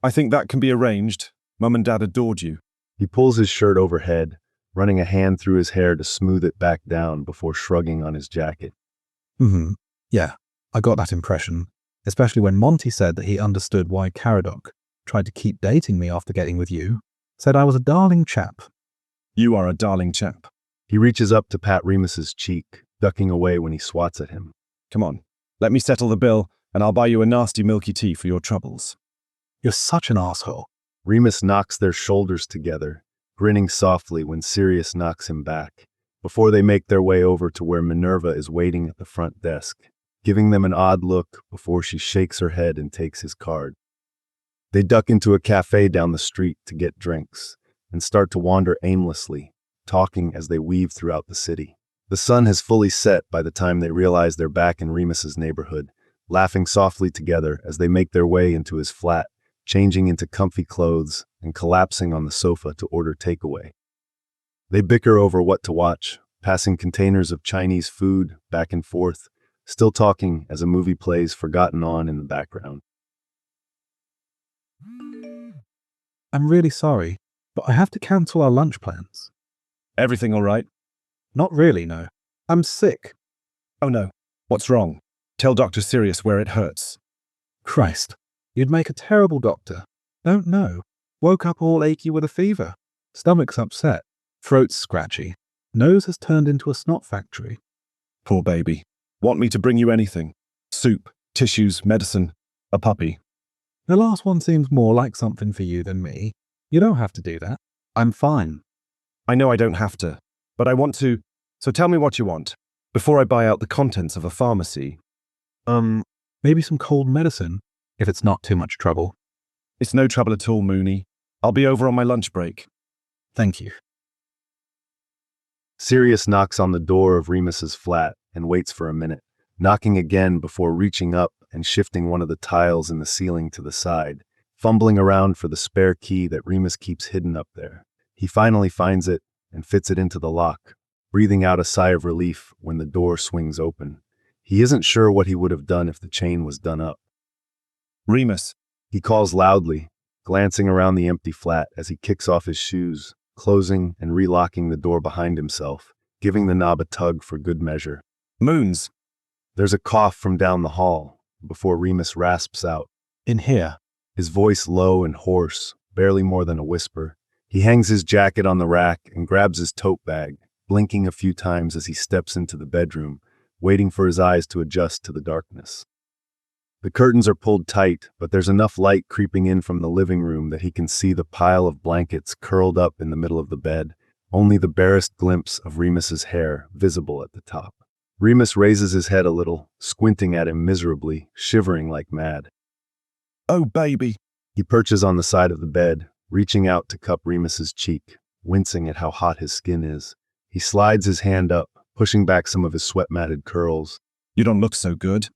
I think that can be arranged. Mum and Dad adored you. He pulls his shirt overhead, running a hand through his hair to smooth it back down before shrugging on his jacket. Yeah, I got that impression, especially when Monty said that he understood why Caradoc tried to keep dating me after getting with you, said I was a darling chap. You are a darling chap. He reaches up to pat Remus's cheek, ducking away when he swats at him. Come on, let me settle the bill, and I'll buy you a nasty milky tea for your troubles. You're such an asshole. Remus knocks their shoulders together, grinning softly when Sirius knocks him back, before they make their way over to where Minerva is waiting at the front desk, giving them an odd look before she shakes her head and takes his card. They duck into a cafe down the street to get drinks, and start to wander aimlessly, talking as they weave throughout the city. The sun has fully set by the time they realize they're back in Remus's neighborhood, laughing softly together as they make their way into his flat, changing into comfy clothes and collapsing on the sofa to order takeaway. They bicker over what to watch, passing containers of Chinese food back and forth, still talking as a movie plays Forgotten On in the background. I'm really sorry, but I have to cancel our lunch plans. Everything all right? Not really, no. I'm sick. Oh no. What's wrong? Tell Dr. Sirius where it hurts. Christ, you'd make a terrible doctor. Don't know. Woke up all achy with a fever. Stomach's upset. Throat's scratchy. Nose has turned into a snot factory. Poor baby. Want me to bring you anything? Soup, tissues, medicine, a puppy. The last one seems more like something for you than me. You don't have to do that. I'm fine. I know I don't have to, but I want to, so tell me what you want, before I buy out the contents of a pharmacy. Maybe some cold medicine, if it's not too much trouble. It's no trouble at all, Mooney. I'll be over on my lunch break. Thank you. Sirius knocks on the door of Remus's flat and waits for a minute, knocking again before reaching up and shifting one of the tiles in the ceiling to the side, fumbling around for the spare key that Remus keeps hidden up there. He finally finds it and fits it into the lock, breathing out a sigh of relief when the door swings open. He isn't sure what he would have done if the chain was done up. Remus, he calls loudly, glancing around the empty flat as he kicks off his shoes, closing and relocking the door behind himself, giving the knob a tug for good measure. Moons. There's a cough from down the hall before Remus rasps out, "In here." His voice low and hoarse, barely more than a whisper. He hangs his jacket on the rack and grabs his tote bag, blinking a few times as he steps into the bedroom, waiting for his eyes to adjust to the darkness. The curtains are pulled tight, but there's enough light creeping in from the living room that he can see the pile of blankets curled up in the middle of the bed, only the barest glimpse of Remus's hair visible at the top. Remus raises his head a little, squinting at him miserably, shivering like mad. Oh, baby. He perches on the side of the bed, reaching out to cup Remus's cheek, wincing at how hot his skin is. He slides his hand up, pushing back some of his sweat-matted curls. You don't look so good.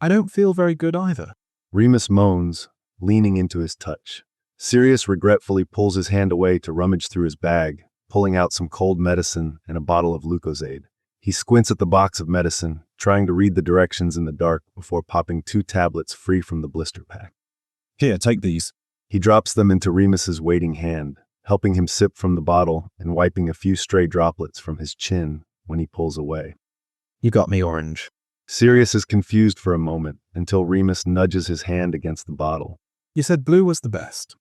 I don't feel very good either. Remus moans, leaning into his touch. Sirius regretfully pulls his hand away to rummage through his bag, pulling out some cold medicine and a bottle of Lucozade. He squints at the box of medicine, trying to read the directions in the dark before popping 2 tablets free from the blister pack. Here, take these. He drops them into Remus's waiting hand, helping him sip from the bottle and wiping a few stray droplets from his chin when he pulls away. You got me, Orange. Sirius is confused for a moment until Remus nudges his hand against the bottle. You said blue was the best.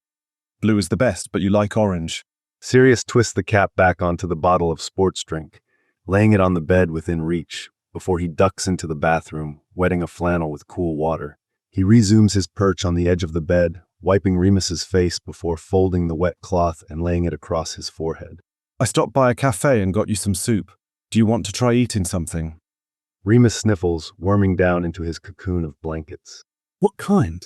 Blue is the best, but you like orange. Sirius twists the cap back onto the bottle of sports drink, laying it on the bed within reach, before he ducks into the bathroom, wetting a flannel with cool water. He resumes his perch on the edge of the bed, wiping Remus's face before folding the wet cloth and laying it across his forehead. I stopped by a cafe and got you some soup. Do you want to try eating something? Remus sniffles, worming down into his cocoon of blankets. What kind?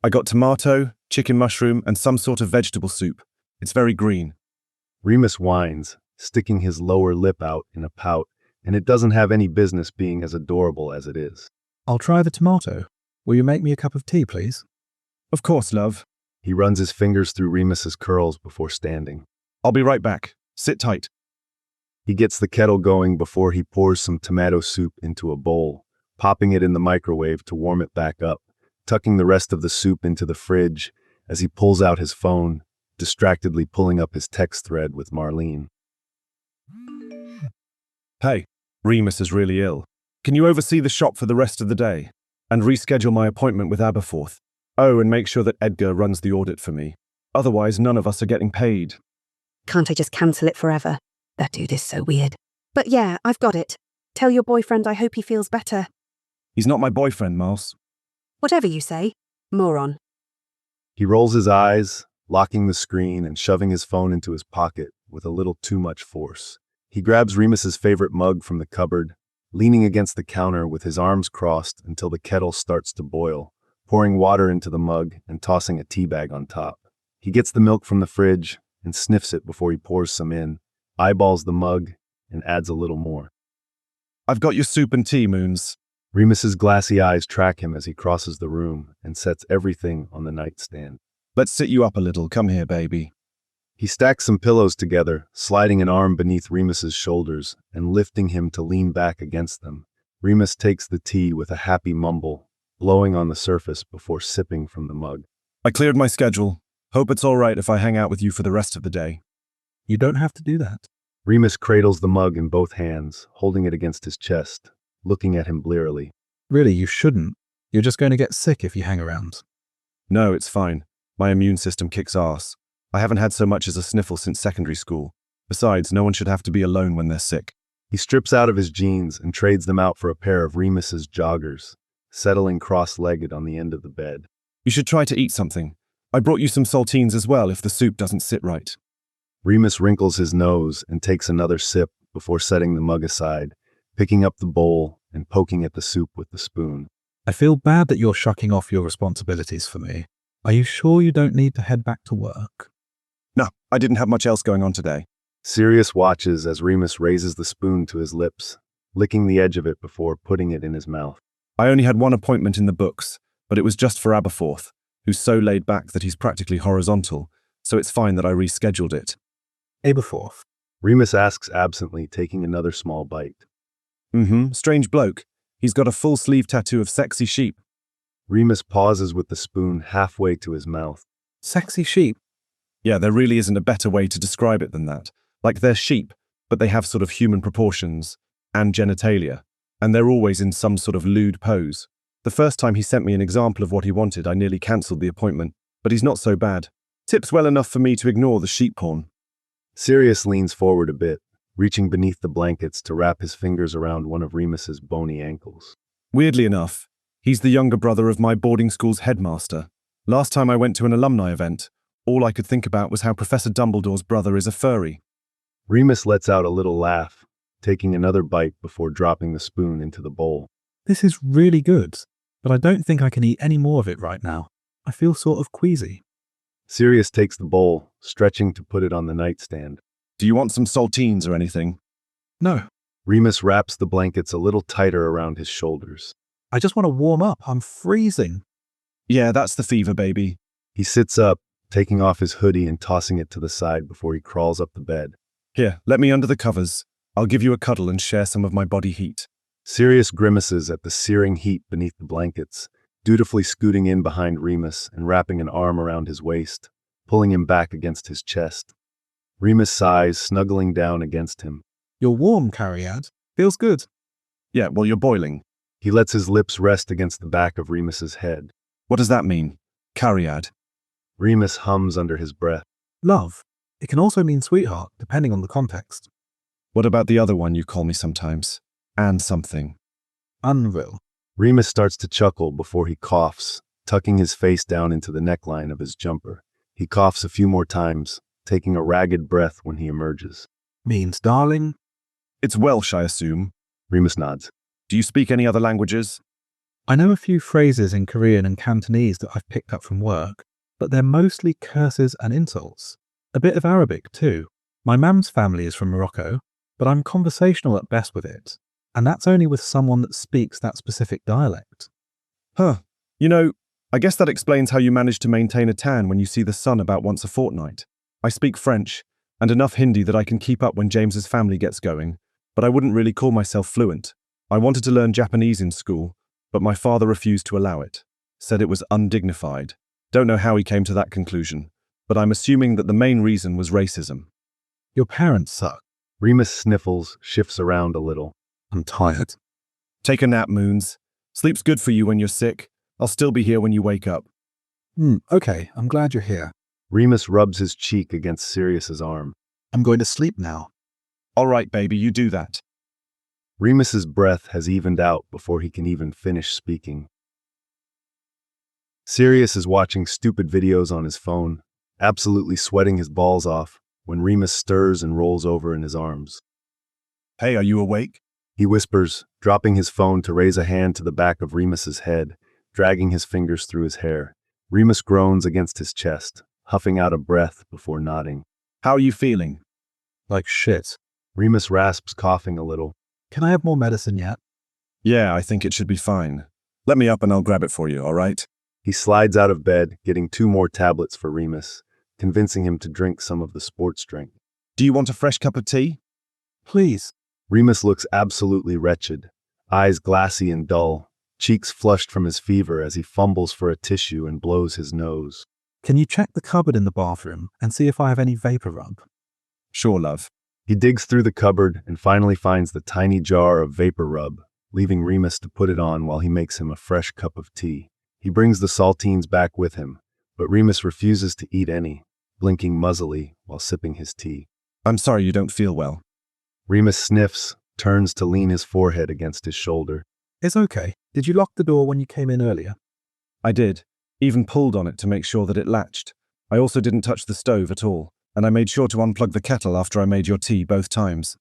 I got tomato, chicken mushroom, and some sort of vegetable soup. It's very green. Remus whines, sticking his lower lip out in a pout, and it doesn't have any business being as adorable as it is. I'll try the tomato. Will you make me a cup of tea, please? Of course, love. He runs his fingers through Remus's curls before standing. I'll be right back. Sit tight. He gets the kettle going before he pours some tomato soup into a bowl, popping it in the microwave to warm it back up, tucking the rest of the soup into the fridge as he pulls out his phone, distractedly pulling up his text thread with Marlene. Hey, Remus is really ill. Can you oversee the shop for the rest of the day? And reschedule my appointment with Aberforth? Oh, and make sure that Edgar runs the audit for me. Otherwise, none of us are getting paid. Can't I just cancel it forever? That dude is so weird. But yeah, I've got it. Tell your boyfriend I hope he feels better. He's not my boyfriend, Miles. Whatever you say. Moron. He rolls his eyes, locking the screen and shoving his phone into his pocket with a little too much force. He grabs Remus's favorite mug from the cupboard, leaning against the counter with his arms crossed until the kettle starts to boil, pouring water into the mug and tossing a tea bag on top. He gets the milk from the fridge and sniffs it before he pours some in, eyeballs the mug, and adds a little more. I've got your soup and tea, Moons. Remus's glassy eyes track him as he crosses the room and sets everything on the nightstand. Let's sit you up a little. Come here, baby. He stacks some pillows together, sliding an arm beneath Remus's shoulders and lifting him to lean back against them. Remus takes the tea with a happy mumble, blowing on the surface before sipping from the mug. I cleared my schedule. Hope it's all right if I hang out with you for the rest of the day. You don't have to do that. Remus cradles the mug in both hands, holding it against his chest, looking at him blearily. Really, you shouldn't. You're just going to get sick if you hang around. No, it's fine. My immune system kicks ass. I haven't had so much as a sniffle since secondary school. Besides, no one should have to be alone when they're sick. He strips out of his jeans and trades them out for a pair of Remus's joggers, settling cross-legged on the end of the bed. You should try to eat something. I brought you some saltines as well if the soup doesn't sit right. Remus wrinkles his nose and takes another sip before setting the mug aside, picking up the bowl and poking at the soup with the spoon. I feel bad that you're shucking off your responsibilities for me. Are you sure you don't need to head back to work? No, I didn't have much else going on today. Sirius watches as Remus raises the spoon to his lips, licking the edge of it before putting it in his mouth. I only had one appointment in the books, but it was just for Aberforth, who's so laid back that he's practically horizontal, so it's fine that I rescheduled it. Aberforth? Remus asks absently, taking another small bite. Strange bloke. He's got a full sleeve tattoo of sexy sheep. Remus pauses with the spoon halfway to his mouth. Sexy sheep? Yeah, there really isn't a better way to describe it than that. Like they're sheep, but they have sort of human proportions and genitalia, and they're always in some sort of lewd pose. The first time he sent me an example of what he wanted, I nearly cancelled the appointment, but he's not so bad. Tips well enough for me to ignore the sheep porn. Sirius leans forward a bit, reaching beneath the blankets to wrap his fingers around one of Remus's bony ankles. Weirdly enough, he's the younger brother of my boarding school's headmaster. Last time I went to an alumni event, all I could think about was how Professor Dumbledore's brother is a furry. Remus lets out a little laugh, taking another bite before dropping the spoon into the bowl. This is really good, but I don't think I can eat any more of it right now. I feel sort of queasy. Sirius takes the bowl, stretching to put it on the nightstand. Do you want some saltines or anything? No, Remus wraps the blankets a little tighter around his shoulders. I just want to warm up. I'm freezing. Yeah, that's the fever, baby. He sits up, taking off his hoodie and tossing it to the side before he crawls up the bed. Here, let me under the covers. I'll give you a cuddle and share some of my body heat. Sirius grimaces at the searing heat beneath the blankets, dutifully scooting in behind Remus and wrapping an arm around his waist, pulling him back against his chest. Remus sighs, snuggling down against him. You're warm, Cariad. Feels good. Yeah, well, you're boiling. He lets his lips rest against the back of Remus's head. What does that mean? Cariad. Remus hums under his breath. Love. It can also mean sweetheart, depending on the context. What about the other one you call me sometimes? And something. Unreal. Remus starts to chuckle before he coughs, tucking his face down into the neckline of his jumper. He coughs a few more times, taking a ragged breath when he emerges. Means darling. It's Welsh, I assume. Remus nods. Do you speak any other languages? I know a few phrases in Korean and Cantonese that I've picked up from work, but they're mostly curses and insults. A bit of Arabic, too. My mum's family is from Morocco, but I'm conversational at best with it. And that's only with someone that speaks that specific dialect. Huh. You know, I guess that explains how you manage to maintain a tan when you see the sun about once a fortnight. I speak French, and enough Hindi that I can keep up when James's family gets going, but I wouldn't really call myself fluent. I wanted to learn Japanese in school, but my father refused to allow it. Said it was undignified. Don't know how he came to that conclusion, but I'm assuming that the main reason was racism. Your parents suck. Remus sniffles, shifts around a little. I'm tired. Take a nap, Moons. Sleep's good for you when you're sick. I'll still be here when you wake up. Okay, I'm glad you're here. Remus rubs his cheek against Sirius's arm. I'm going to sleep now. All right, baby, you do that. Remus's breath has evened out before he can even finish speaking. Sirius is watching stupid videos on his phone, absolutely sweating his balls off, when Remus stirs and rolls over in his arms. Hey, are you awake? He whispers, dropping his phone to raise a hand to the back of Remus's head, dragging his fingers through his hair. Remus groans against his chest, huffing out a breath before nodding. How are you feeling? Like shit. Remus rasps, coughing a little. Can I have more medicine yet? Yeah, I think it should be fine. Let me up and I'll grab it for you, all right? He slides out of bed, getting 2 more tablets for Remus, convincing him to drink some of the sports drink. Do you want a fresh cup of tea? Please. Remus looks absolutely wretched, eyes glassy and dull, cheeks flushed from his fever as he fumbles for a tissue and blows his nose. Can you check the cupboard in the bathroom and see if I have any vapor rub? Sure, love. He digs through the cupboard and finally finds the tiny jar of vapor rub, leaving Remus to put it on while he makes him a fresh cup of tea. He brings the saltines back with him, but Remus refuses to eat any, blinking muzzily while sipping his tea. I'm sorry you don't feel well. Remus sniffs, turns to lean his forehead against his shoulder. It's okay. Did you lock the door when you came in earlier? I did. Even pulled on it to make sure that it latched. I also didn't touch the stove at all, and I made sure to unplug the kettle after I made your tea both times.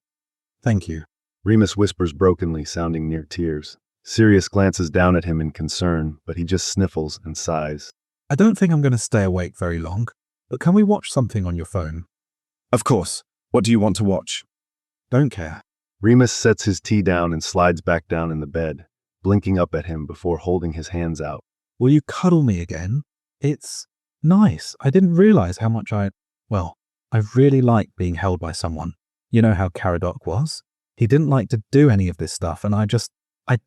Thank you. Remus whispers brokenly, sounding near tears. Sirius glances down at him in concern, but he just sniffles and sighs. I don't think I'm going to stay awake very long, but can we watch something on your phone? Of course. What do you want to watch? Don't care. Remus sets his tea down and slides back down in the bed, blinking up at him before holding his hands out. Will you cuddle me again? It's nice. I didn't realize how much I really like being held by someone. You know how Caradoc was? He didn't like to do any of this stuff, and I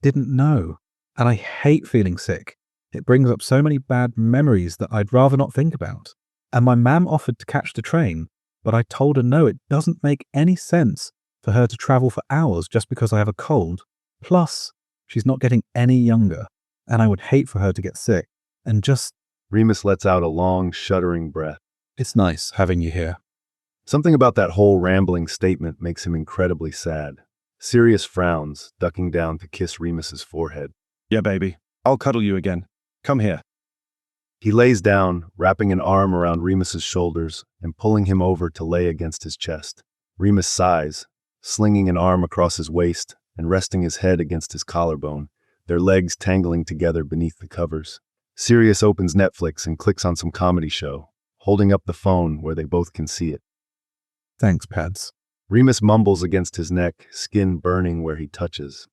didn't know. And I hate feeling sick. It brings up so many bad memories that I'd rather not think about. And my mam offered to catch the train, but I told her no, it doesn't make any sense for her to travel for hours just because I have a cold. Plus, she's not getting any younger, and I would hate for her to get sick. And just... Remus lets out a long, shuddering breath. It's nice having you here. Something about that whole rambling statement makes him incredibly sad. Sirius frowns, ducking down to kiss Remus's forehead. Yeah, baby. I'll cuddle you again. Come here. He lays down, wrapping an arm around Remus's shoulders and pulling him over to lay against his chest. Remus sighs, slinging an arm across his waist and resting his head against his collarbone, their legs tangling together beneath the covers. Sirius opens Netflix and clicks on some comedy show, holding up the phone where they both can see it. Thanks, Pads. Remus mumbles against his neck, skin burning where he touches.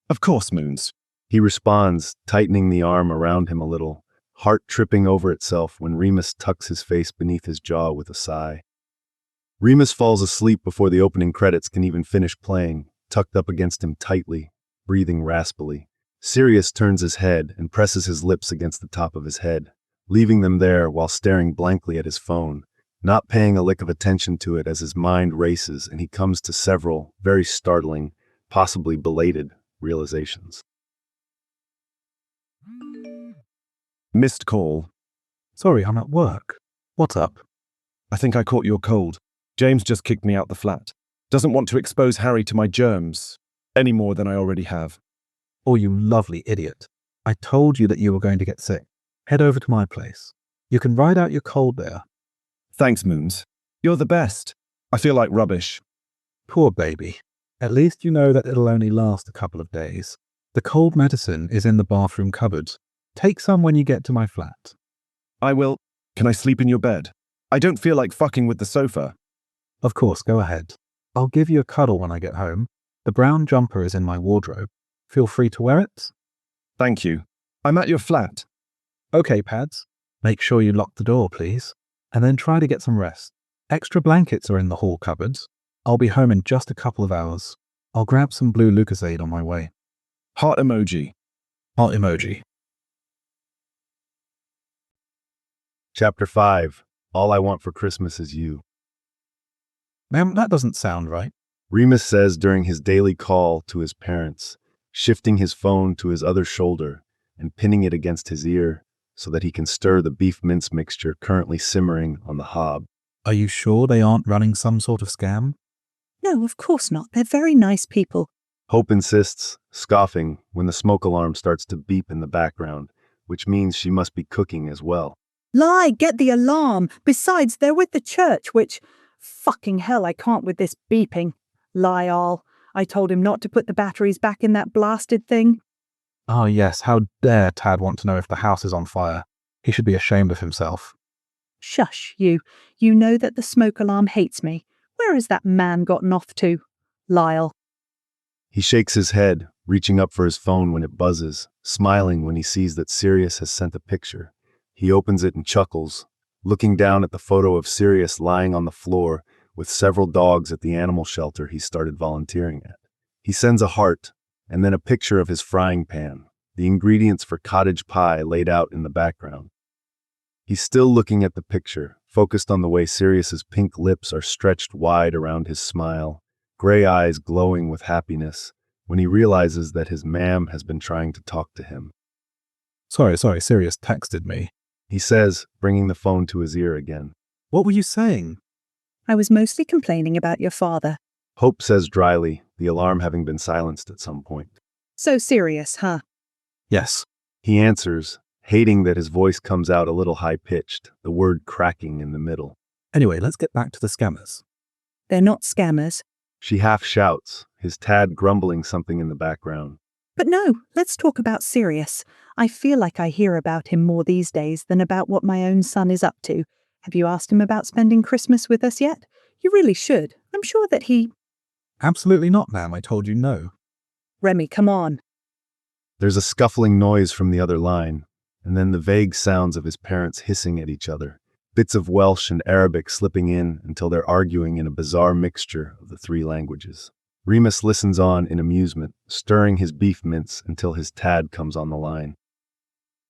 Of course, Moons. He responds, tightening the arm around him a little, heart tripping over itself when Remus tucks his face beneath his jaw with a sigh. Remus falls asleep before the opening credits can even finish playing, tucked up against him tightly, breathing raspily. Sirius turns his head and presses his lips against the top of his head, leaving them there while staring blankly at his phone, not paying a lick of attention to it as his mind races and he comes to several, very startling, possibly belated, realizations. Missed call. Sorry, I'm at work. What's up? I think I caught your cold. James just kicked me out the flat. Doesn't want to expose Harry to my germs any more than I already have. Oh, you lovely idiot. I told you that you were going to get sick. Head over to my place. You can ride out your cold there. Thanks, Moons. You're the best. I feel like rubbish. Poor baby. At least you know that it'll only last a couple of days. The cold medicine is in the bathroom cupboard. Take some when you get to my flat. I will. Can I sleep in your bed? I don't feel like fucking with the sofa. Of course, go ahead. I'll give you a cuddle when I get home. The brown jumper is in my wardrobe. Feel free to wear it. Thank you. I'm at your flat. Okay, Pads. Make sure you lock the door, please. And then try to get some rest. Extra blankets are in the hall cupboards. I'll be home in just a couple of hours. I'll grab some blue Lucozade on my way. Heart emoji. Heart emoji. Chapter 5. All I Want for Christmas is You. Ma'am, that doesn't sound right. Remus says during his daily call to his parents, shifting his phone to his other shoulder and pinning it against his ear so that he can stir the beef mince mixture currently simmering on the hob. Are you sure they aren't running some sort of scam? No, of course not. They're very nice people. Hope insists, scoffing, when the smoke alarm starts to beep in the background, which means she must be cooking as well. Lie, get the alarm. Besides, they're with the church, which... Fucking hell, I can't with this beeping. Lie all. I told him not to put the batteries back in that blasted thing. Oh yes, how dare Tad want to know if the house is on fire. He should be ashamed of himself. Shush, you. You know that the smoke alarm hates me. Where has that man gotten off to? Lyle. He shakes his head, reaching up for his phone when it buzzes, smiling when he sees that Sirius has sent a picture. He opens it and chuckles, looking down at the photo of Sirius lying on the floor with several dogs at the animal shelter he started volunteering at. He sends a heart, and then a picture of his frying pan, the ingredients for cottage pie laid out in the background. He's still looking at the picture, focused on the way Sirius's pink lips are stretched wide around his smile, gray eyes glowing with happiness, when he realizes that his ma'am has been trying to talk to him. Sorry, Sirius texted me. He says, bringing the phone to his ear again. What were you saying? I was mostly complaining about your father. Hope says dryly, the alarm having been silenced at some point. So serious, huh? Yes. He answers, hating that his voice comes out a little high-pitched, the word cracking in the middle. Anyway, let's get back to the scammers. They're not scammers. She half shouts, his Tad grumbling something in the background. But no, let's talk about Sirius. I feel like I hear about him more these days than about what my own son is up to. Have you asked him about spending Christmas with us yet? You really should. I'm sure that he... Absolutely not, ma'am. I told you no. Remy, come on. There's a scuffling noise from the other line, and then the vague sounds of his parents hissing at each other, bits of Welsh and Arabic slipping in until they're arguing in a bizarre mixture of the three languages. Remus listens on in amusement, stirring his beef mince until his Tad comes on the line.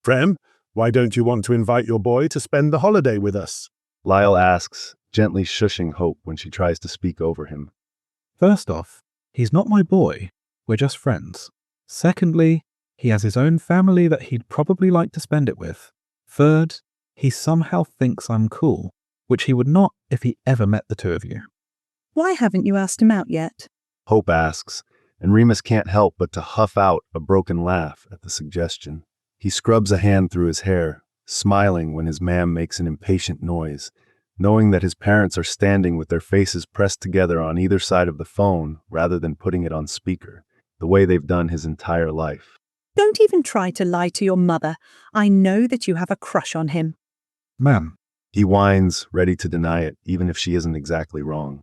Frem, why don't you want to invite your boy to spend the holiday with us? Lyle asks, gently shushing Hope when she tries to speak over him. First off, he's not my boy. We're just friends. Secondly, he has his own family that he'd probably like to spend it with. Third, he somehow thinks I'm cool. which he would not if he ever met the two of you. Why haven't you asked him out yet? Hope asks, and Remus can't help but to huff out a broken laugh at the suggestion. He scrubs a hand through his hair, smiling when his ma'am makes an impatient noise, knowing that his parents are standing with their faces pressed together on either side of the phone rather than putting it on speaker, the way they've done his entire life. Don't even try to lie to your mother. I know that you have a crush on him. Ma'am. He whines, ready to deny it, even if she isn't exactly wrong.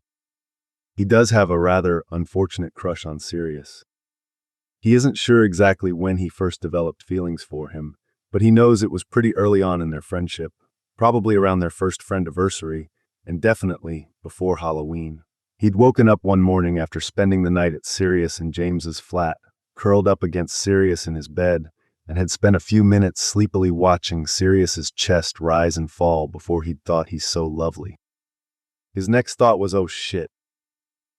He does have a rather unfortunate crush on Sirius. He isn't sure exactly when he first developed feelings for him, but he knows it was pretty early on in their friendship, probably around their first Friendversary, and definitely before Halloween. He'd woken up one morning after spending the night at Sirius and James's flat, curled up against Sirius in his bed, and had spent a few minutes sleepily watching Sirius's chest rise and fall before he'd thought he's so lovely. His next thought was, oh shit.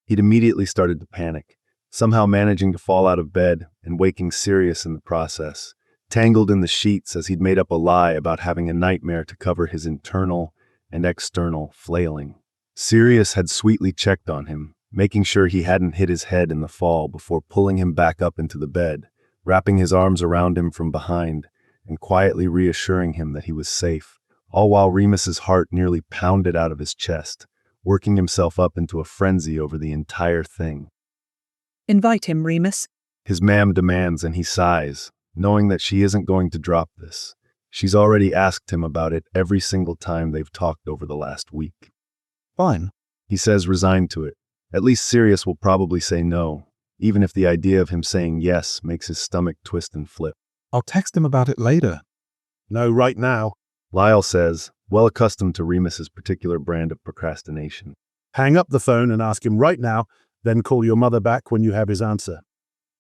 He'd immediately started to panic, somehow managing to fall out of bed and waking Sirius in the process, tangled in the sheets as he'd made up a lie about having a nightmare to cover his internal and external flailing. Sirius had sweetly checked on him, making sure he hadn't hit his head in the fall before pulling him back up into the bed, wrapping his arms around him from behind and quietly reassuring him that he was safe, all while Remus's heart nearly pounded out of his chest, working himself up into a frenzy over the entire thing. Invite him, Remus. His ma'am demands, and he sighs, knowing that she isn't going to drop this. She's already asked him about it every single time they've talked over the last week. Fine, he says, resigned to it. At least Sirius will probably say no, even if the idea of him saying yes makes his stomach twist and flip. I'll text him about it later. No, right now. Lyle says, well accustomed to Remus's particular brand of procrastination. Hang up the phone and ask him right now, then call your mother back when you have his answer.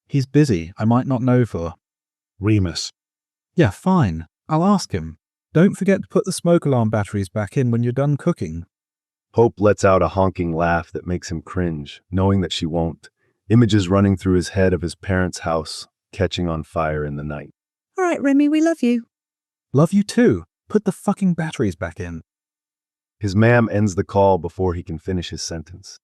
He's busy. I might not know for. Remus. Yeah, fine. I'll ask him. Don't forget to put the smoke alarm batteries back in when you're done cooking. Hope lets out a honking laugh that makes him cringe, knowing that she won't. Images running through his head of his parents' house, catching on fire in the night. All right, Remy, we love you. Love you too. Put the fucking batteries back in. His ma'am ends the call before he can finish his sentence.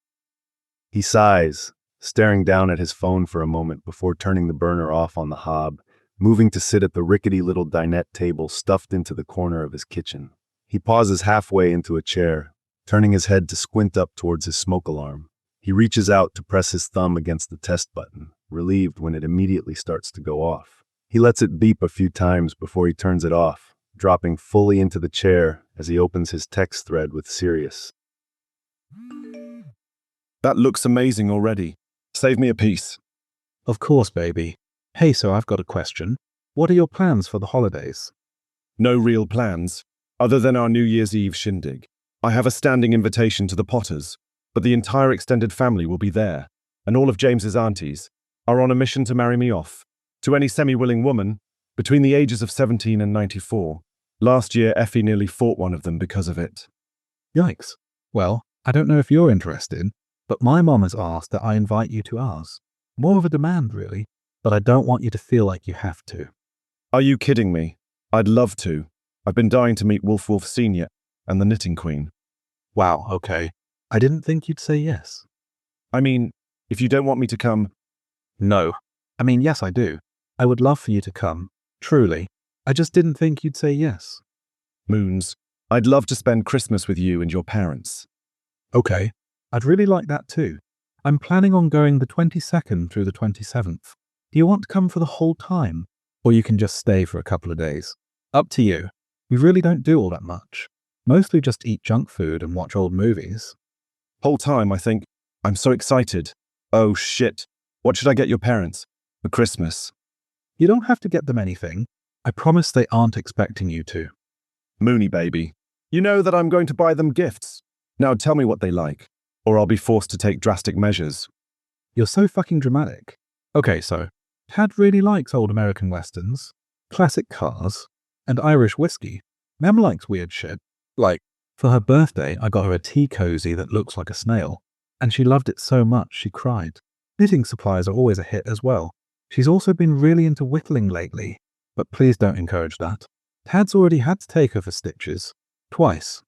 He sighs, staring down at his phone for a moment before turning the burner off on the hob, moving to sit at the rickety little dinette table stuffed into the corner of his kitchen. He pauses halfway into a chair, turning his head to squint up towards his smoke alarm. He reaches out to press his thumb against the test button, relieved when it immediately starts to go off. He lets it beep a few times before he turns it off, dropping fully into the chair as he opens his text thread with Sirius. That looks amazing already. Save me a piece. Of course, baby. Hey, so I've got a question. What are your plans for the holidays? No real plans, other than our New Year's Eve shindig. I have a standing invitation to the Potters, but the entire extended family will be there, and all of James's aunties are on a mission to marry me off to any semi-willing woman between the ages of 17 and 94. Last year, Effie nearly fought one of them because of it. Yikes. Well, I don't know if you're interested, but my mom has asked that I invite you to ours. More of a demand, really, but I don't want you to feel like you have to. Are you kidding me? I'd love to. I've been dying to meet Wolf Sr. and the Knitting Queen. Wow, okay. I didn't think you'd say yes. I mean, if you don't want me to come... No. I mean, yes, I do. I would love for you to come. Truly. I just didn't think you'd say yes. Moons, I'd love to spend Christmas with you and your parents. Okay. I'd really like that too. I'm planning on going the 22nd through the 27th. Do you want to come for the whole time? Or you can just stay for a couple of days? Up to you. We really don't do all that much. Mostly just eat junk food and watch old movies. Whole time, I think. I'm so excited. Oh shit. What should I get your parents for Christmas? You don't have to get them anything. I promise they aren't expecting you to. Moony baby. You know that I'm going to buy them gifts. Now tell me what they like, or I'll be forced to take drastic measures. You're so fucking dramatic. Okay, so, Tad really likes old American westerns, classic cars, and Irish whiskey. Mem likes weird shit. Like, for her birthday, I got her a tea cozy that looks like a snail, and she loved it so much she cried. Knitting supplies are always a hit as well. She's also been really into whittling lately, but please don't encourage that. Tad's already had to take her for stitches. Twice.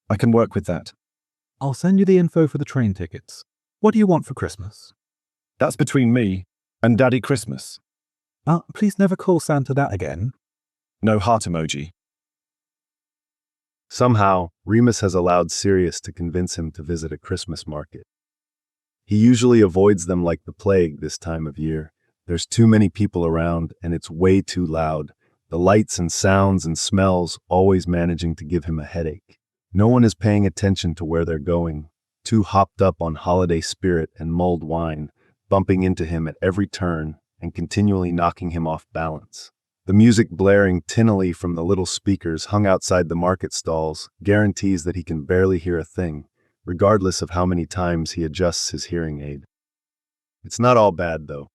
I can work with that. I'll send you the info for the train tickets. What do you want for Christmas? That's between me and Daddy Christmas. Please never call Santa that again. No heart emoji. Somehow, Remus has allowed Sirius to convince him to visit a Christmas market. He usually avoids them like the plague this time of year. There's too many people around, and it's way too loud. The lights and sounds and smells always managing to give him a headache. No one is paying attention to where they're going, too hopped up on holiday spirit and mulled wine, bumping into him at every turn and continually knocking him off balance. The music blaring tinnily from the little speakers hung outside the market stalls guarantees that he can barely hear a thing, regardless of how many times he adjusts his hearing aid. It's not all bad, though.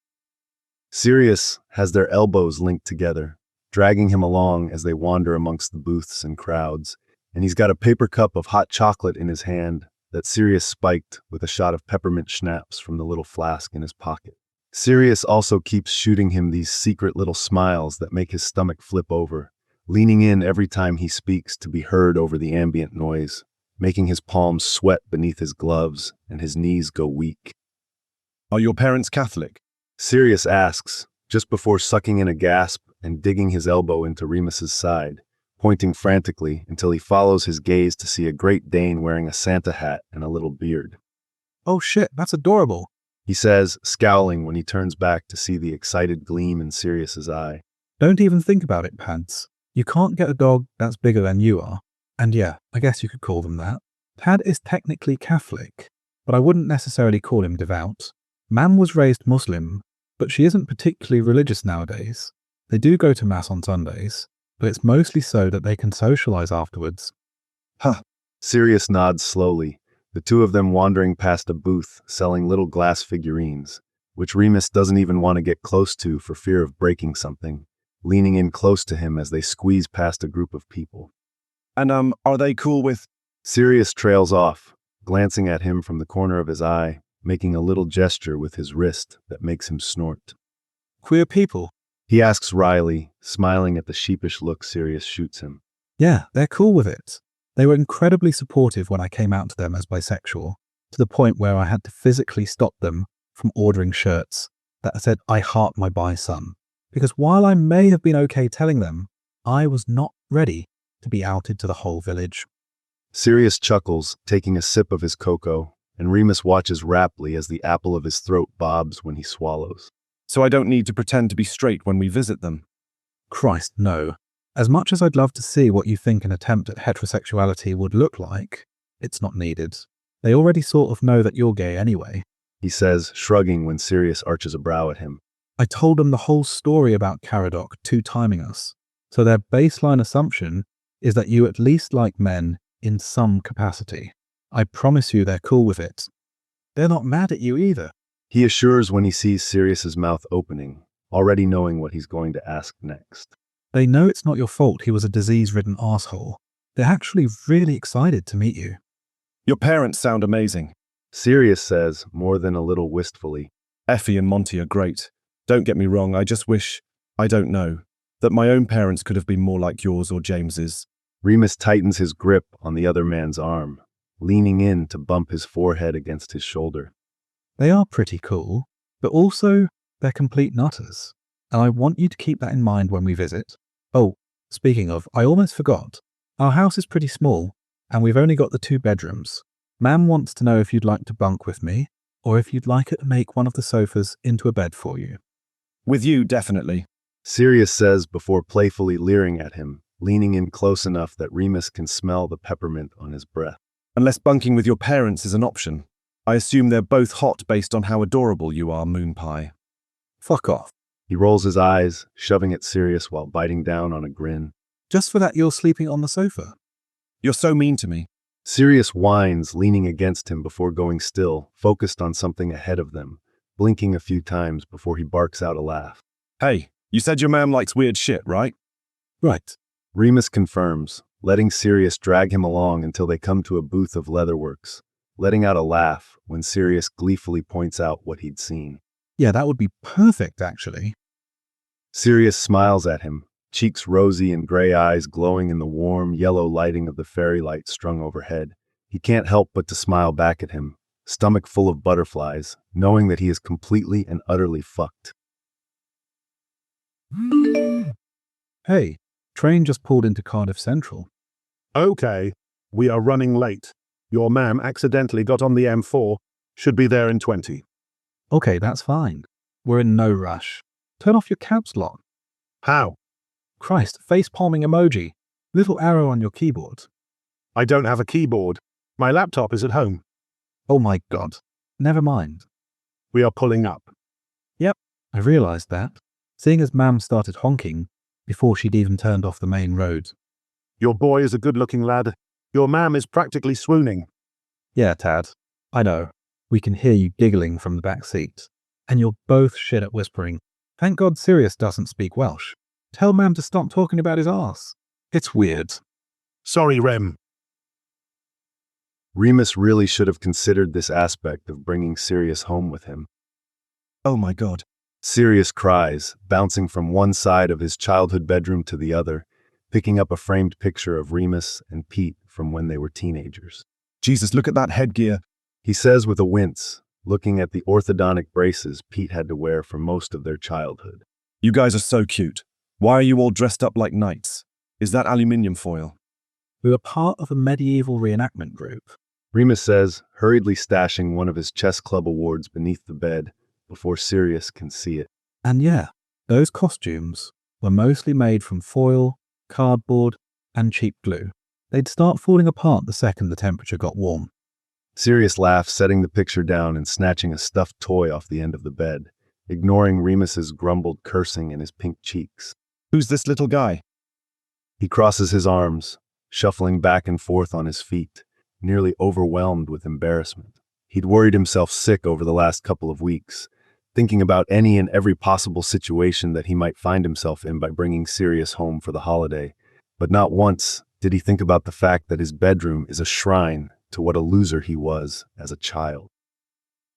Sirius has their elbows linked together, dragging him along as they wander amongst the booths and crowds, and he's got a paper cup of hot chocolate in his hand that Sirius spiked with a shot of peppermint schnapps from the little flask in his pocket. Sirius also keeps shooting him these secret little smiles that make his stomach flip over, leaning in every time he speaks to be heard over the ambient noise, making his palms sweat beneath his gloves and his knees go weak. Are your parents Catholic? Sirius asks, just before sucking in a gasp and digging his elbow into Remus's side, pointing frantically until he follows his gaze to see a Great Dane wearing a Santa hat and a little beard. Oh shit, that's adorable, he says, scowling when he turns back to see the excited gleam in Sirius's eye. Don't even think about it, Pants. You can't get a dog that's bigger than you are. And yeah, I guess you could call them that. Tad is technically Catholic, but I wouldn't necessarily call him devout. Mam was raised Muslim, but she isn't particularly religious nowadays. They do go to Mass on Sundays, but it's mostly so that they can socialize afterwards. Huh. Sirius nods slowly, the two of them wandering past a booth selling little glass figurines, which Remus doesn't even want to get close to for fear of breaking something, leaning in close to him as they squeeze past a group of people. And are they cool with... Sirius trails off, glancing at him from the corner of his eye, making a little gesture with his wrist that makes him snort. Queer people? He asks wryly, smiling at the sheepish look Sirius shoots him. Yeah, they're cool with it. They were incredibly supportive when I came out to them as bisexual, to the point where I had to physically stop them from ordering shirts that said, "I heart my bi son." Because while I may have been okay telling them, I was not ready to be outed to the whole village. Sirius chuckles, taking a sip of his cocoa, and Remus watches raptly as the apple of his throat bobs when he swallows. So I don't need to pretend to be straight when we visit them? Christ, no. As much as I'd love to see what you think an attempt at heterosexuality would look like, it's not needed. They already sort of know that you're gay anyway, he says, shrugging when Sirius arches a brow at him. I told them the whole story about Caradoc two-timing us, so their baseline assumption is that you at least like men in some capacity. I promise you they're cool with it. They're not mad at you either, he assures when he sees Sirius's mouth opening, already knowing what he's going to ask next. They know it's not your fault he was a disease-ridden asshole. They're actually really excited to meet you. Your parents sound amazing, Sirius says, more than a little wistfully. Effie and Monty are great. Don't get me wrong, I just wish, I don't know, that my own parents could have been more like yours or James's. Remus tightens his grip on the other man's arm, leaning in to bump his forehead against his shoulder. They are pretty cool, but also they're complete nutters, and I want you to keep that in mind when we visit. Oh, speaking of, I almost forgot. Our house is pretty small, and we've only got the 2 bedrooms. Mam wants to know if you'd like to bunk with me, or if you'd like her to make one of the sofas into a bed for you. With you, definitely, Sirius says before playfully leering at him, leaning in close enough that Remus can smell the peppermint on his breath. Unless bunking with your parents is an option. I assume they're both hot based on how adorable you are, Moon Pie. Fuck off. He rolls his eyes, shoving at Sirius while biting down on a grin. Just for that you're sleeping on the sofa. You're so mean to me. Sirius whines, leaning against him before going still, focused on something ahead of them, blinking a few times before he barks out a laugh. Hey, you said your mam likes weird shit, right? Right. Remus confirms, letting Sirius drag him along until they come to a booth of leatherworks, letting out a laugh when Sirius gleefully points out what he'd seen. Yeah, that would be perfect, actually. Sirius smiles at him, cheeks rosy and gray eyes glowing in the warm, yellow lighting of the fairy light strung overhead. He can't help but to smile back at him, stomach full of butterflies, knowing that he is completely and utterly fucked. Hey, train just pulled into Cardiff Central. Okay, we are running late. Your ma'am accidentally got on the M4. Should be there in 20. Okay, that's fine. We're in no rush. Turn off your caps lock. How? Christ, face palming emoji. Little arrow on your keyboard. I don't have a keyboard. My laptop is at home. Oh my god. Never mind. We are pulling up. Yep, I realised that, seeing as Mam started honking before she'd even turned off the main road. Your boy is a good-looking lad. Your ma'am is practically swooning. Yeah, Tad. I know. We can hear you giggling from the back seat. And you're both shit at whispering. Thank God Sirius doesn't speak Welsh. Tell Mam to stop talking about his arse. It's weird. Sorry, Rem. Remus really should have considered this aspect of bringing Sirius home with him. Oh my god. Sirius cries, bouncing from one side of his childhood bedroom to the other, picking up a framed picture of Remus and Pete from when they were teenagers. Jesus, look at that headgear. He says with a wince, looking at the orthodontic braces Pete had to wear for most of their childhood. You guys are so cute. Why are you all dressed up like knights? Is that aluminium foil? We were part of a medieval reenactment group. Remus says, hurriedly stashing one of his chess club awards beneath the bed before Sirius can see it. And yeah, those costumes were mostly made from foil, cardboard, and cheap glue. They'd start falling apart the second the temperature got warm. Sirius laughs, setting the picture down and snatching a stuffed toy off the end of the bed, ignoring Remus's grumbled cursing in his pink cheeks. Who's this little guy? He crosses his arms, shuffling back and forth on his feet, nearly overwhelmed with embarrassment. He'd worried himself sick over the last couple of weeks, thinking about any and every possible situation that he might find himself in by bringing Sirius home for the holiday. But not once did he think about the fact that his bedroom is a shrine to what a loser he was as a child.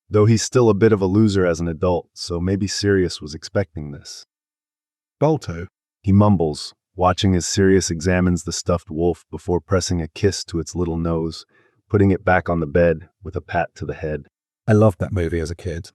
Though he's still a bit of a loser as an adult, so maybe Sirius was expecting this. Balto, he mumbles, watching as Sirius examines the stuffed wolf before pressing a kiss to its little nose, putting it back on the bed with a pat to the head. I loved that movie as a kid.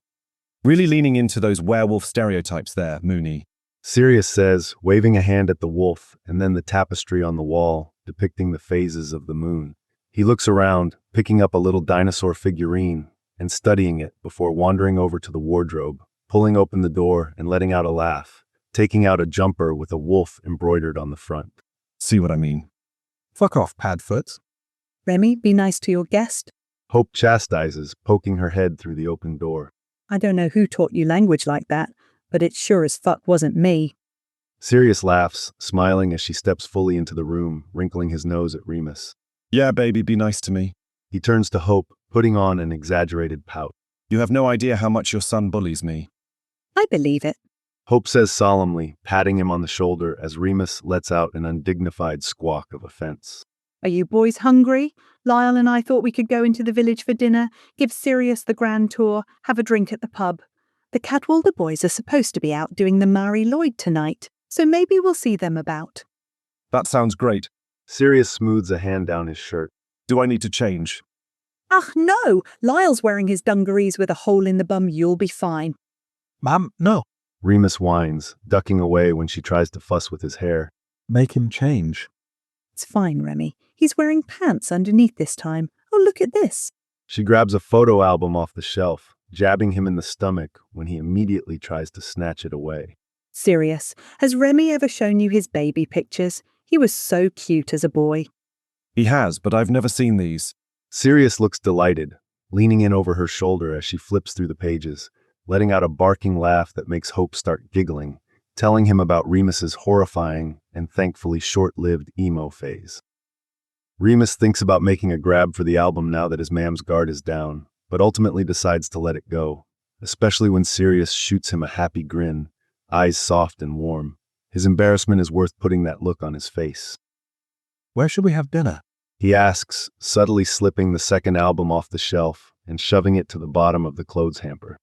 Really leaning into those werewolf stereotypes there, Mooney. Sirius says, waving a hand at the wolf and then the tapestry on the wall, depicting the phases of the moon. He looks around, picking up a little dinosaur figurine and studying it before wandering over to the wardrobe, pulling open the door and letting out a laugh, taking out a jumper with a wolf embroidered on the front. See what I mean? Fuck off, Padfoot. Remy, be nice to your guest. Hope chastises, poking her head through the open door. I don't know who taught you language like that, but it sure as fuck wasn't me. Sirius laughs, smiling as she steps fully into the room, wrinkling his nose at Remus. Yeah, baby, be nice to me. He turns to Hope, putting on an exaggerated pout. You have no idea how much your son bullies me. I believe it. Hope says solemnly, patting him on the shoulder as Remus lets out an undignified squawk of offense. Are you boys hungry? Lyle and I thought we could go into the village for dinner, give Sirius the grand tour, have a drink at the pub. The Cadwallader boys are supposed to be out doing the Marie Lloyd tonight, so maybe we'll see them about. That sounds great. Sirius smooths a hand down his shirt. Do I need to change? Ach no! Lyle's wearing his dungarees with a hole in the bum. You'll be fine. Ma'am, no. Remus whines, ducking away when she tries to fuss with his hair. Make him change. It's fine, Remy. He's wearing pants underneath this time. Oh, look at this. She grabs a photo album off the shelf, jabbing him in the stomach when he immediately tries to snatch it away. Sirius, has Remy ever shown you his baby pictures? He was so cute as a boy. He has, but I've never seen these. Sirius looks delighted, leaning in over her shoulder as she flips through the pages, letting out a barking laugh that makes Hope start giggling, telling him about Remus's horrifying and thankfully short-lived emo phase. Remus thinks about making a grab for the album now that his mam's guard is down, but ultimately decides to let it go, especially when Sirius shoots him a happy grin, eyes soft and warm. His embarrassment is worth putting that look on his face. Where should we have dinner? He asks, subtly slipping the second album off the shelf and shoving it to the bottom of the clothes hamper.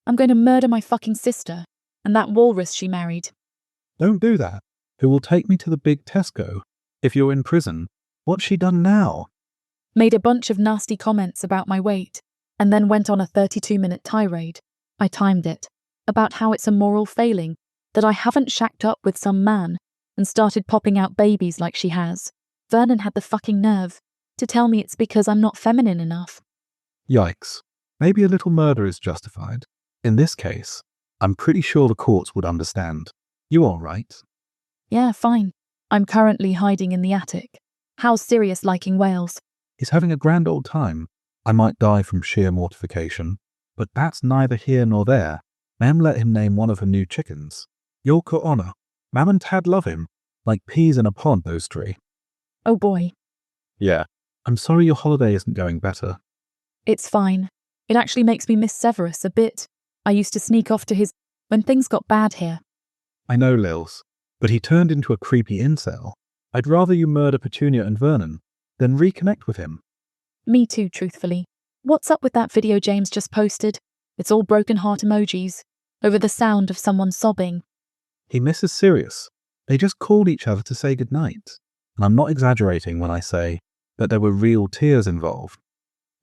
I'm going to murder my fucking sister. And that walrus she married. Don't do that. Who will take me to the big Tesco? If you're in prison, what's she done now? Made a bunch of nasty comments about my weight, and then went on a 32-minute tirade. I timed it. About how it's a moral failing that I haven't shacked up with some man and started popping out babies like she has. Vernon had the fucking nerve to tell me it's because I'm not feminine enough. Yikes. Maybe a little murder is justified. In this case, I'm pretty sure the courts would understand. You all right? Yeah, fine. I'm currently hiding in the attic. How's Sirius liking Wales? He's having a grand old time. I might die from sheer mortification, but that's neither here nor there. Mam let him name one of her new chickens. Yorker Honor. Mam and Tad love him. Like peas in a pod, those three. Oh boy. Yeah. I'm sorry your holiday isn't going better. It's fine. It actually makes me miss Severus a bit. I used to sneak off to his when things got bad here. I know, Lils, but he turned into a creepy incel. I'd rather you murder Petunia and Vernon than reconnect with him. Me too, truthfully. What's up with that video James just posted? It's all broken heart emojis over the sound of someone sobbing. He misses Sirius. They just called each other to say goodnight. And I'm not exaggerating when I say that there were real tears involved.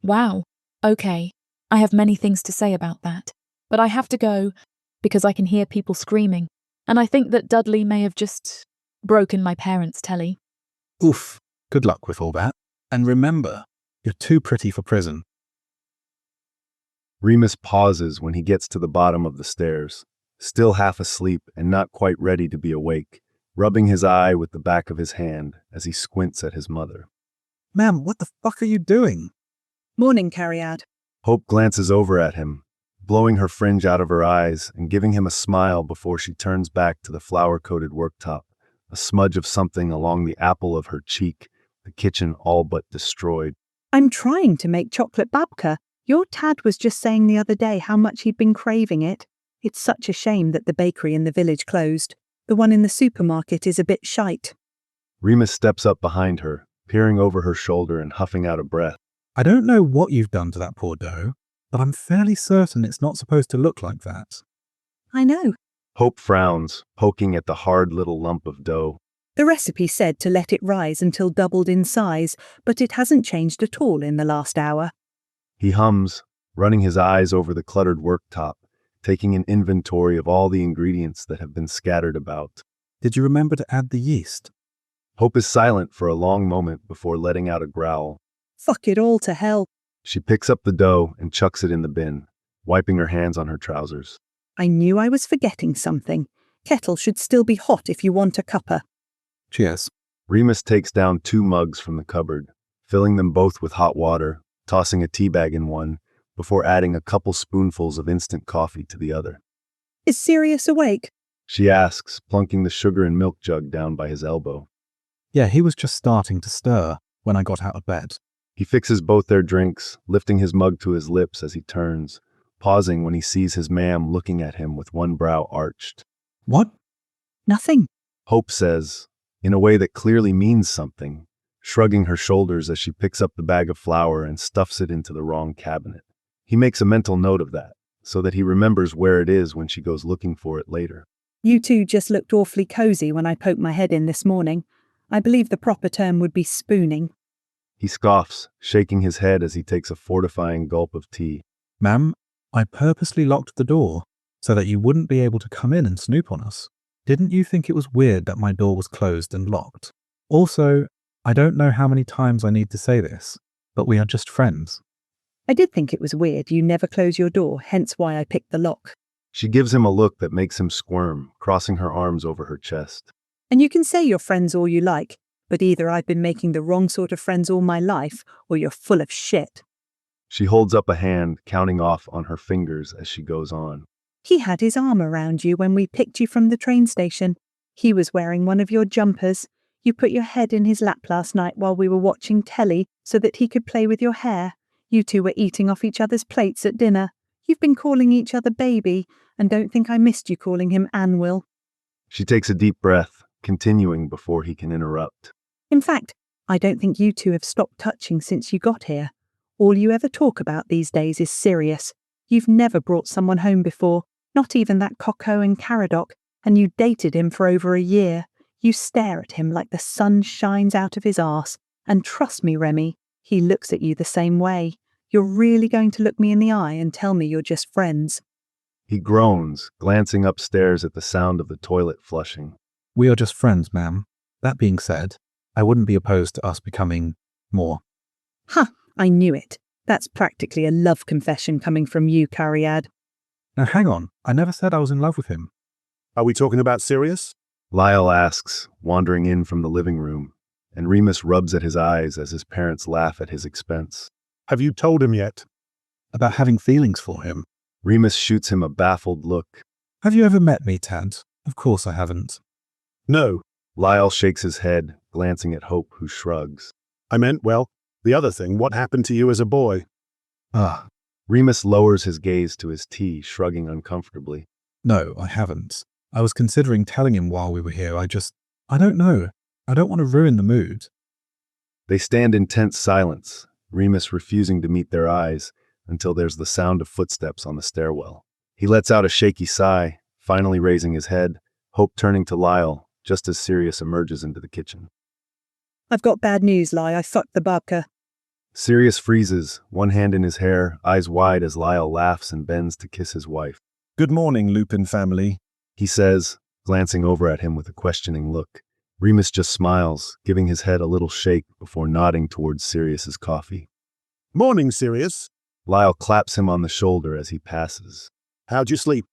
Wow. Okay. I have many things to say about that. But I have to go because I can hear people screaming. And I think that Dudley may have just broken my parents' telly. Oof. Good luck with all that. And remember, you're too pretty for prison. Remus pauses when he gets to the bottom of the stairs, still half asleep and not quite ready to be awake, rubbing his eye with the back of his hand as he squints at his mother. Ma'am, what the fuck are you doing? Morning, Cariad. Hope glances over at him, blowing her fringe out of her eyes and giving him a smile before she turns back to the flour-coated worktop, a smudge of something along the apple of her cheek, the kitchen all but destroyed. I'm trying to make chocolate babka. Your Tad was just saying the other day how much he'd been craving it. It's such a shame that the bakery in the village closed. The one in the supermarket is a bit shite. Remus steps up behind her, peering over her shoulder and huffing out a breath. I don't know what you've done to that poor dough, but I'm fairly certain it's not supposed to look like that. I know. Hope frowns, poking at the hard little lump of dough. The recipe said to let it rise until doubled in size, but it hasn't changed at all in the last hour. He hums, running his eyes over the cluttered worktop, taking an inventory of all the ingredients that have been scattered about. Did you remember to add the yeast? Hope is silent for a long moment before letting out a growl. Fuck it all to hell. She picks up the dough and chucks it in the bin, wiping her hands on her trousers. I knew I was forgetting something. Kettle should still be hot if you want a cuppa. Cheers. Remus takes down 2 mugs from the cupboard, filling them both with hot water, tossing a tea bag in one, before adding a couple spoonfuls of instant coffee to the other. Is Sirius awake? She asks, plunking the sugar and milk jug down by his elbow. Yeah, he was just starting to stir when I got out of bed. He fixes both their drinks, lifting his mug to his lips as he turns, pausing when he sees his ma'am looking at him with one brow arched. What? Nothing. Hope says, in a way that clearly means something, shrugging her shoulders as she picks up the bag of flour and stuffs it into the wrong cabinet. He makes a mental note of that, so that he remembers where it is when she goes looking for it later. You two just looked awfully cozy when I poked my head in this morning. I believe the proper term would be spooning. He scoffs, shaking his head as he takes a fortifying gulp of tea. Ma'am, I purposely locked the door so that you wouldn't be able to come in and snoop on us. Didn't you think it was weird that my door was closed and locked? Also, I don't know how many times I need to say this, but we are just friends. I did think it was weird you never close your door, hence why I picked the lock. She gives him a look that makes him squirm, crossing her arms over her chest. And you can say you're friends all you like, but either I've been making the wrong sort of friends all my life, or you're full of shit. She holds up a hand, counting off on her fingers as she goes on. He had his arm around you when we picked you from the train station. He was wearing one of your jumpers. You put your head in his lap last night while we were watching telly so that he could play with your hair. You two were eating off each other's plates at dinner. You've been calling each other baby, and don't think I missed you calling him Anwil. She takes a deep breath, continuing before he can interrupt. In fact, I don't think you two have stopped touching since you got here. All you ever talk about these days is Sirius. You've never brought someone home before, Not even that Coco and Caradoc, and you dated him for over a year. You stare at him like the sun shines out of his arse. And trust me, Remy, he looks at you the same way. You're really going to look me in the eye and tell me you're just friends. He groans, glancing upstairs at the sound of the toilet flushing. We are just friends, ma'am. That being said, I wouldn't be opposed to us becoming more. Ha! I knew it. That's practically a love confession coming from you, Cariad. Now hang on, I never said I was in love with him. Are we talking about Sirius? Lyle asks, wandering in from the living room, and Remus rubs at his eyes as his parents laugh at his expense. Have you told him yet? About having feelings for him. Remus shoots him a baffled look. Have you ever met me, Tad? Of course I haven't. No. Lyle shakes his head, glancing at Hope, who shrugs. I meant, well, the other thing, what happened to you as a boy? Ah. Remus lowers his gaze to his tea, shrugging uncomfortably. No, I haven't. I was considering telling him while we were here. I don't know. I don't want to ruin the mood. They stand in tense silence, Remus refusing to meet their eyes until there's the sound of footsteps on the stairwell. He lets out a shaky sigh, finally raising his head, Hope turning to Lyle just as Sirius emerges into the kitchen. I've got bad news, Lai. I fucked the babka. Sirius freezes, one hand in his hair, eyes wide as Lyle laughs and bends to kiss his wife. Good morning, Lupin family, he says, glancing over at him with a questioning look. Remus just smiles, giving his head a little shake before nodding towards Sirius's coffee. Morning, Sirius. Lyle claps him on the shoulder as he passes. How'd you sleep?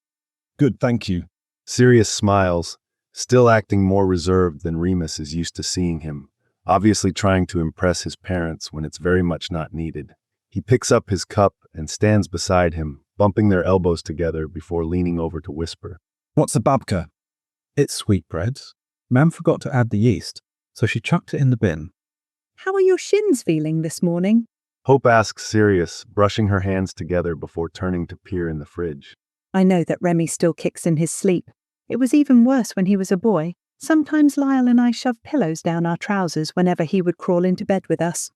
Good, thank you. Sirius smiles, still acting more reserved than Remus is used to seeing him, obviously trying to impress his parents when it's very much not needed. He picks up his cup and stands beside him, bumping their elbows together before leaning over to whisper. What's a babka? It's sweetbreads. Ma'am forgot to add the yeast, so she chucked it in the bin. How are your shins feeling this morning? Hope asks Sirius, brushing her hands together before turning to peer in the fridge. I know that Remy still kicks in his sleep. It was even worse when he was a boy. Sometimes Lyle and I shoved pillows down our trousers whenever he would crawl into bed with us.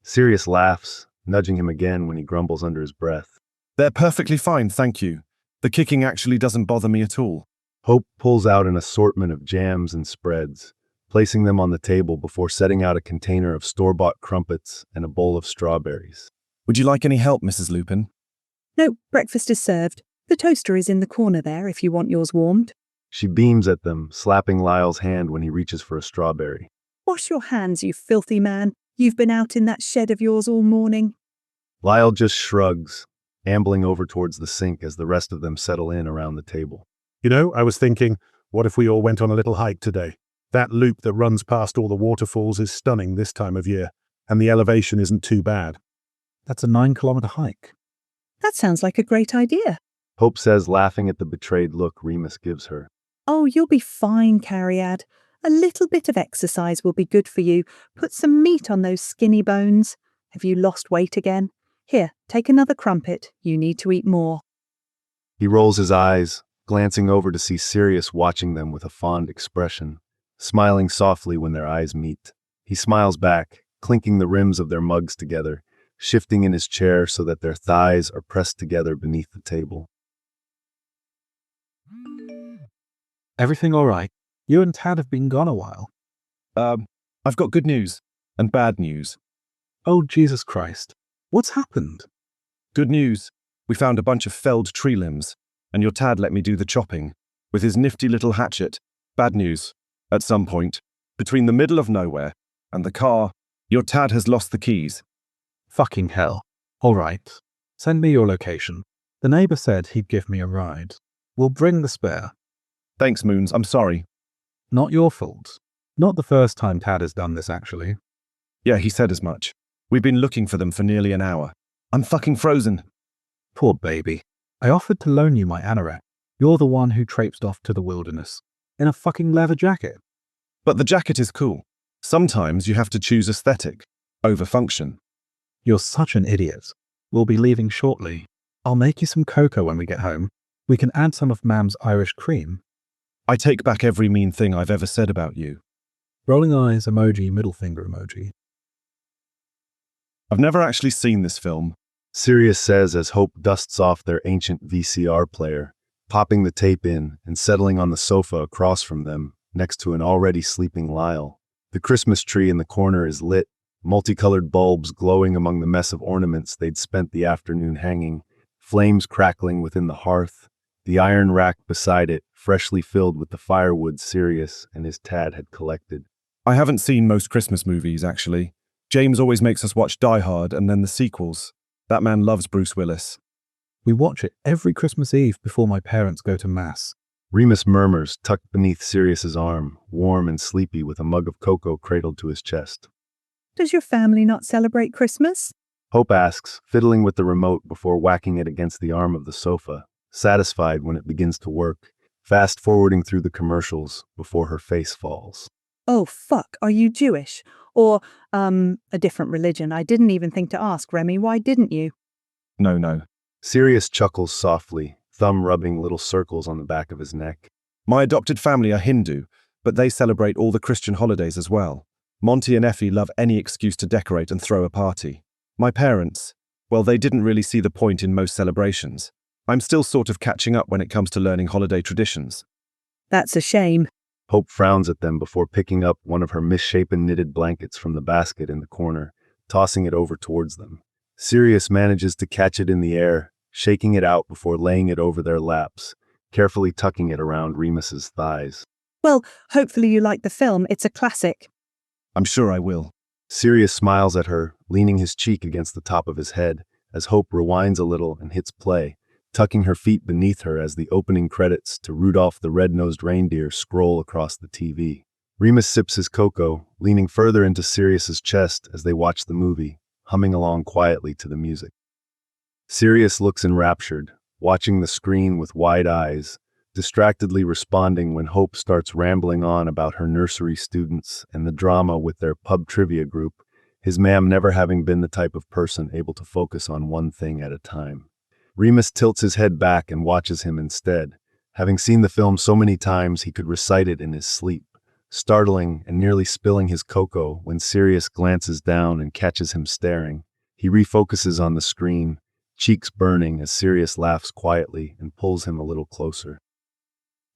Sirius laughs, nudging him again when he grumbles under his breath. They're perfectly fine, thank you. The kicking actually doesn't bother me at all. Hope pulls out an assortment of jams and spreads, placing them on the table before setting out a container of store-bought crumpets and a bowl of strawberries. Would you like any help, Mrs. Lupin? No, breakfast is served. The toaster is in the corner there if you want yours warmed. She beams at them, slapping Lyle's hand when he reaches for a strawberry. Wash your hands, you filthy man. You've been out in that shed of yours all morning. Lyle just shrugs, ambling over towards the sink as the rest of them settle in around the table. You know, I was thinking, what if we all went on a little hike today? That loop that runs past all the waterfalls is stunning this time of year, and the elevation isn't too bad. That's a 9-kilometer hike. That sounds like a great idea. Hope says, laughing at the betrayed look Remus gives her. Oh, you'll be fine, Cariad. A little bit of exercise will be good for you. Put some meat on those skinny bones. Have you lost weight again? Here, take another crumpet. You need to eat more. He rolls his eyes, glancing over to see Sirius watching them with a fond expression, smiling softly when their eyes meet. He smiles back, clinking the rims of their mugs together, shifting in his chair so that their thighs are pressed together beneath the table. Everything all right? You and Tad have been gone a while. I've got good news and bad news. Oh, Jesus Christ. What's happened? Good news. We found a bunch of felled tree limbs, and your Tad let me do the chopping with his nifty little hatchet. Bad news. At some point, between the middle of nowhere and the car, your Tad has lost the keys. Fucking hell. All right. Send me your location. The neighbor said he'd give me a ride. We'll bring the spare. Thanks, Moons. I'm sorry. Not your fault. Not the first time Tad has done this, actually. Yeah, he said as much. We've been looking for them for nearly an hour. I'm fucking frozen. Poor baby. I offered to loan you my anorak. You're the one who traipsed off to the wilderness. In a fucking leather jacket. But the jacket is cool. Sometimes you have to choose aesthetic over function. You're such an idiot. We'll be leaving shortly. I'll make you some cocoa when we get home. We can add some of Mam's Irish cream. I take back every mean thing I've ever said about you. Rolling eyes emoji, middle finger emoji. I've never actually seen this film. Sirius says as Hope dusts off their ancient VCR player, popping the tape in and settling on the sofa across from them, next to an already sleeping Lyle. The Christmas tree in the corner is lit, multicolored bulbs glowing among the mess of ornaments they'd spent the afternoon hanging, flames crackling within the hearth, the iron rack beside it freshly filled with the firewood Sirius and his Tad had collected. I haven't seen most Christmas movies, actually. James always makes us watch Die Hard and then the sequels. That man loves Bruce Willis. We watch it every Christmas Eve before my parents go to Mass. Remus murmurs, tucked beneath Sirius's arm, warm and sleepy with a mug of cocoa cradled to his chest. Does your family not celebrate Christmas? Hope asks, fiddling with the remote before whacking it against the arm of the sofa, satisfied when it begins to work, fast-forwarding through the commercials before her face falls. Oh, fuck, are you Jewish? Or, a different religion? I didn't even think to ask, Remy, why didn't you? No. Sirius chuckles softly, thumb rubbing little circles on the back of his neck. My adopted family are Hindu, but they celebrate all the Christian holidays as well. Monty and Effie love any excuse to decorate and throw a party. My parents, well, they didn't really see the point in most celebrations. I'm still sort of catching up when it comes to learning holiday traditions. That's a shame. Hope frowns at them before picking up one of her misshapen knitted blankets from the basket in the corner, tossing it over towards them. Sirius manages to catch it in the air, shaking it out before laying it over their laps, carefully tucking it around Remus's thighs. Well, hopefully you like the film. It's a classic. I'm sure I will. Sirius smiles at her, leaning his cheek against the top of his head, as Hope rewinds a little and hits play, tucking her feet beneath her as the opening credits to Rudolph the Red-Nosed Reindeer scroll across the TV. Remus sips his cocoa, leaning further into Sirius's chest as they watch the movie, humming along quietly to the music. Sirius looks enraptured, watching the screen with wide eyes, distractedly responding when Hope starts rambling on about her nursery students and the drama with their pub trivia group, his ma'am never having been the type of person able to focus on one thing at a time. Remus tilts his head back and watches him instead, having seen the film so many times he could recite it in his sleep, startling and nearly spilling his cocoa when Sirius glances down and catches him staring. He refocuses on the screen, cheeks burning as Sirius laughs quietly and pulls him a little closer.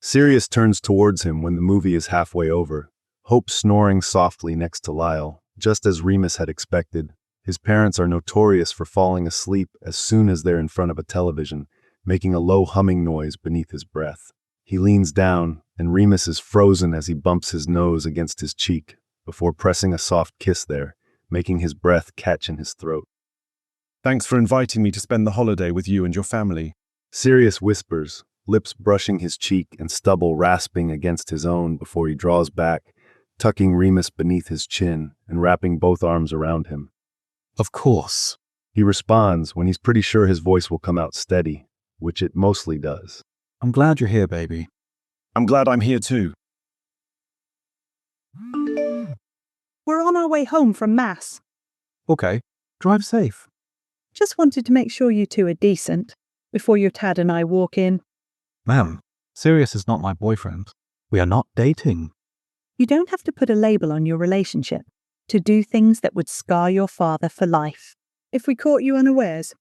Sirius turns towards him when the movie is halfway over, Hope snoring softly next to Lyle, just as Remus had expected. His parents are notorious for falling asleep as soon as they're in front of a television, making a low humming noise beneath his breath. He leans down, and Remus is frozen as he bumps his nose against his cheek, before pressing a soft kiss there, making his breath catch in his throat. Thanks for inviting me to spend the holiday with you and your family. Sirius whispers, lips brushing his cheek and stubble rasping against his own before he draws back, tucking Remus beneath his chin and wrapping both arms around him. Of course. He responds when he's pretty sure his voice will come out steady, which it mostly does. I'm glad you're here, baby. I'm glad I'm here too. We're on our way home from Mass. Okay, drive safe. Just wanted to make sure you two are decent before your Tad and I walk in. Ma'am, Sirius is not my boyfriend. We are not dating. You don't have to put a label on your relationship to do things that would scar your father for life. If we caught you unawares.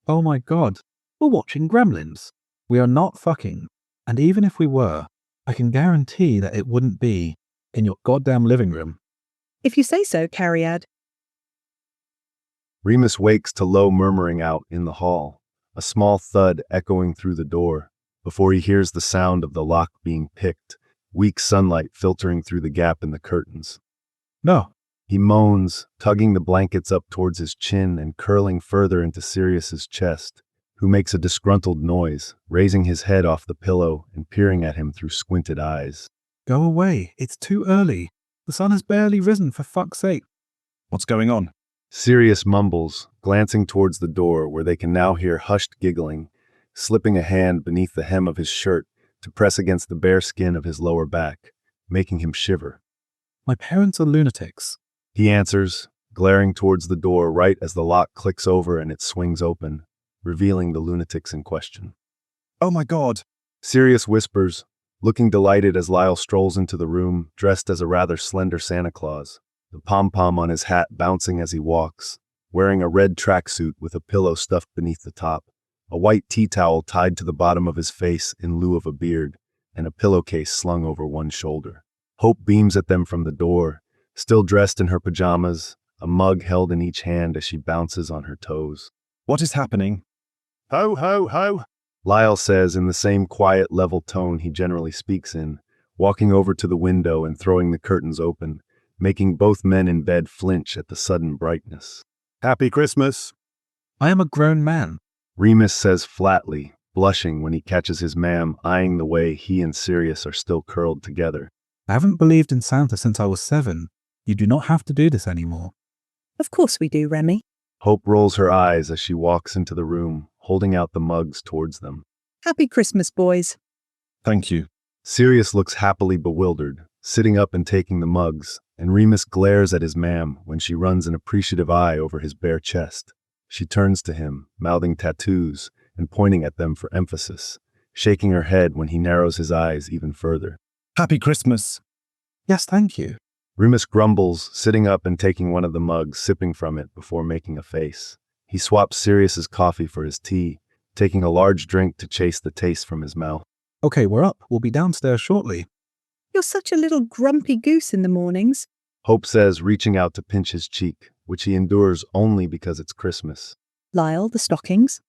Oh my God, we're watching Gremlins. We are not fucking. And even if we were, I can guarantee that it wouldn't be in your goddamn living room. If you say so, Cariad. Remus wakes to low murmuring out in the hall, a small thud echoing through the door, before he hears the sound of the lock being picked, weak sunlight filtering through the gap in the curtains. No. He moans, tugging the blankets up towards his chin and curling further into Sirius's chest, who makes a disgruntled noise, raising his head off the pillow and peering at him through squinted eyes. Go away, it's too early. The sun has barely risen, for fuck's sake. What's going on? Sirius mumbles, glancing towards the door where they can now hear hushed giggling, slipping a hand beneath the hem of his shirt to press against the bare skin of his lower back, making him shiver. My parents are lunatics. He answers, glaring towards the door right as the lock clicks over and it swings open, revealing the lunatics in question. Oh my God! Sirius whispers, looking delighted as Lyle strolls into the room, dressed as a rather slender Santa Claus, the pom-pom on his hat bouncing as he walks, wearing a red tracksuit with a pillow stuffed beneath the top, a white tea towel tied to the bottom of his face in lieu of a beard, and a pillowcase slung over one shoulder. Hope beams at them from the door, still dressed in her pajamas, a mug held in each hand as she bounces on her toes. What is happening? Ho, ho, ho! Lyle says in the same quiet, level tone he generally speaks in, walking over to the window and throwing the curtains open, making both men in bed flinch at the sudden brightness. Happy Christmas. I am a grown man. Remus says flatly, blushing when he catches his ma'am eyeing the way he and Sirius are still curled together. I haven't believed in Santa since I was 7. You do not have to do this anymore. Of course we do, Remy. Hope rolls her eyes as she walks into the room, holding out the mugs towards them. Happy Christmas, boys. Thank you. Sirius looks happily bewildered, sitting up and taking the mugs, and Remus glares at his ma'am when she runs an appreciative eye over his bare chest. She turns to him, mouthing tattoos and pointing at them for emphasis, shaking her head when he narrows his eyes even further. Happy Christmas. Yes, thank you. Remus grumbles, sitting up and taking one of the mugs, sipping from it before making a face. He swaps Sirius's coffee for his tea, taking a large drink to chase the taste from his mouth. Okay, we're up. We'll be downstairs shortly. You're such a little grumpy goose in the mornings. Hope says, reaching out to pinch his cheek, which he endures only because it's Christmas. Lyle, the stockings.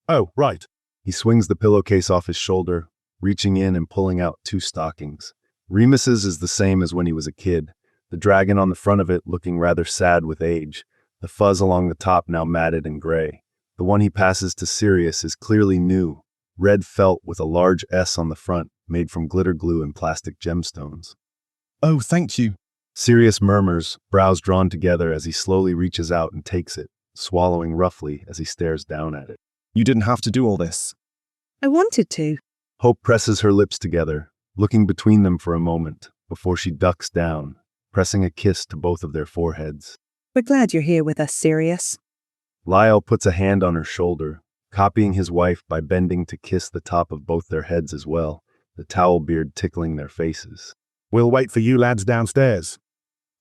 Oh, right. He swings the pillowcase off his shoulder, reaching in and pulling out 2 stockings. Remus's is the same as when he was a kid, the dragon on the front of it looking rather sad with age, the fuzz along the top now matted and gray. The one he passes to Sirius is clearly new, red felt with a large S on the front, made from glitter glue and plastic gemstones. Oh, thank you. Sirius murmurs, brows drawn together as he slowly reaches out and takes it, swallowing roughly as he stares down at it. You didn't have to do all this. I wanted to. Hope presses her lips together, looking between them for a moment, before she ducks down, pressing a kiss to both of their foreheads. We're glad you're here with us, Sirius. Lyle puts a hand on her shoulder, copying his wife by bending to kiss the top of both their heads as well, the towel beard tickling their faces. We'll wait for you lads downstairs.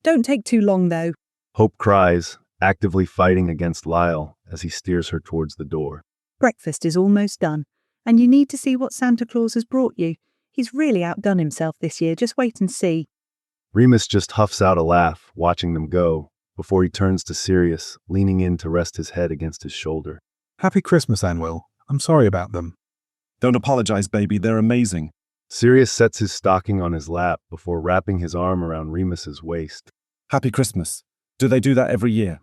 Don't take too long, though. Hope cries, actively fighting against Lyle as he steers her towards the door. Breakfast is almost done, and you need to see what Santa Claus has brought you. He's really outdone himself this year. Just wait and see. Remus just huffs out a laugh, watching them go, before he turns to Sirius, leaning in to rest his head against his shoulder. Happy Christmas, Anwyl. I'm sorry about them. Don't apologize, baby. They're amazing. Sirius sets his stocking on his lap before wrapping his arm around Remus's waist. Happy Christmas. Do they do that every year?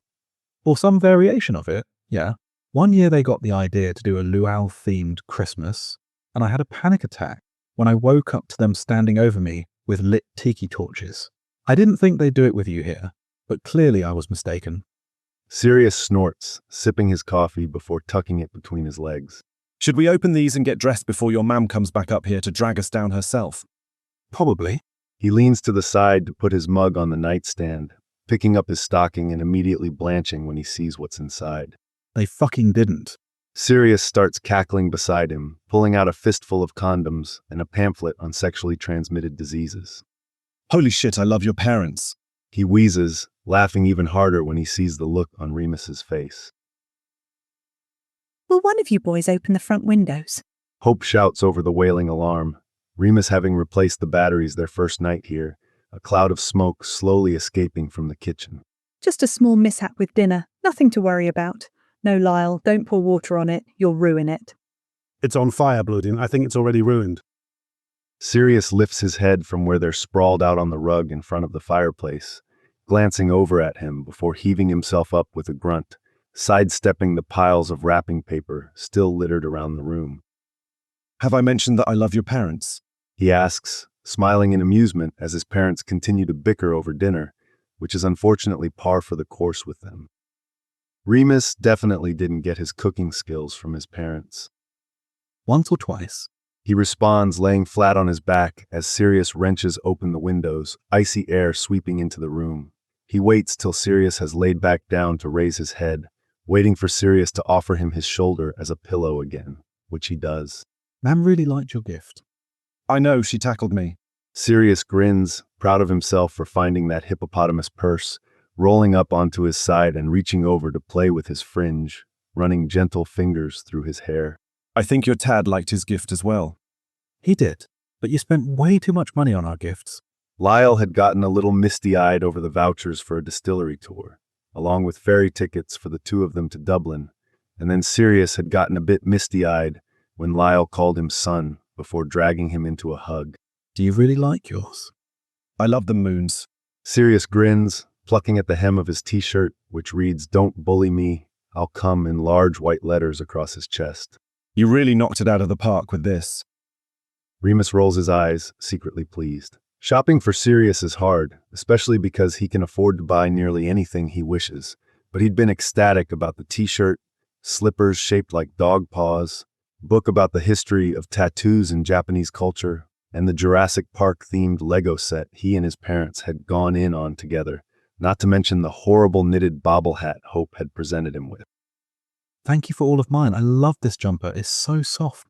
Or some variation of it, yeah. One year they got the idea to do a luau-themed Christmas, and I had a panic attack when I woke up to them standing over me with lit tiki torches. I didn't think they'd do it with you here, but clearly I was mistaken. Sirius snorts, sipping his coffee before tucking it between his legs. Should we open these and get dressed before your mam comes back up here to drag us down herself? Probably. He leans to the side to put his mug on the nightstand, picking up his stocking and immediately blanching when he sees what's inside. They fucking didn't. Sirius starts cackling beside him, pulling out a fistful of condoms and a pamphlet on sexually transmitted diseases. Holy shit, I love your parents. He wheezes, laughing even harder when he sees the look on Remus's face. Will one of you boys open the front windows? Hope shouts over the wailing alarm, Remus having replaced the batteries their first night here, a cloud of smoke slowly escaping from the kitchen. Just a small mishap with dinner, nothing to worry about. No, Lyle, don't pour water on it, you'll ruin it. It's on fire, Bloodin. I think it's already ruined. Sirius lifts his head from where they're sprawled out on the rug in front of the fireplace, glancing over at him before heaving himself up with a grunt, sidestepping the piles of wrapping paper still littered around the room. Have I mentioned that I love your parents? He asks, smiling in amusement as his parents continue to bicker over dinner, which is unfortunately par for the course with them. Remus definitely didn't get his cooking skills from his parents. Once or twice. He responds, laying flat on his back as Sirius wrenches open the windows, icy air sweeping into the room. He waits till Sirius has laid back down to raise his head, waiting for Sirius to offer him his shoulder as a pillow again, which he does. Mam really liked your gift. I know, she tackled me. Sirius grins, proud of himself for finding that hippopotamus purse, rolling up onto his side and reaching over to play with his fringe, running gentle fingers through his hair. I think your Tad liked his gift as well. He did, but you spent way too much money on our gifts. Lyle had gotten a little misty-eyed over the vouchers for a distillery tour, along with ferry tickets for the two of them to Dublin, and then Sirius had gotten a bit misty-eyed when Lyle called him son before dragging him into a hug. Do you really like yours? I love them, Moons. Sirius grins, plucking at the hem of his t-shirt, which reads, "Don't bully me, I'll come," in large white letters across his chest. You really knocked it out of the park with this. Remus rolls his eyes, secretly pleased. Shopping for Sirius is hard, especially because he can afford to buy nearly anything he wishes, but he'd been ecstatic about the t-shirt, slippers shaped like dog paws, book about the history of tattoos in Japanese culture, and the Jurassic Park-themed Lego set he and his parents had gone in on together, not to mention the horrible knitted bobble hat Hope had presented him with. Thank you for all of mine. I love this jumper. It's so soft.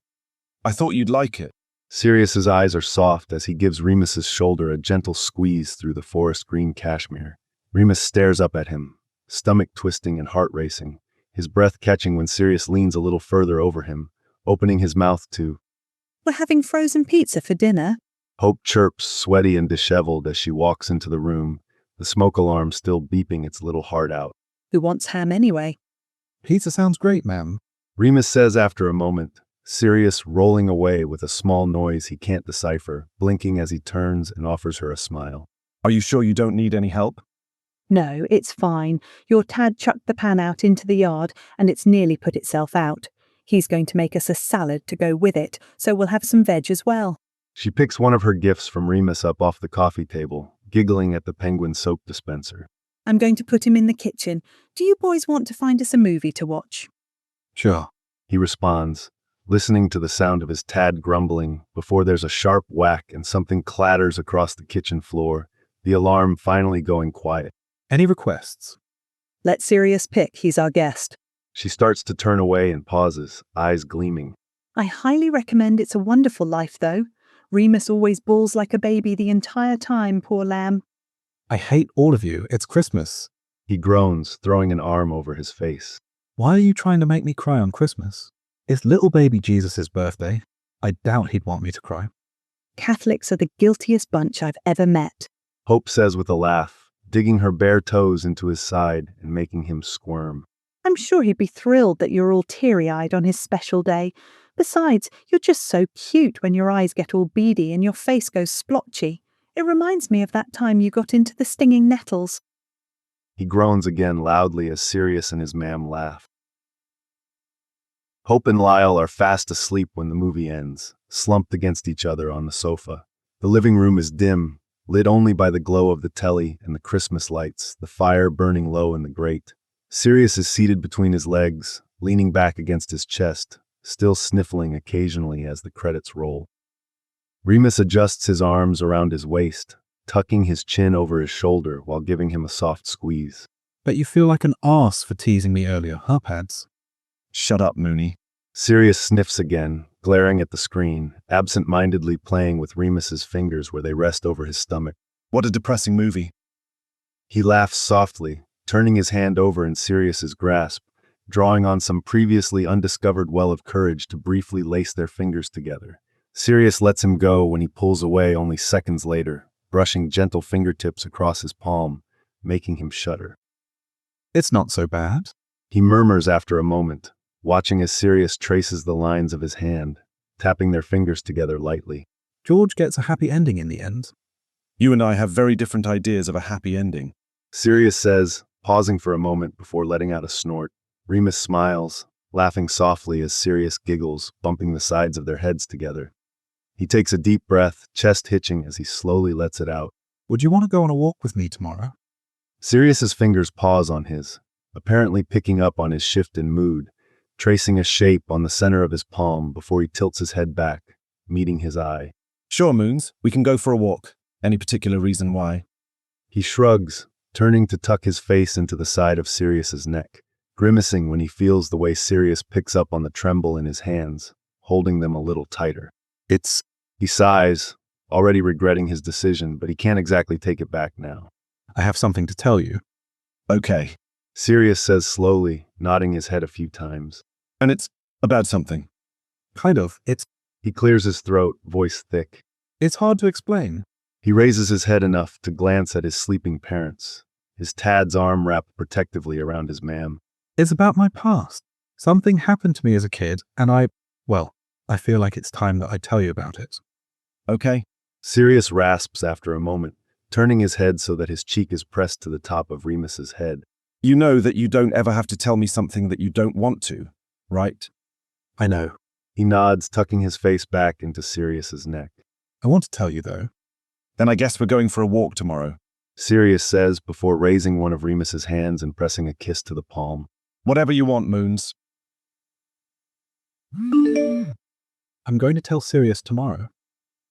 I thought you'd like it. Sirius's eyes are soft as he gives Remus's shoulder a gentle squeeze through the forest green cashmere. Remus stares up at him, stomach twisting and heart racing, his breath catching when Sirius leans a little further over him, opening his mouth to. We're having frozen pizza for dinner. Hope chirps, sweaty and disheveled, as she walks into the room, the smoke alarm still beeping its little heart out. Who wants ham anyway? Pizza sounds great, ma'am. Remus says after a moment, Sirius rolling away with a small noise he can't decipher, blinking as he turns and offers her a smile. Are you sure you don't need any help? No, it's fine. Your Tad chucked the pan out into the yard and it's nearly put itself out. He's going to make us a salad to go with it, so we'll have some veg as well. She picks one of her gifts from Remus up off the coffee table, giggling at the penguin soap dispenser. I'm going to put him in the kitchen. Do you boys want to find us a movie to watch? Sure. He responds, listening to the sound of his Tad grumbling before there's a sharp whack and something clatters across the kitchen floor, the alarm finally going quiet. Any requests? Let Sirius pick. He's our guest. She starts to turn away and pauses, eyes gleaming. I highly recommend It's a Wonderful Life, though. Remus always bawls like a baby the entire time, poor lamb. I hate all of you. It's Christmas. He groans, throwing an arm over his face. Why are you trying to make me cry on Christmas? It's little baby Jesus' birthday. I doubt he'd want me to cry. Catholics are the guiltiest bunch I've ever met. Hope says with a laugh, digging her bare toes into his side and making him squirm. I'm sure he'd be thrilled that you're all teary-eyed on his special day. Besides, you're just so cute when your eyes get all beady and your face goes splotchy. It reminds me of that time you got into the stinging nettles. He groans again loudly as Sirius and his ma'am laugh. Hope and Lyle are fast asleep when the movie ends, slumped against each other on the sofa. The living room is dim, lit only by the glow of the telly and the Christmas lights, the fire burning low in the grate. Sirius is seated between his legs, leaning back against his chest, still sniffling occasionally as the credits roll. Remus adjusts his arms around his waist, tucking his chin over his shoulder while giving him a soft squeeze. Bet you feel like an arse for teasing me earlier, huh, Pads? Shut up, Mooney. Sirius sniffs again, glaring at the screen, absent-mindedly playing with Remus's fingers where they rest over his stomach. What a depressing movie. He laughs softly, turning his hand over in Sirius's grasp, drawing on some previously undiscovered well of courage to briefly lace their fingers together. Sirius lets him go when he pulls away only seconds later, brushing gentle fingertips across his palm, making him shudder. It's not so bad. He murmurs after a moment, watching as Sirius traces the lines of his hand, tapping their fingers together lightly. George gets a happy ending in the end. You and I have very different ideas of a happy ending. Sirius says, pausing for a moment before letting out a snort. Remus smiles, laughing softly as Sirius giggles, bumping the sides of their heads together. He takes a deep breath, chest hitching as he slowly lets it out. Would you want to go on a walk with me tomorrow? Sirius's fingers pause on his, apparently picking up on his shift in mood, tracing a shape on the center of his palm before he tilts his head back, meeting his eye. Sure, Moons. We can go for a walk. Any particular reason why? He shrugs, turning to tuck his face into the side of Sirius's neck, grimacing when he feels the way Sirius picks up on the tremble in his hands, holding them a little tighter. He sighs, already regretting his decision, but he can't exactly take it back now. I have something to tell you. Okay. Sirius says slowly, nodding his head a few times. And it's about something. Kind of. He clears his throat, voice thick. It's hard to explain. He raises his head enough to glance at his sleeping parents, his Tad's arm wrapped protectively around his ma'am. It's about my past. Something happened to me as a kid, and I feel like it's time that I tell you about it. Okay. Sirius rasps after a moment, turning his head so that his cheek is pressed to the top of Remus's head. You know that you don't ever have to tell me something that you don't want to, right? I know. He nods, tucking his face back into Sirius's neck. I want to tell you, though. Then I guess we're going for a walk tomorrow. Sirius says before raising one of Remus's hands and pressing a kiss to the palm. Whatever you want, Moons. I'm going to tell Sirius tomorrow.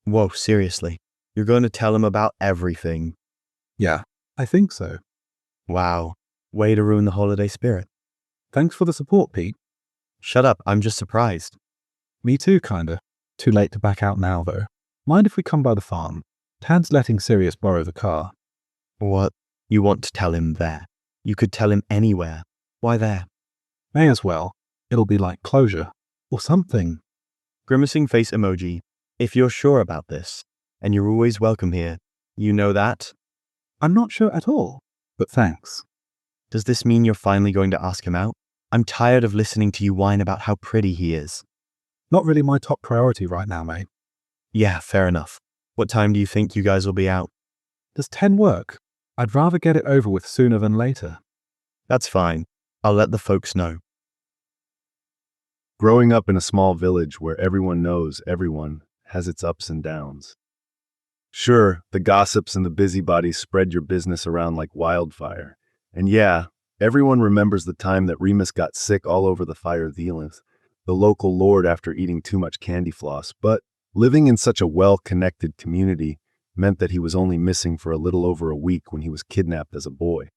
Whoa, seriously. You're going to tell him about everything? Yeah, I think so. Wow. Way to ruin the holiday spirit. Thanks for the support, Pete. Shut up, I'm just surprised. Me too, kinda. Too late to back out now, though. Mind if we come by the farm? Tad's letting Sirius borrow the car. What? You want to tell him there? You could tell him anywhere. Why there? May as well. It'll be like closure. Or something. Grimacing face emoji. If you're sure about this, and you're always welcome here, you know that? I'm not sure at all, but thanks. Does this mean you're finally going to ask him out? I'm tired of listening to you whine about how pretty he is. Not really my top priority right now, mate. Yeah, fair enough. What time do you think you guys will be out? Does 10 work? I'd rather get it over with sooner than later. That's fine. I'll let the folks know. Growing up in a small village where everyone knows everyone has its ups and downs. Sure, the gossips and the busybodies spread your business around like wildfire. And yeah, everyone remembers the time that Remus got sick all over the Fire Thieleth, the local lord after eating too much candy floss, but living in such a well-connected community meant that he was only missing for a little over a week when he was kidnapped as a boy.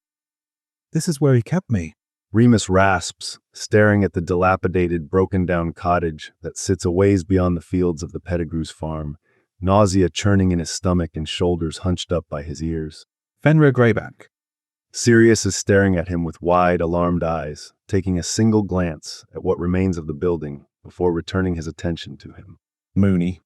This is where he kept me. Remus rasps, staring at the dilapidated, broken-down cottage that sits a ways beyond the fields of the Pettigrew's farm, nausea churning in his stomach and shoulders hunched up by his ears. Fenrir Greyback. Sirius is staring at him with wide, alarmed eyes, taking a single glance at what remains of the building before returning his attention to him. Mooney.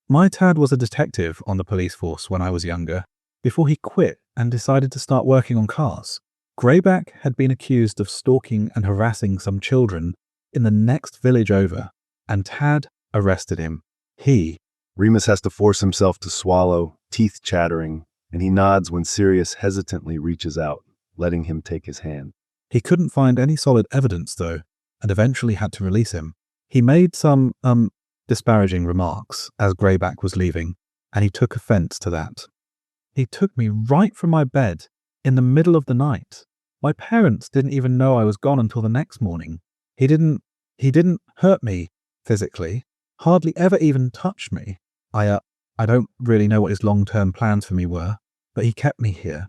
My Tad was a detective on the police force when I was younger, before he quit and decided to start working on cars. Greyback had been accused of stalking and harassing some children in the next village over, and Tad arrested him. Remus has to force himself to swallow, teeth chattering, and he nods when Sirius hesitantly reaches out, letting him take his hand. He couldn't find any solid evidence, though, and eventually had to release him. He made some, disparaging remarks as Greyback was leaving, and he took offense to that. He took me right from my bed in the middle of the night. My parents didn't even know I was gone until the next morning. He didn't hurt me physically, hardly ever even touched me. I don't really know what his long-term plans for me were, but he kept me here.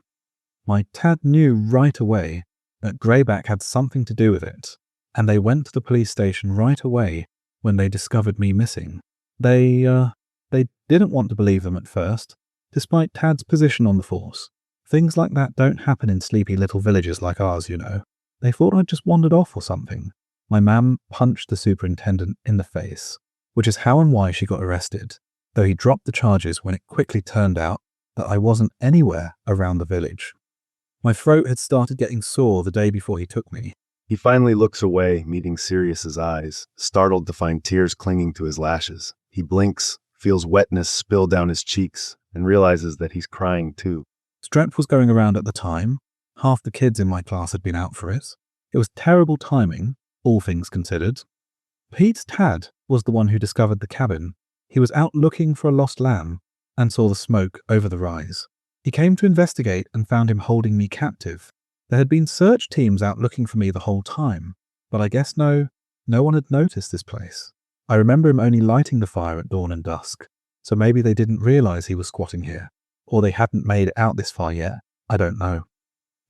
My Tad knew right away that Greyback had something to do with it, and they went to the police station right away when they discovered me missing. They didn't want to believe them at first, despite Tad's position on the force. Things like that don't happen in sleepy little villages like ours, you know. They thought I'd just wandered off or something. My mam punched the superintendent in the face, which is how and why she got arrested, though he dropped the charges when it quickly turned out that I wasn't anywhere around the village. My throat had started getting sore the day before he took me. He finally looks away, meeting Sirius's eyes, startled to find tears clinging to his lashes. He blinks, feels wetness spill down his cheeks, and realizes that he's crying too. Strep was going around at the time. Half the kids in my class had been out for it. It was terrible timing, all things considered. Pete's Tad was the one who discovered the cabin. He was out looking for a lost lamb and saw the smoke over the rise. He came to investigate and found him holding me captive. There had been search teams out looking for me the whole time, but I guess no one had noticed this place. I remember him only lighting the fire at dawn and dusk, so maybe they didn't realize he was squatting here, or they hadn't made it out this far yet. I don't know.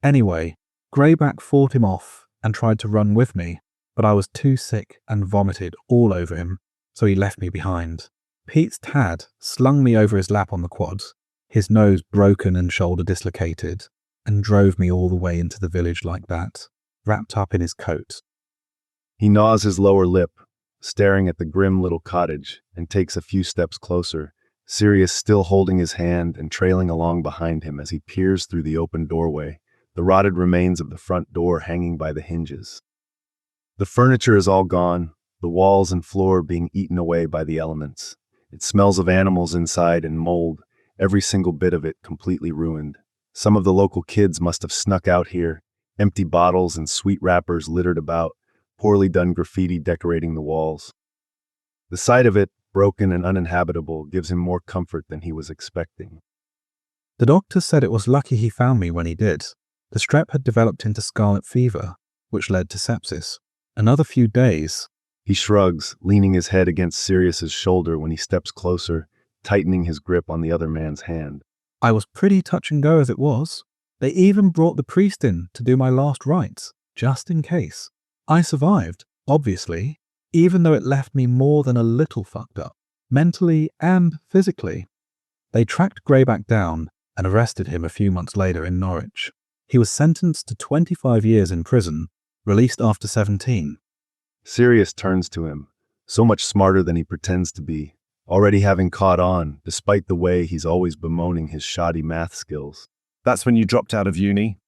Anyway, Greyback fought him off and tried to run with me, but I was too sick and vomited all over him, so he left me behind. Pete's Tad slung me over his lap on the quad, his nose broken and shoulder dislocated, and drove me all the way into the village like that, wrapped up in his coat. He gnaws his lower lip, staring at the grim little cottage, and takes a few steps closer, Sirius still holding his hand and trailing along behind him as he peers through the open doorway, the rotted remains of the front door hanging by the hinges. The furniture is all gone, the walls and floor being eaten away by the elements. It smells of animals inside and mold, every single bit of it completely ruined. Some of the local kids must have snuck out here, empty bottles and sweet wrappers littered about, poorly done graffiti decorating the walls. The sight of it, broken and uninhabitable, gives him more comfort than he was expecting. The doctor said it was lucky he found me when he did. The strep had developed into scarlet fever, which led to sepsis. Another few days. He shrugs, leaning his head against Sirius's shoulder when he steps closer, tightening his grip on the other man's hand. I was pretty touch and go as it was. They even brought the priest in to do my last rites, just in case. I survived, obviously, even though it left me more than a little fucked up, mentally and physically. They tracked Greyback down and arrested him a few months later in Norwich. He was sentenced to 25 years in prison, released after 17. Sirius turns to him, so much smarter than he pretends to be, already having caught on, despite the way he's always bemoaning his shoddy math skills. That's when you dropped out of uni?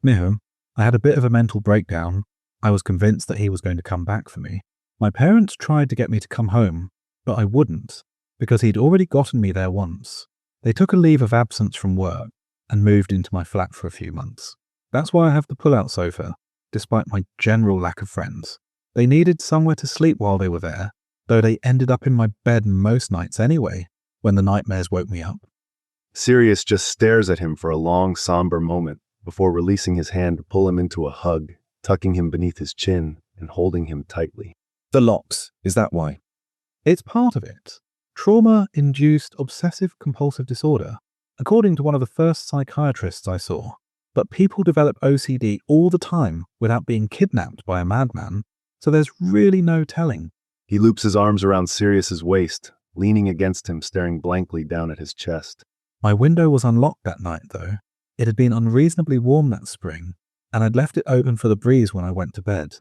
No, I had a bit of a mental breakdown. I was convinced that he was going to come back for me. My parents tried to get me to come home, but I wouldn't, because he'd already gotten me there once. They took a leave of absence from work and moved into my flat for a few months. That's why I have the pull-out sofa, despite my general lack of friends. They needed somewhere to sleep while they were there, though they ended up in my bed most nights anyway, when the nightmares woke me up. Sirius just stares at him for a long, somber moment before releasing his hand to pull him into a hug, tucking him beneath his chin and holding him tightly. The locks, is that why? It's part of it. Trauma-induced obsessive-compulsive disorder, according to one of the first psychiatrists I saw. But people develop OCD all the time without being kidnapped by a madman, so there's really no telling. He loops his arms around Sirius's waist, leaning against him, staring blankly down at his chest. My window was unlocked that night, though. It had been unreasonably warm that spring, and I'd left it open for the breeze when I went to bed.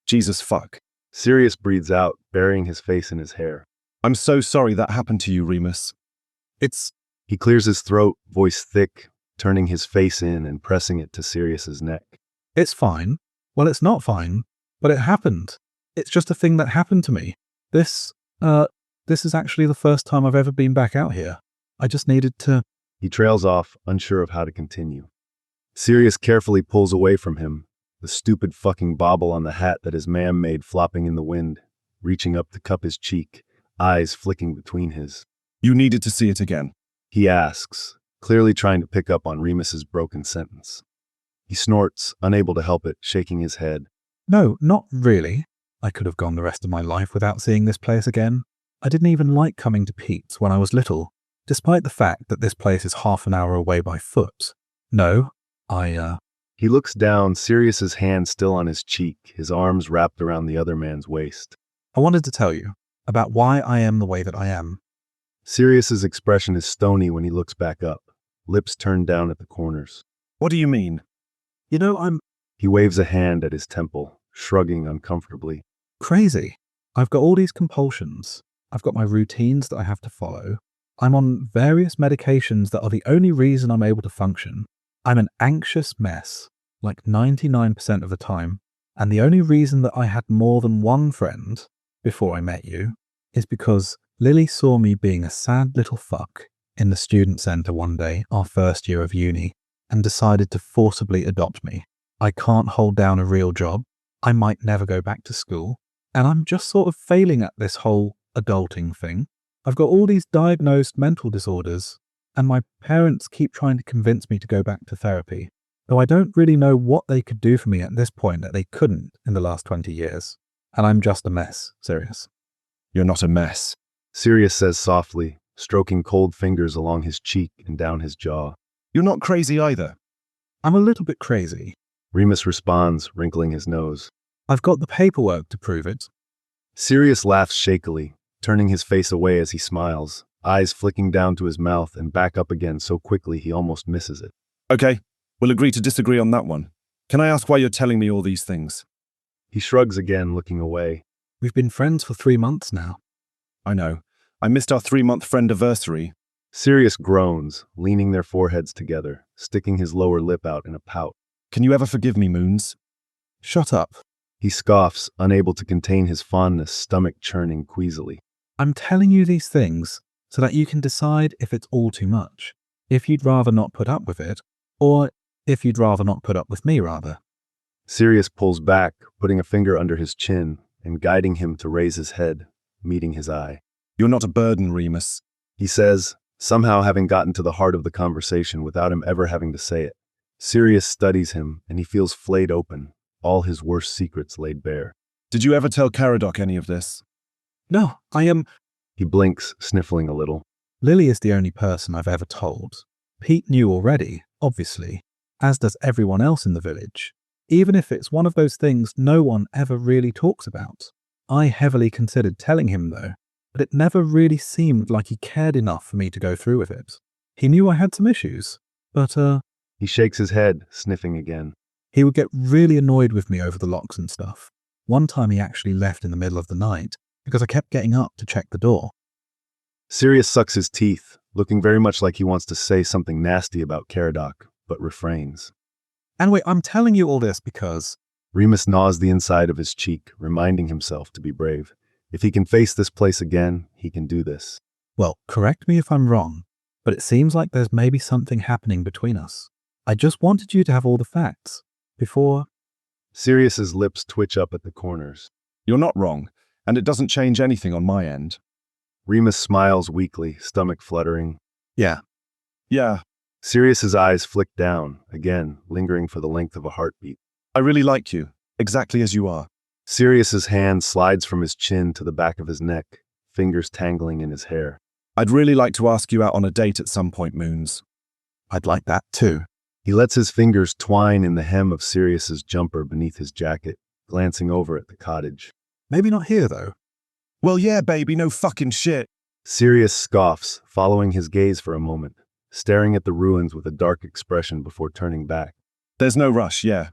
Jesus fuck. Sirius breathes out, burying his face in his hair. I'm so sorry that happened to you, Remus. He clears his throat, voice thick, turning his face in and pressing it to Sirius's neck. It's fine. Well, it's not fine, but it happened. It's just a thing that happened to me. This is actually the first time I've ever been back out here. I just needed to... He trails off, unsure of how to continue. Sirius carefully pulls away from him, the stupid fucking bauble on the hat that his ma'am made flopping in the wind, reaching up to cup his cheek, eyes flicking between his. You needed to see it again. He asks, clearly trying to pick up on Remus's broken sentence. He snorts, unable to help it, shaking his head. No, not really. I could have gone the rest of my life without seeing this place again. I didn't even like coming to Pete's when I was little, despite the fact that this place is half an hour away by foot. No, He looks down, Sirius's hand still on his cheek, his arms wrapped around the other man's waist. I wanted to tell you about why I am the way that I am. Sirius's expression is stony when he looks back up, lips turned down at the corners. What do you mean? You know, He waves a hand at his temple, shrugging uncomfortably. Crazy. I've got all these compulsions. I've got my routines that I have to follow. I'm on various medications that are the only reason I'm able to function. I'm an anxious mess, like 99% of the time. And the only reason that I had more than one friend before I met you is because Lily saw me being a sad little fuck in the student centre one day, our first year of uni, and decided to forcibly adopt me. I can't hold down a real job. I might never go back to school. And I'm just sort of failing at this whole adulting thing. I've got all these diagnosed mental disorders, and my parents keep trying to convince me to go back to therapy, though I don't really know what they could do for me at this point that they couldn't in the last 20 years. And I'm just a mess, Sirius. You're not a mess. Sirius says softly, stroking cold fingers along his cheek and down his jaw. You're not crazy either. I'm a little bit crazy. Remus responds, wrinkling his nose. I've got the paperwork to prove it. Sirius laughs shakily, turning his face away as he smiles, eyes flicking down to his mouth and back up again so quickly he almost misses it. Okay, we'll agree to disagree on that one. Can I ask why you're telling me all these things? He shrugs again, looking away. We've been friends for 3 months now. I know. I missed our 3-month Friendversary. Sirius groans, leaning their foreheads together, sticking his lower lip out in a pout. Can you ever forgive me, Moons? Shut up. He scoffs, unable to contain his fondness, stomach churning queasily. I'm telling you these things so that you can decide if it's all too much, if you'd rather not put up with it, or if you'd rather not put up with me, rather. Sirius pulls back, putting a finger under his chin and guiding him to raise his head, meeting his eye. You're not a burden, Remus, he says, somehow having gotten to the heart of the conversation without him ever having to say it. Sirius studies him, and he feels flayed open, all his worst secrets laid bare. Did you ever tell Caradoc any of this? No, I am... He blinks, sniffling a little. Lily is the only person I've ever told. Pete knew already, obviously, as does everyone else in the village, even if it's one of those things no one ever really talks about. I heavily considered telling him, though, but it never really seemed like he cared enough for me to go through with it. He knew I had some issues, but, He shakes his head, sniffing again. He would get really annoyed with me over the locks and stuff. One time he actually left in the middle of the night because I kept getting up to check the door. Sirius sucks his teeth, looking very much like he wants to say something nasty about Keradok, but refrains. Anyway, I'm telling you all this because... Remus gnaws the inside of his cheek, reminding himself to be brave. If he can face this place again, he can do this. Well, correct me if I'm wrong, but it seems like there's maybe something happening between us. I just wanted you to have all the facts before... Sirius's lips twitch up at the corners. You're not wrong, and it doesn't change anything on my end. Remus smiles weakly, stomach fluttering. Yeah. Sirius's eyes flick down, again, lingering for the length of a heartbeat. I really like you, exactly as you are. Sirius's hand slides from his chin to the back of his neck, fingers tangling in his hair. I'd really like to ask you out on a date at some point, Moons. I'd like that too. He lets his fingers twine in the hem of Sirius's jumper beneath his jacket, glancing over at the cottage. Maybe not here, though. Well, yeah, baby, no fucking shit. Sirius scoffs, following his gaze for a moment, staring at the ruins with a dark expression before turning back. There's no rush, yeah.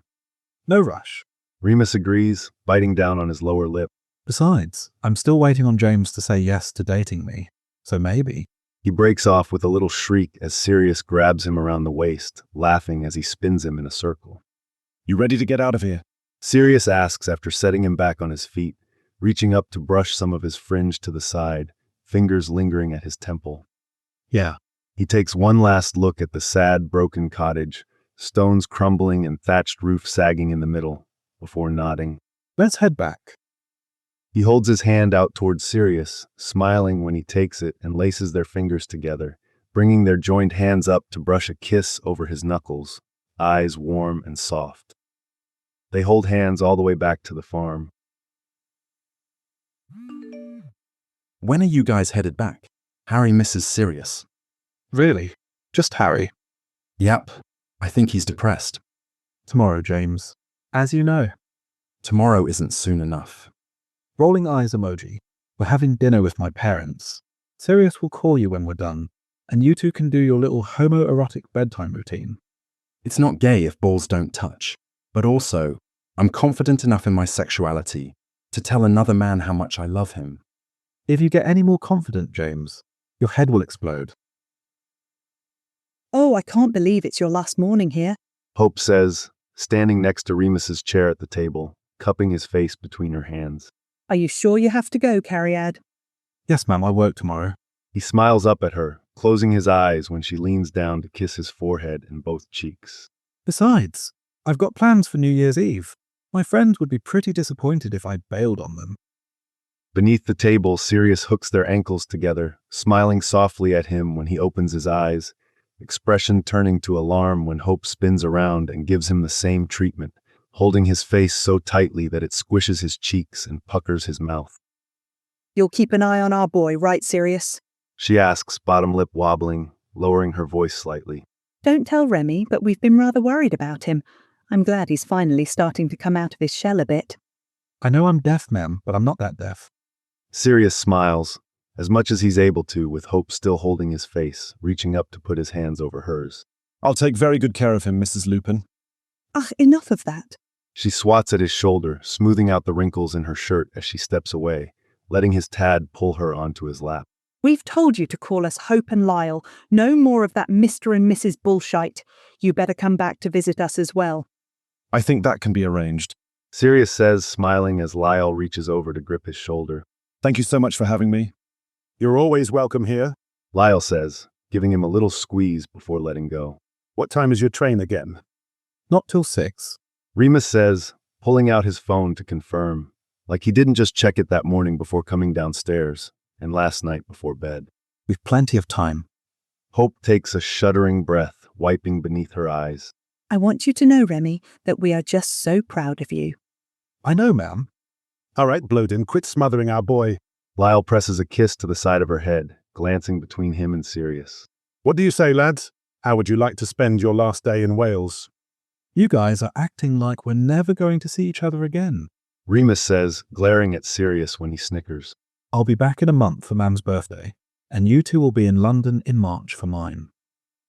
No rush. Remus agrees, biting down on his lower lip. Besides, I'm still waiting on James to say yes to dating me, so maybe. He breaks off with a little shriek as Sirius grabs him around the waist, laughing as he spins him in a circle. You ready to get out of here? Sirius asks after setting him back on his feet, reaching up to brush some of his fringe to the side, fingers lingering at his temple. Yeah. He takes one last look at the sad, broken cottage, stones crumbling and thatched roof sagging in the middle, before nodding. Let's head back. He holds his hand out towards Sirius, smiling when he takes it and laces their fingers together, bringing their joined hands up to brush a kiss over his knuckles, eyes warm and soft. They hold hands all the way back to the farm. When are you guys headed back? Harry misses Sirius. Really? Just Harry? Yep. I think he's depressed. Tomorrow, James. As you know. Tomorrow isn't soon enough. Rolling eyes emoji. We're having dinner with my parents. Sirius will call you when we're done, and you two can do your little homoerotic bedtime routine. It's not gay if balls don't touch, but also, I'm confident enough in my sexuality to tell another man how much I love him. If you get any more confident, James, your head will explode. Oh, I can't believe it's your last morning here. Hope says, standing next to Remus's chair at the table, cupping his face between her hands. Are you sure you have to go, Cariad? Yes, ma'am, I work tomorrow. He smiles up at her, closing his eyes when she leans down to kiss his forehead and both cheeks. Besides, I've got plans for New Year's Eve. My friends would be pretty disappointed if I bailed on them. Beneath the table, Sirius hooks their ankles together, smiling softly at him when he opens his eyes, expression turning to alarm when Hope spins around and gives him the same treatment, holding his face so tightly that it squishes his cheeks and puckers his mouth. You'll keep an eye on our boy, right, Sirius? She asks, bottom lip wobbling, lowering her voice slightly. Don't tell Remy, but we've been rather worried about him. I'm glad he's finally starting to come out of his shell a bit. I know I'm deaf, ma'am, but I'm not that deaf. Sirius smiles, as much as he's able to, with Hope still holding his face, reaching up to put his hands over hers. I'll take very good care of him, Mrs. Lupin. Ugh, enough of that. She swats at his shoulder, smoothing out the wrinkles in her shirt as she steps away, letting his Tad pull her onto his lap. We've told you to call us Hope and Lyle. No more of that Mr. and Mrs. bullshit. You better come back to visit us as well. I think that can be arranged. Sirius says, smiling as Lyle reaches over to grip his shoulder. Thank you so much for having me. You're always welcome here. Lyle says, giving him a little squeeze before letting go. What time is your train again? Not till 6. Remus says, pulling out his phone to confirm, like he didn't just check it that morning before coming downstairs, and last night before bed. We've plenty of time. Hope takes a shuddering breath, wiping beneath her eyes. I want you to know, Remy, that we are just so proud of you. I know, ma'am. All right, Blodin, quit smothering our boy. Lyle presses a kiss to the side of her head, glancing between him and Sirius. What do you say, lads? How would you like to spend your last day in Wales? You guys are acting like we're never going to see each other again. Remus says, glaring at Sirius when he snickers. I'll be back in a month for Mam's birthday, and you two will be in London in March for mine.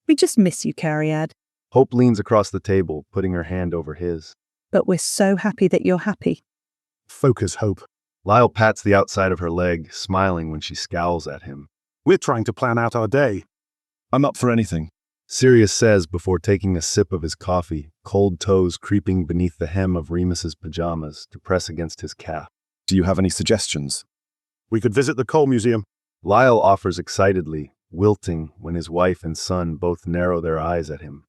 We just miss you, Cariad. Hope leans across the table, putting her hand over his. But we're so happy that you're happy. Focus, Hope. Lyle pats the outside of her leg, smiling when she scowls at him. We're trying to plan out our day. I'm up for anything. Sirius says before taking a sip of his coffee, cold toes creeping beneath the hem of Remus's pajamas to press against his calf. Do you have any suggestions? We could visit the Coal Museum. Lyle offers excitedly, wilting when his wife and son both narrow their eyes at him.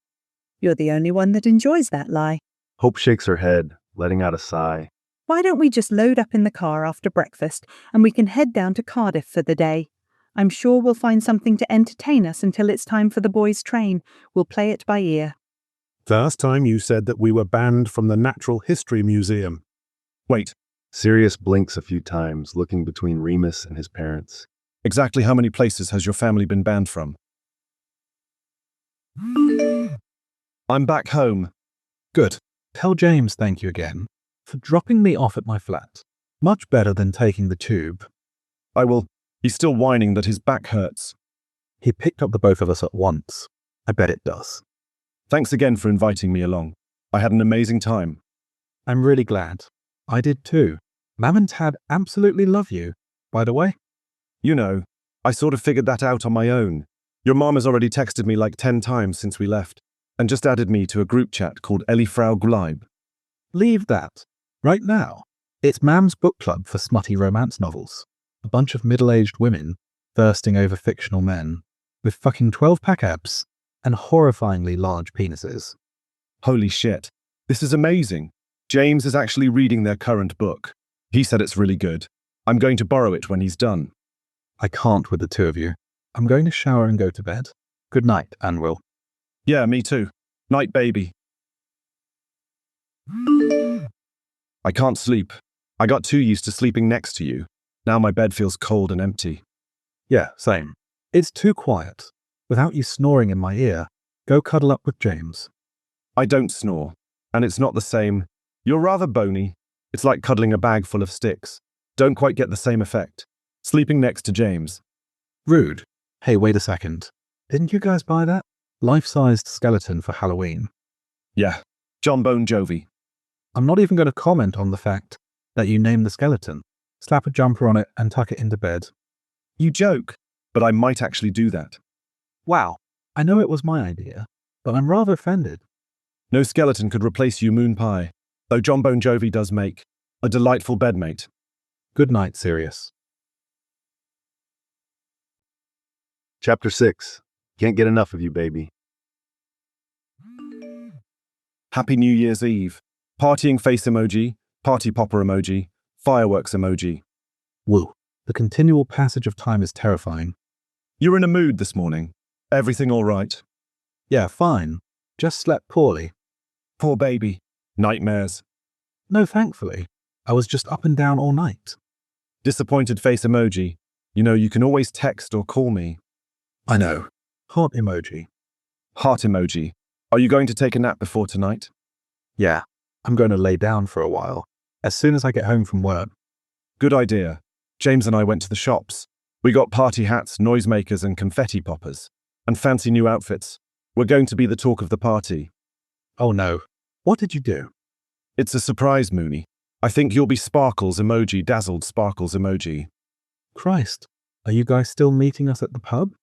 You're the only one that enjoys that lie. Hope shakes her head, letting out a sigh. Why don't we just load up in the car after breakfast and we can head down to Cardiff for the day? I'm sure we'll find something to entertain us until it's time for the boys' train. We'll play it by ear. Last time you said that we were banned from the Natural History Museum. Wait. Sirius blinks a few times, looking between Remus and his parents. Exactly how many places has your family been banned from? I'm back home. Good. Tell James thank you again for dropping me off at my flat. Much better than taking the tube. I will. He's still whining that his back hurts. He picked up the both of us at once. I bet it does. Thanks again for inviting me along. I had an amazing time. I'm really glad. I did too. Mam and Tad absolutely love you, by the way. You know, I sort of figured that out on my own. Your mom has already texted me like 10 times since we left, and just added me to a group chat called Ellie Frau Gleib. Leave that. Right now. It's Mam's book club for smutty romance novels. A bunch of middle-aged women thirsting over fictional men with fucking 12-pack abs and horrifyingly large penises. Holy shit. This is amazing. James is actually reading their current book. He said it's really good. I'm going to borrow it when he's done. I can't with the two of you. I'm going to shower and go to bed. Good night, Anwyl. Yeah, me too. Night, baby. I can't sleep. I got too used to sleeping next to you. Now my bed feels cold and empty. Yeah, same. It's too quiet. Without you snoring in my ear, go cuddle up with James. I don't snore, and it's not the same. You're rather bony. It's like cuddling a bag full of sticks. Don't quite get the same effect. Sleeping next to James. Rude. Hey, wait a second. Didn't you guys buy that life-sized skeleton for Halloween? Yeah, John Bon Jovi. I'm not even going to comment on the fact that you named the skeleton. Slap a jumper on it and tuck it into bed. You joke, but I might actually do that. Wow. I know it was my idea, but I'm rather offended. No skeleton could replace you, Moon Pie, though John Bon Jovi does make a delightful bedmate. Good night, Sirius. Chapter 6. Can't get enough of you, baby. Happy New Year's Eve. Partying face emoji, party popper emoji, fireworks emoji. Woo. The continual passage of time is terrifying. You're in a mood this morning. Everything all right? Yeah, fine. Just slept poorly. Poor baby. Nightmares. No, thankfully. I was just up and down all night. Disappointed face emoji. You know, you can always text or call me. I know. Heart emoji. Heart emoji. Are you going to take a nap before tonight? Yeah, I'm going to lay down for a while, as soon as I get home from work. Good idea. James and I went to the shops. We got party hats, noisemakers, and confetti poppers. And fancy new outfits. We're going to be the talk of the party. Oh no. What did you do? It's a surprise, Mooney. I think you'll be Sparkles emoji, dazzled Sparkles emoji. Christ, are you guys still meeting us at the pub?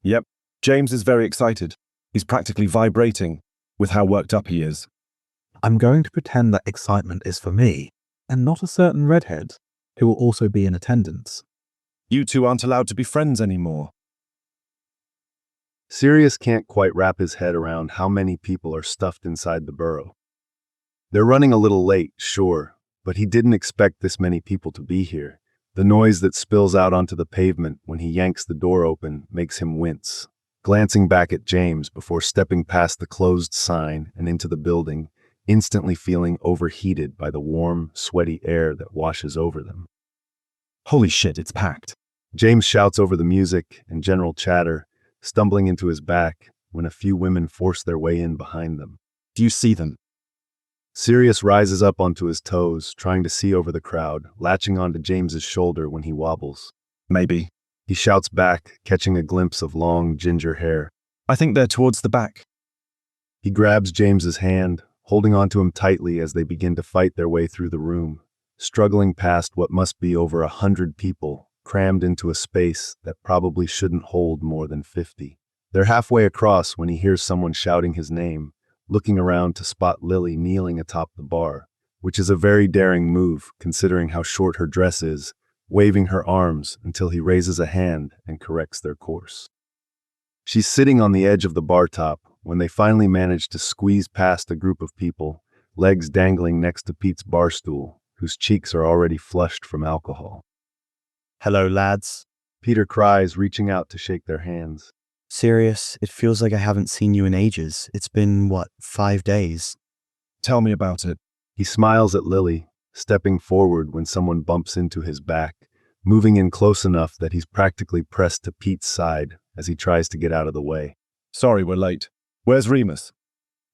Yep, James is very excited. He's practically vibrating with how worked up he is. I'm going to pretend that excitement is for me, and not a certain redhead, who will also be in attendance. You two aren't allowed to be friends anymore. Sirius can't quite wrap his head around how many people are stuffed inside the burrow. They're running a little late, sure, but he didn't expect this many people to be here. The noise that spills out onto the pavement when he yanks the door open makes him wince. Glancing back at James before stepping past the closed sign and into the building, instantly feeling overheated by the warm, sweaty air that washes over them. Holy shit, it's packed. James shouts over the music and general chatter, stumbling into his back when a few women force their way in behind them. Do you see them? Sirius rises up onto his toes, trying to see over the crowd, latching onto James's shoulder when he wobbles. Maybe. He shouts back, catching a glimpse of long, ginger hair. I think they're towards the back. He grabs James's hand, holding onto him tightly as they begin to fight their way through the room, struggling past what must be over 100 people, crammed into a space that probably shouldn't hold more than 50. They're halfway across when he hears someone shouting his name, looking around to spot Lily kneeling atop the bar, which is a very daring move considering how short her dress is, waving her arms until he raises a hand and corrects their course. She's sitting on the edge of the bar top when they finally manage to squeeze past a group of people, legs dangling next to Pete's bar stool, whose cheeks are already flushed from alcohol. Hello, lads. Peter cries, reaching out to shake their hands. Sirius, it feels like I haven't seen you in ages. It's been, 5 days? Tell me about it. He smiles at Lily, stepping forward when someone bumps into his back, moving in close enough that he's practically pressed to Pete's side as he tries to get out of the way. Sorry, we're late. Where's Remus?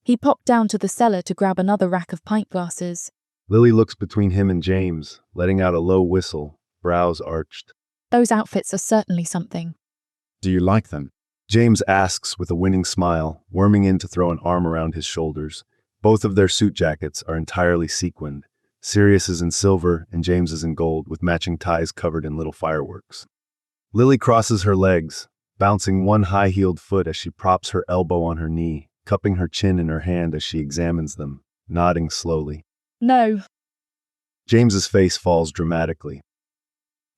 He popped down to the cellar to grab another rack of pint glasses. Lily looks between him and James, letting out a low whistle, brows arched. Those outfits are certainly something. Do you like them? James asks with a winning smile, worming in to throw an arm around his shoulders. Both of their suit jackets are entirely sequined. Sirius is in silver and James is in gold, with matching ties covered in little fireworks. Lily crosses her legs, bouncing one high-heeled foot as she props her elbow on her knee, cupping her chin in her hand as she examines them, nodding slowly. No. James's face falls dramatically.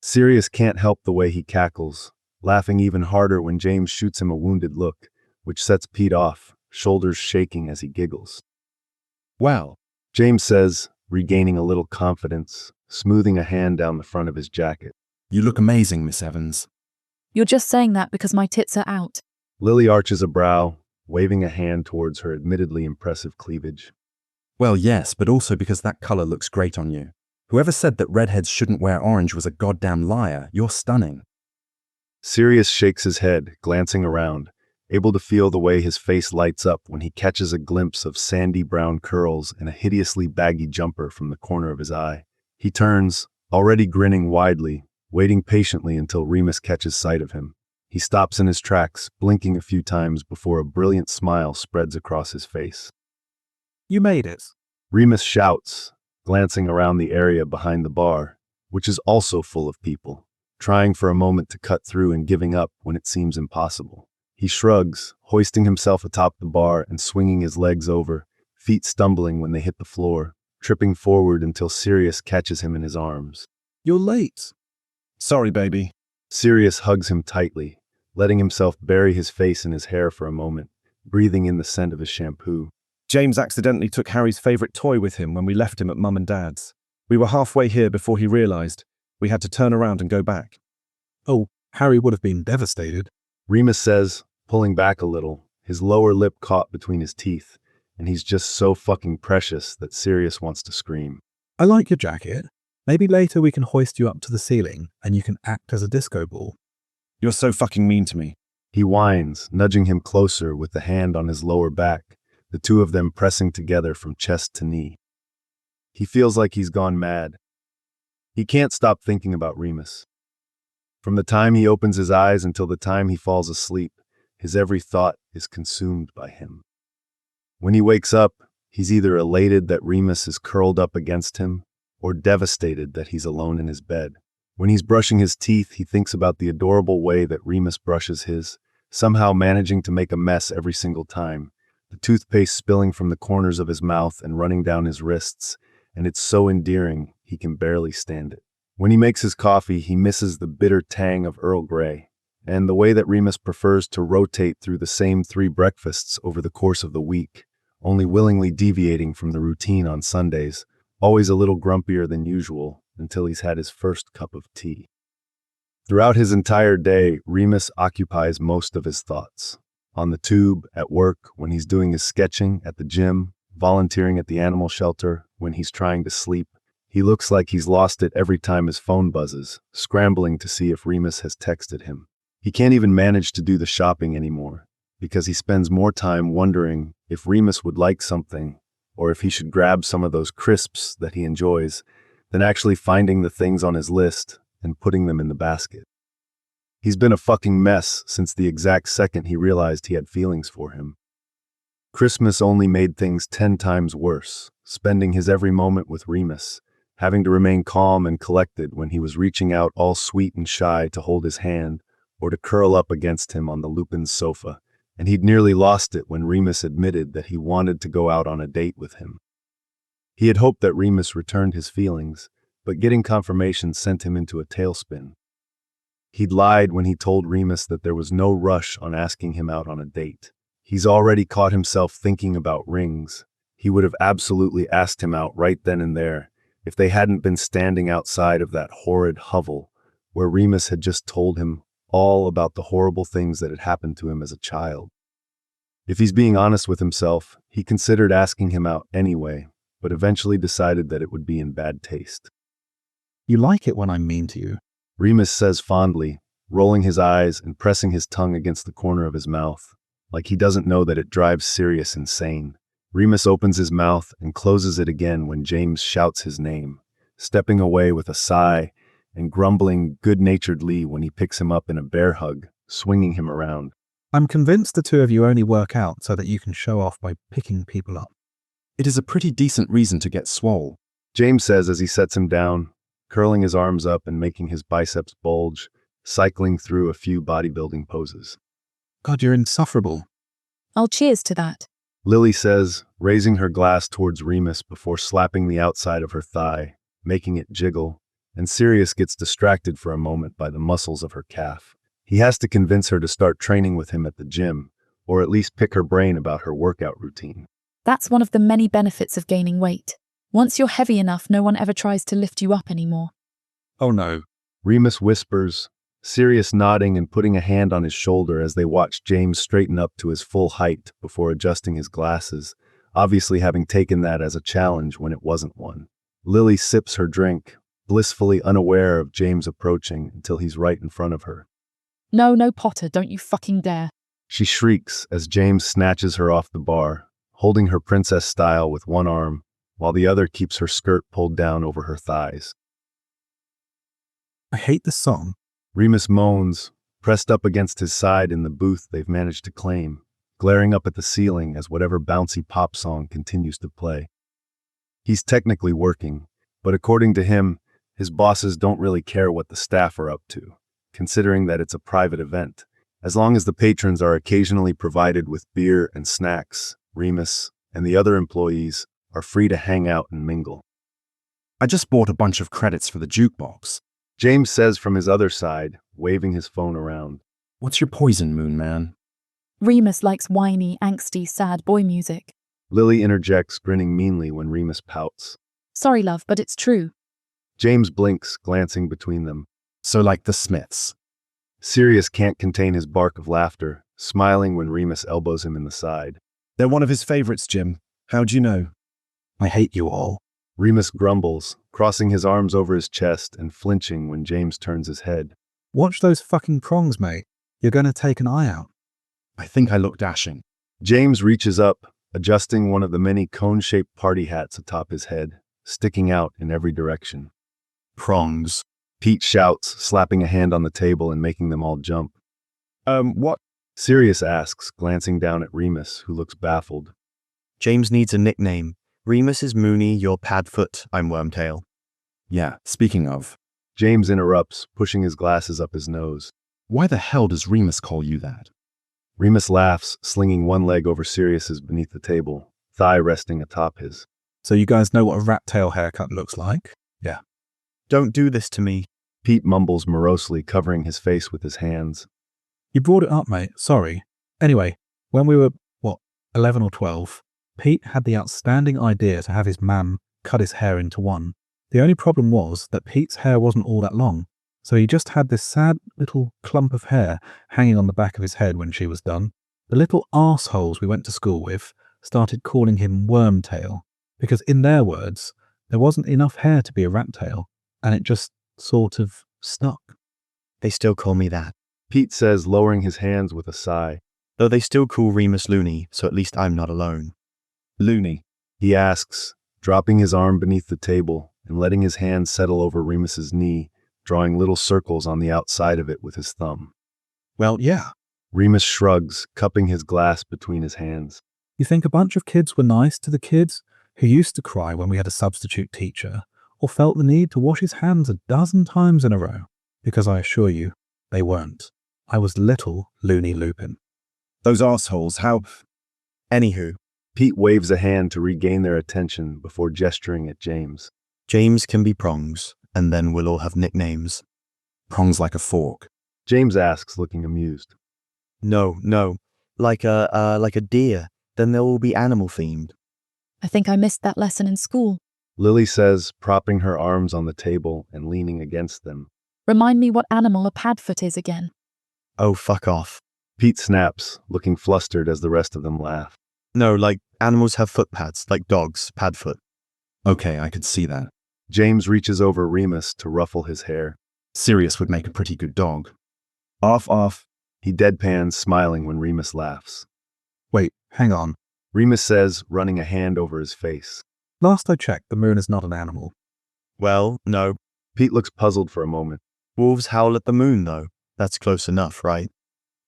Sirius can't help the way he cackles, laughing even harder when James shoots him a wounded look, which sets Pete off, shoulders shaking as he giggles. Well, James says, regaining a little confidence, smoothing a hand down the front of his jacket. You look amazing, Miss Evans. You're just saying that because my tits are out. Lily arches a brow, waving a hand towards her admittedly impressive cleavage. Well, yes, but also because that color looks great on you. Whoever said that redheads shouldn't wear orange was a goddamn liar. You're stunning. Sirius shakes his head, glancing around, able to feel the way his face lights up when he catches a glimpse of sandy brown curls and a hideously baggy jumper from the corner of his eye. He turns, already grinning widely, waiting patiently until Remus catches sight of him. He stops in his tracks, blinking a few times before a brilliant smile spreads across his face. You made it. Remus shouts, glancing around the area behind the bar, which is also full of people, trying for a moment to cut through and giving up when it seems impossible. He shrugs, hoisting himself atop the bar and swinging his legs over, feet stumbling when they hit the floor, tripping forward until Sirius catches him in his arms. You're late. Sorry, baby. Sirius hugs him tightly, letting himself bury his face in his hair for a moment, breathing in the scent of his shampoo. James accidentally took Harry's favorite toy with him when we left him at Mum and Dad's. We were halfway here before he realized we had to turn around and go back. Oh, Harry would have been devastated. Remus says, pulling back a little, his lower lip caught between his teeth, and he's just so fucking precious that Sirius wants to scream. I like your jacket. Maybe later we can hoist you up to the ceiling and you can act as a disco ball. You're so fucking mean to me. He whines, nudging him closer with the hand on his lower back, the two of them pressing together from chest to knee. He feels like he's gone mad. He can't stop thinking about Remus. From the time he opens his eyes until the time he falls asleep, his every thought is consumed by him. When he wakes up, He's either elated that Remus is curled up against him, or devastated that he's alone in his bed. When he's brushing his teeth, he thinks about the adorable way that Remus brushes his, somehow managing to make a mess every single time, the toothpaste spilling from the corners of his mouth and running down his wrists, and it's so endearing he can barely stand it. When he makes his coffee, he misses the bitter tang of Earl Grey, and the way that Remus prefers to rotate through the same 3 breakfasts over the course of the week, only willingly deviating from the routine on Sundays, always a little grumpier than usual until he's had his first cup of tea. Throughout his entire day, Remus occupies most of his thoughts. On the tube, at work, when he's doing his sketching, at the gym, volunteering at the animal shelter, when he's trying to sleep. He looks like he's lost it every time his phone buzzes, scrambling to see if Remus has texted him. He can't even manage to do the shopping anymore, because he spends more time wondering if Remus would like something, or if he should grab some of those crisps that he enjoys, than actually finding the things on his list and putting them in the basket. He's been a fucking mess since the exact second he realized he had feelings for him. Christmas only made things 10 times worse, spending his every moment with Remus, having to remain calm and collected when he was reaching out all sweet and shy to hold his hand or to curl up against him on the Lupin's sofa, and he'd nearly lost it when Remus admitted that he wanted to go out on a date with him. He had hoped that Remus returned his feelings, but getting confirmation sent him into a tailspin. He'd lied when he told Remus that there was no rush on asking him out on a date. He's already caught himself thinking about rings. He would have absolutely asked him out right then and there if they hadn't been standing outside of that horrid hovel where Remus had just told him all about the horrible things that had happened to him as a child. If he's being honest with himself, he considered asking him out anyway, but eventually decided that it would be in bad taste. You like it when I'm mean to you, Remus says fondly, rolling his eyes and pressing his tongue against the corner of his mouth, like he doesn't know that it drives Sirius insane. Remus opens his mouth and closes it again when James shouts his name, stepping away with a sigh and grumbling good-naturedly when he picks him up in a bear hug, swinging him around. I'm convinced the two of you only work out so that you can show off by picking people up. It is a pretty decent reason to get swole, James says as he sets him down, curling his arms up and making his biceps bulge, cycling through a few bodybuilding poses. God, you're insufferable. I'll cheers to that. Lily says, raising her glass towards Remus before slapping the outside of her thigh, making it jiggle, and Sirius gets distracted for a moment by the muscles of her calf. He has to convince her to start training with him at the gym, or at least pick her brain about her workout routine. That's one of the many benefits of gaining weight. Once you're heavy enough, no one ever tries to lift you up anymore. Oh no. Remus whispers, Sirius nodding and putting a hand on his shoulder as they watch James straighten up to his full height before adjusting his glasses, obviously having taken that as a challenge when it wasn't one. Lily sips her drink, blissfully unaware of James approaching until he's right in front of her. No, Potter, don't you fucking dare. She shrieks as James snatches her off the bar, holding her princess style with one arm, while the other keeps her skirt pulled down over her thighs. I hate the song. Remus moans, pressed up against his side in the booth they've managed to claim, glaring up at the ceiling as whatever bouncy pop song continues to play. He's technically working, but according to him, his bosses don't really care what the staff are up to, considering that it's a private event. As long as the patrons are occasionally provided with beer and snacks, Remus and the other employees are free to hang out and mingle. I just bought a bunch of credits for the jukebox, James says from his other side, waving his phone around. What's your poison, Moon Man? Remus likes whiny, angsty, sad boy music. Lily interjects, grinning meanly when Remus pouts. Sorry, love, but it's true. James blinks, glancing between them. So like the Smiths. Sirius can't contain his bark of laughter, smiling when Remus elbows him in the side. They're one of his favorites, Jim. How'd you know? I hate you all. Remus grumbles, crossing his arms over his chest and flinching when James turns his head. Watch those fucking prongs, mate. You're going to take an eye out. I think I look dashing. James reaches up, adjusting one of the many cone-shaped party hats atop his head, sticking out in every direction. Prongs. Pete shouts, slapping a hand on the table and making them all jump. What? Sirius asks, glancing down at Remus, who looks baffled. James needs a nickname. Remus is Mooney, you're Padfoot, I'm Wormtail. Yeah, speaking of, James interrupts, pushing his glasses up his nose. why the hell does Remus call you that? Remus laughs, slinging one leg over Sirius's beneath the table, thigh resting atop his. So you guys know what a rat tail haircut looks like? Yeah. Don't do this to me. Pete mumbles morosely, covering his face with his hands. You brought it up, mate. Sorry. Anyway, when we were, 11 or 12, Pete had the outstanding idea to have his mam cut his hair into one. The only problem was that Pete's hair wasn't all that long, so he just had this sad little clump of hair hanging on the back of his head when she was done. The little arseholes we went to school with started calling him Wormtail, because in their words, there wasn't enough hair to be a rat tail, and it just sort of stuck. They still call me that. Pete says, lowering his hands with a sigh. Though they still call Remus Looney, so at least I'm not alone. Looney, he asks, dropping his arm beneath the table and letting his hand settle over Remus's knee, drawing little circles on the outside of it with his thumb. Well, yeah. Remus shrugs, cupping his glass between his hands. You think a bunch of kids were nice to the kids who used to cry when we had a substitute teacher, or felt the need to wash his hands a dozen times in a row? Because I assure you, they weren't. I was little Looney Lupin. Those assholes, how... Anywho, Pete waves a hand to regain their attention before gesturing at James. James can be Prongs, and then we'll all have nicknames. Prongs like a fork. James asks, looking amused. No, like a deer. Then they'll all be animal-themed. I think I missed that lesson in school. Lily says, propping her arms on the table and leaning against them. Remind me what animal a padfoot is again. Oh, fuck off. Pete snaps, looking flustered as the rest of them laugh. No, like animals have foot pads, like dogs, padfoot. Okay, I could see that. James reaches over Remus to ruffle his hair. Sirius would make a pretty good dog. Off. He deadpans, smiling when Remus laughs. Wait, hang on. Remus says, running a hand over his face. Last I checked, the moon is not an animal. Well, no. Pete looks puzzled for a moment. Wolves howl at the moon, though. That's close enough, right?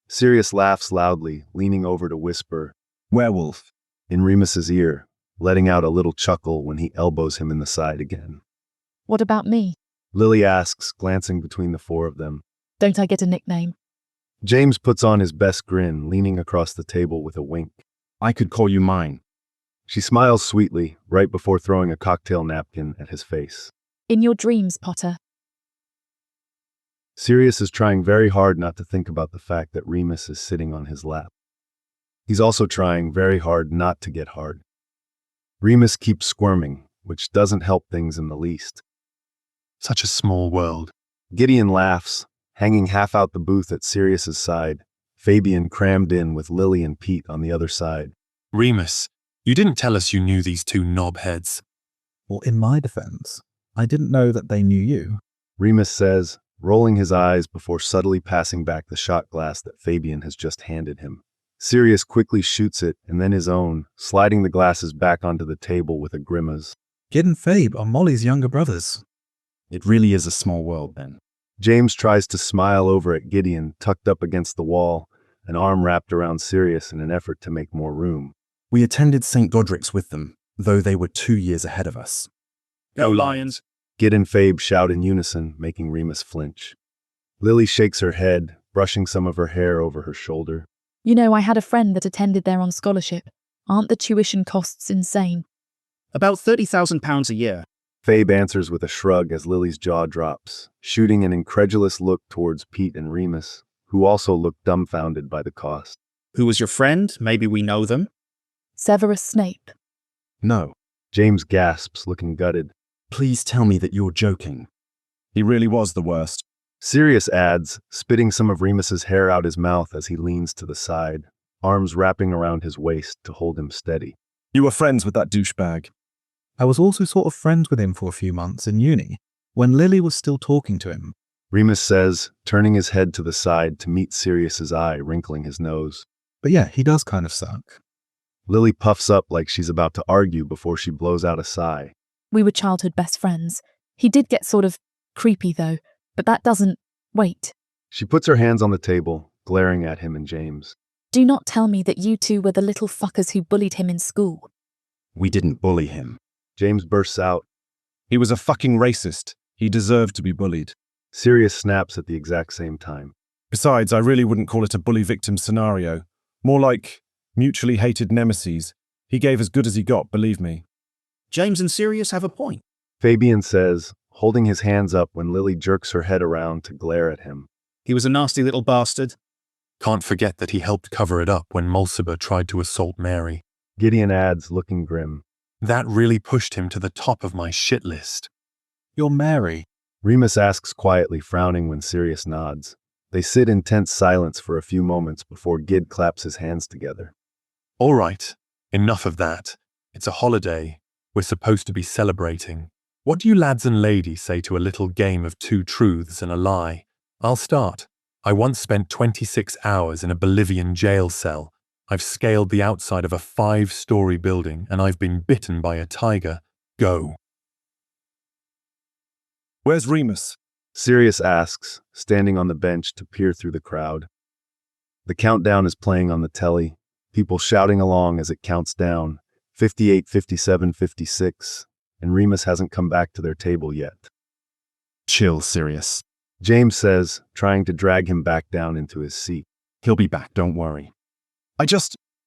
Sirius laughs loudly, leaning over to whisper, Werewolf. in Remus's ear, letting out a little chuckle when he elbows him in the side again. What about me? Lily asks, glancing between the four of them. Don't I get a nickname? James puts on his best grin, leaning across the table with a wink. I could call you mine. She smiles sweetly, right before throwing a cocktail napkin at his face. In your dreams, Potter. Sirius is trying very hard not to think about the fact that Remus is sitting on his lap. He's also trying very hard not to get hard. Remus keeps squirming, which doesn't help things in the least. Such a small world. Gideon laughs, hanging half out the booth at Sirius's side, Fabian crammed in with Lily and Pete on the other side. Remus, you didn't tell us you knew these two knobheads. Well, in my defense, I didn't know that they knew you. Remus says, rolling his eyes before subtly passing back the shot glass that Fabian has just handed him. Sirius quickly shoots it and then his own, sliding the glasses back onto the table with a grimace. Gid and Fabe are Molly's younger brothers. It really is a small world, then. James tries to smile over at Gideon, tucked up against the wall, an arm wrapped around Sirius in an effort to make more room. We attended St. Godric's with them, though they were 2 years ahead of us. Go Lions! Gid and Fabe shout in unison, making Remus flinch. Lily shakes her head, brushing some of her hair over her shoulder. You know, I had a friend that attended there on scholarship. Aren't the tuition costs insane? About £30,000 a year. Fabe answers with a shrug as Lily's jaw drops, shooting an incredulous look towards Pete and Remus, who also look dumbfounded by the cost. Who was your friend? Maybe we know them. Severus Snape. No. James gasps, looking gutted. Please tell me that you're joking. He really was the worst. Sirius adds, spitting some of Remus's hair out his mouth as he leans to the side, arms wrapping around his waist to hold him steady. You were friends with that douchebag. I was also sort of friends with him for a few months in uni, when Lily was still talking to him. Remus says, turning his head to the side to meet Sirius's eye, wrinkling his nose. But yeah, he does kind of suck. Lily puffs up like she's about to argue before she blows out a sigh. We were childhood best friends. He did get sort of creepy though, but that doesn't... Wait. She puts her hands on the table, glaring at him and James. Do not tell me that you two were the little fuckers who bullied him in school. We didn't bully him. James bursts out. He was a fucking racist. He deserved to be bullied. Sirius snaps at the exact same time. Besides, I really wouldn't call it a bully-victim scenario. More like mutually hated nemesis. He gave as good as he got, believe me. James and Sirius have a point. Fabian says, holding his hands up when Lily jerks her head around to glare at him. He was a nasty little bastard. Can't forget that he helped cover it up when Mulciber tried to assault Mary. Gideon adds, looking grim. That really pushed him to the top of my shit list. You're Mary. Remus asks quietly, frowning when Sirius nods. They sit in tense silence for a few moments before Gid claps his hands together. All right, enough of that. It's a holiday. We're supposed to be celebrating. What do you lads and ladies say to a little game of two truths and a lie? I'll start. I once spent 26 hours in a Bolivian jail cell. I've scaled the outside of a 5-story building and I've been bitten by a tiger. Go. Where's Remus? Sirius asks, standing on the bench to peer through the crowd. The countdown is playing on the telly, people shouting along as it counts down, 58, 57, 56, and Remus hasn't come back to their table yet. Chill, Sirius. James says, trying to drag him back down into his seat. He'll be back, don't worry.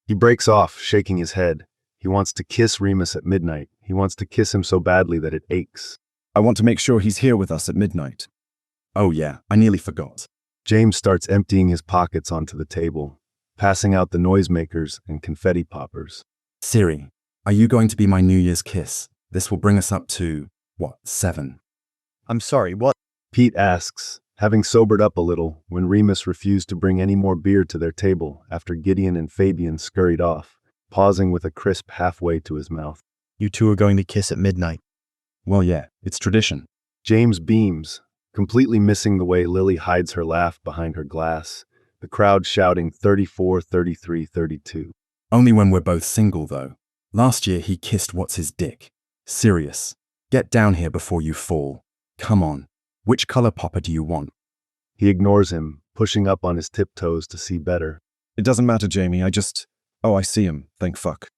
He breaks off, shaking his head. He wants to kiss Remus at midnight. He wants to kiss him so badly that it aches. I want to make sure he's here with us at midnight. Oh yeah, I nearly forgot. James starts emptying his pockets onto the table, passing out the noisemakers and confetti poppers. Siri, are you going to be my New Year's kiss? This will bring us up to, 7? I'm sorry, what? Pete asks, having sobered up a little when Remus refused to bring any more beer to their table after Gideon and Fabian scurried off, pausing with a crisp halfway to his mouth. You two are going to kiss at midnight. Well, yeah, it's tradition. James beams, completely missing the way Lily hides her laugh behind her glass, the crowd shouting 34, 33, 32. Only when we're both single, though. Last year he kissed what's his dick. Sirius, get down here before you fall. Come on. Which color popper do you want? He ignores him, pushing up on his tiptoes to see better. It doesn't matter, Jamie. I see him. Thank fuck.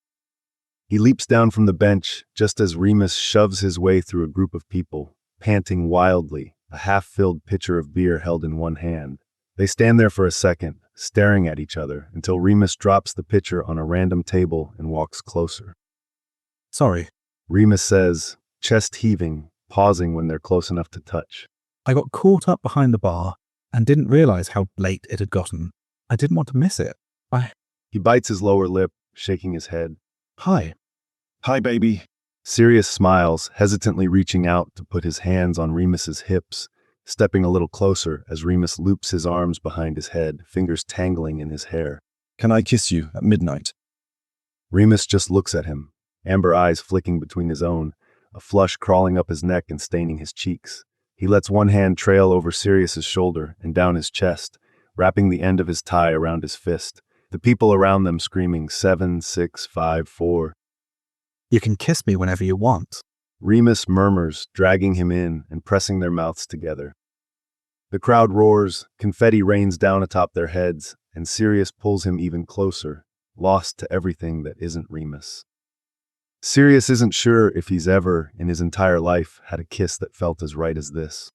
He leaps down from the bench just as Remus shoves his way through a group of people, panting wildly, a half-filled pitcher of beer held in one hand. They stand there for a second, staring at each other, until Remus drops the pitcher on a random table and walks closer. Sorry. Remus says, chest heaving, pausing when they're close enough to touch. I got caught up behind the bar and didn't realize how late it had gotten. I didn't want to miss it. He bites his lower lip, shaking his head. Hi. Hi, baby. Sirius smiles, hesitantly reaching out to put his hands on Remus's hips, stepping a little closer as Remus loops his arms behind his head, fingers tangling in his hair. Can I kiss you at midnight? Remus just looks at him, amber eyes flicking between his own, a flush crawling up his neck and staining his cheeks. He lets one hand trail over Sirius's shoulder and down his chest, wrapping the end of his tie around his fist, the people around them screaming 7, 6, 5, 4. You can kiss me whenever you want. Remus murmurs, dragging him in and pressing their mouths together. The crowd roars, confetti rains down atop their heads, and Sirius pulls him even closer, lost to everything that isn't Remus. Sirius isn't sure if he's ever, in his entire life, had a kiss that felt as right as this.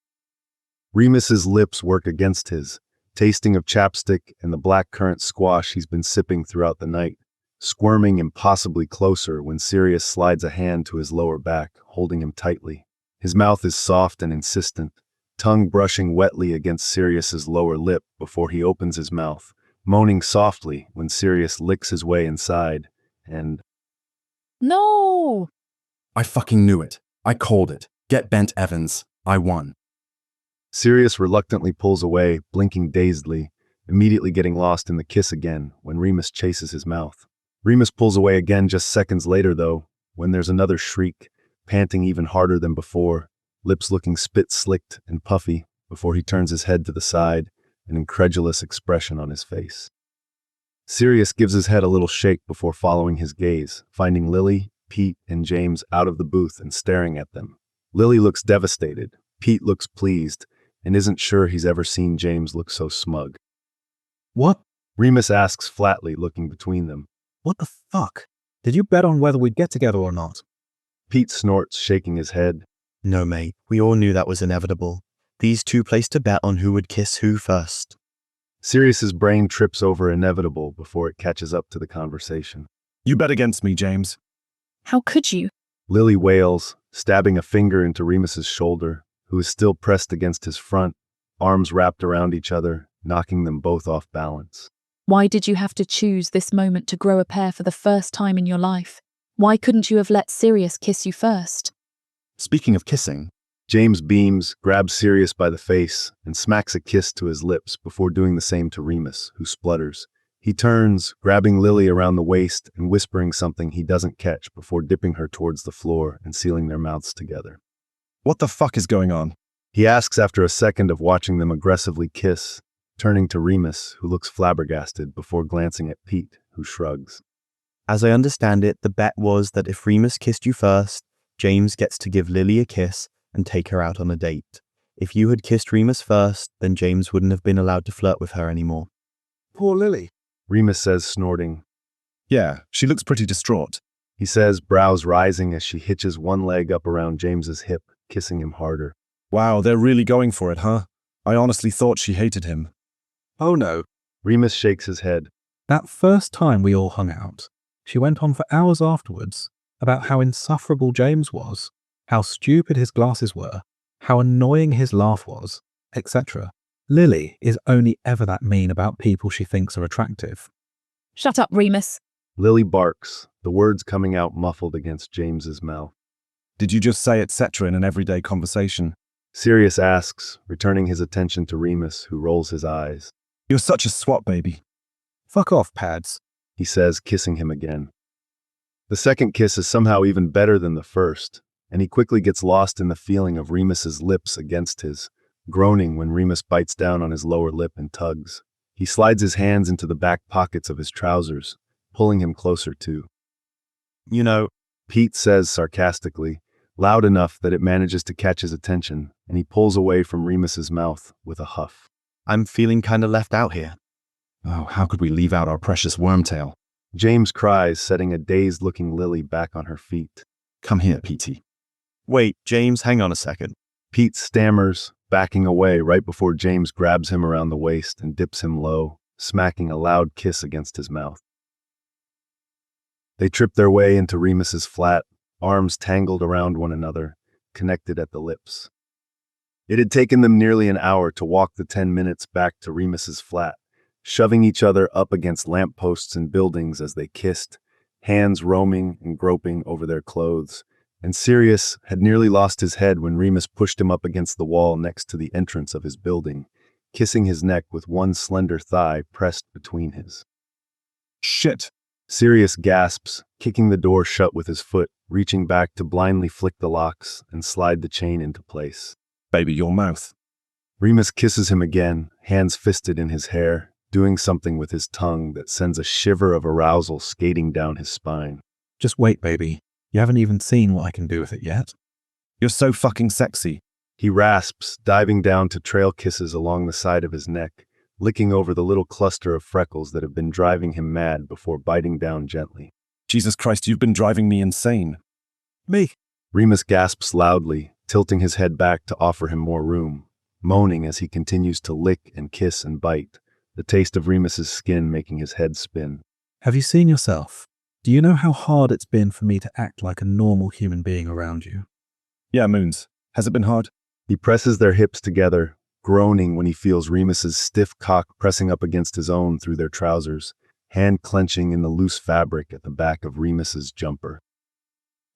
Remus's lips work against his, tasting of chapstick and the blackcurrant squash he's been sipping throughout the night, squirming impossibly closer when Sirius slides a hand to his lower back, holding him tightly. His mouth is soft and insistent, tongue brushing wetly against Sirius's lower lip before he opens his mouth, moaning softly when Sirius licks his way inside, and... No! I fucking knew it. I called it. Get bent, Evans. I won. Sirius reluctantly pulls away, blinking dazedly, immediately getting lost in the kiss again when Remus chases his mouth. Remus pulls away again just seconds later, though, when there's another shriek, panting even harder than before, lips looking spit-slicked and puffy before he turns his head to the side, an incredulous expression on his face. Sirius gives his head a little shake before following his gaze, finding Lily, Pete, and James out of the booth and staring at them. Lily looks devastated, Pete looks pleased, and isn't sure he's ever seen James look so smug. What? Remus asks flatly, looking between them. What the fuck? Did you bet on whether we'd get together or not? Pete snorts, shaking his head. No, mate, we all knew that was inevitable. These two placed a bet on who would kiss who first. Sirius's brain trips over inevitable before it catches up to the conversation. You bet against me, James. How could you? Lily wails, stabbing a finger into Remus's shoulder, who is still pressed against his front, arms wrapped around each other, knocking them both off balance. Why did you have to choose this moment to grow a pair for the first time in your life? Why couldn't you have let Sirius kiss you first? Speaking of kissing, James beams, grabs Sirius by the face, and smacks a kiss to his lips before doing the same to Remus, who splutters. He turns, grabbing Lily around the waist and whispering something he doesn't catch before dipping her towards the floor and sealing their mouths together. What the fuck is going on? He asks after a second of watching them aggressively kiss, turning to Remus, who looks flabbergasted before glancing at Pete, who shrugs. As I understand it, the bet was that if Remus kissed you first, James gets to give Lily a kiss and take her out on a date. If you had kissed Remus first, then James wouldn't have been allowed to flirt with her anymore. Poor Lily, Remus says, snorting. Yeah, she looks pretty distraught. He says, brows rising as she hitches one leg up around James's hip, kissing him harder. Wow, they're really going for it, huh? I honestly thought she hated him. Oh no. Remus shakes his head. That first time we all hung out, she went on for hours afterwards about how insufferable James was, how stupid his glasses were, how annoying his laugh was, etc. Lily is only ever that mean about people she thinks are attractive. Shut up, Remus. Lily barks, the words coming out muffled against James's mouth. Did you just say etc. in an everyday conversation? Sirius asks, returning his attention to Remus, who rolls his eyes. You're such a swat baby. Fuck off, Pads, he says, kissing him again. The second kiss is somehow even better than the first, and he quickly gets lost in the feeling of Remus's lips against his, groaning when Remus bites down on his lower lip and tugs. He slides his hands into the back pockets of his trousers, pulling him closer too. You know, Pete says sarcastically, loud enough that it manages to catch his attention, and he pulls away from Remus's mouth with a huff. I'm feeling kinda left out here. Oh, how could we leave out our precious wormtail? James cries, setting a dazed-looking Lily back on her feet. Come here, Petey. Wait, James, hang on a second. Pete stammers, backing away right before James grabs him around the waist and dips him low, smacking a loud kiss against his mouth. They trip their way into Remus's flat, arms tangled around one another, connected at the lips. It had taken them nearly an hour to walk the 10 minutes back to Remus's flat, shoving each other up against lampposts and buildings as they kissed, hands roaming and groping over their clothes, and Sirius had nearly lost his head when Remus pushed him up against the wall next to the entrance of his building, kissing his neck with one slender thigh pressed between his. Shit! Sirius gasps, kicking the door shut with his foot, reaching back to blindly flick the locks and slide the chain into place. Baby, your mouth. Remus kisses him again, hands fisted in his hair, doing something with his tongue that sends a shiver of arousal skating down his spine. Just wait, baby. You haven't even seen what I can do with it yet. You're so fucking sexy. He rasps, diving down to trail kisses along the side of his neck, licking over the little cluster of freckles that have been driving him mad before biting down gently. Jesus Christ, you've been driving me insane. Me? Remus gasps loudly, tilting his head back to offer him more room, moaning as he continues to lick and kiss and bite, the taste of Remus's skin making his head spin. Have you seen yourself? Do you know how hard it's been for me to act like a normal human being around you? Yeah, Moons. Has it been hard? He presses their hips together, groaning when he feels Remus's stiff cock pressing up against his own through their trousers, hand clenching in the loose fabric at the back of Remus's jumper.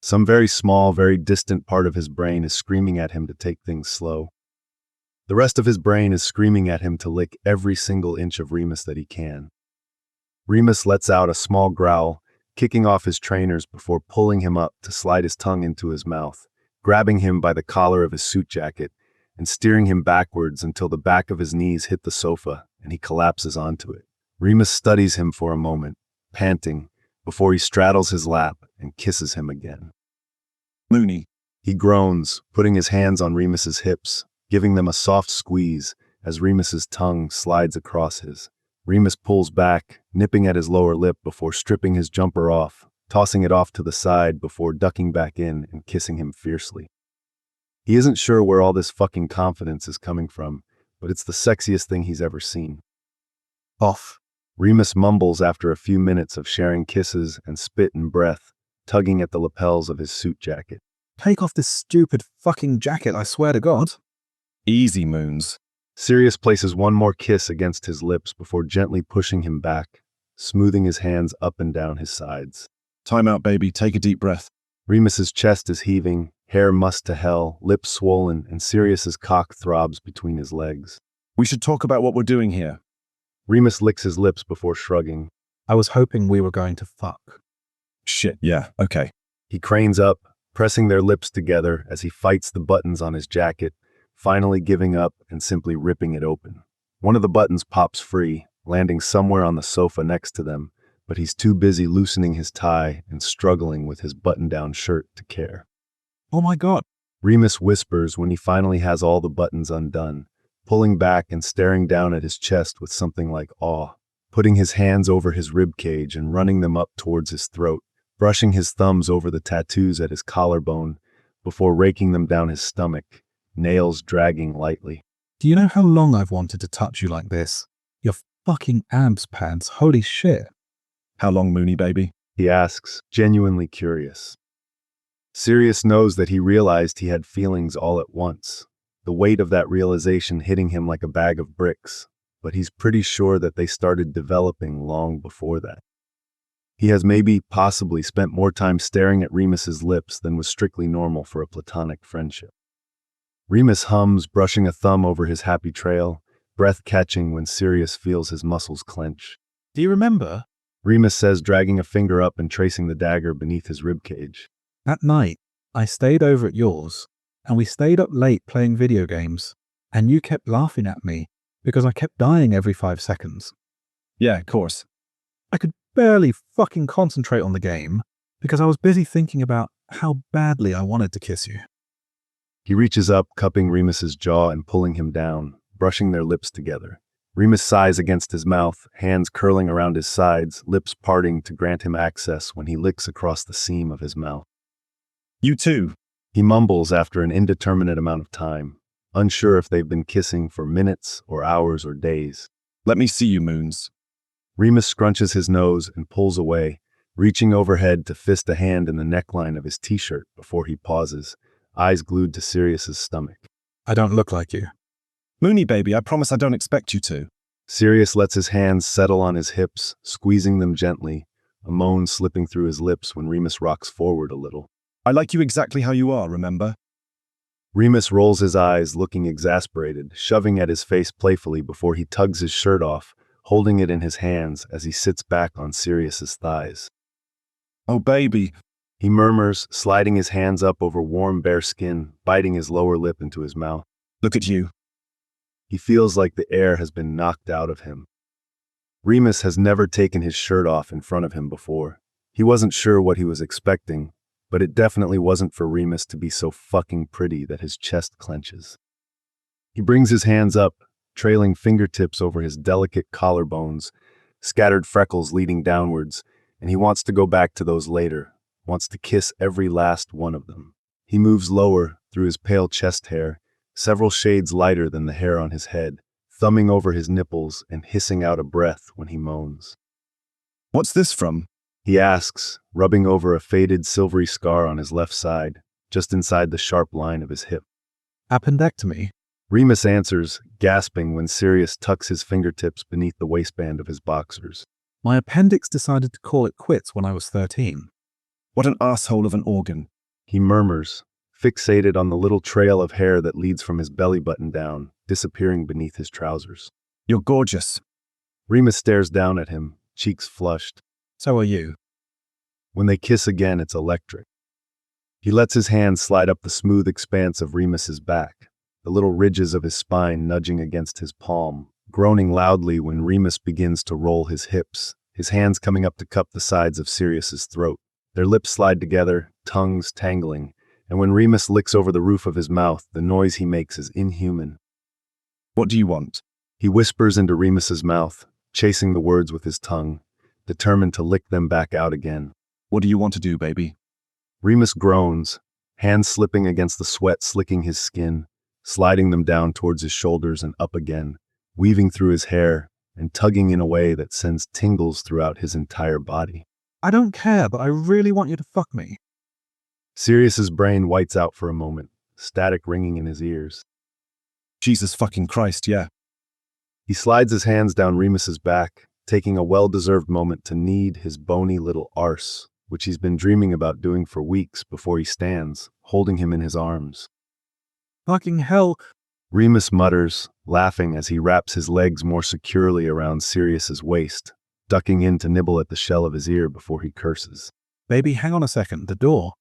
Some very small, very distant part of his brain is screaming at him to take things slow. The rest of his brain is screaming at him to lick every single inch of Remus that he can. Remus lets out a small growl, kicking off his trainers before pulling him up to slide his tongue into his mouth, grabbing him by the collar of his suit jacket and steering him backwards until the back of his knees hit the sofa and he collapses onto it. Remus studies him for a moment, panting, before he straddles his lap and kisses him again. Mooney. He groans, putting his hands on Remus's hips, giving them a soft squeeze as Remus's tongue slides across his. Remus pulls back, nipping at his lower lip before stripping his jumper off, tossing it off to the side before ducking back in and kissing him fiercely. He isn't sure where all this fucking confidence is coming from, but it's the sexiest thing he's ever seen. Off. Remus mumbles after a few minutes of sharing kisses and spit and breath, tugging at the lapels of his suit jacket. Take off this stupid fucking jacket, I swear to God. Easy, Moons. Sirius places one more kiss against his lips before gently pushing him back, smoothing his hands up and down his sides. Time out, baby. Take a deep breath. Remus's chest is heaving, hair mussed to hell, lips swollen, and Sirius's cock throbs between his legs. We should talk about what we're doing here. Remus licks his lips before shrugging. I was hoping we were going to fuck. Shit, yeah, okay. He cranes up, pressing their lips together as he fights the buttons on his jacket, finally giving up and simply ripping it open. One of the buttons pops free, landing somewhere on the sofa next to them, but he's too busy loosening his tie and struggling with his button-down shirt to care. Oh my God. Remus whispers when he finally has all the buttons undone, pulling back and staring down at his chest with something like awe, putting his hands over his ribcage and running them up towards his throat, brushing his thumbs over the tattoos at his collarbone before raking them down his stomach, nails dragging lightly. Do you know how long I've wanted to touch you like this? Your fucking abs pads, holy shit. How long, Mooney, baby? He asks, genuinely curious. Sirius knows that he realized he had feelings all at once, the weight of that realization hitting him like a bag of bricks, but he's pretty sure that they started developing long before that. He has possibly spent more time staring at Remus's lips than was strictly normal for a platonic friendship. Remus hums, brushing a thumb over his happy trail, breath catching when Sirius feels his muscles clench. Do you remember? Remus says, dragging a finger up and tracing the dagger beneath his ribcage. That night, I stayed over at yours, and we stayed up late playing video games, and you kept laughing at me because I kept dying every 5 seconds. Yeah, of course. I could barely fucking concentrate on the game because I was busy thinking about how badly I wanted to kiss you. He reaches up, cupping Remus's jaw and pulling him down, brushing their lips together. Remus sighs against his mouth, hands curling around his sides, lips parting to grant him access when he licks across the seam of his mouth. You too. He mumbles after an indeterminate amount of time, unsure if they've been kissing for minutes or hours or days. Let me see you, Moons. Remus scrunches his nose and pulls away, reaching overhead to fist a hand in the neckline of his t-shirt before he pauses, eyes glued to Sirius's stomach. I don't look like you. Mooney, baby, I promise I don't expect you to. Sirius lets his hands settle on his hips, squeezing them gently, a moan slipping through his lips when Remus rocks forward a little. I like you exactly how you are, remember? Remus rolls his eyes, looking exasperated, shoving at his face playfully before he tugs his shirt off, holding it in his hands as he sits back on Sirius's thighs. Oh, baby. He murmurs, sliding his hands up over warm, bare skin, biting his lower lip into his mouth. Look at you. He feels like the air has been knocked out of him. Remus has never taken his shirt off in front of him before. He wasn't sure what he was expecting, but it definitely wasn't for Remus to be so fucking pretty that his chest clenches. He brings his hands up, trailing fingertips over his delicate collarbones, scattered freckles leading downwards, and he wants to go back to those later, wants to kiss every last one of them. He moves lower through his pale chest hair, several shades lighter than the hair on his head, thumbing over his nipples and hissing out a breath when he moans. What's this from? He asks, rubbing over a faded silvery scar on his left side, just inside the sharp line of his hip. Appendectomy. Remus answers, gasping when Sirius tucks his fingertips beneath the waistband of his boxers. My appendix decided to call it quits when I was 13. What an asshole of an organ. He murmurs, fixated on the little trail of hair that leads from his belly button down, disappearing beneath his trousers. You're gorgeous. Remus stares down at him, cheeks flushed. So are you. When they kiss again, it's electric. He lets his hand slide up the smooth expanse of Remus's back, the little ridges of his spine nudging against his palm, groaning loudly when Remus begins to roll his hips, his hands coming up to cup the sides of Sirius's throat. Their lips slide together, tongues tangling, and when Remus licks over the roof of his mouth, the noise he makes is inhuman. What do you want? He whispers into Remus's mouth, chasing the words with his tongue, determined to lick them back out again. What do you want to do, baby? Remus groans, hands slipping against the sweat slicking his skin, sliding them down towards his shoulders and up again, weaving through his hair and tugging in a way that sends tingles throughout his entire body. I don't care, but I really want you to fuck me. Sirius's brain whites out for a moment, static ringing in his ears. Jesus fucking Christ, yeah. He slides his hands down Remus's back, taking a well-deserved moment to knead his bony little arse, which he's been dreaming about doing for weeks before he stands, holding him in his arms. Fucking hell. Remus mutters, laughing as he wraps his legs more securely around Sirius's waist, ducking in to nibble at the shell of his ear before he curses. Baby, hang on a second, the door.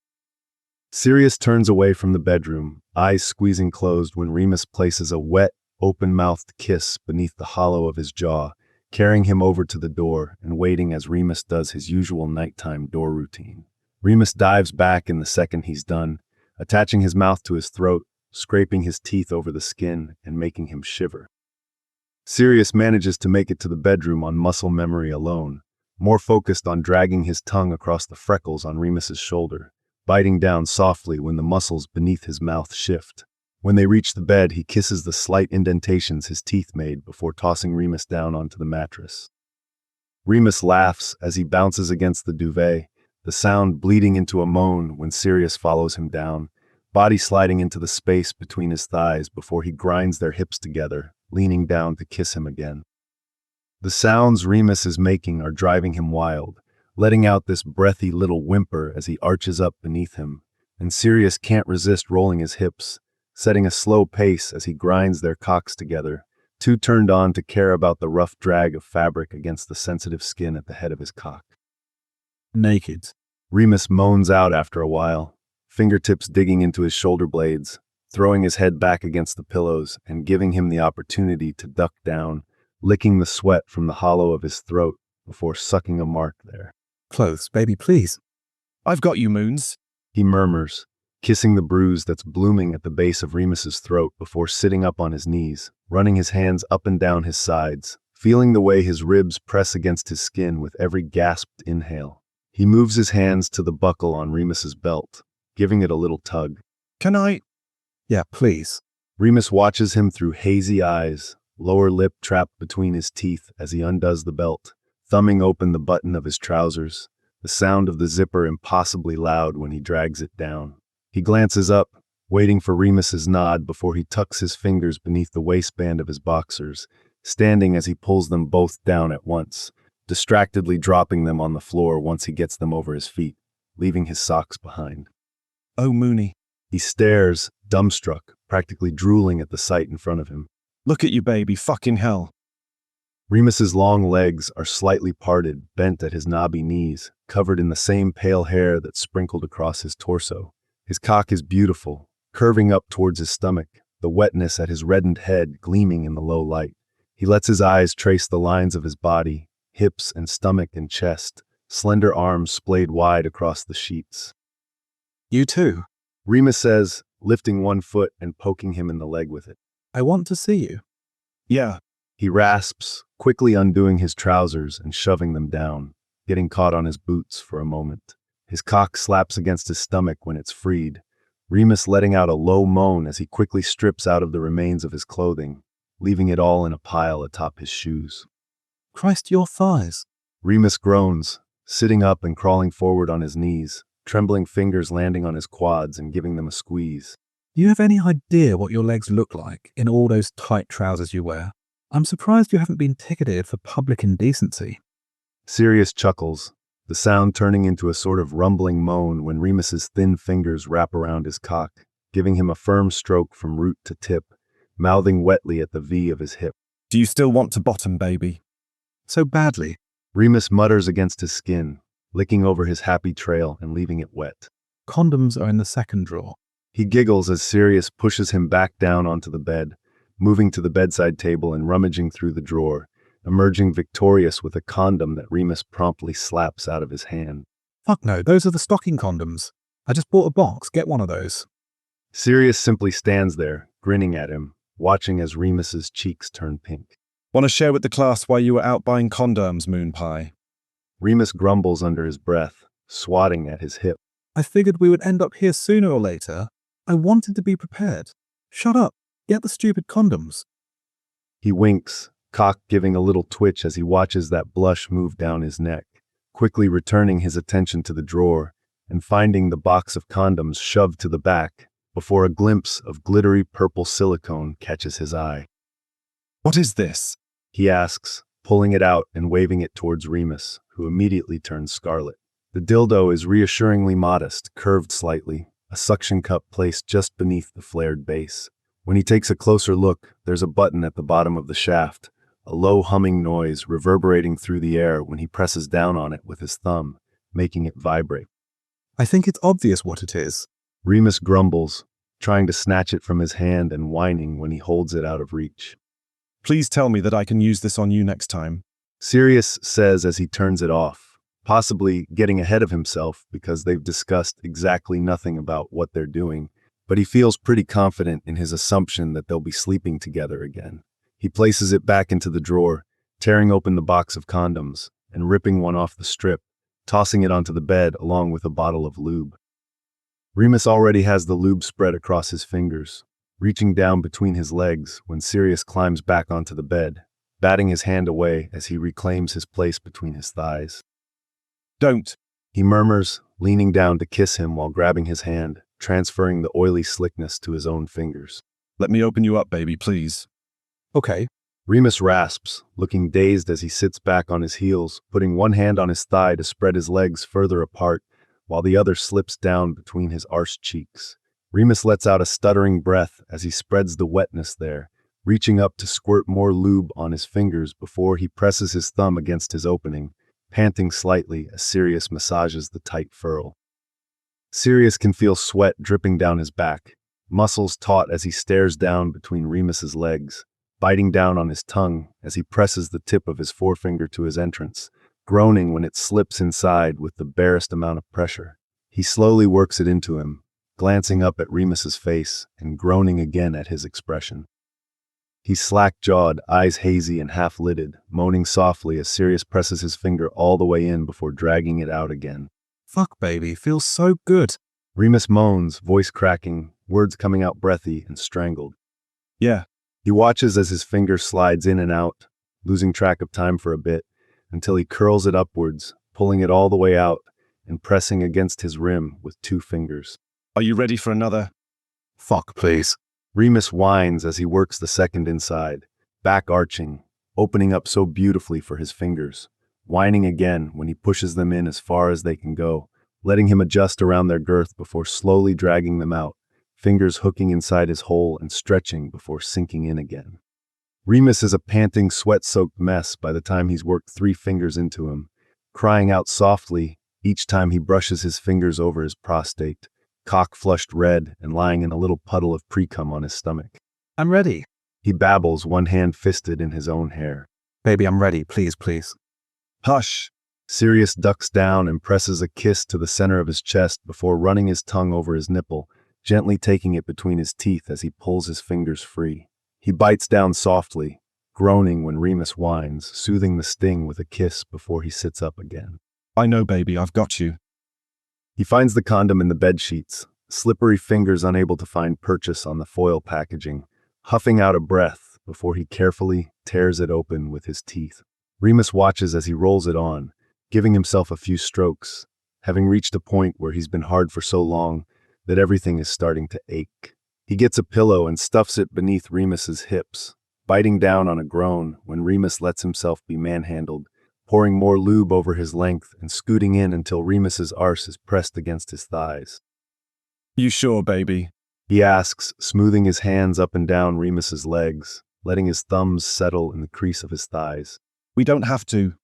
Sirius turns away from the bedroom, eyes squeezing closed when Remus places a wet, open-mouthed kiss beneath the hollow of his jaw, carrying him over to the door and waiting as Remus does his usual nighttime door routine. Remus dives back in the second he's done, attaching his mouth to his throat, scraping his teeth over the skin and making him shiver. Sirius manages to make it to the bedroom on muscle memory alone, more focused on dragging his tongue across the freckles on Remus's shoulder, biting down softly when the muscles beneath his mouth shift. When they reach the bed, he kisses the slight indentations his teeth made before tossing Remus down onto the mattress. Remus laughs as he bounces against the duvet, the sound bleeding into a moan when Sirius follows him down, body sliding into the space between his thighs before he grinds their hips together, leaning down to kiss him again. The sounds Remus is making are driving him wild, letting out this breathy little whimper as he arches up beneath him, and Sirius can't resist rolling his hips, setting a slow pace as he grinds their cocks together, too turned on to care about the rough drag of fabric against the sensitive skin at the head of his cock. Naked. Remus moans out after a while, fingertips digging into his shoulder blades, throwing his head back against the pillows and giving him the opportunity to duck down, licking the sweat from the hollow of his throat before sucking a mark there. Clothes, baby, please. I've got you, Moons. He murmurs, kissing the bruise that's blooming at the base of Remus's throat before sitting up on his knees, running his hands up and down his sides, feeling the way his ribs press against his skin with every gasped inhale. He moves his hands to the buckle on Remus's belt, giving it a little tug. Can I? Yeah, please. Remus watches him through hazy eyes, lower lip trapped between his teeth as he undoes the belt, thumbing open the button of his trousers, the sound of the zipper impossibly loud when he drags it down. He glances up, waiting for Remus's nod before he tucks his fingers beneath the waistband of his boxers, standing as he pulls them both down at once, distractedly dropping them on the floor once he gets them over his feet, leaving his socks behind. Oh, Mooney. He stares, dumbstruck, practically drooling at the sight in front of him. Look at you, baby, fucking hell. Remus's long legs are slightly parted, bent at his knobby knees, covered in the same pale hair that sprinkled across his torso. His cock is beautiful, curving up towards his stomach, the wetness at his reddened head gleaming in the low light. He lets his eyes trace the lines of his body, hips and stomach and chest, slender arms splayed wide across the sheets. You too. Remus says, lifting one foot and poking him in the leg with it. I want to see you. Yeah. He rasps, quickly undoing his trousers and shoving them down, getting caught on his boots for a moment. His cock slaps against his stomach when it's freed, Remus letting out a low moan as he quickly strips out of the remains of his clothing, leaving it all in a pile atop his shoes. Christ, your thighs. Remus groans, sitting up and crawling forward on his knees, trembling fingers landing on his quads and giving them a squeeze. Do you have any idea what your legs look like in all those tight trousers you wear? I'm surprised you haven't been ticketed for public indecency. Sirius chuckles, the sound turning into a sort of rumbling moan when Remus's thin fingers wrap around his cock, giving him a firm stroke from root to tip, mouthing wetly at the V of his hip. Do you still want to bottom, baby? So badly. Remus mutters against his skin, licking over his happy trail and leaving it wet. Condoms are in the second drawer. He giggles as Sirius pushes him back down onto the bed, moving to the bedside table and rummaging through the drawer, emerging victorious with a condom that Remus promptly slaps out of his hand. Fuck no, those are the stocking condoms. I just bought a box, get one of those. Sirius simply stands there, grinning at him, watching as Remus's cheeks turn pink. Want to share with the class why you were out buying condoms, Moon Pie? Remus grumbles under his breath, swatting at his hip. I figured we would end up here sooner or later. I wanted to be prepared. Shut up. Get the stupid condoms. He winks, cock giving a little twitch as he watches that blush move down his neck, quickly returning his attention to the drawer and finding the box of condoms shoved to the back before a glimpse of glittery purple silicone catches his eye. What is this? He asks, pulling it out and waving it towards Remus, who immediately turns scarlet. The dildo is reassuringly modest, curved slightly, a suction cup placed just beneath the flared base. When he takes a closer look, there's a button at the bottom of the shaft, a low humming noise reverberating through the air when he presses down on it with his thumb, making it vibrate. I think it's obvious what it is. Remus grumbles, trying to snatch it from his hand and whining when he holds it out of reach. Please tell me that I can use this on you next time. Sirius says as he turns it off, possibly getting ahead of himself because they've discussed exactly nothing about what they're doing, but he feels pretty confident in his assumption that they'll be sleeping together again. He places it back into the drawer, tearing open the box of condoms and ripping one off the strip, tossing it onto the bed along with a bottle of lube. Remus already has the lube spread across his fingers, reaching down between his legs when Sirius climbs back onto the bed, batting his hand away as he reclaims his place between his thighs. Don't, he murmurs, leaning down to kiss him while grabbing his hand, transferring the oily slickness to his own fingers. Let me open you up, baby, please. Okay. Remus rasps, looking dazed as he sits back on his heels, putting one hand on his thigh to spread his legs further apart, while the other slips down between his arched cheeks. Remus lets out a stuttering breath as he spreads the wetness there, reaching up to squirt more lube on his fingers before he presses his thumb against his opening, panting slightly as Sirius massages the tight furl. Sirius can feel sweat dripping down his back, muscles taut as he stares down between Remus's legs, biting down on his tongue as he presses the tip of his forefinger to his entrance, groaning when it slips inside with the barest amount of pressure. He slowly works it into him, glancing up at Remus's face and groaning again at his expression. He's slack-jawed, eyes hazy and half-lidded, moaning softly as Sirius presses his finger all the way in before dragging it out again. Fuck, baby, feels so good. Remus moans, voice cracking, words coming out breathy and strangled. Yeah. He watches as his finger slides in and out, losing track of time for a bit, until he curls it upwards, pulling it all the way out and pressing against his rim with 2 fingers. Are you ready for another? Fuck, please. Remus whines as he works the second inside, back arching, opening up so beautifully for his fingers, whining again when he pushes them in as far as they can go, letting him adjust around their girth before slowly dragging them out, fingers hooking inside his hole and stretching before sinking in again. Remus is a panting, sweat-soaked mess by the time he's worked 3 fingers into him, crying out softly each time he brushes his fingers over his prostate, cock flushed red and lying in a little puddle of pre-cum on his stomach. I'm ready. He babbles, one hand fisted in his own hair. Baby, I'm ready. Please, please. Hush. Sirius ducks down and presses a kiss to the center of his chest before running his tongue over his nipple, gently taking it between his teeth as he pulls his fingers free. He bites down softly, groaning when Remus whines, soothing the sting with a kiss before he sits up again. I know, baby, I've got you. He finds the condom in the bed sheets, slippery fingers unable to find purchase on the foil packaging, huffing out a breath before he carefully tears it open with his teeth. Remus watches as he rolls it on, giving himself a few strokes, having reached a point where he's been hard for so long that everything is starting to ache. He gets a pillow and stuffs it beneath Remus's hips, biting down on a groan when Remus lets himself be manhandled, pouring more lube over his length and scooting in until Remus's arse is pressed against his thighs. You sure, baby? He asks, smoothing his hands up and down Remus's legs, letting his thumbs settle in the crease of his thighs. We don't have to.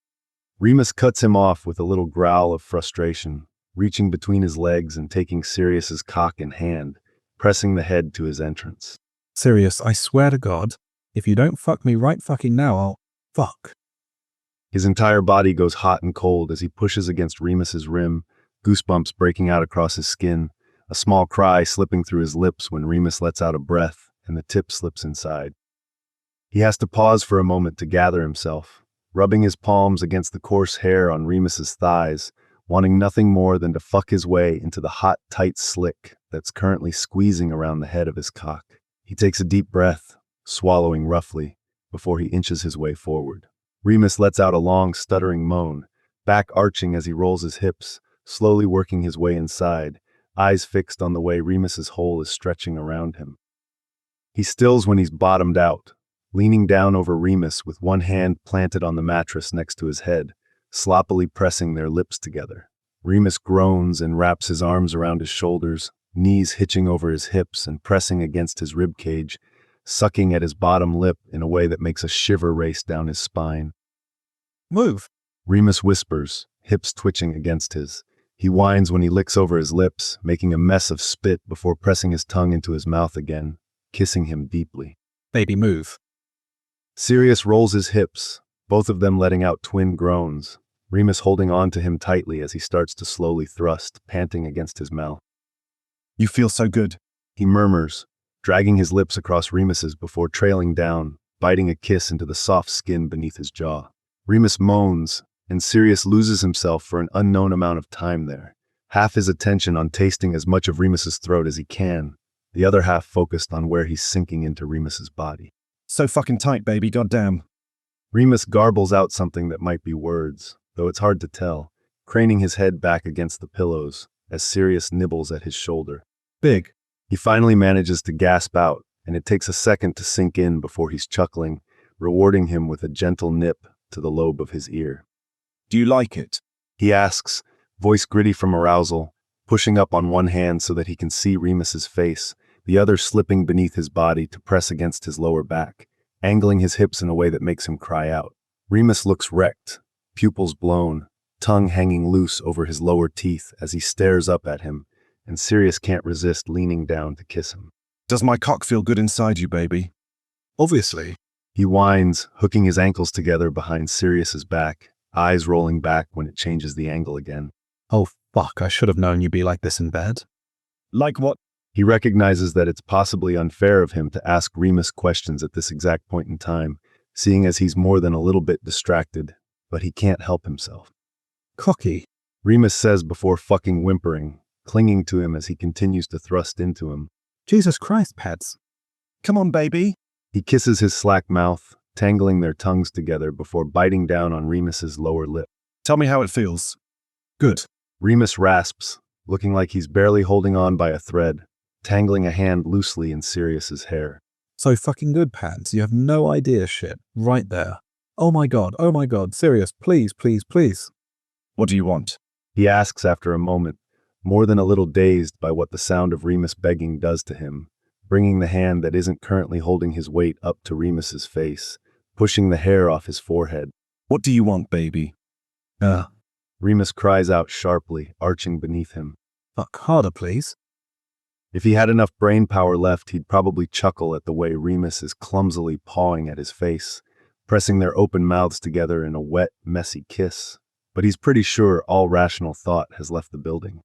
Remus cuts him off with a little growl of frustration, reaching between his legs and taking Sirius's cock in hand, pressing the head to his entrance. Sirius, I swear to God, if you don't fuck me right fucking now, I'll fuck. His entire body goes hot and cold as he pushes against Remus's rim, goosebumps breaking out across his skin, a small cry slipping through his lips when Remus lets out a breath and the tip slips inside. He has to pause for a moment to gather himself, rubbing his palms against the coarse hair on Remus's thighs, wanting nothing more than to fuck his way into the hot, tight slick that's currently squeezing around the head of his cock. He takes a deep breath, swallowing roughly, before he inches his way forward. Remus lets out a long, stuttering moan, back arching as he rolls his hips, slowly working his way inside, eyes fixed on the way Remus's hole is stretching around him. He stills when he's bottomed out, leaning down over Remus with one hand planted on the mattress next to his head, sloppily pressing their lips together. Remus groans and wraps his arms around his shoulders, knees hitching over his hips and pressing against his ribcage, sucking at his bottom lip in a way that makes a shiver race down his spine. Move, Remus whispers, hips twitching against his. He whines when he licks over his lips, making a mess of spit before pressing his tongue into his mouth again, kissing him deeply. Baby, move. Sirius rolls his hips, both of them letting out twin groans, Remus holding on to him tightly as he starts to slowly thrust, panting against his mouth. You feel so good, he murmurs, dragging his lips across Remus's before trailing down, biting a kiss into the soft skin beneath his jaw. Remus moans, and Sirius loses himself for an unknown amount of time there, half his attention on tasting as much of Remus's throat as he can, the other half focused on where he's sinking into Remus's body. So fucking tight, baby, goddamn. Remus garbles out something that might be words, though it's hard to tell, craning his head back against the pillows as Sirius nibbles at his shoulder. Big. He finally manages to gasp out, and it takes a second to sink in before he's chuckling, rewarding him with a gentle nip to the lobe of his ear. Do you like it? He asks, voice gritty from arousal, pushing up on one hand so that he can see Remus's face, the other slipping beneath his body to press against his lower back, angling his hips in a way that makes him cry out. Remus looks wrecked, pupils blown, tongue hanging loose over his lower teeth as he stares up at him, and Sirius can't resist leaning down to kiss him. Does my cock feel good inside you, baby? Obviously. He whines, hooking his ankles together behind Sirius's back, eyes rolling back when it changes the angle again. Oh fuck, I should have known you'd be like this in bed. Like what? He recognizes that it's possibly unfair of him to ask Remus questions at this exact point in time, seeing as he's more than a little bit distracted, but he can't help himself. Cocky, Remus says before fucking whimpering, clinging to him as he continues to thrust into him. Jesus Christ, Pads. Come on, baby. He kisses his slack mouth, tangling their tongues together before biting down on Remus's lower lip. Tell me how it feels. Good. Remus rasps, looking like he's barely holding on by a thread, tangling a hand loosely in Sirius's hair. So fucking good, Pads. You have no idea shit. Right there. Oh my god, Sirius, please, please, please. What do you want? He asks after a moment, more than a little dazed by what the sound of Remus begging does to him, bringing the hand that isn't currently holding his weight up to Remus's face, pushing the hair off his forehead. What do you want, baby? Remus cries out sharply, arching beneath him. Fuck harder, please. If he had enough brain power left, he'd probably chuckle at the way Remus is clumsily pawing at his face, pressing their open mouths together in a wet, messy kiss. But he's pretty sure all rational thought has left the building.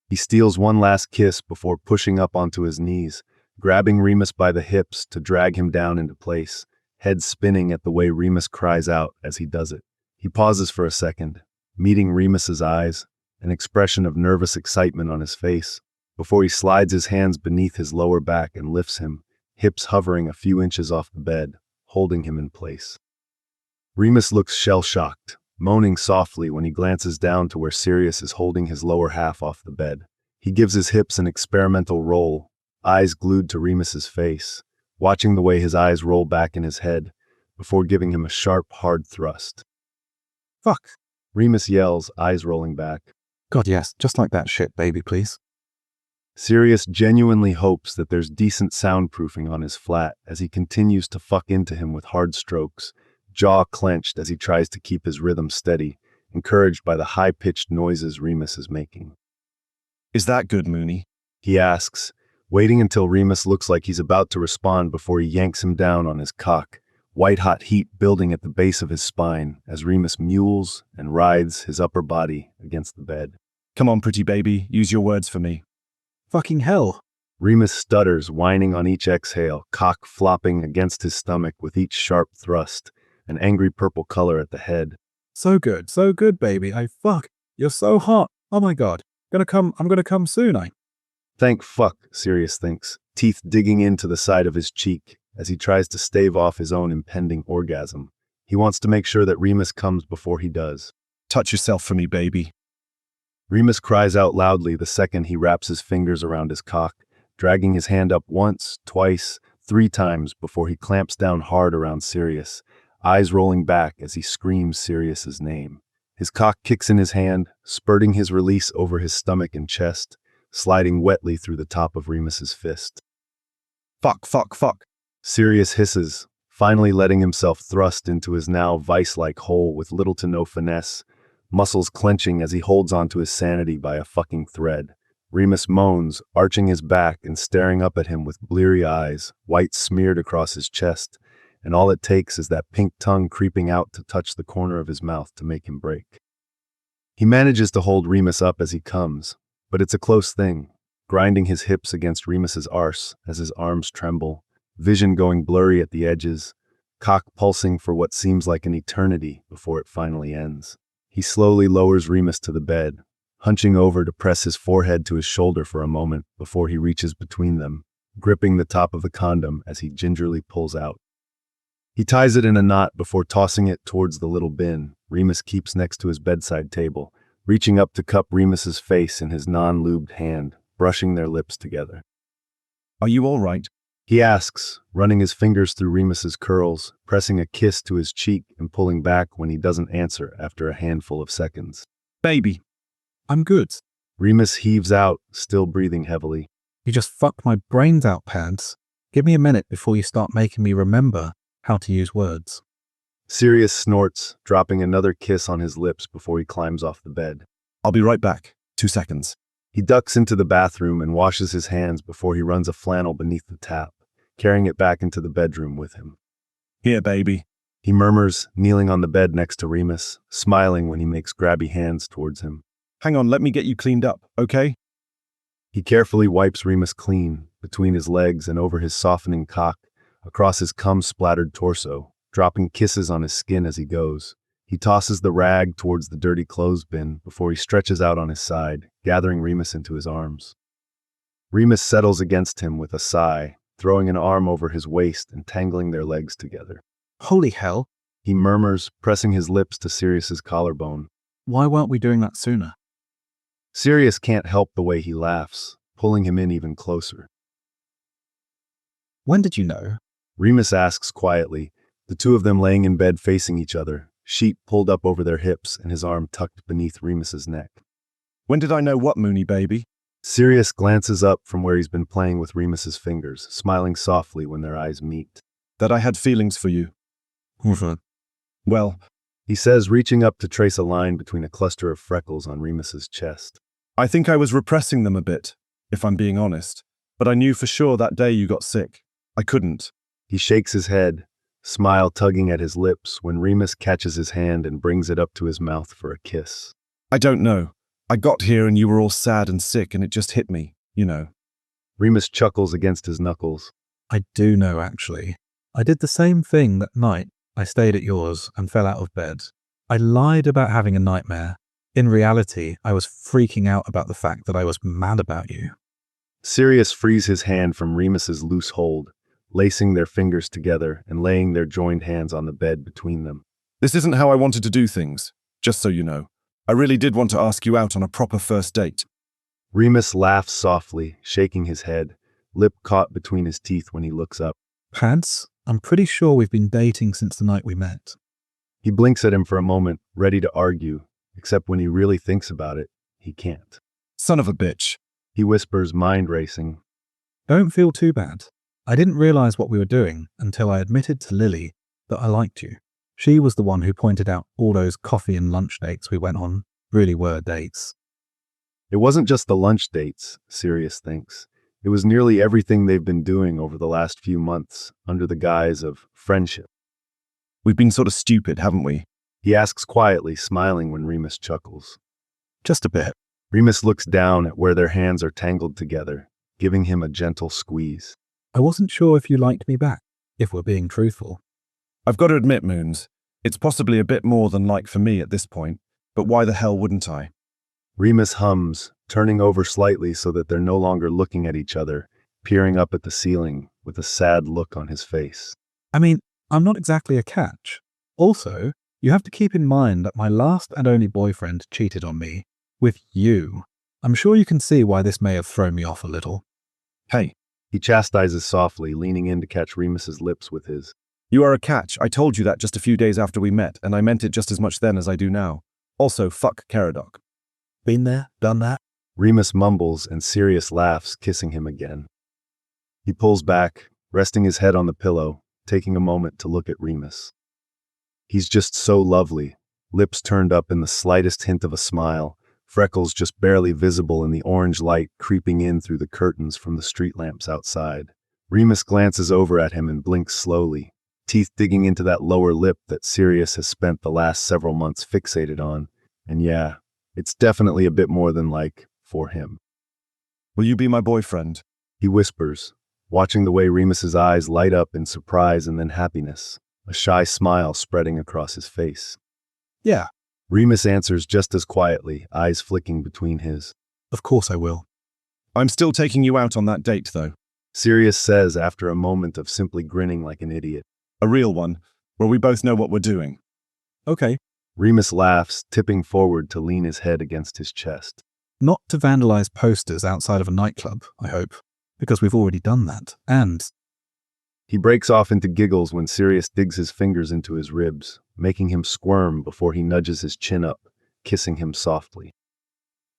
He steals one last kiss before pushing up onto his knees, grabbing Remus by the hips to drag him down into place, head spinning at the way Remus cries out as he does it. He pauses for a second, meeting Remus's eyes, an expression of nervous excitement on his face, before he slides his hands beneath his lower back and lifts him, hips hovering a few inches off the bed, holding him in place. Remus looks shell-shocked, moaning softly when he glances down to where Sirius is holding his lower half off the bed. He gives his hips an experimental roll, eyes glued to Remus's face, watching the way his eyes roll back in his head, before giving him a sharp, hard thrust. Fuck. Remus yells, eyes rolling back. God, yes, just like that shit, baby, please. Sirius genuinely hopes that there's decent soundproofing on his flat as he continues to fuck into him with hard strokes, jaw clenched as he tries to keep his rhythm steady, encouraged by the high-pitched noises Remus is making. Is that good, Mooney? He asks, waiting until Remus looks like he's about to respond before he yanks him down on his cock, white-hot heat building at the base of his spine as Remus mules and rides his upper body against the bed. Come on, pretty baby, use your words for me. Fucking hell. Remus stutters, whining on each exhale, cock flopping against his stomach with each sharp thrust, an angry purple color at the head. So good, baby. You're so hot. Oh my god. I'm gonna come soon, Thank fuck, Sirius thinks, teeth digging into the side of his cheek as he tries to stave off his own impending orgasm. He wants to make sure that Remus comes before he does. Touch yourself for me, baby. Remus cries out loudly the second he wraps his fingers around his cock, dragging his hand up once, twice, 3 times before he clamps down hard around Sirius, eyes rolling back as he screams Sirius's name. His cock kicks in his hand, spurting his release over his stomach and chest, sliding wetly through the top of Remus's fist. Fuck, fuck, fuck. Sirius hisses, finally letting himself thrust into his now vice-like hole with little to no finesse, muscles clenching as he holds onto his sanity by a fucking thread. Remus moans, arching his back and staring up at him with bleary eyes, white smeared across his chest, and all it takes is that pink tongue creeping out to touch the corner of his mouth to make him break. He manages to hold Remus up as he comes, but it's a close thing, grinding his hips against Remus's arse as his arms tremble, vision going blurry at the edges, cock pulsing for what seems like an eternity before it finally ends. He slowly lowers Remus to the bed, hunching over to press his forehead to his shoulder for a moment before he reaches between them, gripping the top of the condom as he gingerly pulls out. He ties it in a knot before tossing it towards the little bin Remus keeps next to his bedside table, reaching up to cup Remus's face in his non-lubed hand, brushing their lips together. Are you all right? He asks, running his fingers through Remus's curls, pressing a kiss to his cheek and pulling back when he doesn't answer after a handful of seconds. Baby. I'm good. Remus heaves out, still breathing heavily. You just fucked my brains out, Pads. Give me a minute before you start making me remember how to use words. Sirius snorts, dropping another kiss on his lips before he climbs off the bed. I'll be right back. 2 seconds. He ducks into the bathroom and washes his hands before he runs a flannel beneath the tap, carrying it back into the bedroom with him. Here, baby. He murmurs, kneeling on the bed next to Remus, smiling when he makes grabby hands towards him. Hang on, let me get you cleaned up, okay? He carefully wipes Remus clean, between his legs and over his softening cock, across his cum-splattered torso, dropping kisses on his skin as he goes. He tosses the rag towards the dirty clothes bin before he stretches out on his side, gathering Remus into his arms. Remus settles against him with a sigh, throwing an arm over his waist and tangling their legs together. Holy hell, He murmurs, pressing his lips to Sirius's collarbone. why weren't we doing that sooner? Sirius can't help the way he laughs, pulling him in even closer. When did you know? Remus asks quietly, the two of them laying in bed facing each other, sheet pulled up over their hips and his arm tucked beneath Remus's neck. When did I know what, Mooney baby? Sirius glances up from where he's been playing with Remus's fingers, smiling softly when their eyes meet. That I had feelings for you. Well, he says, reaching up to trace a line between a cluster of freckles on Remus's chest. I think I was repressing them a bit, if I'm being honest, but I knew for sure that day you got sick. I couldn't. He shakes his head, smile tugging at his lips when Remus catches his hand and brings it up to his mouth for a kiss. I don't know. I got here and you were all sad and sick and it just hit me, you know. Remus chuckles against his knuckles. I do know, actually. I did the same thing that night I stayed at yours and fell out of bed. I lied about having a nightmare. In reality, I was freaking out about the fact that I was mad about you. Sirius frees his hand from Remus's loose hold, lacing their fingers together and laying their joined hands on the bed between them. This isn't how I wanted to do things, just so you know. I really did want to ask you out on a proper first date. Remus laughs softly, shaking his head, lip caught between his teeth when he looks up. Pads, I'm pretty sure we've been dating since the night we met. He blinks at him for a moment, ready to argue, except when he really thinks about it, he can't. Son of a bitch. He whispers, mind racing. Don't feel too bad. I didn't realize what we were doing until I admitted to Lily that I liked you. She was the one who pointed out all those coffee and lunch dates we went on really were dates. It wasn't just the lunch dates, Sirius thinks. It was nearly everything they've been doing over the last few months under the guise of friendship. We've been sort of stupid, haven't we? He asks quietly, smiling when Remus chuckles. Just a bit. Remus looks down at where their hands are tangled together, giving him a gentle squeeze. I wasn't sure if you liked me back, if we're being truthful. I've got to admit, Moons, it's possibly a bit more than like for me at this point, but why the hell wouldn't I? Remus hums, turning over slightly so that they're no longer looking at each other, peering up at the ceiling with a sad look on his face. I mean, I'm not exactly a catch. Also, you have to keep in mind that my last and only boyfriend cheated on me with you. I'm sure you can see why this may have thrown me off a little. Hey. He chastises softly, leaning in to catch Remus's lips with his. You are a catch. I told you that just a few days after we met, and I meant it just as much then as I do now. Also, fuck Keradok. Been there, done that. Remus mumbles and Sirius laughs, kissing him again. He pulls back, resting his head on the pillow, taking a moment to look at Remus. He's just so lovely, lips turned up in the slightest hint of a smile, freckles just barely visible in the orange light creeping in through the curtains from the street lamps outside. Remus glances over at him and blinks slowly, teeth digging into that lower lip that Sirius has spent the last several months fixated on. And yeah, it's definitely a bit more than like, for him. Will you be my boyfriend? He whispers, watching the way Remus's eyes light up in surprise and then happiness, a shy smile spreading across his face. Yeah. Remus answers just as quietly, eyes flicking between his. Of course I will. I'm still taking you out on that date, though. Sirius says after a moment of simply grinning like an idiot. A real one, where we both know what we're doing. Okay. Remus laughs, tipping forward to lean his head against his chest. Not to vandalize posters outside of a nightclub, I hope, because we've already done that, and... He breaks off into giggles when Sirius digs his fingers into his ribs, making him squirm before he nudges his chin up, kissing him softly.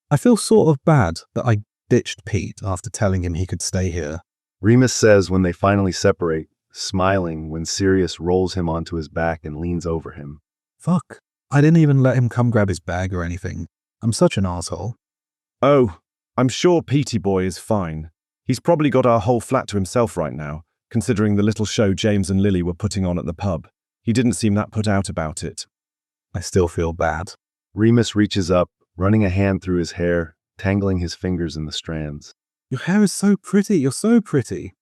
I feel sort of bad that I ditched Pete after telling him he could stay here. Remus says when they finally separate, smiling when Sirius rolls him onto his back and leans over him. Fuck. I didn't even let him come grab his bag or anything. I'm such an asshole. Oh, I'm sure Petey boy is fine. He's probably got our whole flat to himself right now, considering the little show James and Lily were putting on at the pub. He didn't seem that put out about it. I still feel bad. Remus reaches up, running a hand through his hair, tangling his fingers in the strands. Your hair is so pretty. You're so pretty.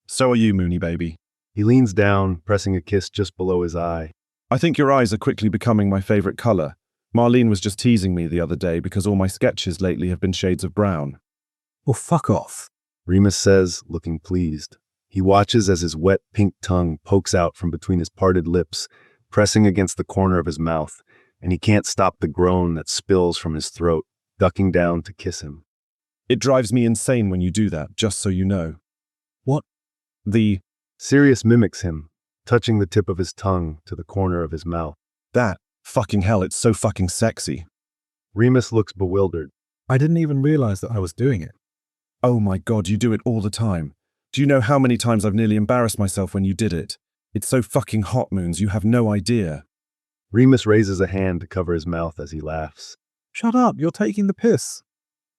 So are you, Mooney baby. He leans down, pressing a kiss just below his eye. I think your eyes are quickly becoming my favorite color. Marlene was just teasing me the other day because all my sketches lately have been shades of brown. Well, fuck off. Remus says, looking pleased. He watches as his wet pink tongue pokes out from between his parted lips, pressing against the corner of his mouth, and he can't stop the groan that spills from his throat, ducking down to kiss him. It drives me insane when you do that, just so you know. What? Sirius mimics him, touching the tip of his tongue to the corner of his mouth. That, fucking hell, it's so fucking sexy. Remus looks bewildered. I didn't even realize that I was doing it. Oh my god, you do it all the time. Do you know how many times I've nearly embarrassed myself when you did it? It's so fucking hot, Moons, you have no idea. Remus raises a hand to cover his mouth as he laughs. Shut up, you're taking the piss.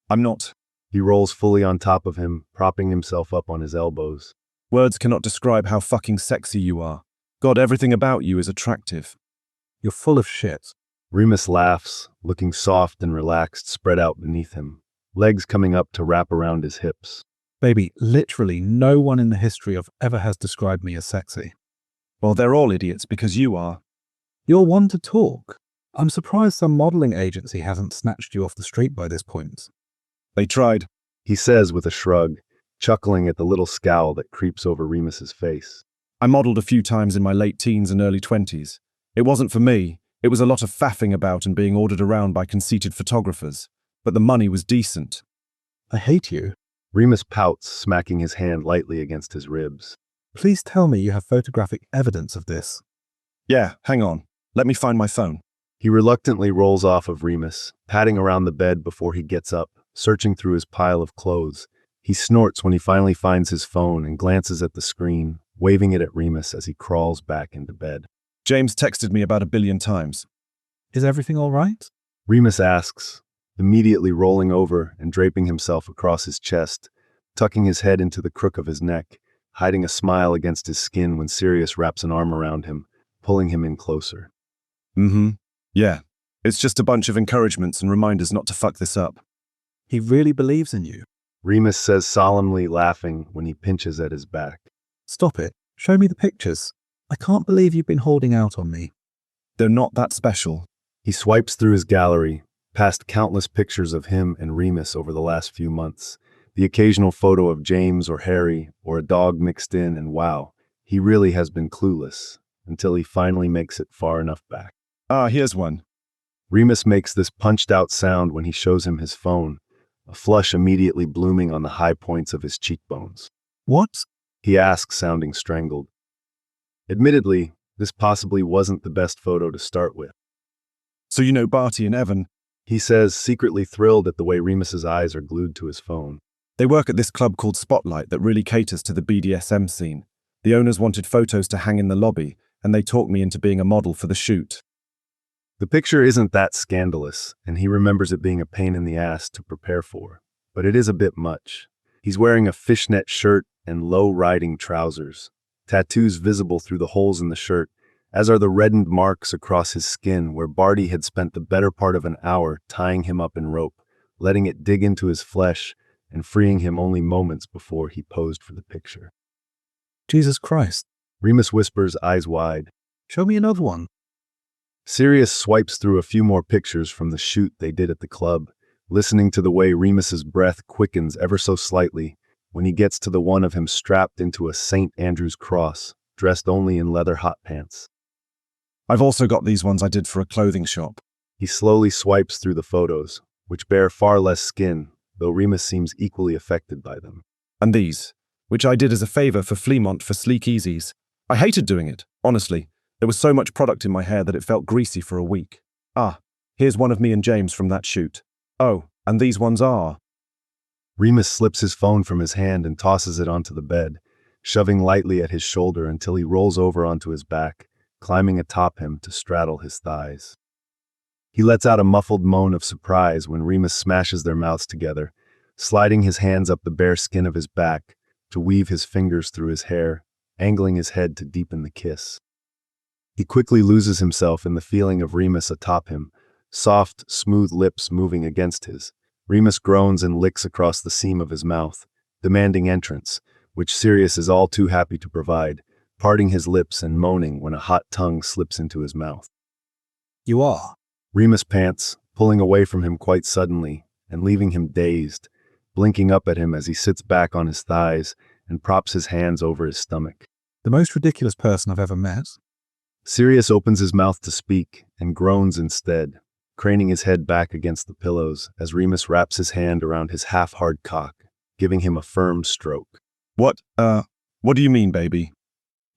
I'm not. He rolls fully on top of him, propping himself up on his elbows. Words cannot describe how fucking sexy you are. God, everything about you is attractive. You're full of shit. Remus laughs, looking soft and relaxed spread out beneath him, legs coming up to wrap around his hips. Baby, literally no one in the history of ever has described me as sexy. Well, they're all idiots because you are. You're one to talk. I'm surprised some modeling agency hasn't snatched you off the street by this point. They tried, he says with a shrug, chuckling at the little scowl that creeps over Remus's face. I modeled a few times in my late teens and early 20s. It wasn't for me. It was a lot of faffing about and being ordered around by conceited photographers. But the money was decent. I hate you. Remus pouts, smacking his hand lightly against his ribs. Please tell me you have photographic evidence of this. Yeah, hang on. Let me find my phone. He reluctantly rolls off of Remus, patting around the bed before he gets up, searching through his pile of clothes. He snorts when he finally finds his phone and glances at the screen, waving it at Remus as he crawls back into bed. James texted me about 1 billion times. Is everything all right? Remus asks, immediately rolling over and draping himself across his chest, tucking his head into the crook of his neck, hiding a smile against his skin when Sirius wraps an arm around him, pulling him in closer. Yeah. It's just a bunch of encouragements and reminders not to fuck this up. He really believes in you. Remus says solemnly, laughing when he pinches at his back. Stop it. Show me the pictures. I can't believe you've been holding out on me. They're not that special. He swipes through his gallery, past countless pictures of him and Remus over the last few months, the occasional photo of James or Harry or a dog mixed in, and wow, he really has been clueless until he finally makes it far enough back. Ah, here's one. Remus makes this punched-out sound when he shows him his phone, a flush immediately blooming on the high points of his cheekbones. What? He asks, sounding strangled. Admittedly, this possibly wasn't the best photo to start with. So you know Barty and Evan? He says, secretly thrilled at the way Remus's eyes are glued to his phone. They work at this club called Spotlight that really caters to the BDSM scene. The owners wanted photos to hang in the lobby, and they talked me into being a model for the shoot. The picture isn't that scandalous, and he remembers it being a pain in the ass to prepare for, but it is a bit much. He's wearing a fishnet shirt and low-riding trousers, tattoos visible through the holes in the shirt, as are the reddened marks across his skin where Barty had spent the better part of an hour tying him up in rope, letting it dig into his flesh and freeing him only moments before he posed for the picture. Jesus Christ. Remus whispers, eyes wide. Show me another one. Sirius swipes through a few more pictures from the shoot they did at the club, listening to the way Remus's breath quickens ever so slightly when he gets to the one of him strapped into a St. Andrew's cross, dressed only in leather hot pants. I've also got these ones I did for a clothing shop. He slowly swipes through the photos, which bear far less skin, though Remus seems equally affected by them. And these, which I did as a favor for Fleamont for Sleek Easies. I hated doing it, honestly. There was so much product in my hair that it felt greasy for a week. Ah, here's one of me and James from that shoot. Oh, and these ones are. Remus slips his phone from his hand and tosses it onto the bed, shoving lightly at his shoulder until he rolls over onto his back, climbing atop him to straddle his thighs. He lets out a muffled moan of surprise when Remus smashes their mouths together, sliding his hands up the bare skin of his back to weave his fingers through his hair, angling his head to deepen the kiss. He quickly loses himself in the feeling of Remus atop him, soft, smooth lips moving against his. Remus groans and licks across the seam of his mouth, demanding entrance, which Sirius is all too happy to provide, parting his lips and moaning when a hot tongue slips into his mouth. You are. Remus pants, pulling away from him quite suddenly and leaving him dazed, blinking up at him as he sits back on his thighs and props his hands over his stomach. The most ridiculous person I've ever met. Sirius opens his mouth to speak and groans instead, craning his head back against the pillows as Remus wraps his hand around his half-hard cock, giving him a firm stroke. What do you mean, baby?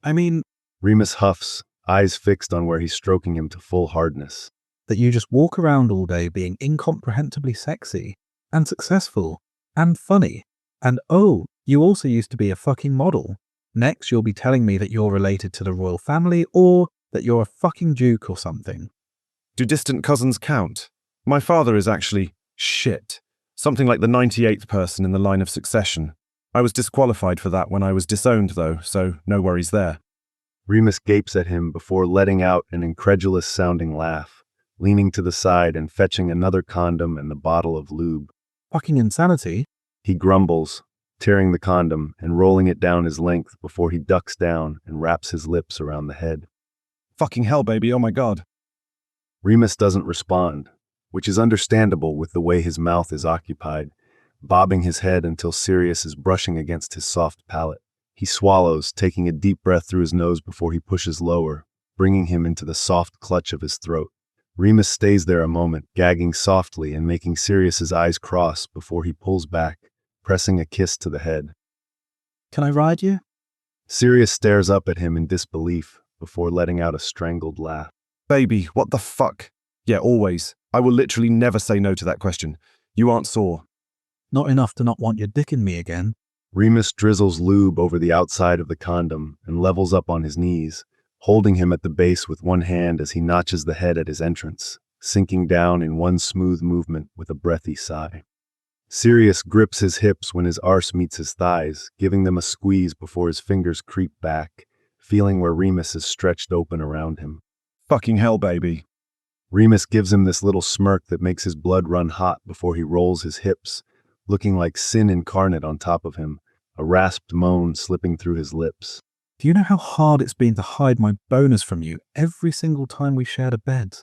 I mean, Remus huffs, eyes fixed on where he's stroking him to full hardness. That you just walk around all day being incomprehensibly sexy and successful and funny. And oh, you also used to be a fucking model. Next, you'll be telling me that you're related to the royal family or that you're a fucking duke or something. Do distant cousins count? My father is actually shit. Something like the 98th person in the line of succession. I was disqualified for that when I was disowned, though, so no worries there. Remus gapes at him before letting out an incredulous-sounding laugh, leaning to the side and fetching another condom and the bottle of lube. Fucking insanity. He grumbles, tearing the condom and rolling it down his length before he ducks down and wraps his lips around the head. Fucking hell, baby, oh my god. Remus doesn't respond, which is understandable with the way his mouth is occupied, bobbing his head until Sirius is brushing against his soft palate. He swallows, taking a deep breath through his nose before he pushes lower, bringing him into the soft clutch of his throat. Remus stays there a moment, gagging softly and making Sirius's eyes cross before he pulls back, pressing a kiss to the head. Can I ride you? Sirius stares up at him in disbelief before letting out a strangled laugh. Baby, what the fuck? Yeah, always. I will literally never say no to that question. You aren't sore. Not enough to not want your dick in me again. Remus drizzles lube over the outside of the condom and levels up on his knees, holding him at the base with one hand as he notches the head at his entrance, sinking down in one smooth movement with a breathy sigh. Sirius grips his hips when his arse meets his thighs, giving them a squeeze before his fingers creep back, feeling where Remus is stretched open around him. Fucking hell, baby. Remus gives him this little smirk that makes his blood run hot before he rolls his hips, looking like sin incarnate on top of him, a rasped moan slipping through his lips. Do you know how hard it's been to hide my boners from you every single time we shared a bed?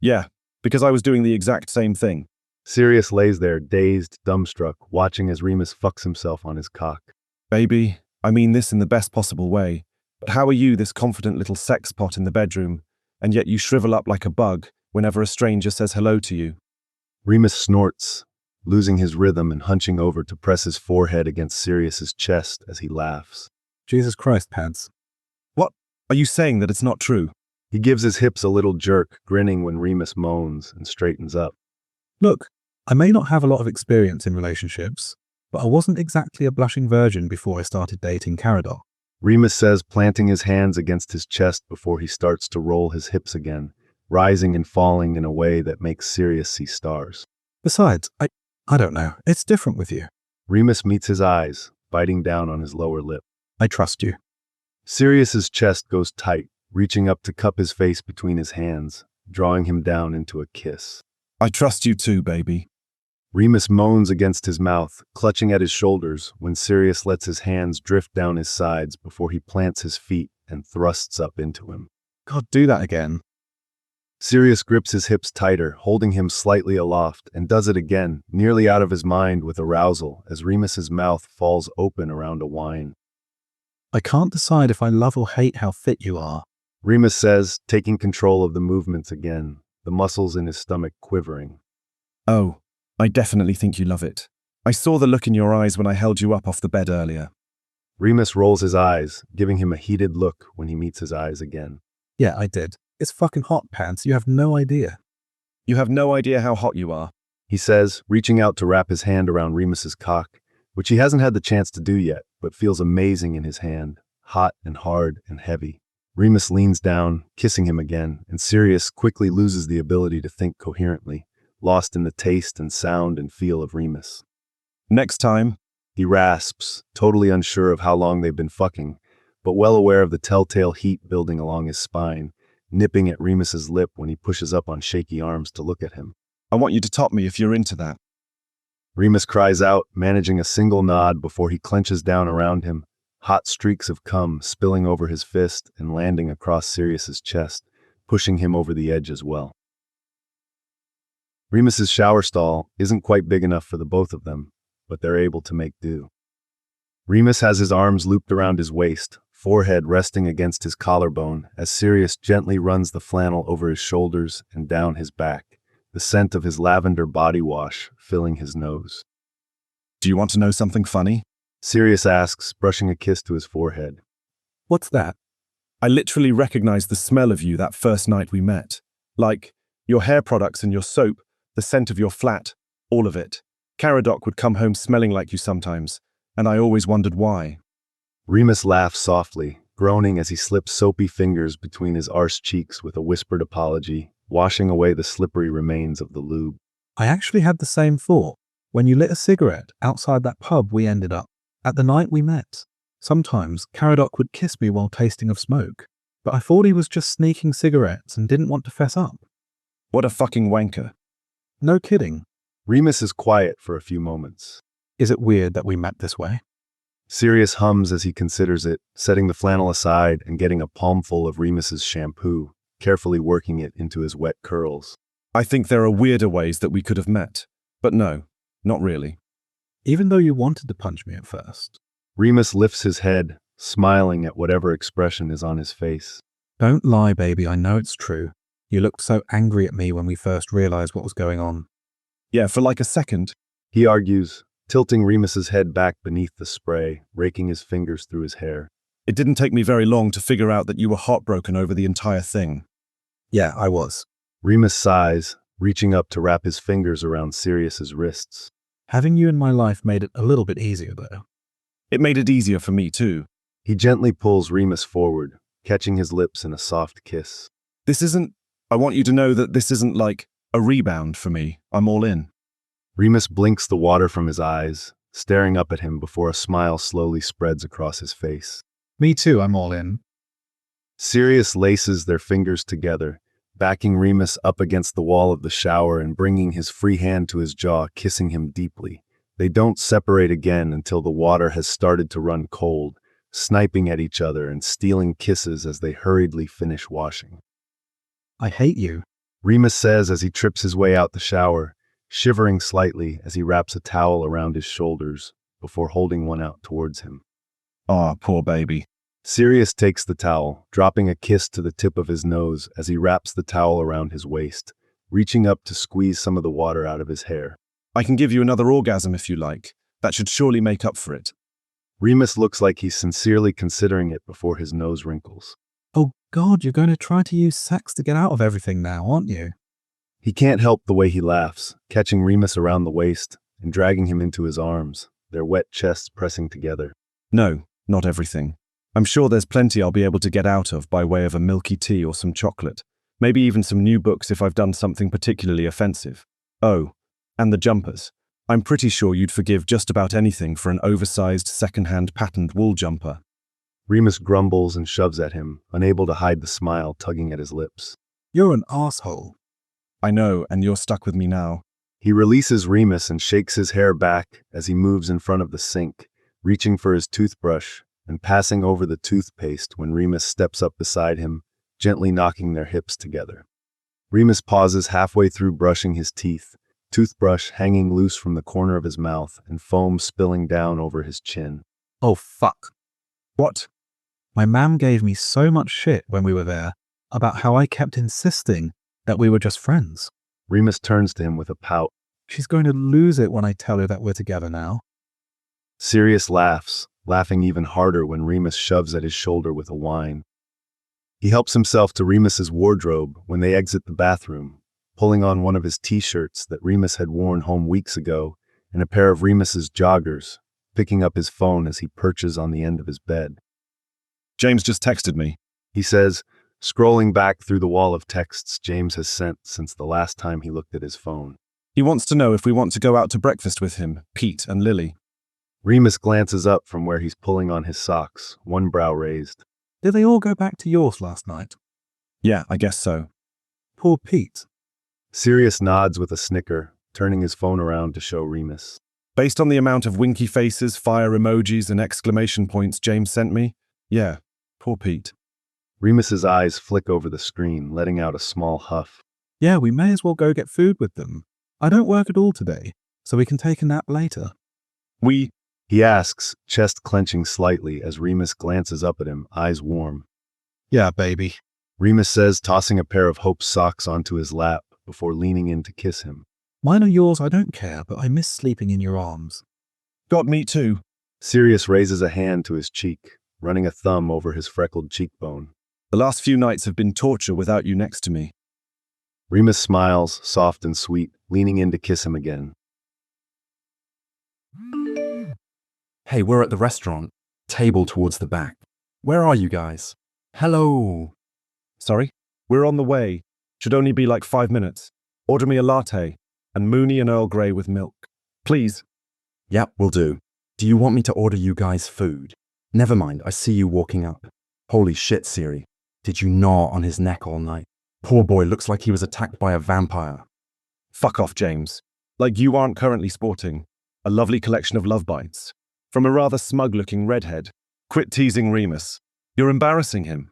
Yeah, Because I was doing the exact same thing. Sirius lays there, dazed, dumbstruck, watching as Remus fucks himself on his cock. Baby, I mean this in the best possible way, but how are you this confident little sex pot in the bedroom, and yet you shrivel up like a bug whenever a stranger says hello to you? Remus snorts, losing his rhythm and hunching over to press his forehead against Sirius's chest as he laughs. Jesus Christ, Pads. What? Are you saying that it's not true? He gives his hips a little jerk, grinning when Remus moans and straightens up. Look, I may not have a lot of experience in relationships, but I wasn't exactly a blushing virgin before I started dating Caradoc. Remus says, planting his hands against his chest before he starts to roll his hips again, rising and falling in a way that makes Sirius see stars. Besides, I don't know. It's different with you. Remus meets his eyes, biting down on his lower lip. I trust you. Sirius's chest goes tight, reaching up to cup his face between his hands, drawing him down into a kiss. I trust you too, baby. Remus moans against his mouth, clutching at his shoulders when Sirius lets his hands drift down his sides before he plants his feet and thrusts up into him. God, do that again. Sirius grips his hips tighter, holding him slightly aloft, and does it again, nearly out of his mind with arousal, as Remus's mouth falls open around a whine. I can't decide if I love or hate how fit you are, Remus says, taking control of the movements again, the muscles in his stomach quivering. Oh, I definitely think you love it. I saw the look in your eyes when I held you up off the bed earlier. Remus rolls his eyes, giving him a heated look when he meets his eyes again. Yeah, I did. It's fucking hot, Pants. You have no idea. You have no idea how hot you are, he says, reaching out to wrap his hand around Remus's cock, which he hasn't had the chance to do yet, but feels amazing in his hand, hot and hard and heavy. Remus leans down, kissing him again, and Sirius quickly loses the ability to think coherently, lost in the taste and sound and feel of Remus. Next time, he rasps, totally unsure of how long they've been fucking, but well aware of the telltale heat building along his spine, nipping at Remus's lip when he pushes up on shaky arms to look at him. I want you to top me if you're into that. Remus cries out, managing a single nod before he clenches down around him, hot streaks of cum spilling over his fist and landing across Sirius's chest, pushing him over the edge as well. Remus's shower stall isn't quite big enough for the both of them, but they're able to make do. Remus has his arms looped around his waist, forehead resting against his collarbone as Sirius gently runs the flannel over his shoulders and down his back, the scent of his lavender body wash filling his nose. Do you want to know something funny? Sirius asks, brushing a kiss to his forehead. What's that? I literally recognized the smell of you that first night we met. Like, your hair products and your soap, the scent of your flat, all of it. Caradoc would come home smelling like you sometimes, and I always wondered why. Remus laughs softly, groaning as he slips soapy fingers between his arched cheeks with a whispered apology, washing away the slippery remains of the lube. I actually had the same thought when you lit a cigarette outside that pub we ended up at the night we met. Sometimes Caradoc would kiss me while tasting of smoke, but I thought he was just sneaking cigarettes and didn't want to fess up. What a fucking wanker. No kidding. Remus is quiet for a few moments. Is it weird that we met this way? Sirius hums as he considers it, setting the flannel aside and getting a palmful of Remus's shampoo, carefully working it into his wet curls. I think there are weirder ways that we could have met, but no, not really. Even though you wanted to punch me at first. Remus lifts his head, smiling at whatever expression is on his face. Don't lie, baby, I know it's true. You looked so angry at me when we first realized what was going on. Yeah, for like a second. He argues, tilting Remus's head back beneath the spray, raking his fingers through his hair. It didn't take me very long to figure out that you were heartbroken over the entire thing. Yeah, I was. Remus sighs, reaching up to wrap his fingers around Sirius's wrists. Having you in my life made it a little bit easier, though. It made it easier for me, too. He gently pulls Remus forward, catching his lips in a soft kiss. I want you to know that this isn't like a rebound for me. I'm all in. Remus blinks the water from his eyes, staring up at him before a smile slowly spreads across his face. Me too, I'm all in. Sirius laces their fingers together, backing Remus up against the wall of the shower and bringing his free hand to his jaw, kissing him deeply. They don't separate again until the water has started to run cold, sniping at each other and stealing kisses as they hurriedly finish washing. I hate you. Remus says as he trips his way out the shower, shivering slightly as he wraps a towel around his shoulders before holding one out towards him. Ah, poor baby. Sirius takes the towel, dropping a kiss to the tip of his nose as he wraps the towel around his waist, reaching up to squeeze some of the water out of his hair. I can give you another orgasm if you like. That should surely make up for it. Remus looks like he's sincerely considering it before his nose wrinkles. Oh God, you're going to try to use sex to get out of everything now, aren't you? He can't help the way he laughs, catching Remus around the waist and dragging him into his arms, their wet chests pressing together. No, not everything. I'm sure there's plenty I'll be able to get out of by way of a milky tea or some chocolate. Maybe even some new books if I've done something particularly offensive. Oh, and the jumpers. I'm pretty sure you'd forgive just about anything for an oversized second-hand patterned wool jumper. Remus grumbles and shoves at him, unable to hide the smile tugging at his lips. You're an asshole. I know, and you're stuck with me now. He releases Remus and shakes his hair back as he moves in front of the sink, reaching for his toothbrush and passing over the toothpaste when Remus steps up beside him, gently knocking their hips together. Remus pauses halfway through brushing his teeth, toothbrush hanging loose from the corner of his mouth and foam spilling down over his chin. Oh, fuck. What? My mam gave me so much shit when we were there about how I kept insisting that we were just friends. Remus turns to him with a pout. She's going to lose it when I tell her that we're together now. Sirius laughs, laughing even harder when Remus shoves at his shoulder with a whine. He helps himself to Remus's wardrobe when they exit the bathroom, pulling on one of his t-shirts that Remus had worn home weeks ago and a pair of Remus's joggers, picking up his phone as he perches on the end of his bed. James just texted me, he says, scrolling back through the wall of texts James has sent since the last time he looked at his phone. He wants to know if we want to go out to breakfast with him, Pete and Lily. Remus glances up from where he's pulling on his socks, one brow raised. Did they all go back to yours last night? Yeah, I guess so. Poor Pete. Sirius nods with a snicker, turning his phone around to show Remus. Based on the amount of winky faces, fire emojis, and exclamation points James sent me, yeah, poor Pete. Remus's eyes flick over the screen, letting out a small huff. Yeah, we may as well go get food with them. I don't work at all today, so we can take a nap later. He asks, chest clenching slightly as Remus glances up at him, eyes warm. Yeah, baby. Remus says, tossing a pair of Hope's socks onto his lap before leaning in to kiss him. Mine are yours, I don't care, but I miss sleeping in your arms. God, me too. Sirius raises a hand to his cheek, running a thumb over his freckled cheekbone. The last few nights have been torture without you next to me. Remus smiles, soft and sweet, leaning in to kiss him again. Hey, we're at the restaurant. Table towards the back. Where are you guys? Hello. Sorry? We're on the way. Should only be like 5 minutes. Order me a latte, and Mooney and Earl Grey with milk. Please. Yep, will do. Do you want me to order you guys food? Never mind, I see you walking up. Holy shit, Siri. Did you gnaw on his neck all night? Poor boy looks like he was attacked by a vampire. Fuck off, James. Like you aren't currently sporting a lovely collection of love bites from a rather smug-looking redhead. Quit teasing Remus. You're embarrassing him.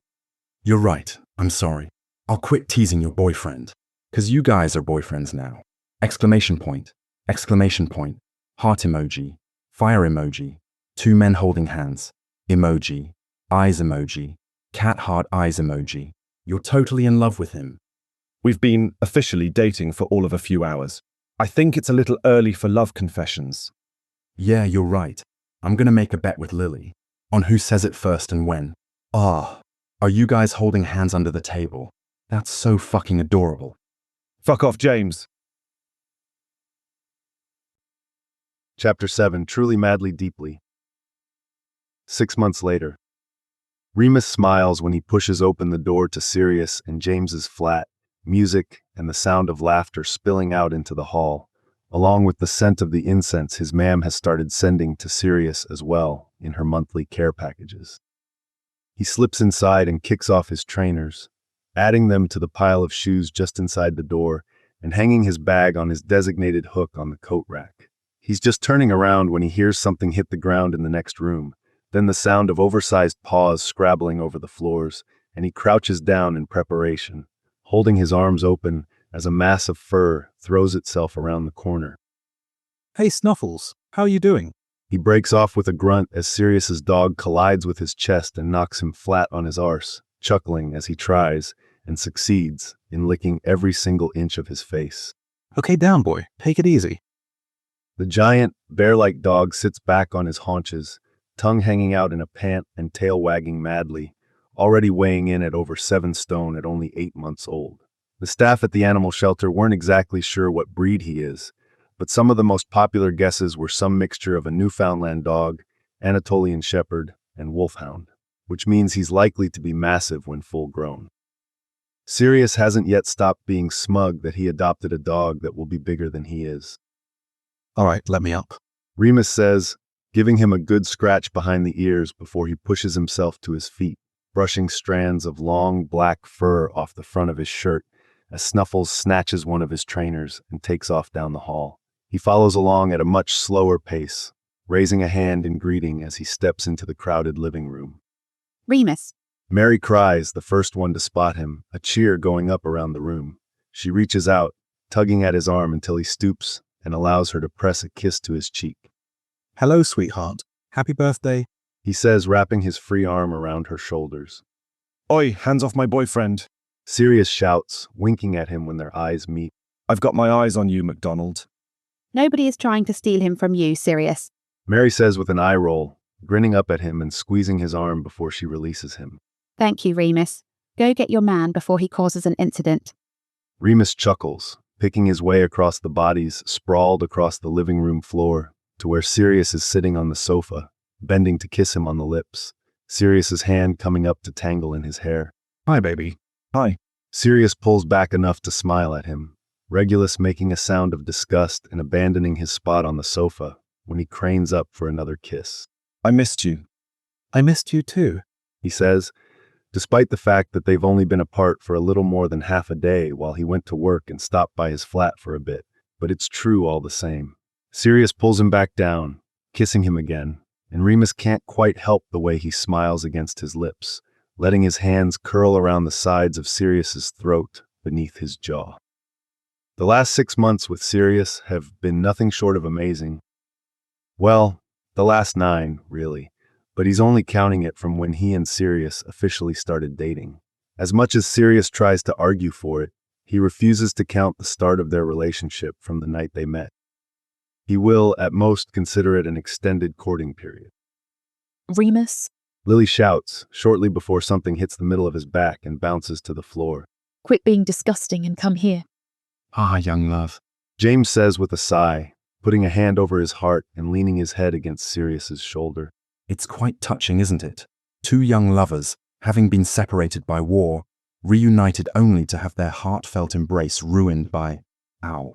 You're right. I'm sorry. I'll quit teasing your boyfriend. 'Cause you guys are boyfriends now. Exclamation point. Exclamation point. Heart emoji. Fire emoji. 2 men holding hands. Emoji. Eyes emoji. Cat heart eyes emoji. You're totally in love with him. We've been officially dating for all of a few hours. I think it's a little early for love confessions. Yeah, you're right. I'm gonna make a bet with Lily on who says it first and when. Are you guys holding hands under the table? That's so fucking adorable. Fuck off, James. Chapter 7, Truly Madly Deeply. 6 months later. Remus smiles when he pushes open the door to Sirius and James's flat, music and the sound of laughter spilling out into the hall, along with the scent of the incense his mam has started sending to Sirius as well in her monthly care packages. He slips inside and kicks off his trainers, adding them to the pile of shoes just inside the door and hanging his bag on his designated hook on the coat rack. He's just turning around when he hears something hit the ground in the next room, then the sound of oversized paws scrabbling over the floors, and he crouches down in preparation, holding his arms open as a mass of fur throws itself around the corner. Hey, Snuffles, how are you doing? He breaks off with a grunt as Sirius's dog collides with his chest and knocks him flat on his arse, chuckling as he tries and succeeds in licking every single inch of his face. Okay, down, boy. Take it easy. The giant, bear-like dog sits back on his haunches, tongue hanging out in a pant and tail wagging madly, already weighing in at over 7 stone at only 8 months old. The staff at the animal shelter weren't exactly sure what breed he is, but some of the most popular guesses were some mixture of a Newfoundland dog, Anatolian shepherd, and wolfhound, which means he's likely to be massive when full grown. Sirius hasn't yet stopped being smug that he adopted a dog that will be bigger than he is. All right, let me up. Remus says, giving him a good scratch behind the ears before he pushes himself to his feet, brushing strands of long black fur off the front of his shirt as Snuffles snatches one of his trainers and takes off down the hall. He follows along at a much slower pace, raising a hand in greeting as he steps into the crowded living room. Remus. Mary cries, the first one to spot him, a cheer going up around the room. She reaches out, tugging at his arm until he stoops and allows her to press a kiss to his cheek. Hello, sweetheart. Happy birthday, he says, wrapping his free arm around her shoulders. Oi, hands off my boyfriend. Sirius shouts, winking at him when their eyes meet. I've got my eyes on you, MacDonald. Nobody is trying to steal him from you, Sirius. Mary says with an eye roll, grinning up at him and squeezing his arm before she releases him. Thank you, Remus. Go get your man before he causes an incident. Remus chuckles, picking his way across the bodies sprawled across the living room floor to where Sirius is sitting on the sofa, bending to kiss him on the lips, Sirius's hand coming up to tangle in his hair. Hi, baby. Hi. Sirius pulls back enough to smile at him, Regulus making a sound of disgust and abandoning his spot on the sofa when he cranes up for another kiss. I missed you. I missed you too, he says, despite the fact that they've only been apart for a little more than half a day while he went to work and stopped by his flat for a bit, but it's true all the same. Sirius pulls him back down, kissing him again, and Remus can't quite help the way he smiles against his lips, letting his hands curl around the sides of Sirius's throat beneath his jaw. The last 6 months with Sirius have been nothing short of amazing. Well, the last 9, really, but he's only counting it from when he and Sirius officially started dating. As much as Sirius tries to argue for it, he refuses to count the start of their relationship from the night they met. He will, at most, consider it an extended courting period. Remus? Lily shouts, shortly before something hits the middle of his back and bounces to the floor. Quit being disgusting and come here. Ah, young love. James says with a sigh, putting a hand over his heart and leaning his head against Sirius's shoulder. It's quite touching, isn't it? 2 young lovers, having been separated by war, reunited only to have their heartfelt embrace ruined by... ow.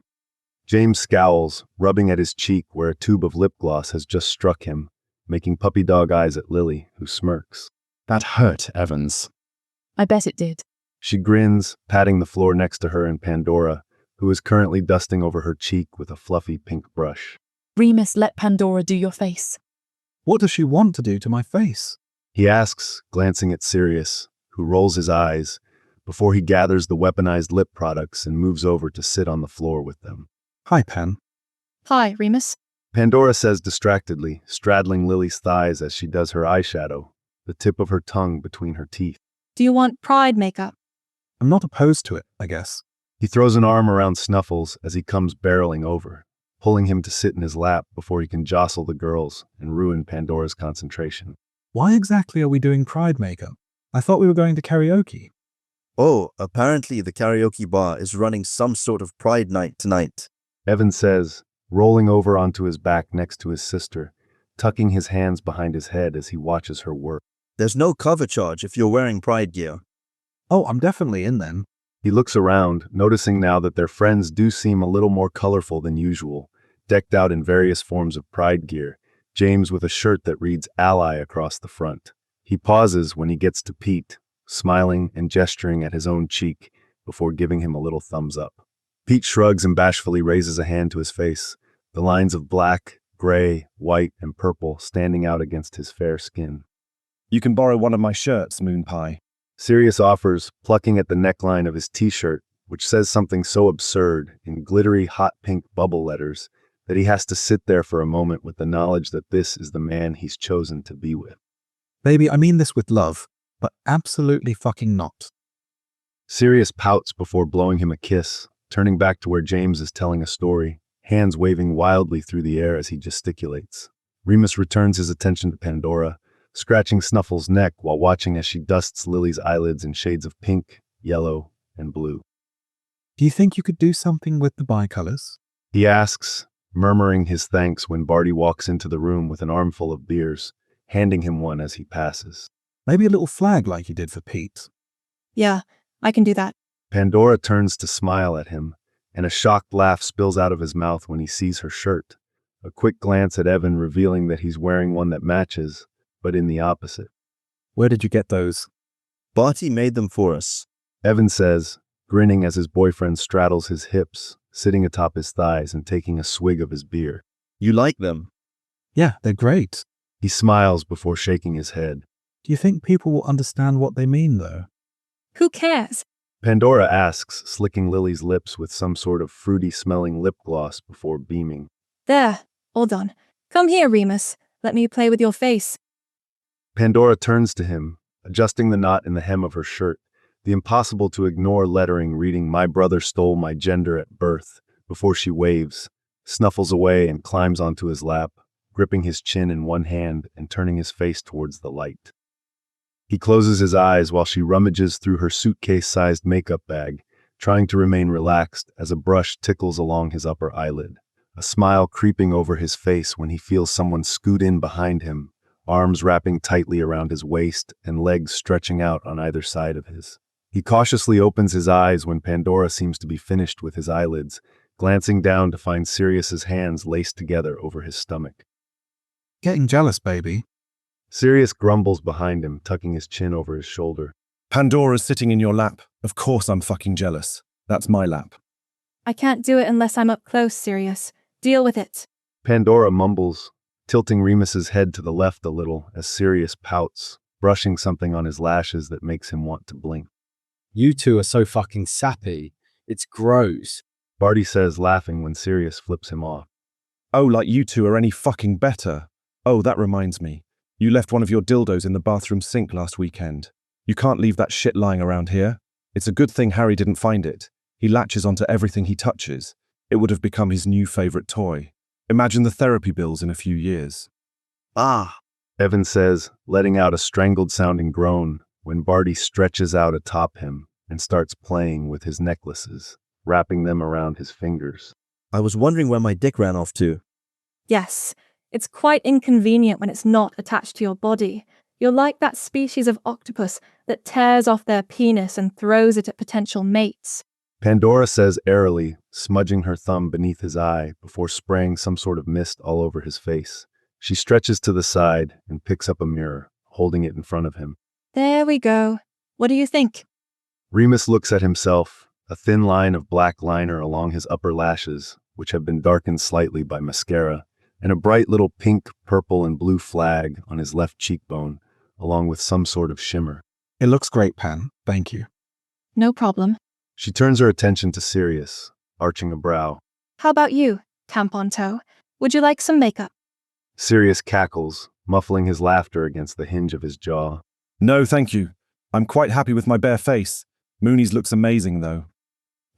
James scowls, rubbing at his cheek where a tube of lip gloss has just struck him, making puppy dog eyes at Lily, who smirks. That hurt, Evans. I bet it did. She grins, patting the floor next to her and Pandora, who is currently dusting over her cheek with a fluffy pink brush. Remus, let Pandora do your face. What does she want to do to my face? He asks, glancing at Sirius, who rolls his eyes, before he gathers the weaponized lip products and moves over to sit on the floor with them. Hi, Pan. Hi, Remus. Pandora says distractedly, straddling Lily's thighs as she does her eyeshadow, the tip of her tongue between her teeth. Do you want pride makeup? I'm not opposed to it, I guess. He throws an arm around Snuffles as he comes barreling over, pulling him to sit in his lap before he can jostle the girls and ruin Pandora's concentration. Why exactly are we doing pride makeup? I thought we were going to karaoke. Oh, apparently the karaoke bar is running some sort of pride night tonight. Evan says, rolling over onto his back next to his sister, tucking his hands behind his head as he watches her work. There's no cover charge if you're wearing pride gear. Oh, I'm definitely in then. He looks around, noticing now that their friends do seem a little more colorful than usual, decked out in various forms of pride gear, James with a shirt that reads Ally across the front. He pauses when he gets to Pete, smiling and gesturing at his own cheek before giving him a little thumbs up. Pete shrugs and bashfully raises a hand to his face, the lines of black, gray, white, and purple standing out against his fair skin. You can borrow one of my shirts, Moon Pie. Sirius offers, plucking at the neckline of his t-shirt which says something so absurd in glittery hot pink bubble letters that he has to sit there for a moment with the knowledge that this is the man he's chosen to be with. Baby, I mean this with love, but absolutely fucking not. Sirius pouts before blowing him a kiss, turning back to where James is telling a story, hands waving wildly through the air as he gesticulates. Remus returns his attention to Pandora, scratching Snuffle's neck while watching as she dusts Lily's eyelids in shades of pink, yellow, and blue. Do you think you could do something with the bicolors? He asks, murmuring his thanks when Barty walks into the room with an armful of beers, handing him one as he passes. Maybe a little flag like you did for Pete. Yeah, I can do that. Pandora turns to smile at him, and a shocked laugh spills out of his mouth when he sees her shirt. A quick glance at Evan revealing that he's wearing one that matches, but in the opposite. Where did you get those? Barty made them for us. Evan says, grinning as his boyfriend straddles his hips, sitting atop his thighs and taking a swig of his beer. You like them? Yeah, they're great. He smiles before shaking his head. Do you think people will understand what they mean, though? Who cares? Pandora asks, slicking Lily's lips with some sort of fruity-smelling lip gloss before beaming. There, all done. Come here, Remus. Let me play with your face. Pandora turns to him, adjusting the knot in the hem of her shirt, the impossible-to-ignore lettering reading "My brother stole my gender at birth," before she waves, snuffles away and climbs onto his lap, gripping his chin in one hand and turning his face towards the light. He closes his eyes while she rummages through her suitcase-sized makeup bag, trying to remain relaxed as a brush tickles along his upper eyelid, a smile creeping over his face when he feels someone scoot in behind him, arms wrapping tightly around his waist and legs stretching out on either side of his. He cautiously opens his eyes when Pandora seems to be finished with his eyelids, glancing down to find Sirius's hands laced together over his stomach. Getting jealous, baby. Sirius grumbles behind him, tucking his chin over his shoulder. Pandora's sitting in your lap. Of course I'm fucking jealous. That's my lap. I can't do it unless I'm up close, Sirius. Deal with it. Pandora mumbles, tilting Remus's head to the left a little as Sirius pouts, brushing something on his lashes that makes him want to blink. You two are so fucking sappy. It's gross. Barty says, laughing when Sirius flips him off. Oh, like you two are any fucking better. Oh, that reminds me. You left one of your dildos in the bathroom sink last weekend. You can't leave that shit lying around here. It's a good thing Harry didn't find it. He latches onto everything he touches. It would have become his new favorite toy. Imagine the therapy bills in a few years. Ah, Evan says, letting out a strangled-sounding groan when Barty stretches out atop him and starts playing with his necklaces, wrapping them around his fingers. I was wondering where my dick ran off to. Yes, it's quite inconvenient when it's not attached to your body. You're like that species of octopus that tears off their penis and throws it at potential mates. Pandora says airily, smudging her thumb beneath his eye before spraying some sort of mist all over his face. She stretches to the side and picks up a mirror, holding it in front of him. There we go. What do you think? Remus looks at himself, a thin line of black liner along his upper lashes, which have been darkened slightly by mascara, and a bright little pink, purple, and blue flag on his left cheekbone, along with some sort of shimmer. It looks great, Pan. Thank you. No problem. She turns her attention to Sirius, arching a brow. How about you, tampon toe? Would you like some makeup? Sirius cackles, muffling his laughter against the hinge of his jaw. No, thank you. I'm quite happy with my bare face. Mooney's looks amazing, though.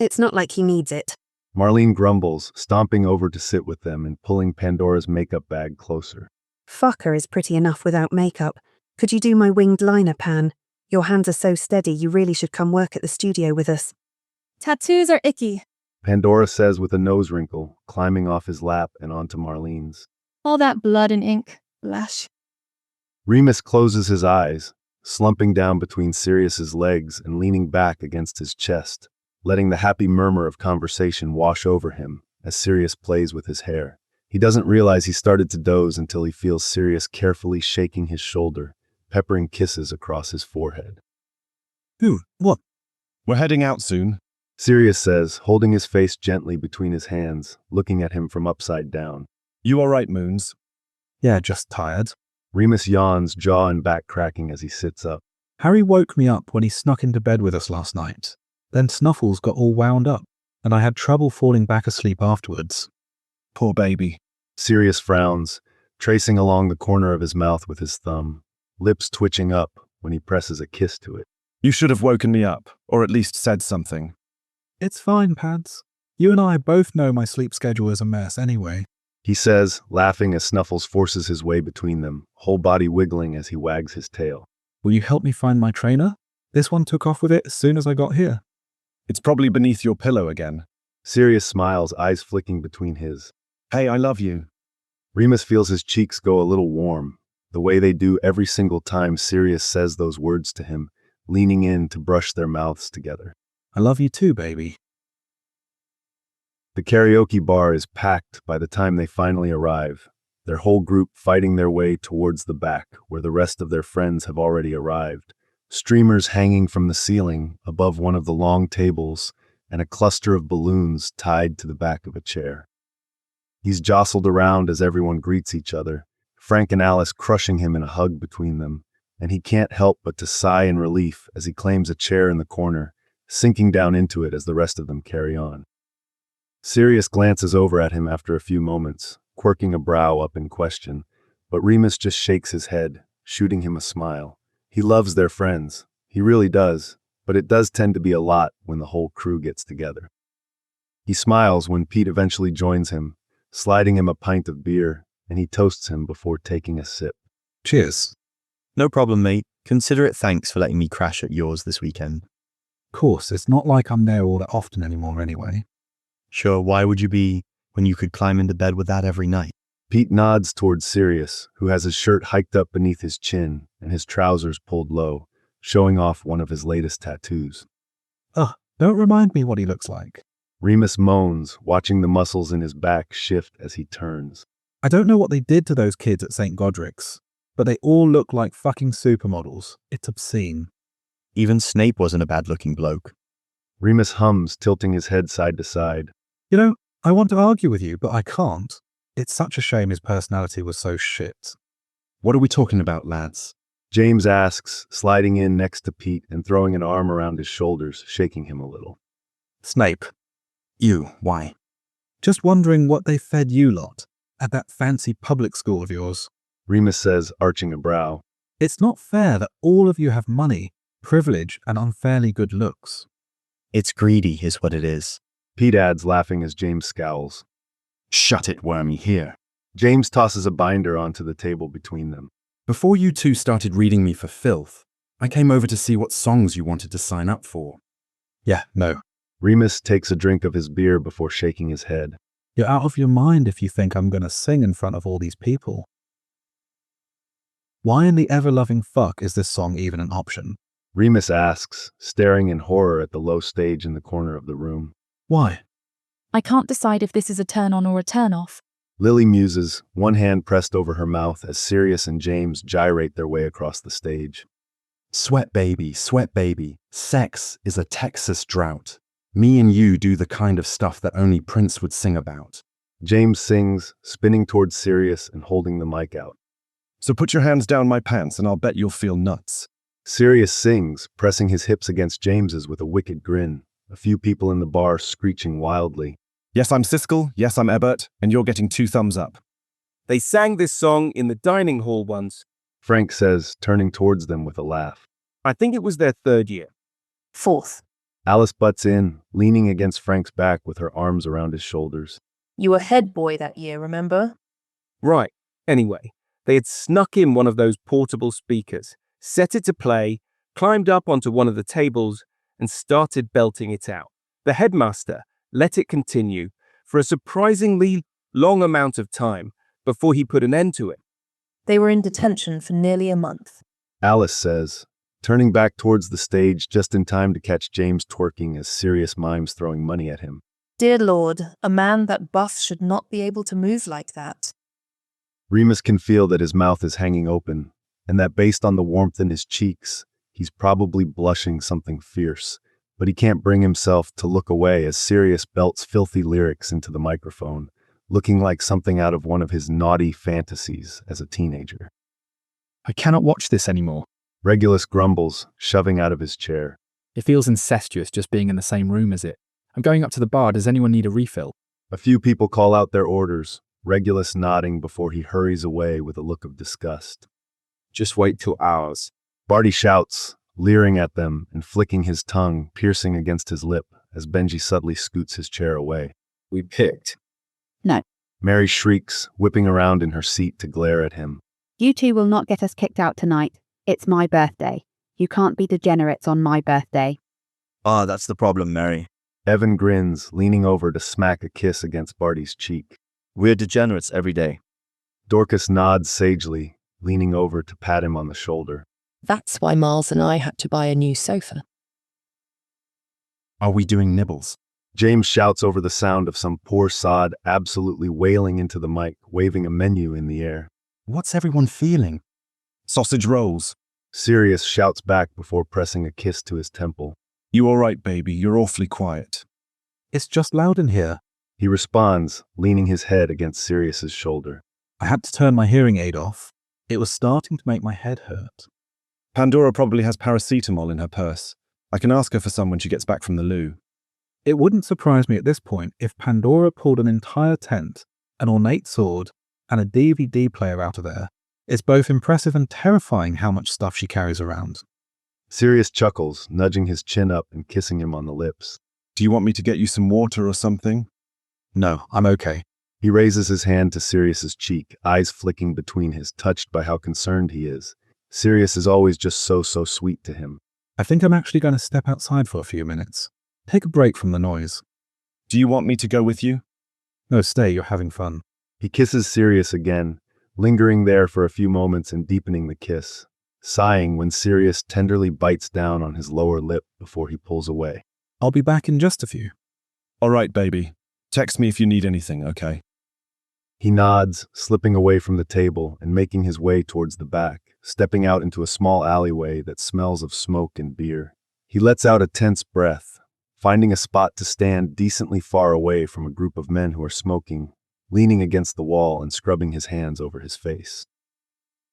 It's not like he needs it. Marlene grumbles, stomping over to sit with them and pulling Pandora's makeup bag closer. Fucker is pretty enough without makeup. Could you do my winged liner, Pan? Your hands are so steady, you really should come work at the studio with us. Tattoos are icky. Pandora says with a nose wrinkle, climbing off his lap and onto Marlene's. All that blood and ink. Blush. Remus closes his eyes, slumping down between Sirius's legs and leaning back against his chest, letting the happy murmur of conversation wash over him as Sirius plays with his hair. He doesn't realize he started to doze until he feels Sirius carefully shaking his shoulder, peppering kisses across his forehead. Who? What? We're heading out soon. Sirius says, holding his face gently between his hands, looking at him from upside down. You all right, Moons? Yeah, just tired. Remus yawns, jaw and back cracking as he sits up. Harry woke me up when he snuck into bed with us last night. Then Snuffles got all wound up, and I had trouble falling back asleep afterwards. Poor baby. Sirius frowns, tracing along the corner of his mouth with his thumb, lips twitching up when he presses a kiss to it. You should have woken me up, or at least said something. It's fine, Pads. You and I both know my sleep schedule is a mess anyway. He says, laughing as Snuffles forces his way between them, whole body wiggling as he wags his tail. Will you help me find my trainer? This one took off with it as soon as I got here. It's probably beneath your pillow again. Sirius smiles, eyes flicking between his. Hey, I love you. Remus feels his cheeks go a little warm, the way they do every single time Sirius says those words to him, leaning in to brush their mouths together. I love you too, baby. The karaoke bar is packed by the time they finally arrive, their whole group fighting their way towards the back, where the rest of their friends have already arrived. Streamers hanging from the ceiling above one of the long tables, and a cluster of balloons tied to the back of a chair. He's jostled around as everyone greets each other, Frank and Alice crushing him in a hug between them, and he can't help but to sigh in relief as he claims a chair in the corner, sinking down into it as the rest of them carry on. Sirius glances over at him after a few moments, quirking a brow up in question, but Remus just shakes his head, shooting him a smile. He loves their friends, he really does, but it does tend to be a lot when the whole crew gets together. He smiles when Pete eventually joins him, sliding him a pint of beer, and he toasts him before taking a sip. Cheers. No problem, mate. Consider it thanks for letting me crash at yours this weekend. Of course, it's not like I'm there all that often anymore anyway. Sure, why would you be when you could climb into bed with that every night? Pete nods towards Sirius, who has his shirt hiked up beneath his chin and his trousers pulled low, showing off one of his latest tattoos. Ugh, don't remind me what he looks like. Remus moans, watching the muscles in his back shift as he turns. I don't know what they did to those kids at St. Godric's, but they all look like fucking supermodels. It's obscene. Even Snape wasn't a bad-looking bloke. Remus hums, tilting his head side to side. You know, I want to argue with you, but I can't. It's such a shame his personality was so shit. What are we talking about, lads? James asks, sliding in next to Pete and throwing an arm around his shoulders, shaking him a little. Snape. You, why? Just wondering what they fed you lot at that fancy public school of yours. Remus says, arching a brow. It's not fair that all of you have money, privilege, and unfairly good looks. It's greedy, is what it is. Pete adds, laughing as James scowls. Shut it, Wormy, here. James tosses a binder onto the table between them. Before you two started reading me for filth, I came over to see what songs you wanted to sign up for. Yeah, no. Remus takes a drink of his beer before shaking his head. You're out of your mind if you think I'm going to sing in front of all these people. Why in the ever-loving fuck is this song even an option? Remus asks, staring in horror at the low stage in the corner of the room. Why? I can't decide if this is a turn on or a turn off. Lily muses, one hand pressed over her mouth as Sirius and James gyrate their way across the stage. Sweat baby, sex is a Texas drought. Me and you do the kind of stuff that only Prince would sing about. James sings, spinning towards Sirius and holding the mic out. So put your hands down my pants and I'll bet you'll feel nuts. Sirius sings, pressing his hips against James's with a wicked grin, a few people in the bar screeching wildly. Yes, I'm Siskel, yes, I'm Ebert, and you're getting 2 thumbs up. They sang this song in the dining hall once. Frank says, turning towards them with a laugh. I think it was their 3rd year. 4th. Alice butts in, leaning against Frank's back with her arms around his shoulders. You were head boy that year, remember? Right. Anyway, they had snuck in one of those portable speakers, set it to play, climbed up onto one of the tables, and started belting it out. The headmaster let it continue for a surprisingly long amount of time before he put an end to it. They were in detention for nearly a month. Alice says, turning back towards the stage just in time to catch James twerking as Sirius mimes throwing money at him. Dear Lord, a man that buff should not be able to move like that. Remus can feel that his mouth is hanging open, and that based on the warmth in his cheeks, he's probably blushing something fierce, but he can't bring himself to look away as Sirius belts filthy lyrics into the microphone, looking like something out of one of his naughty fantasies as a teenager. I cannot watch this anymore. Regulus grumbles, shoving out of his chair. It feels incestuous just being in the same room as it. I'm going up to the bar. Does anyone need a refill? A few people call out their orders, Regulus nodding before he hurries away with a look of disgust. Just wait till ours. Barty shouts, leering at them and flicking his tongue, piercing against his lip as Benji subtly scoots his chair away. We picked. No. Mary shrieks, whipping around in her seat to glare at him. You two will not get us kicked out tonight. It's my birthday. You can't be degenerates on my birthday. Ah, that's the problem, Mary. Evan grins, leaning over to smack a kiss against Barty's cheek. We're degenerates every day. Dorcas nods sagely, leaning over to pat him on the shoulder. That's why Miles and I had to buy a new sofa. Are we doing nibbles? James shouts over the sound of some poor sod absolutely wailing into the mic, waving a menu in the air. What's everyone feeling? Sausage rolls. Sirius shouts back before pressing a kiss to his temple. You all right, baby? You're awfully quiet. It's just loud in here. He responds, leaning his head against Sirius's shoulder. I had to turn my hearing aid off. It was starting to make my head hurt. Pandora probably has paracetamol in her purse. I can ask her for some when she gets back from the loo. It wouldn't surprise me at this point if Pandora pulled an entire tent, an ornate sword, and a DVD player out of there. It's both impressive and terrifying how much stuff she carries around. Sirius chuckles, nudging his chin up and kissing him on the lips. Do you want me to get you some water or something? No, I'm okay. He raises his hand to Sirius's cheek, eyes flicking between his, touched by how concerned he is. Sirius is always just so sweet to him. I think I'm actually going to step outside for a few minutes. Take a break from the noise. Do you want me to go with you? No, stay, you're having fun. He kisses Sirius again, lingering there for a few moments and deepening the kiss, sighing when Sirius tenderly bites down on his lower lip before he pulls away. I'll be back in just a few. All right, baby. Text me if you need anything, okay? He nods, slipping away from the table and making his way towards the back, stepping out into a small alleyway that smells of smoke and beer. He lets out a tense breath, finding a spot to stand decently far away from a group of men who are smoking, leaning against the wall and scrubbing his hands over his face.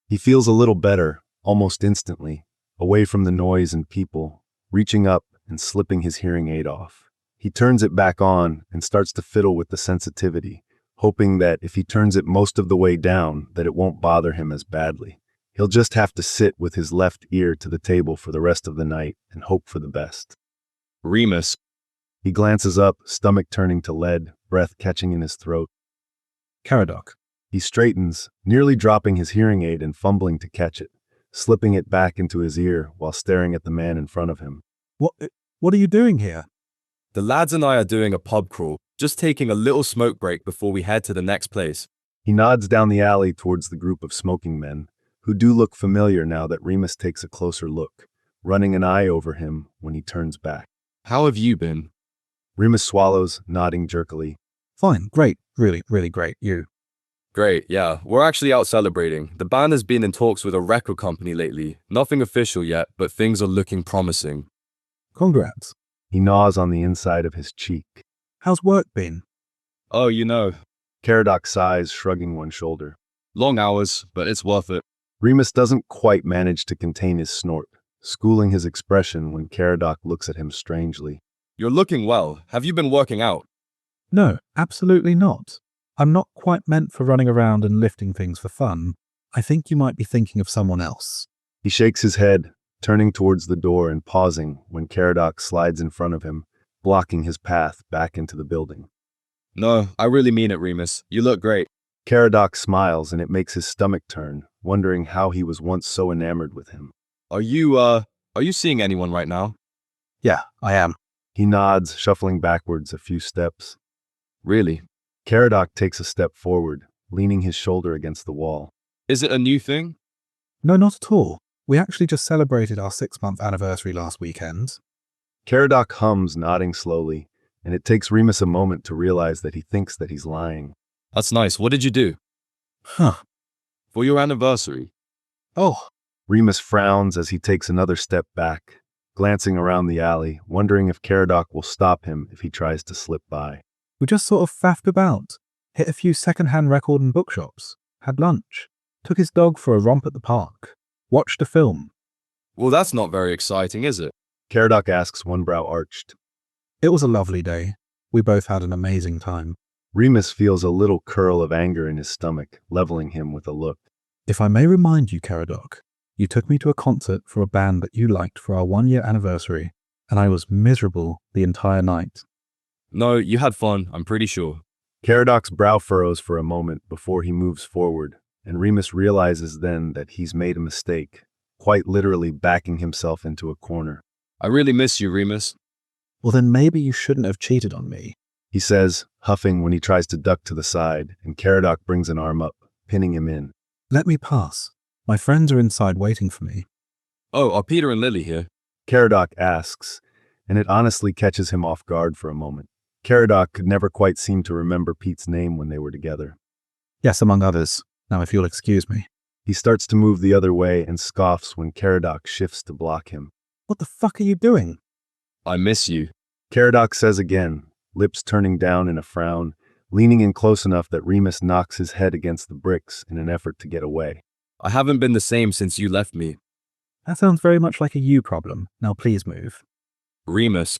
He feels a little better, almost instantly, away from the noise and people, reaching up and slipping his hearing aid off. He turns it back on and starts to fiddle with the sensitivity, hoping that if he turns it most of the way down, that it won't bother him as badly. He'll just have to sit with his left ear to the table for the rest of the night and hope for the best. Remus. He glances up, stomach turning to lead, breath catching in his throat. Caradoc. He straightens, nearly dropping his hearing aid and fumbling to catch it, slipping it back into his ear while staring at the man in front of him. What are you doing here? The lads and I are doing a pub crawl, just taking a little smoke break before we head to the next place. He nods down the alley towards the group of smoking men, who do look familiar now that Remus takes a closer look, running an eye over him when he turns back. How have you been? Remus swallows, nodding jerkily. Fine, great, really, really great. You? Great, yeah. We're actually out celebrating. The band has been in talks with a record company lately. Nothing official yet, but things are looking promising. Congrats. He gnaws on the inside of his cheek. How's work been? Oh, you know. Keradok sighs, shrugging one shoulder. Long hours, but it's worth it. Remus doesn't quite manage to contain his snort, schooling his expression when Keradok looks at him strangely. You're looking well. Have you been working out? No, absolutely not. I'm not quite meant for running around and lifting things for fun. I think you might be thinking of someone else. He shakes his head, turning towards the door and pausing when Keradok slides in front of him, blocking his path back into the building. No, I really mean it, Remus. You look great. Keradok smiles and it makes his stomach turn, wondering how he was once so enamored with him. Are you seeing anyone right now? Yeah, I am. He nods, shuffling backwards a few steps. Really? Keradok takes a step forward, leaning his shoulder against the wall. Is it a new thing? No, not at all. We actually just celebrated our 6-month anniversary last weekend. Keradok hums, nodding slowly, and it takes Remus a moment to realize that he thinks that he's lying. That's nice. What did you do? Huh. For your anniversary? Oh. Remus frowns as he takes another step back, glancing around the alley, wondering if Keradok will stop him if he tries to slip by. We just sort of faffed about, hit a few second-hand record and bookshops, had lunch, took his dog for a romp at the park, watched a film. Well, that's not very exciting, is it? Keradok asks, one brow arched. It was a lovely day. We both had an amazing time. Remus feels a little curl of anger in his stomach, leveling him with a look. If I may remind you, Caradoc, you took me to a concert for a band that you liked for our 1-year anniversary, and I was miserable the entire night. No, you had fun, I'm pretty sure. Keradok's brow furrows for a moment before he moves forward, and Remus realizes then that he's made a mistake, quite literally backing himself into a corner. I really miss you, Remus. Well, then maybe you shouldn't have cheated on me, he says, huffing when he tries to duck to the side, and Caradoc brings an arm up, pinning him in. Let me pass. My friends are inside waiting for me. Oh, are Peter and Lily here? Caradoc asks, and it honestly catches him off guard for a moment. Caradoc could never quite seem to remember Pete's name when they were together. Yes, among others. Now, if you'll excuse me. He starts to move the other way and scoffs when Caradoc shifts to block him. What the fuck are you doing? I miss you. Caradoc says again, lips turning down in a frown, leaning in close enough that Remus knocks his head against the bricks in an effort to get away. I haven't been the same since you left me. That sounds very much like a you problem. Now please move. Remus.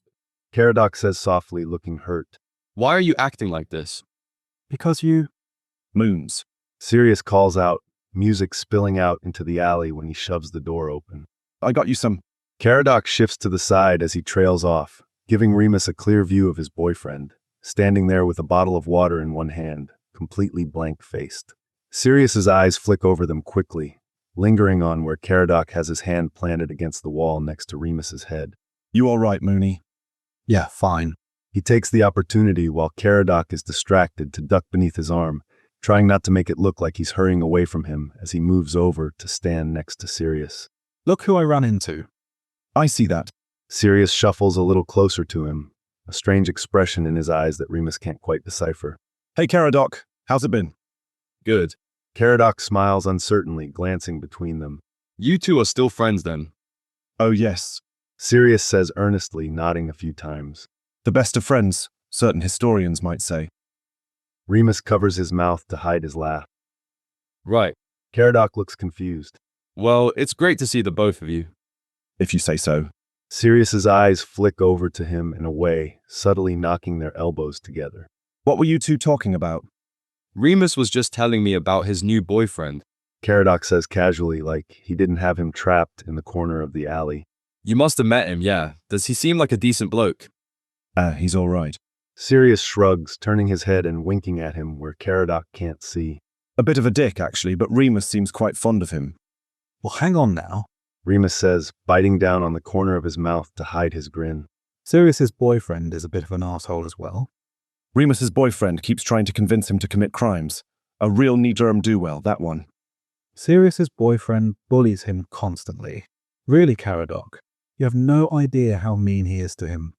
Caradoc says softly, looking hurt. Why are you acting like this? Because you... Moons. Sirius calls out, music spilling out into the alley when he shoves the door open. I got you some. Caradoc shifts to the side as he trails off, giving Remus a clear view of his boyfriend, standing there with a bottle of water in one hand, completely blank-faced. Sirius's eyes flick over them quickly, lingering on where Caradoc has his hand planted against the wall next to Remus's head. You all right, Mooney? Yeah, fine. He takes the opportunity while Caradoc is distracted to duck beneath his arm, trying not to make it look like he's hurrying away from him as he moves over to stand next to Sirius. Look who I ran into. I see that. Sirius shuffles a little closer to him, a strange expression in his eyes that Remus can't quite decipher. Hey, Caradoc, how's it been? Good. Caradoc smiles uncertainly, glancing between them. You two are still friends then? Oh, yes. Sirius says earnestly, nodding a few times. The best of friends, certain historians might say. Remus covers his mouth to hide his laugh. Right. Caradoc looks confused. Well, it's great to see the both of you. If you say so. Sirius's eyes flick over to him and away, subtly knocking their elbows together. What were you two talking about? Remus was just telling me about his new boyfriend. Caradoc says casually, like he didn't have him trapped in the corner of the alley. You must have met him, yeah. Does he seem like a decent bloke? He's all right. Sirius shrugs, turning his head and winking at him where Caradoc can't see. A bit of a dick, actually, but Remus seems quite fond of him. Well, hang on now, Remus says, biting down on the corner of his mouth to hide his grin. Sirius's boyfriend is a bit of an asshole as well. Remus's boyfriend keeps trying to convince him to commit crimes. A real ne'er-do-well, that one. Sirius's boyfriend bullies him constantly. Really, Caradoc, you have no idea how mean he is to him.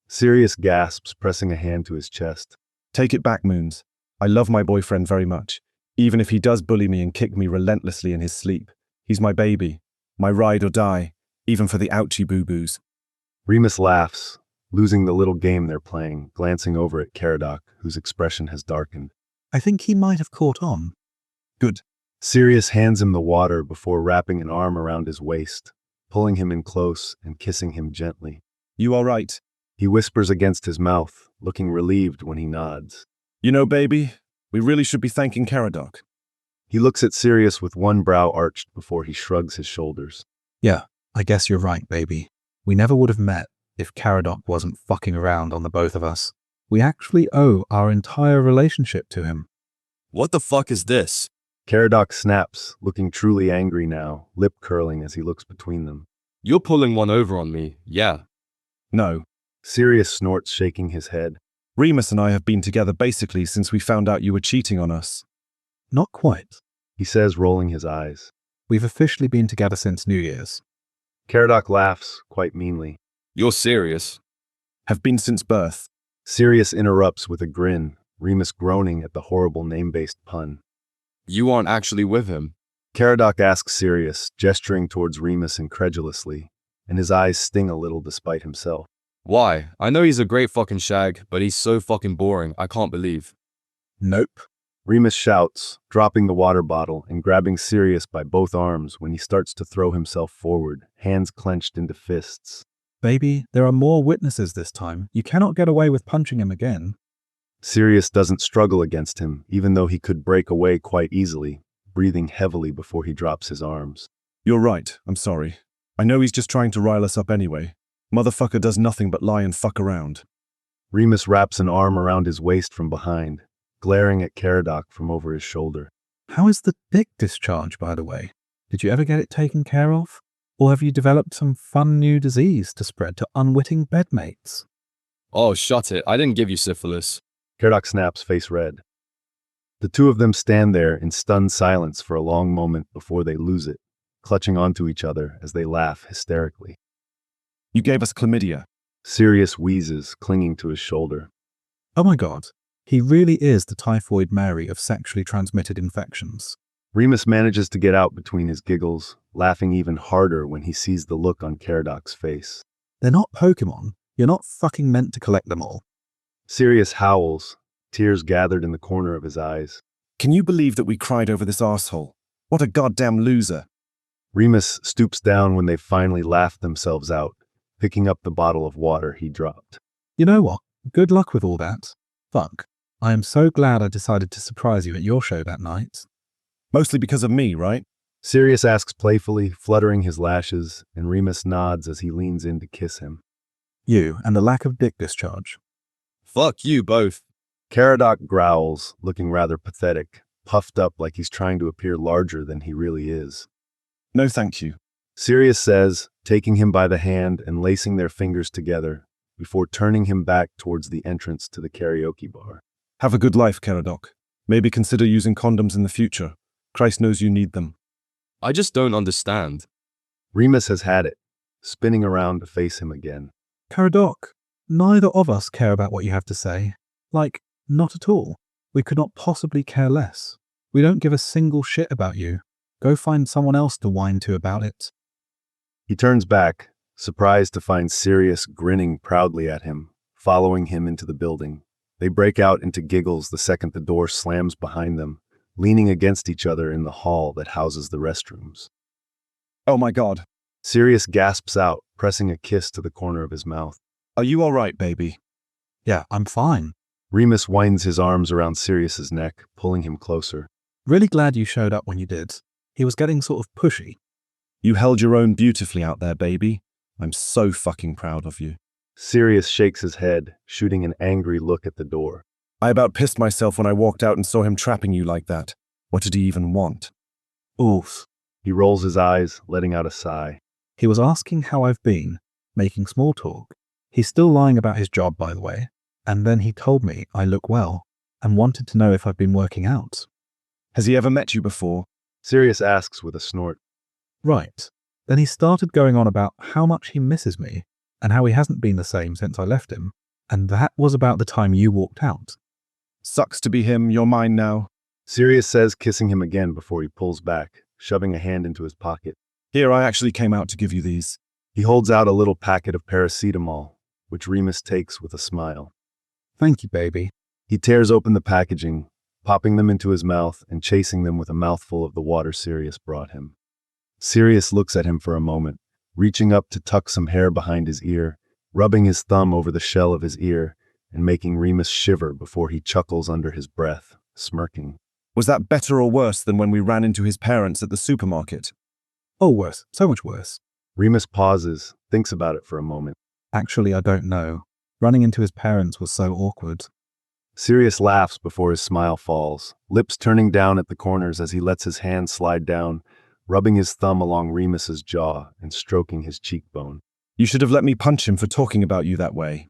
Sirius gasps, pressing a hand to his chest. Take it back, Moons. I love my boyfriend very much. Even if he does bully me and kick me relentlessly in his sleep. He's my baby. My ride or die. Even for the ouchie boo-boos. Remus laughs, losing the little game they're playing, glancing over at Caradoc, whose expression has darkened. I think he might have caught on. Good. Sirius hands him the water before wrapping an arm around his waist, pulling him in close and kissing him gently. You all right? He whispers against his mouth, looking relieved when he nods. You know, baby, we really should be thanking Caradoc. He looks at Sirius with one brow arched before he shrugs his shoulders. Yeah, I guess you're right, baby. We never would have met if Caradoc wasn't fucking around on the both of us. We actually owe our entire relationship to him. What the fuck is this? Caradoc snaps, looking truly angry now, lip curling as he looks between them. You're pulling one over on me, yeah. No. Sirius snorts, shaking his head. Remus and I have been together basically since we found out you were cheating on us. Not quite, he says, rolling his eyes. We've officially been together since New Year's. Caradoc laughs, quite meanly. You're serious? Have been since birth. Sirius interrupts with a grin, Remus groaning at the horrible name-based pun. You aren't actually with him? Caradoc asks Sirius, gesturing towards Remus incredulously, and his eyes sting a little despite himself. Why? I know he's a great fucking shag, but he's so fucking boring, I can't believe. Nope. Remus shouts, dropping the water bottle and grabbing Sirius by both arms when he starts to throw himself forward, hands clenched into fists. Baby, there are more witnesses this time. You cannot get away with punching him again. Sirius doesn't struggle against him, even though he could break away quite easily, breathing heavily before he drops his arms. You're right, I'm sorry. I know he's just trying to rile us up anyway. Motherfucker does nothing but lie and fuck around. Remus wraps an arm around his waist from behind, glaring at Keradok from over his shoulder. How is the dick discharge, by the way? Did you ever get it taken care of? Or have you developed some fun new disease to spread to unwitting bedmates? Oh, shut it. I didn't give you syphilis. Keradok snaps, face red. The two of them stand there in stunned silence for a long moment before they lose it, clutching onto each other as they laugh hysterically. You gave us chlamydia. Sirius wheezes, clinging to his shoulder. Oh my god, he really is the typhoid Mary of sexually transmitted infections. Remus manages to get out between his giggles, laughing even harder when he sees the look on Caradoc's face. They're not Pokemon. You're not fucking meant to collect them all. Sirius howls, tears gathered in the corner of his eyes. Can you believe that we cried over this arsehole? What a goddamn loser. Remus stoops down when they finally laughed themselves out, picking up the bottle of water he dropped. You know what? Good luck with all that. Fuck. I am so glad I decided to surprise you at your show that night. Mostly because of me, right? Sirius asks playfully, fluttering his lashes, and Remus nods as he leans in to kiss him. You and the lack of dick discharge. Fuck you both. Caradoc growls, looking rather pathetic, puffed up like he's trying to appear larger than he really is. No thank you. Sirius says, taking him by the hand and lacing their fingers together, before turning him back towards the entrance to the karaoke bar. Have a good life, Caradoc. Maybe consider using condoms in the future. Christ knows you need them. I just don't understand. Remus has had it, spinning around to face him again. Caradoc, neither of us care about what you have to say. Like, not at all. We could not possibly care less. We don't give a single shit about you. Go find someone else to whine to about it. He turns back, surprised to find Sirius grinning proudly at him, following him into the building. They break out into giggles the second the door slams behind them, leaning against each other in the hall that houses the restrooms. Oh my god. Sirius gasps out, pressing a kiss to the corner of his mouth. Are you all right, baby? Yeah, I'm fine. Remus winds his arms around Sirius's neck, pulling him closer. Really glad you showed up when you did. He was getting sort of pushy. You held your own beautifully out there, baby. I'm so fucking proud of you. Sirius shakes his head, shooting an angry look at the door. I about pissed myself when I walked out and saw him trapping you like that. What did he even want? Oof. He rolls his eyes, letting out a sigh. He was asking how I've been, making small talk. He's still lying about his job, by the way. And then he told me I look well, and wanted to know if I've been working out. Has he ever met you before? Sirius asks with a snort. Right. Then he started going on about how much he misses me, and how he hasn't been the same since I left him. And that was about the time you walked out. Sucks to be him, you're mine now. Sirius says, kissing him again before he pulls back, shoving a hand into his pocket. Here, I actually came out to give you these. He holds out a little packet of paracetamol, which Remus takes with a smile. Thank you, baby. He tears open the packaging, popping them into his mouth and chasing them with a mouthful of the water Sirius brought him. Sirius looks at him for a moment, reaching up to tuck some hair behind his ear, rubbing his thumb over the shell of his ear, and making Remus shiver before he chuckles under his breath, smirking. Was that better or worse than when we ran into his parents at the supermarket? Oh, worse. So much worse. Remus pauses, thinks about it for a moment. Actually, I don't know. Running into his parents was so awkward. Sirius laughs before his smile falls, lips turning down at the corners as he lets his hand slide down, rubbing his thumb along Remus's jaw and stroking his cheekbone. You should have let me punch him for talking about you that way.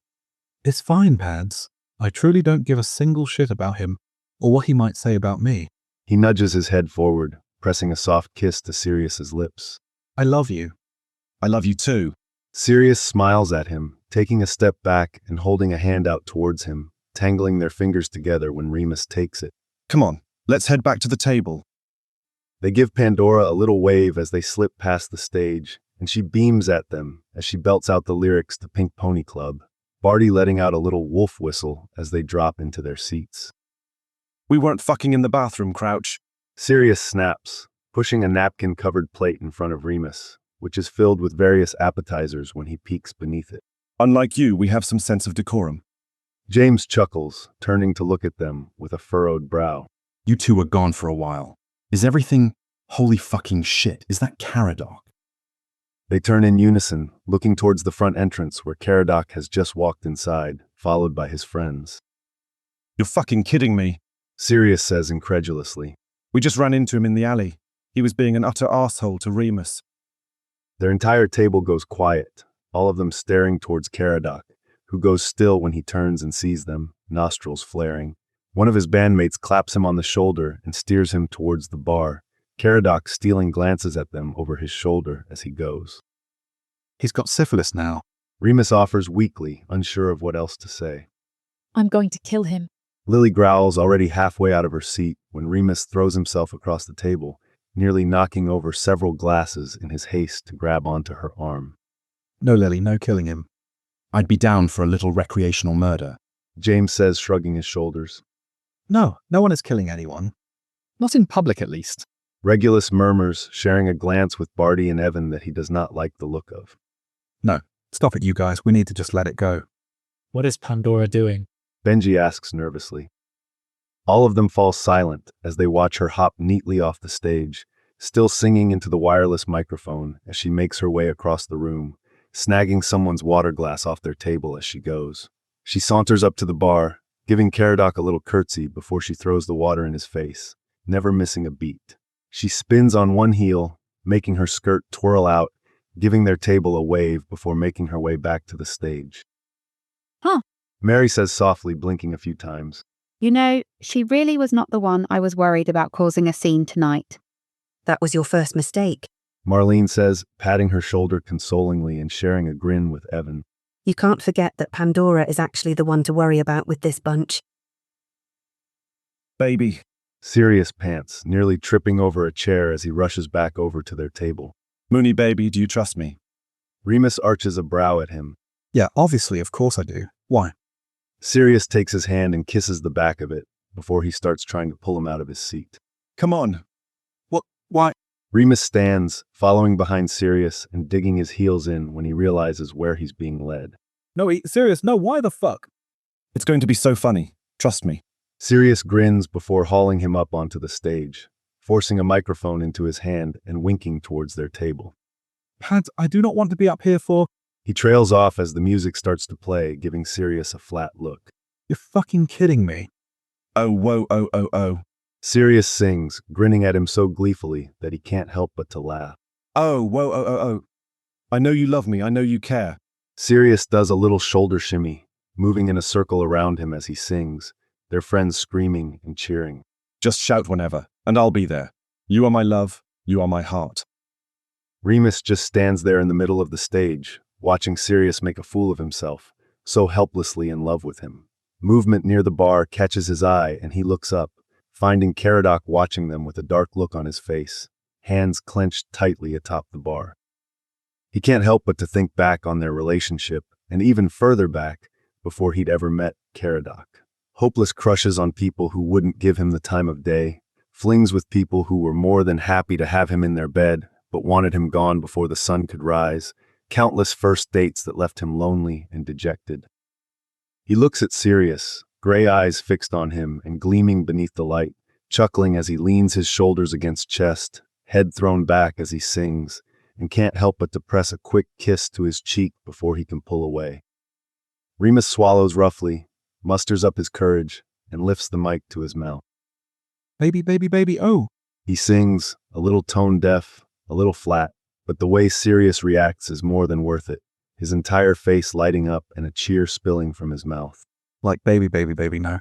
It's fine, Pads. I truly don't give a single shit about him, or what he might say about me. He nudges his head forward, pressing a soft kiss to Sirius's lips. I love you. I love you too. Sirius smiles at him, taking a step back and holding a hand out towards him, tangling their fingers together when Remus takes it. Come on, let's head back to the table. They give Pandora a little wave as they slip past the stage, and she beams at them as she belts out the lyrics to Pink Pony Club, Barty letting out a little wolf whistle as they drop into their seats. We weren't fucking in the bathroom, Crouch. Sirius snaps, pushing a napkin-covered plate in front of Remus, which is filled with various appetizers when he peeks beneath it. Unlike you, we have some sense of decorum. James chuckles, turning to look at them with a furrowed brow. You two were gone for a while. Is everything holy fucking shit? Is that Caradoc? They turn in unison, looking towards the front entrance where Keradok has just walked inside, followed by his friends. You're fucking kidding me. Sirius says incredulously. We just ran into him in the alley. He was being an utter asshole to Remus. Their entire table goes quiet, all of them staring towards Keradok, who goes still when he turns and sees them, nostrils flaring. One of his bandmates claps him on the shoulder and steers him towards the bar, Keradok stealing glances at them over his shoulder as he goes. He's got syphilis now. Remus offers weakly, unsure of what else to say. I'm going to kill him. Lily growls, already halfway out of her seat, when Remus throws himself across the table, nearly knocking over several glasses in his haste to grab onto her arm. No, Lily, no killing him. I'd be down for a little recreational murder, James says, shrugging his shoulders. No one is killing anyone. Not in public, at least. Regulus murmurs, sharing a glance with Barty and Evan that he does not like the look of. No, stop it, you guys. We need to just let it go. What is Pandora doing? Benji asks nervously. All of them fall silent as they watch her hop neatly off the stage, still singing into the wireless microphone as she makes her way across the room, snagging someone's water glass off their table as she goes. She saunters up to the bar, giving Keradok a little curtsy before she throws the water in his face, never missing a beat. She spins on one heel, making her skirt twirl out, giving their table a wave before making her way back to the stage. Huh. Mary says softly, blinking a few times. You know, she really was not the one I was worried about causing a scene tonight. That was your first mistake. Marlene says, patting her shoulder consolingly and sharing a grin with Evan. You can't forget that Pandora is actually the one to worry about with this bunch. Baby. Sirius pants, nearly tripping over a chair as he rushes back over to their table. Mooney baby, do you trust me? Remus arches a brow at him. Yeah, obviously, of course I do. Why? Sirius takes his hand and kisses the back of it before he starts trying to pull him out of his seat. Come on. What? Why? Remus stands, following behind Sirius and digging his heels in when he realizes where he's being led. No, Sirius, no, why the fuck? It's going to be so funny. Trust me. Sirius grins before hauling him up onto the stage, forcing a microphone into his hand and winking towards their table. Pads, I do not want to be up here for... He trails off as the music starts to play, giving Sirius a flat look. You're fucking kidding me. Oh, whoa, oh, oh, oh. Sirius sings, grinning at him so gleefully that he can't help but to laugh. Oh, whoa, oh, oh, oh. I know you love me. I know you care. Sirius does a little shoulder shimmy, moving in a circle around him as he sings, their friends screaming and cheering. Just shout whenever, and I'll be there. You are my love. You are my heart. Remus just stands there in the middle of the stage, watching Sirius make a fool of himself, so helplessly in love with him. Movement near the bar catches his eye, and he looks up, finding Keradok watching them with a dark look on his face, hands clenched tightly atop the bar. He can't help but to think back on their relationship, and even further back, before he'd ever met Keradok. Hopeless crushes on people who wouldn't give him the time of day, flings with people who were more than happy to have him in their bed, but wanted him gone before the sun could rise, countless first dates that left him lonely and dejected. He looks at Sirius, gray eyes fixed on him and gleaming beneath the light, chuckling as he leans his shoulders against chest, head thrown back as he sings, and can't help but to press a quick kiss to his cheek before he can pull away. Remus swallows roughly, musters up his courage, and lifts the mic to his mouth. Baby, baby, baby, oh. He sings, a little tone deaf, a little flat, but the way Sirius reacts is more than worth it, his entire face lighting up and a cheer spilling from his mouth. Like baby, baby, baby, no.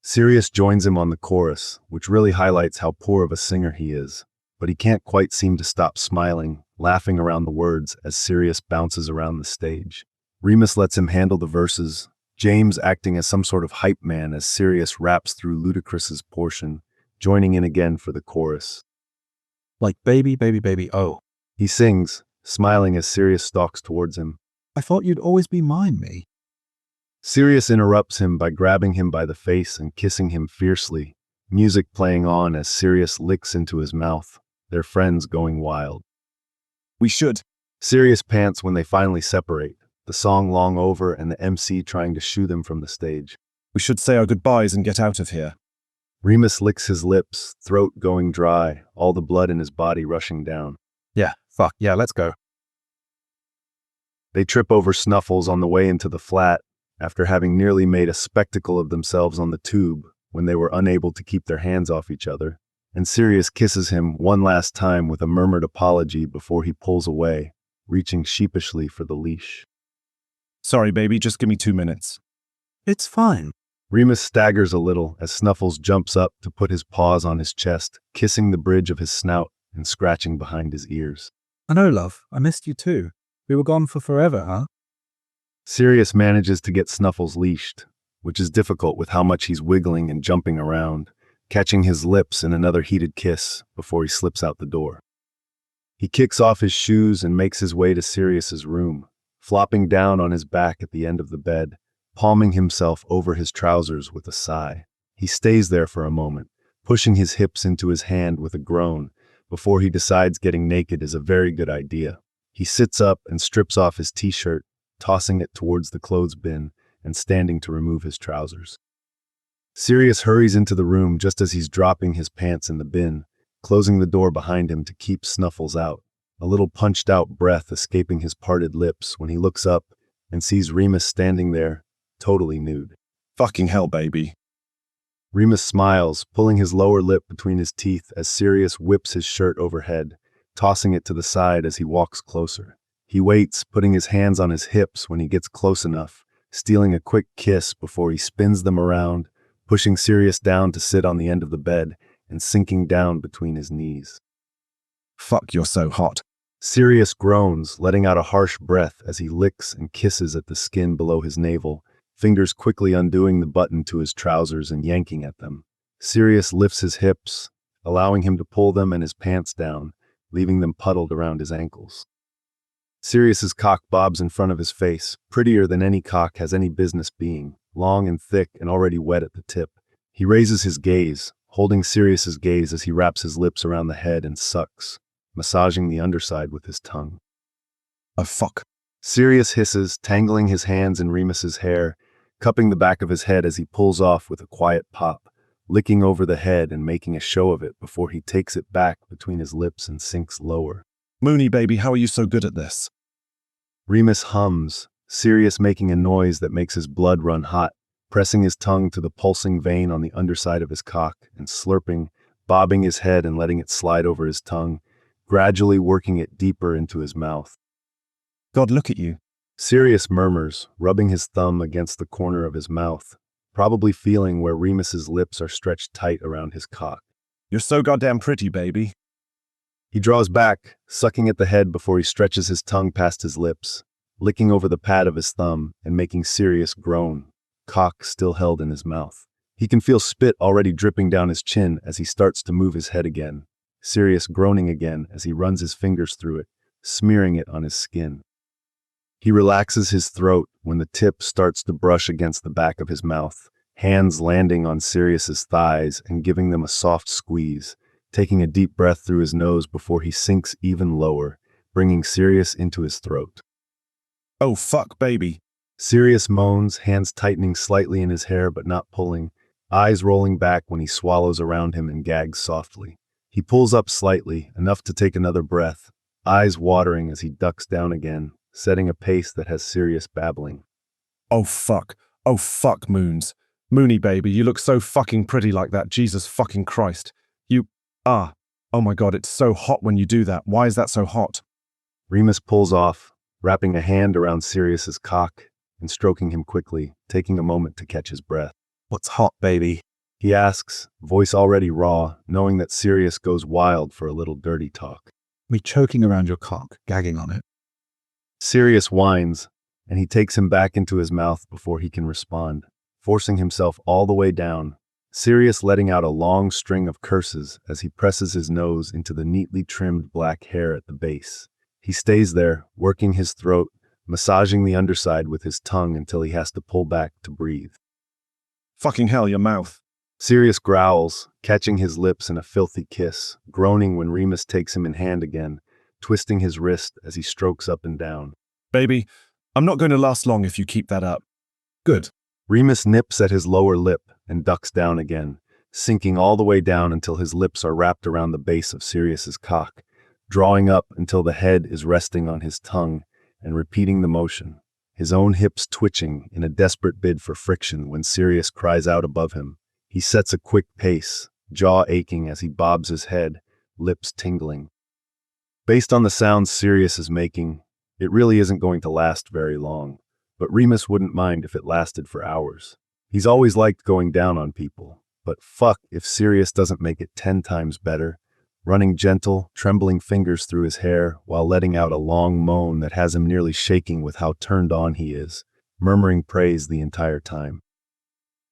Sirius joins him on the chorus, which really highlights how poor of a singer he is, but he can't quite seem to stop smiling, laughing around the words as Sirius bounces around the stage. Remus lets him handle the verses, James acting as some sort of hype man as Sirius raps through Ludacris's portion, joining in again for the chorus. Like baby, baby, baby, oh. He sings, smiling as Sirius stalks towards him. I thought you'd always be mine, me. Sirius interrupts him by grabbing him by the face and kissing him fiercely, music playing on as Sirius licks into his mouth, their friends going wild. We should. Sirius pants when they finally separate, the song long over and the MC trying to shoo them from the stage. We should say our goodbyes and get out of here. Remus licks his lips, throat going dry, all the blood in his body rushing down. Yeah, let's go. They trip over Snuffles on the way into the flat, after having nearly made a spectacle of themselves on the tube when they were unable to keep their hands off each other, and Sirius kisses him one last time with a murmured apology before he pulls away, reaching sheepishly for the leash. Sorry, baby, just give me 2 minutes. It's fine. Remus staggers a little as Snuffles jumps up to put his paws on his chest, kissing the bridge of his snout and scratching behind his ears. I know, love. I missed you too. We were gone for forever, huh? Sirius manages to get Snuffles leashed, which is difficult with how much he's wiggling and jumping around, catching his lips in another heated kiss before he slips out the door. He kicks off his shoes and makes his way to Sirius's room, flopping down on his back at the end of the bed, palming himself over his trousers with a sigh. He stays there for a moment, pushing his hips into his hand with a groan, before he decides getting naked is a very good idea. He sits up and strips off his t-shirt, tossing it towards the clothes bin and standing to remove his trousers. Sirius hurries into the room just as he's dropping his pants in the bin, closing the door behind him to keep Snuffles out, a little punched-out breath escaping his parted lips when he looks up and sees Remus standing there, totally nude. Fucking hell, baby. Remus smiles, pulling his lower lip between his teeth as Sirius whips his shirt overhead, tossing it to the side as he walks closer. He waits, putting his hands on his hips when he gets close enough, stealing a quick kiss before he spins them around, pushing Sirius down to sit on the end of the bed and sinking down between his knees. Fuck, you're so hot. Sirius groans, letting out a harsh breath as he licks and kisses at the skin below his navel, fingers quickly undoing the button to his trousers and yanking at them. Sirius lifts his hips, allowing him to pull them and his pants down, leaving them puddled around his ankles. Sirius's cock bobs in front of his face, prettier than any cock has any business being, long and thick and already wet at the tip. He raises his gaze, holding Sirius's gaze as he wraps his lips around the head and sucks, massaging the underside with his tongue. Oh, fuck. Sirius hisses, tangling his hands in Remus's hair, cupping the back of his head as he pulls off with a quiet pop, licking over the head and making a show of it before he takes it back between his lips and sinks lower. Mooney, baby, how are you so good at this? Remus hums, Sirius making a noise that makes his blood run hot, pressing his tongue to the pulsing vein on the underside of his cock and slurping, bobbing his head and letting it slide over his tongue, gradually working it deeper into his mouth. God, look at you. Sirius murmurs, rubbing his thumb against the corner of his mouth, probably feeling where Remus's lips are stretched tight around his cock. You're so goddamn pretty, baby. He draws back, sucking at the head before he stretches his tongue past his lips, licking over the pad of his thumb and making Sirius groan, cock still held in his mouth. He can feel spit already dripping down his chin as he starts to move his head again, Sirius groaning again as he runs his fingers through it, smearing it on his skin. He relaxes his throat when the tip starts to brush against the back of his mouth, hands landing on Sirius's thighs and giving them a soft squeeze, taking a deep breath through his nose before he sinks even lower, bringing Sirius into his throat. Oh, fuck, baby. Sirius moans, hands tightening slightly in his hair but not pulling, eyes rolling back when he swallows around him and gags softly. He pulls up slightly, enough to take another breath, eyes watering as he ducks down again, setting a pace that has Sirius babbling. Oh, fuck. Oh, fuck, Moons. Mooney, baby, you look so fucking pretty like that, Jesus fucking Christ. Oh my God, it's so hot when you do that. Why is that so hot? Remus pulls off, wrapping a hand around Sirius's cock and stroking him quickly, taking a moment to catch his breath. What's hot, baby? He asks, voice already raw, knowing that Sirius goes wild for a little dirty talk. Me choking around your cock, gagging on it. Sirius whines, and he takes him back into his mouth before he can respond, forcing himself all the way down, Sirius letting out a long string of curses as he presses his nose into the neatly trimmed black hair at the base. He stays there, working his throat, massaging the underside with his tongue until he has to pull back to breathe. Fucking hell, your mouth. Sirius growls, catching his lips in a filthy kiss, groaning when Remus takes him in hand again, twisting his wrist as he strokes up and down. Baby, I'm not going to last long if you keep that up. Good. Remus nips at his lower lip and ducks down again, sinking all the way down until his lips are wrapped around the base of Sirius's cock, drawing up until the head is resting on his tongue and repeating the motion, his own hips twitching in a desperate bid for friction when Sirius cries out above him. He sets a quick pace, jaw aching as he bobs his head, lips tingling. Based on the sounds Sirius is making, it really isn't going to last very long, but Remus wouldn't mind if it lasted for hours. He's always liked going down on people, but fuck if Sirius doesn't make it 10 times better, running gentle, trembling fingers through his hair while letting out a long moan that has him nearly shaking with how turned on he is, murmuring praise the entire time.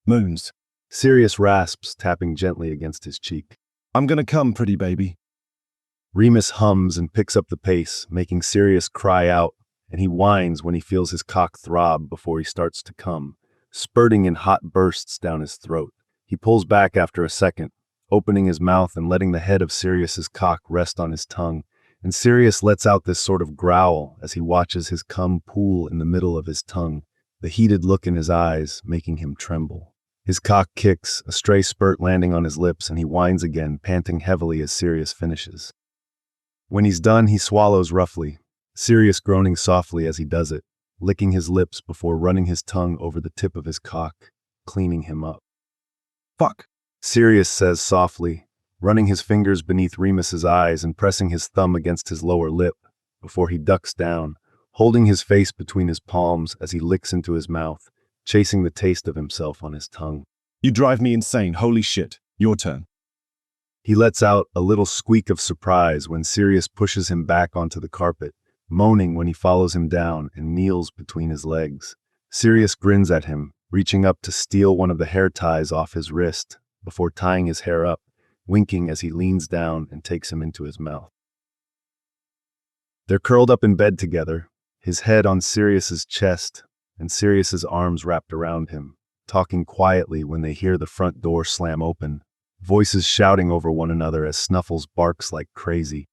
Moons. Sirius rasps, tapping gently against his cheek. I'm gonna come, pretty baby. Remus hums and picks up the pace, making Sirius cry out, and he whines when he feels his cock throb before he starts to come, spurting in hot bursts down his throat. He pulls back after a second, opening his mouth and letting the head of Sirius's cock rest on his tongue, and Sirius lets out this sort of growl as he watches his cum pool in the middle of his tongue, the heated look in his eyes making him tremble. His cock kicks, a stray spurt landing on his lips, and he whines again, panting heavily as Sirius finishes. When he's done, he swallows roughly, Sirius groaning softly as he does it, licking his lips before running his tongue over the tip of his cock, cleaning him up. Fuck, Sirius says softly, running his fingers beneath Remus's eyes and pressing his thumb against his lower lip, before he ducks down, holding his face between his palms as he licks into his mouth, chasing the taste of himself on his tongue. You drive me insane, holy shit. Your turn. He lets out a little squeak of surprise when Sirius pushes him back onto the carpet, moaning when he follows him down and kneels between his legs. Sirius grins at him, reaching up to steal one of the hair ties off his wrist, before tying his hair up, winking as he leans down and takes him into his mouth. They're curled up in bed together, his head on Sirius's chest, and Sirius's arms wrapped around him, talking quietly when they hear the front door slam open, voices shouting over one another as Snuffles barks like crazy.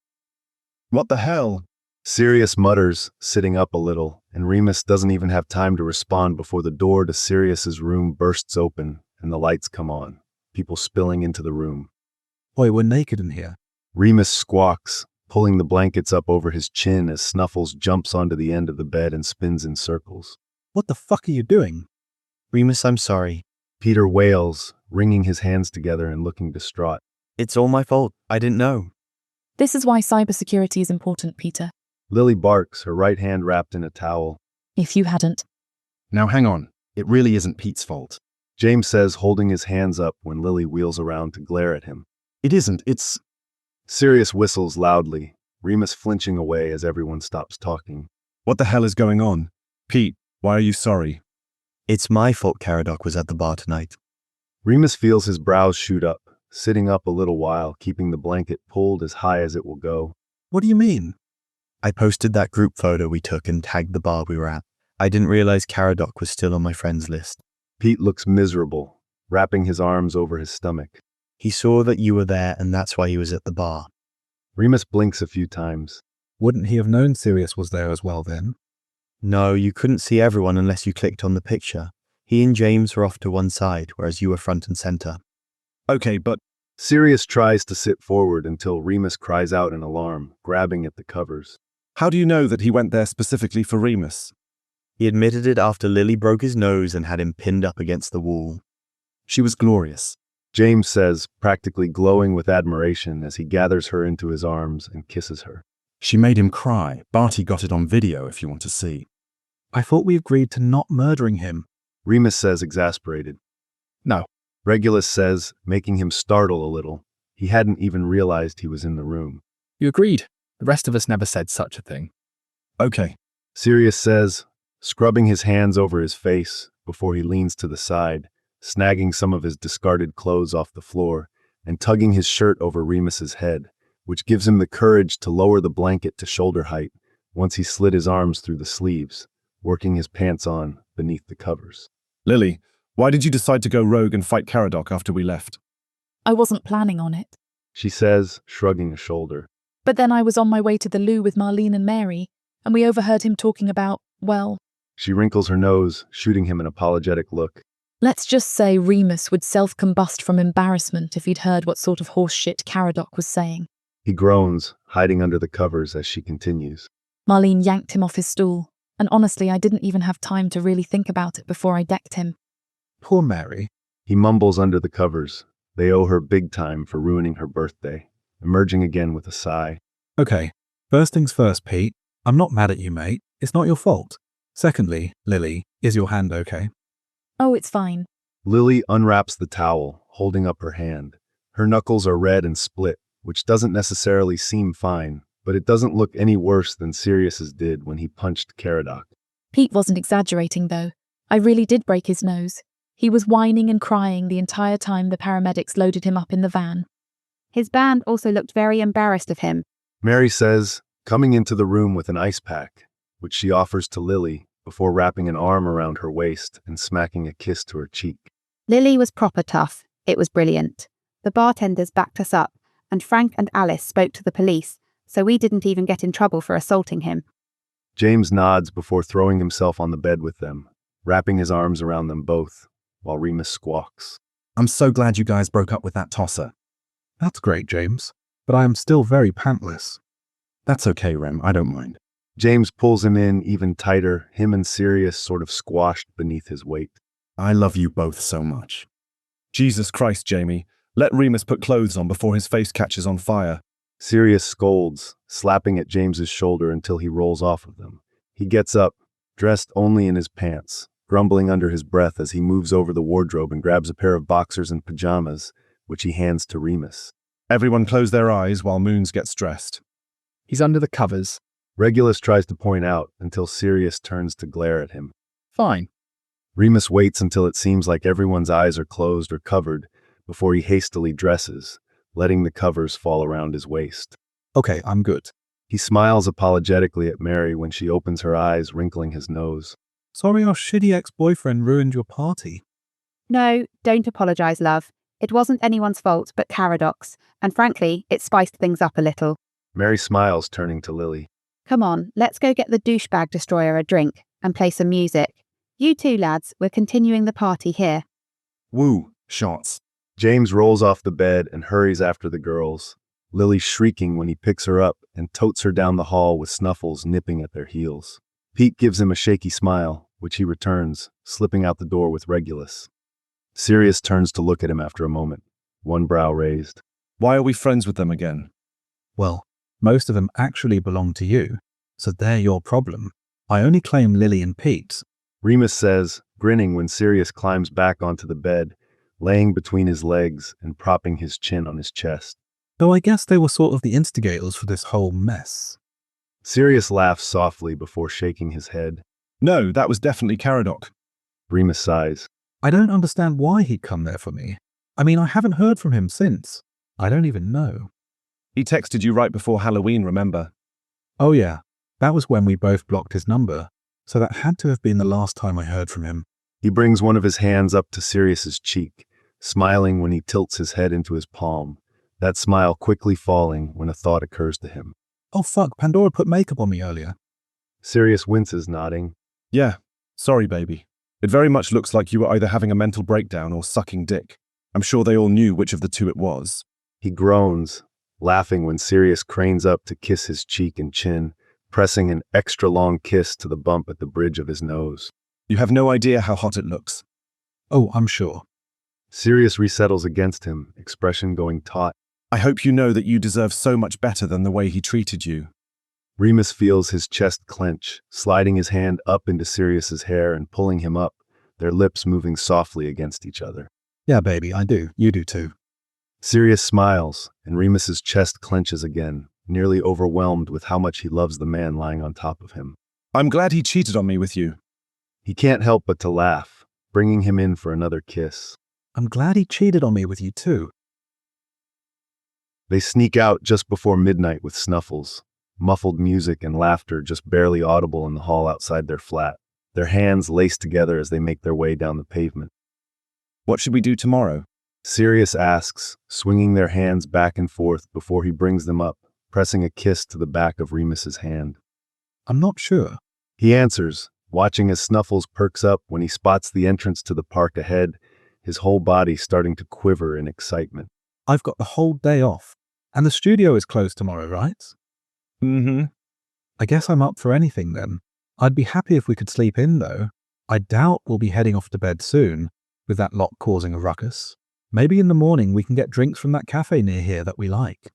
What the hell? Sirius mutters, sitting up a little, and Remus doesn't even have time to respond before the door to Sirius's room bursts open and the lights come on, people spilling into the room. Boy, we're naked in here. Remus squawks, pulling the blankets up over his chin as Snuffles jumps onto the end of the bed and spins in circles. What the fuck are you doing? Remus, I'm sorry. Peter wails, wringing his hands together and looking distraught. It's all my fault. I didn't know. This is why cybersecurity is important, Peter. Lily barks, her right hand wrapped in a towel. If you hadn't. Now hang on. It really isn't Pete's fault. James says, holding his hands up when Lily wheels around to glare at him. It isn't. It's... Sirius whistles loudly, Remus flinching away as everyone stops talking. What the hell is going on? Pete, why are you sorry? It's my fault Caradoc was at the bar tonight. Remus feels his brows shoot up, sitting up a little while, keeping the blanket pulled as high as it will go. What do you mean? I posted that group photo we took and tagged the bar we were at. I didn't realize Caradoc was still on my friends list. Pete looks miserable, wrapping his arms over his stomach. He saw that you were there and that's why he was at the bar. Remus blinks a few times. Wouldn't he have known Sirius was there as well then? No, you couldn't see everyone unless you clicked on the picture. He and James were off to one side, whereas you were front and center. Okay, but... Sirius tries to sit forward until Remus cries out in alarm, grabbing at the covers. How do you know that he went there specifically for Remus? He admitted it after Lily broke his nose and had him pinned up against the wall. She was glorious. James says, practically glowing with admiration as he gathers her into his arms and kisses her. She made him cry. Barty got it on video if you want to see. I thought we agreed to not murdering him. Remus says, exasperated. No. Regulus says, making him startle a little. He hadn't even realized he was in the room. You agreed. The rest of us never said such a thing. Okay. Sirius says, scrubbing his hands over his face before he leans to the side, snagging some of his discarded clothes off the floor and tugging his shirt over Remus's head, which gives him the courage to lower the blanket to shoulder height once he slid his arms through the sleeves, working his pants on beneath the covers. Lily, why did you decide to go rogue and fight Caradoc after we left? I wasn't planning on it. She says, shrugging a shoulder. But then I was on my way to the loo with Marlene and Mary, and we overheard him talking about, well, She wrinkles her nose, shooting him an apologetic look. let's just say Remus would self-combust from embarrassment if he'd heard what sort of horseshit Caradoc was saying. He groans, hiding under the covers as she continues. Marlene yanked him off his stool, and honestly, I didn't even have time to really think about it before I decked him. Poor Mary. He mumbles under the covers. They owe her big time for ruining her birthday, emerging again with a sigh. Okay, first things first, Pete. I'm not mad at you, mate. It's not your fault. Secondly, Lily, is your hand okay? Oh, it's fine. Lily unwraps the towel, holding up her hand. Her knuckles are red and split, which doesn't necessarily seem fine, but it doesn't look any worse than Sirius's did when he punched Keradok. Pete wasn't exaggerating, though. I really did break his nose. He was whining and crying the entire time the paramedics loaded him up in the van. His band also looked very embarrassed of him. Mary says, coming into the room with an ice pack, which she offers to Lily before wrapping an arm around her waist and smacking a kiss to her cheek. Lily was proper tough. It was brilliant. The bartenders backed us up, and Frank and Alice spoke to the police, so we didn't even get in trouble for assaulting him. James nods before throwing himself on the bed with them, wrapping his arms around them both, while Remus squawks. I'm so glad you guys broke up with that tosser. That's great, James, but I am still very pantless. That's okay, Rem, I don't mind. James pulls him in even tighter, him and Sirius sort of squashed beneath his weight. I love you both so much. Jesus Christ, Jamie. Let Remus put clothes on before his face catches on fire. Sirius scolds, slapping at James's shoulder until he rolls off of them. He gets up, dressed only in his pants, grumbling under his breath as he moves over the wardrobe and grabs a pair of boxers and pajamas, which he hands to Remus. Everyone close their eyes while Moons gets dressed. He's under the covers. Regulus tries to point out until Sirius turns to glare at him. Fine. Remus waits until it seems like everyone's eyes are closed or covered before he hastily dresses, letting the covers fall around his waist. Okay, I'm good. He smiles apologetically at Mary when she opens her eyes, wrinkling his nose. Sorry our shitty ex-boyfriend ruined your party. No, don't apologise, love. It wasn't anyone's fault but Caradoc's, and frankly, it spiced things up a little. Mary smiles, turning to Lily. Come on, let's go get the douchebag destroyer a drink and play some music. You two lads, we're continuing the party here. Woo, shots. James rolls off the bed and hurries after the girls, Lily shrieking when he picks her up and totes her down the hall with Snuffles nipping at their heels. Pete gives him a shaky smile, which he returns, slipping out the door with Regulus. Sirius turns to look at him after a moment, one brow raised. Why are we friends with them again? Well, most of them actually belong to you, so they're your problem. I only claim Lily and Pete. Remus says, grinning when Sirius climbs back onto the bed, laying between his legs and propping his chin on his chest. Though I guess they were sort of the instigators for this whole mess. Sirius laughs softly before shaking his head. No, that was definitely Caradoc. Remus sighs. I don't understand why he'd come there for me. I mean, I haven't heard from him since. I don't even know. He texted you right before Halloween, remember? Oh yeah, that was when we both blocked his number, so that had to have been the last time I heard from him. He brings one of his hands up to Sirius's cheek, smiling when he tilts his head into his palm, that smile quickly falling when a thought occurs to him. Oh fuck, Pandora put makeup on me earlier. Sirius winces, nodding. Yeah, sorry, baby. It very much looks like you were either having a mental breakdown or sucking dick. I'm sure they all knew which of the two it was. He groans, laughing when Sirius cranes up to kiss his cheek and chin, pressing an extra long kiss to the bump at the bridge of his nose. You have no idea how hot it looks. Oh, I'm sure. Sirius resettles against him, expression going taut. I hope you know that you deserve so much better than the way he treated you. Remus feels his chest clench, sliding his hand up into Sirius's hair and pulling him up, their lips moving softly against each other. Yeah, baby, I do. You do too. Sirius smiles, and Remus's chest clenches again, nearly overwhelmed with how much he loves the man lying on top of him. I'm glad he cheated on me with you. He can't help but to laugh, bringing him in for another kiss. I'm glad he cheated on me with you too. They sneak out just before midnight with Snuffles, muffled music and laughter just barely audible in the hall outside their flat, their hands laced together as they make their way down the pavement. What should we do tomorrow? Sirius asks, swinging their hands back and forth before he brings them up, pressing a kiss to the back of Remus's hand. I'm not sure. He answers, watching as Snuffles perks up when he spots the entrance to the park ahead, his whole body starting to quiver in excitement. I've got the whole day off. And the studio is closed tomorrow, right? Mm-hmm. I guess I'm up for anything then. I'd be happy if we could sleep in, though. I doubt we'll be heading off to bed soon, with that lot causing a ruckus. Maybe in the morning we can get drinks from that cafe near here that we like.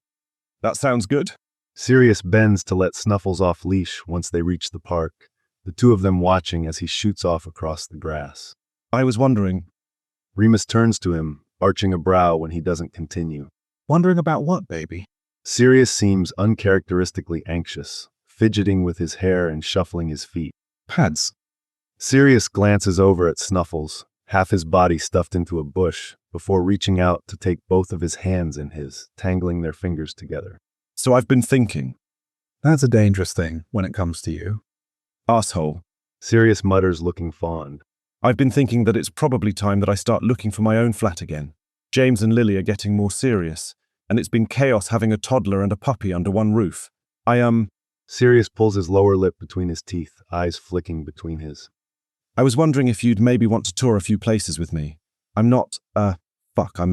That sounds good. Sirius bends to let Snuffles off leash once they reach the park, the two of them watching as he shoots off across the grass. I was wondering. Remus turns to him, arching a brow when he doesn't continue. Wondering about what, baby? Sirius seems uncharacteristically anxious, fidgeting with his hair and shuffling his feet. Pads. Sirius glances over at Snuffles, half his body stuffed into a bush, before reaching out to take both of his hands in his, tangling their fingers together. So I've been thinking. That's a dangerous thing when it comes to you. Asshole. Sirius mutters, looking fond. I've been thinking that it's probably time that I start looking for my own flat again. James and Lily are getting more serious, and it's been chaos having a toddler and a puppy under one roof. Sirius pulls his lower lip between his teeth, eyes flicking between his. I was wondering if you'd maybe want to tour a few places with me. I'm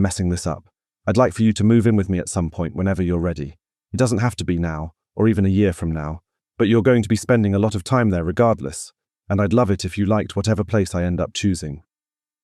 messing this up. I'd like for you to move in with me at some point whenever you're ready. It doesn't have to be now, or even a year from now, but you're going to be spending a lot of time there regardless, and I'd love it if you liked whatever place I end up choosing.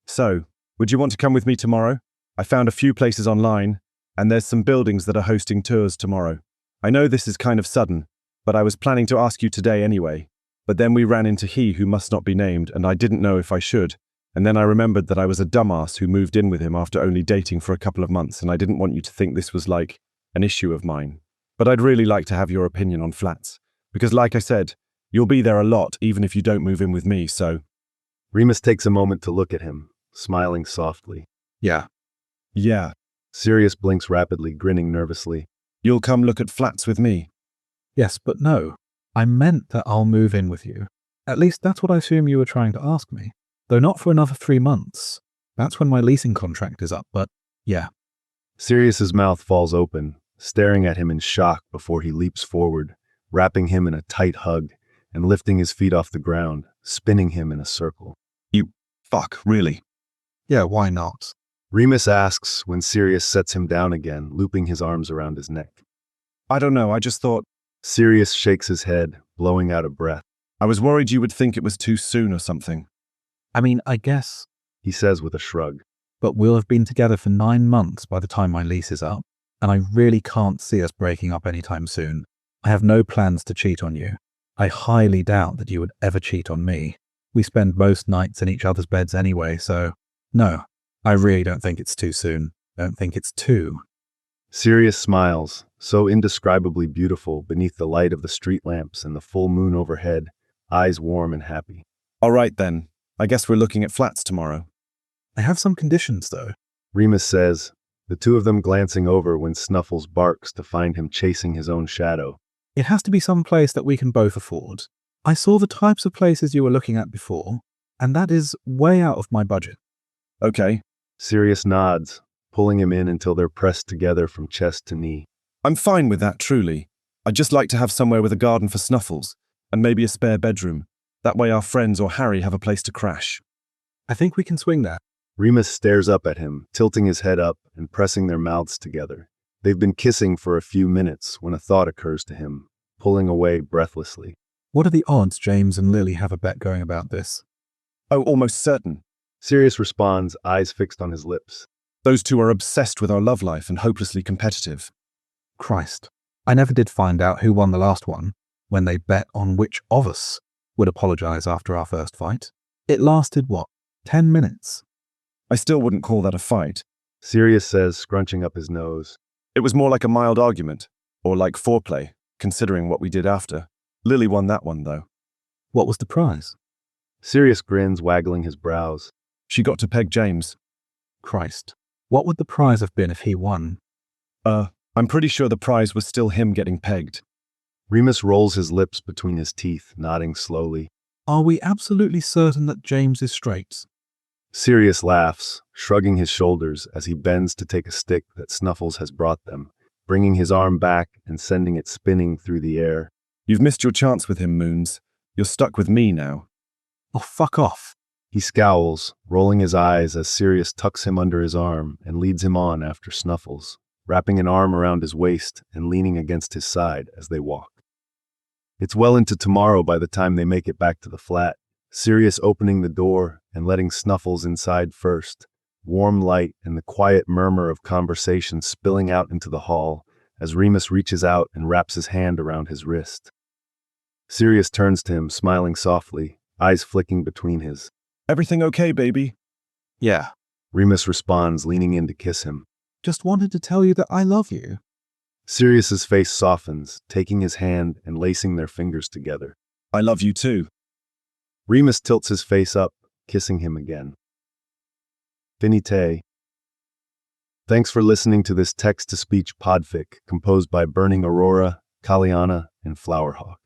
So, would you want to come with me tomorrow? I found a few places online, and there's some buildings that are hosting tours tomorrow. I know this is kind of sudden, but I was planning to ask you today anyway. But then we ran into he who must not be named, and I didn't know if I should. And then I remembered that I was a dumbass who moved in with him after only dating for a couple of months, and I didn't want you to think this was like an issue of mine. But I'd really like to have your opinion on flats. Because like I said, you'll be there a lot even if you don't move in with me, so... Remus takes a moment to look at him, smiling softly. Yeah. Sirius blinks rapidly, grinning nervously. You'll come look at flats with me? Yes, but no. I meant that I'll move in with you. At least that's what I assume you were trying to ask me. Though not for another 3 months. That's when my leasing contract is up, but yeah. Sirius's mouth falls open, staring at him in shock before he leaps forward, wrapping him in a tight hug and lifting his feet off the ground, spinning him in a circle. Really? Yeah, why not? Remus asks when Sirius sets him down again, looping his arms around his neck. I don't know, I just thought... Sirius shakes his head, blowing out a breath. I was worried you would think it was too soon or something. I mean, I guess, he says with a shrug. But we'll have been together for 9 months by the time my lease is up, and I really can't see us breaking up anytime soon. I have no plans to cheat on you. I highly doubt that you would ever cheat on me. We spend most nights in each other's beds anyway, so no, I really don't think it's too soon. Don't think it's too. Sirius smiles, so indescribably beautiful beneath the light of the street lamps and the full moon overhead, eyes warm and happy. All right then, I guess we're looking at flats tomorrow. I have some conditions though, Remus says, the two of them glancing over when Snuffles barks to find him chasing his own shadow. It has to be some place that we can both afford. I saw the types of places you were looking at before, and that is way out of my budget. Okay. Sirius nods, pulling him in until they're pressed together from chest to knee. I'm fine with that, truly. I'd just like to have somewhere with a garden for Snuffles, and maybe a spare bedroom. That way our friends or Harry have a place to crash. I think we can swing that. Remus stares up at him, tilting his head up and pressing their mouths together. They've been kissing for a few minutes when a thought occurs to him, pulling away breathlessly. What are the odds James and Lily have a bet going about this? Oh, almost certain. Sirius responds, eyes fixed on his lips. Those two are obsessed with our love life and hopelessly competitive. Christ, I never did find out who won the last one, when they bet on which of us would apologize after our first fight. It lasted, 10 minutes? I still wouldn't call that a fight. Sirius says, scrunching up his nose. It was more like a mild argument, or like foreplay, considering what we did after. Lily won that one, though. What was the prize? Sirius grins, waggling his brows. She got to peg James. Christ. What would the prize have been if he won? I'm pretty sure the prize was still him getting pegged. Remus rolls his lips between his teeth, nodding slowly. Are we absolutely certain that James is straight? Sirius laughs, shrugging his shoulders as he bends to take a stick that Snuffles has brought them, bringing his arm back and sending it spinning through the air. You've missed your chance with him, Moons. You're stuck with me now. Oh, fuck off. He scowls, rolling his eyes as Sirius tucks him under his arm and leads him on after Snuffles, wrapping an arm around his waist and leaning against his side as they walk. It's well into tomorrow by the time they make it back to the flat, Sirius opening the door and letting Snuffles inside first, warm light and the quiet murmur of conversation spilling out into the hall as Remus reaches out and wraps his hand around his wrist. Sirius turns to him, smiling softly, eyes flicking between his. Everything okay, baby? Yeah. Remus responds, leaning in to kiss him. Just wanted to tell you that I love you. Sirius's face softens, taking his hand and lacing their fingers together. I love you too. Remus tilts his face up, kissing him again. Finite. Thanks for listening to this text-to-speech podfic composed by Burning Aurora, Kaliana, and Flowerhawk.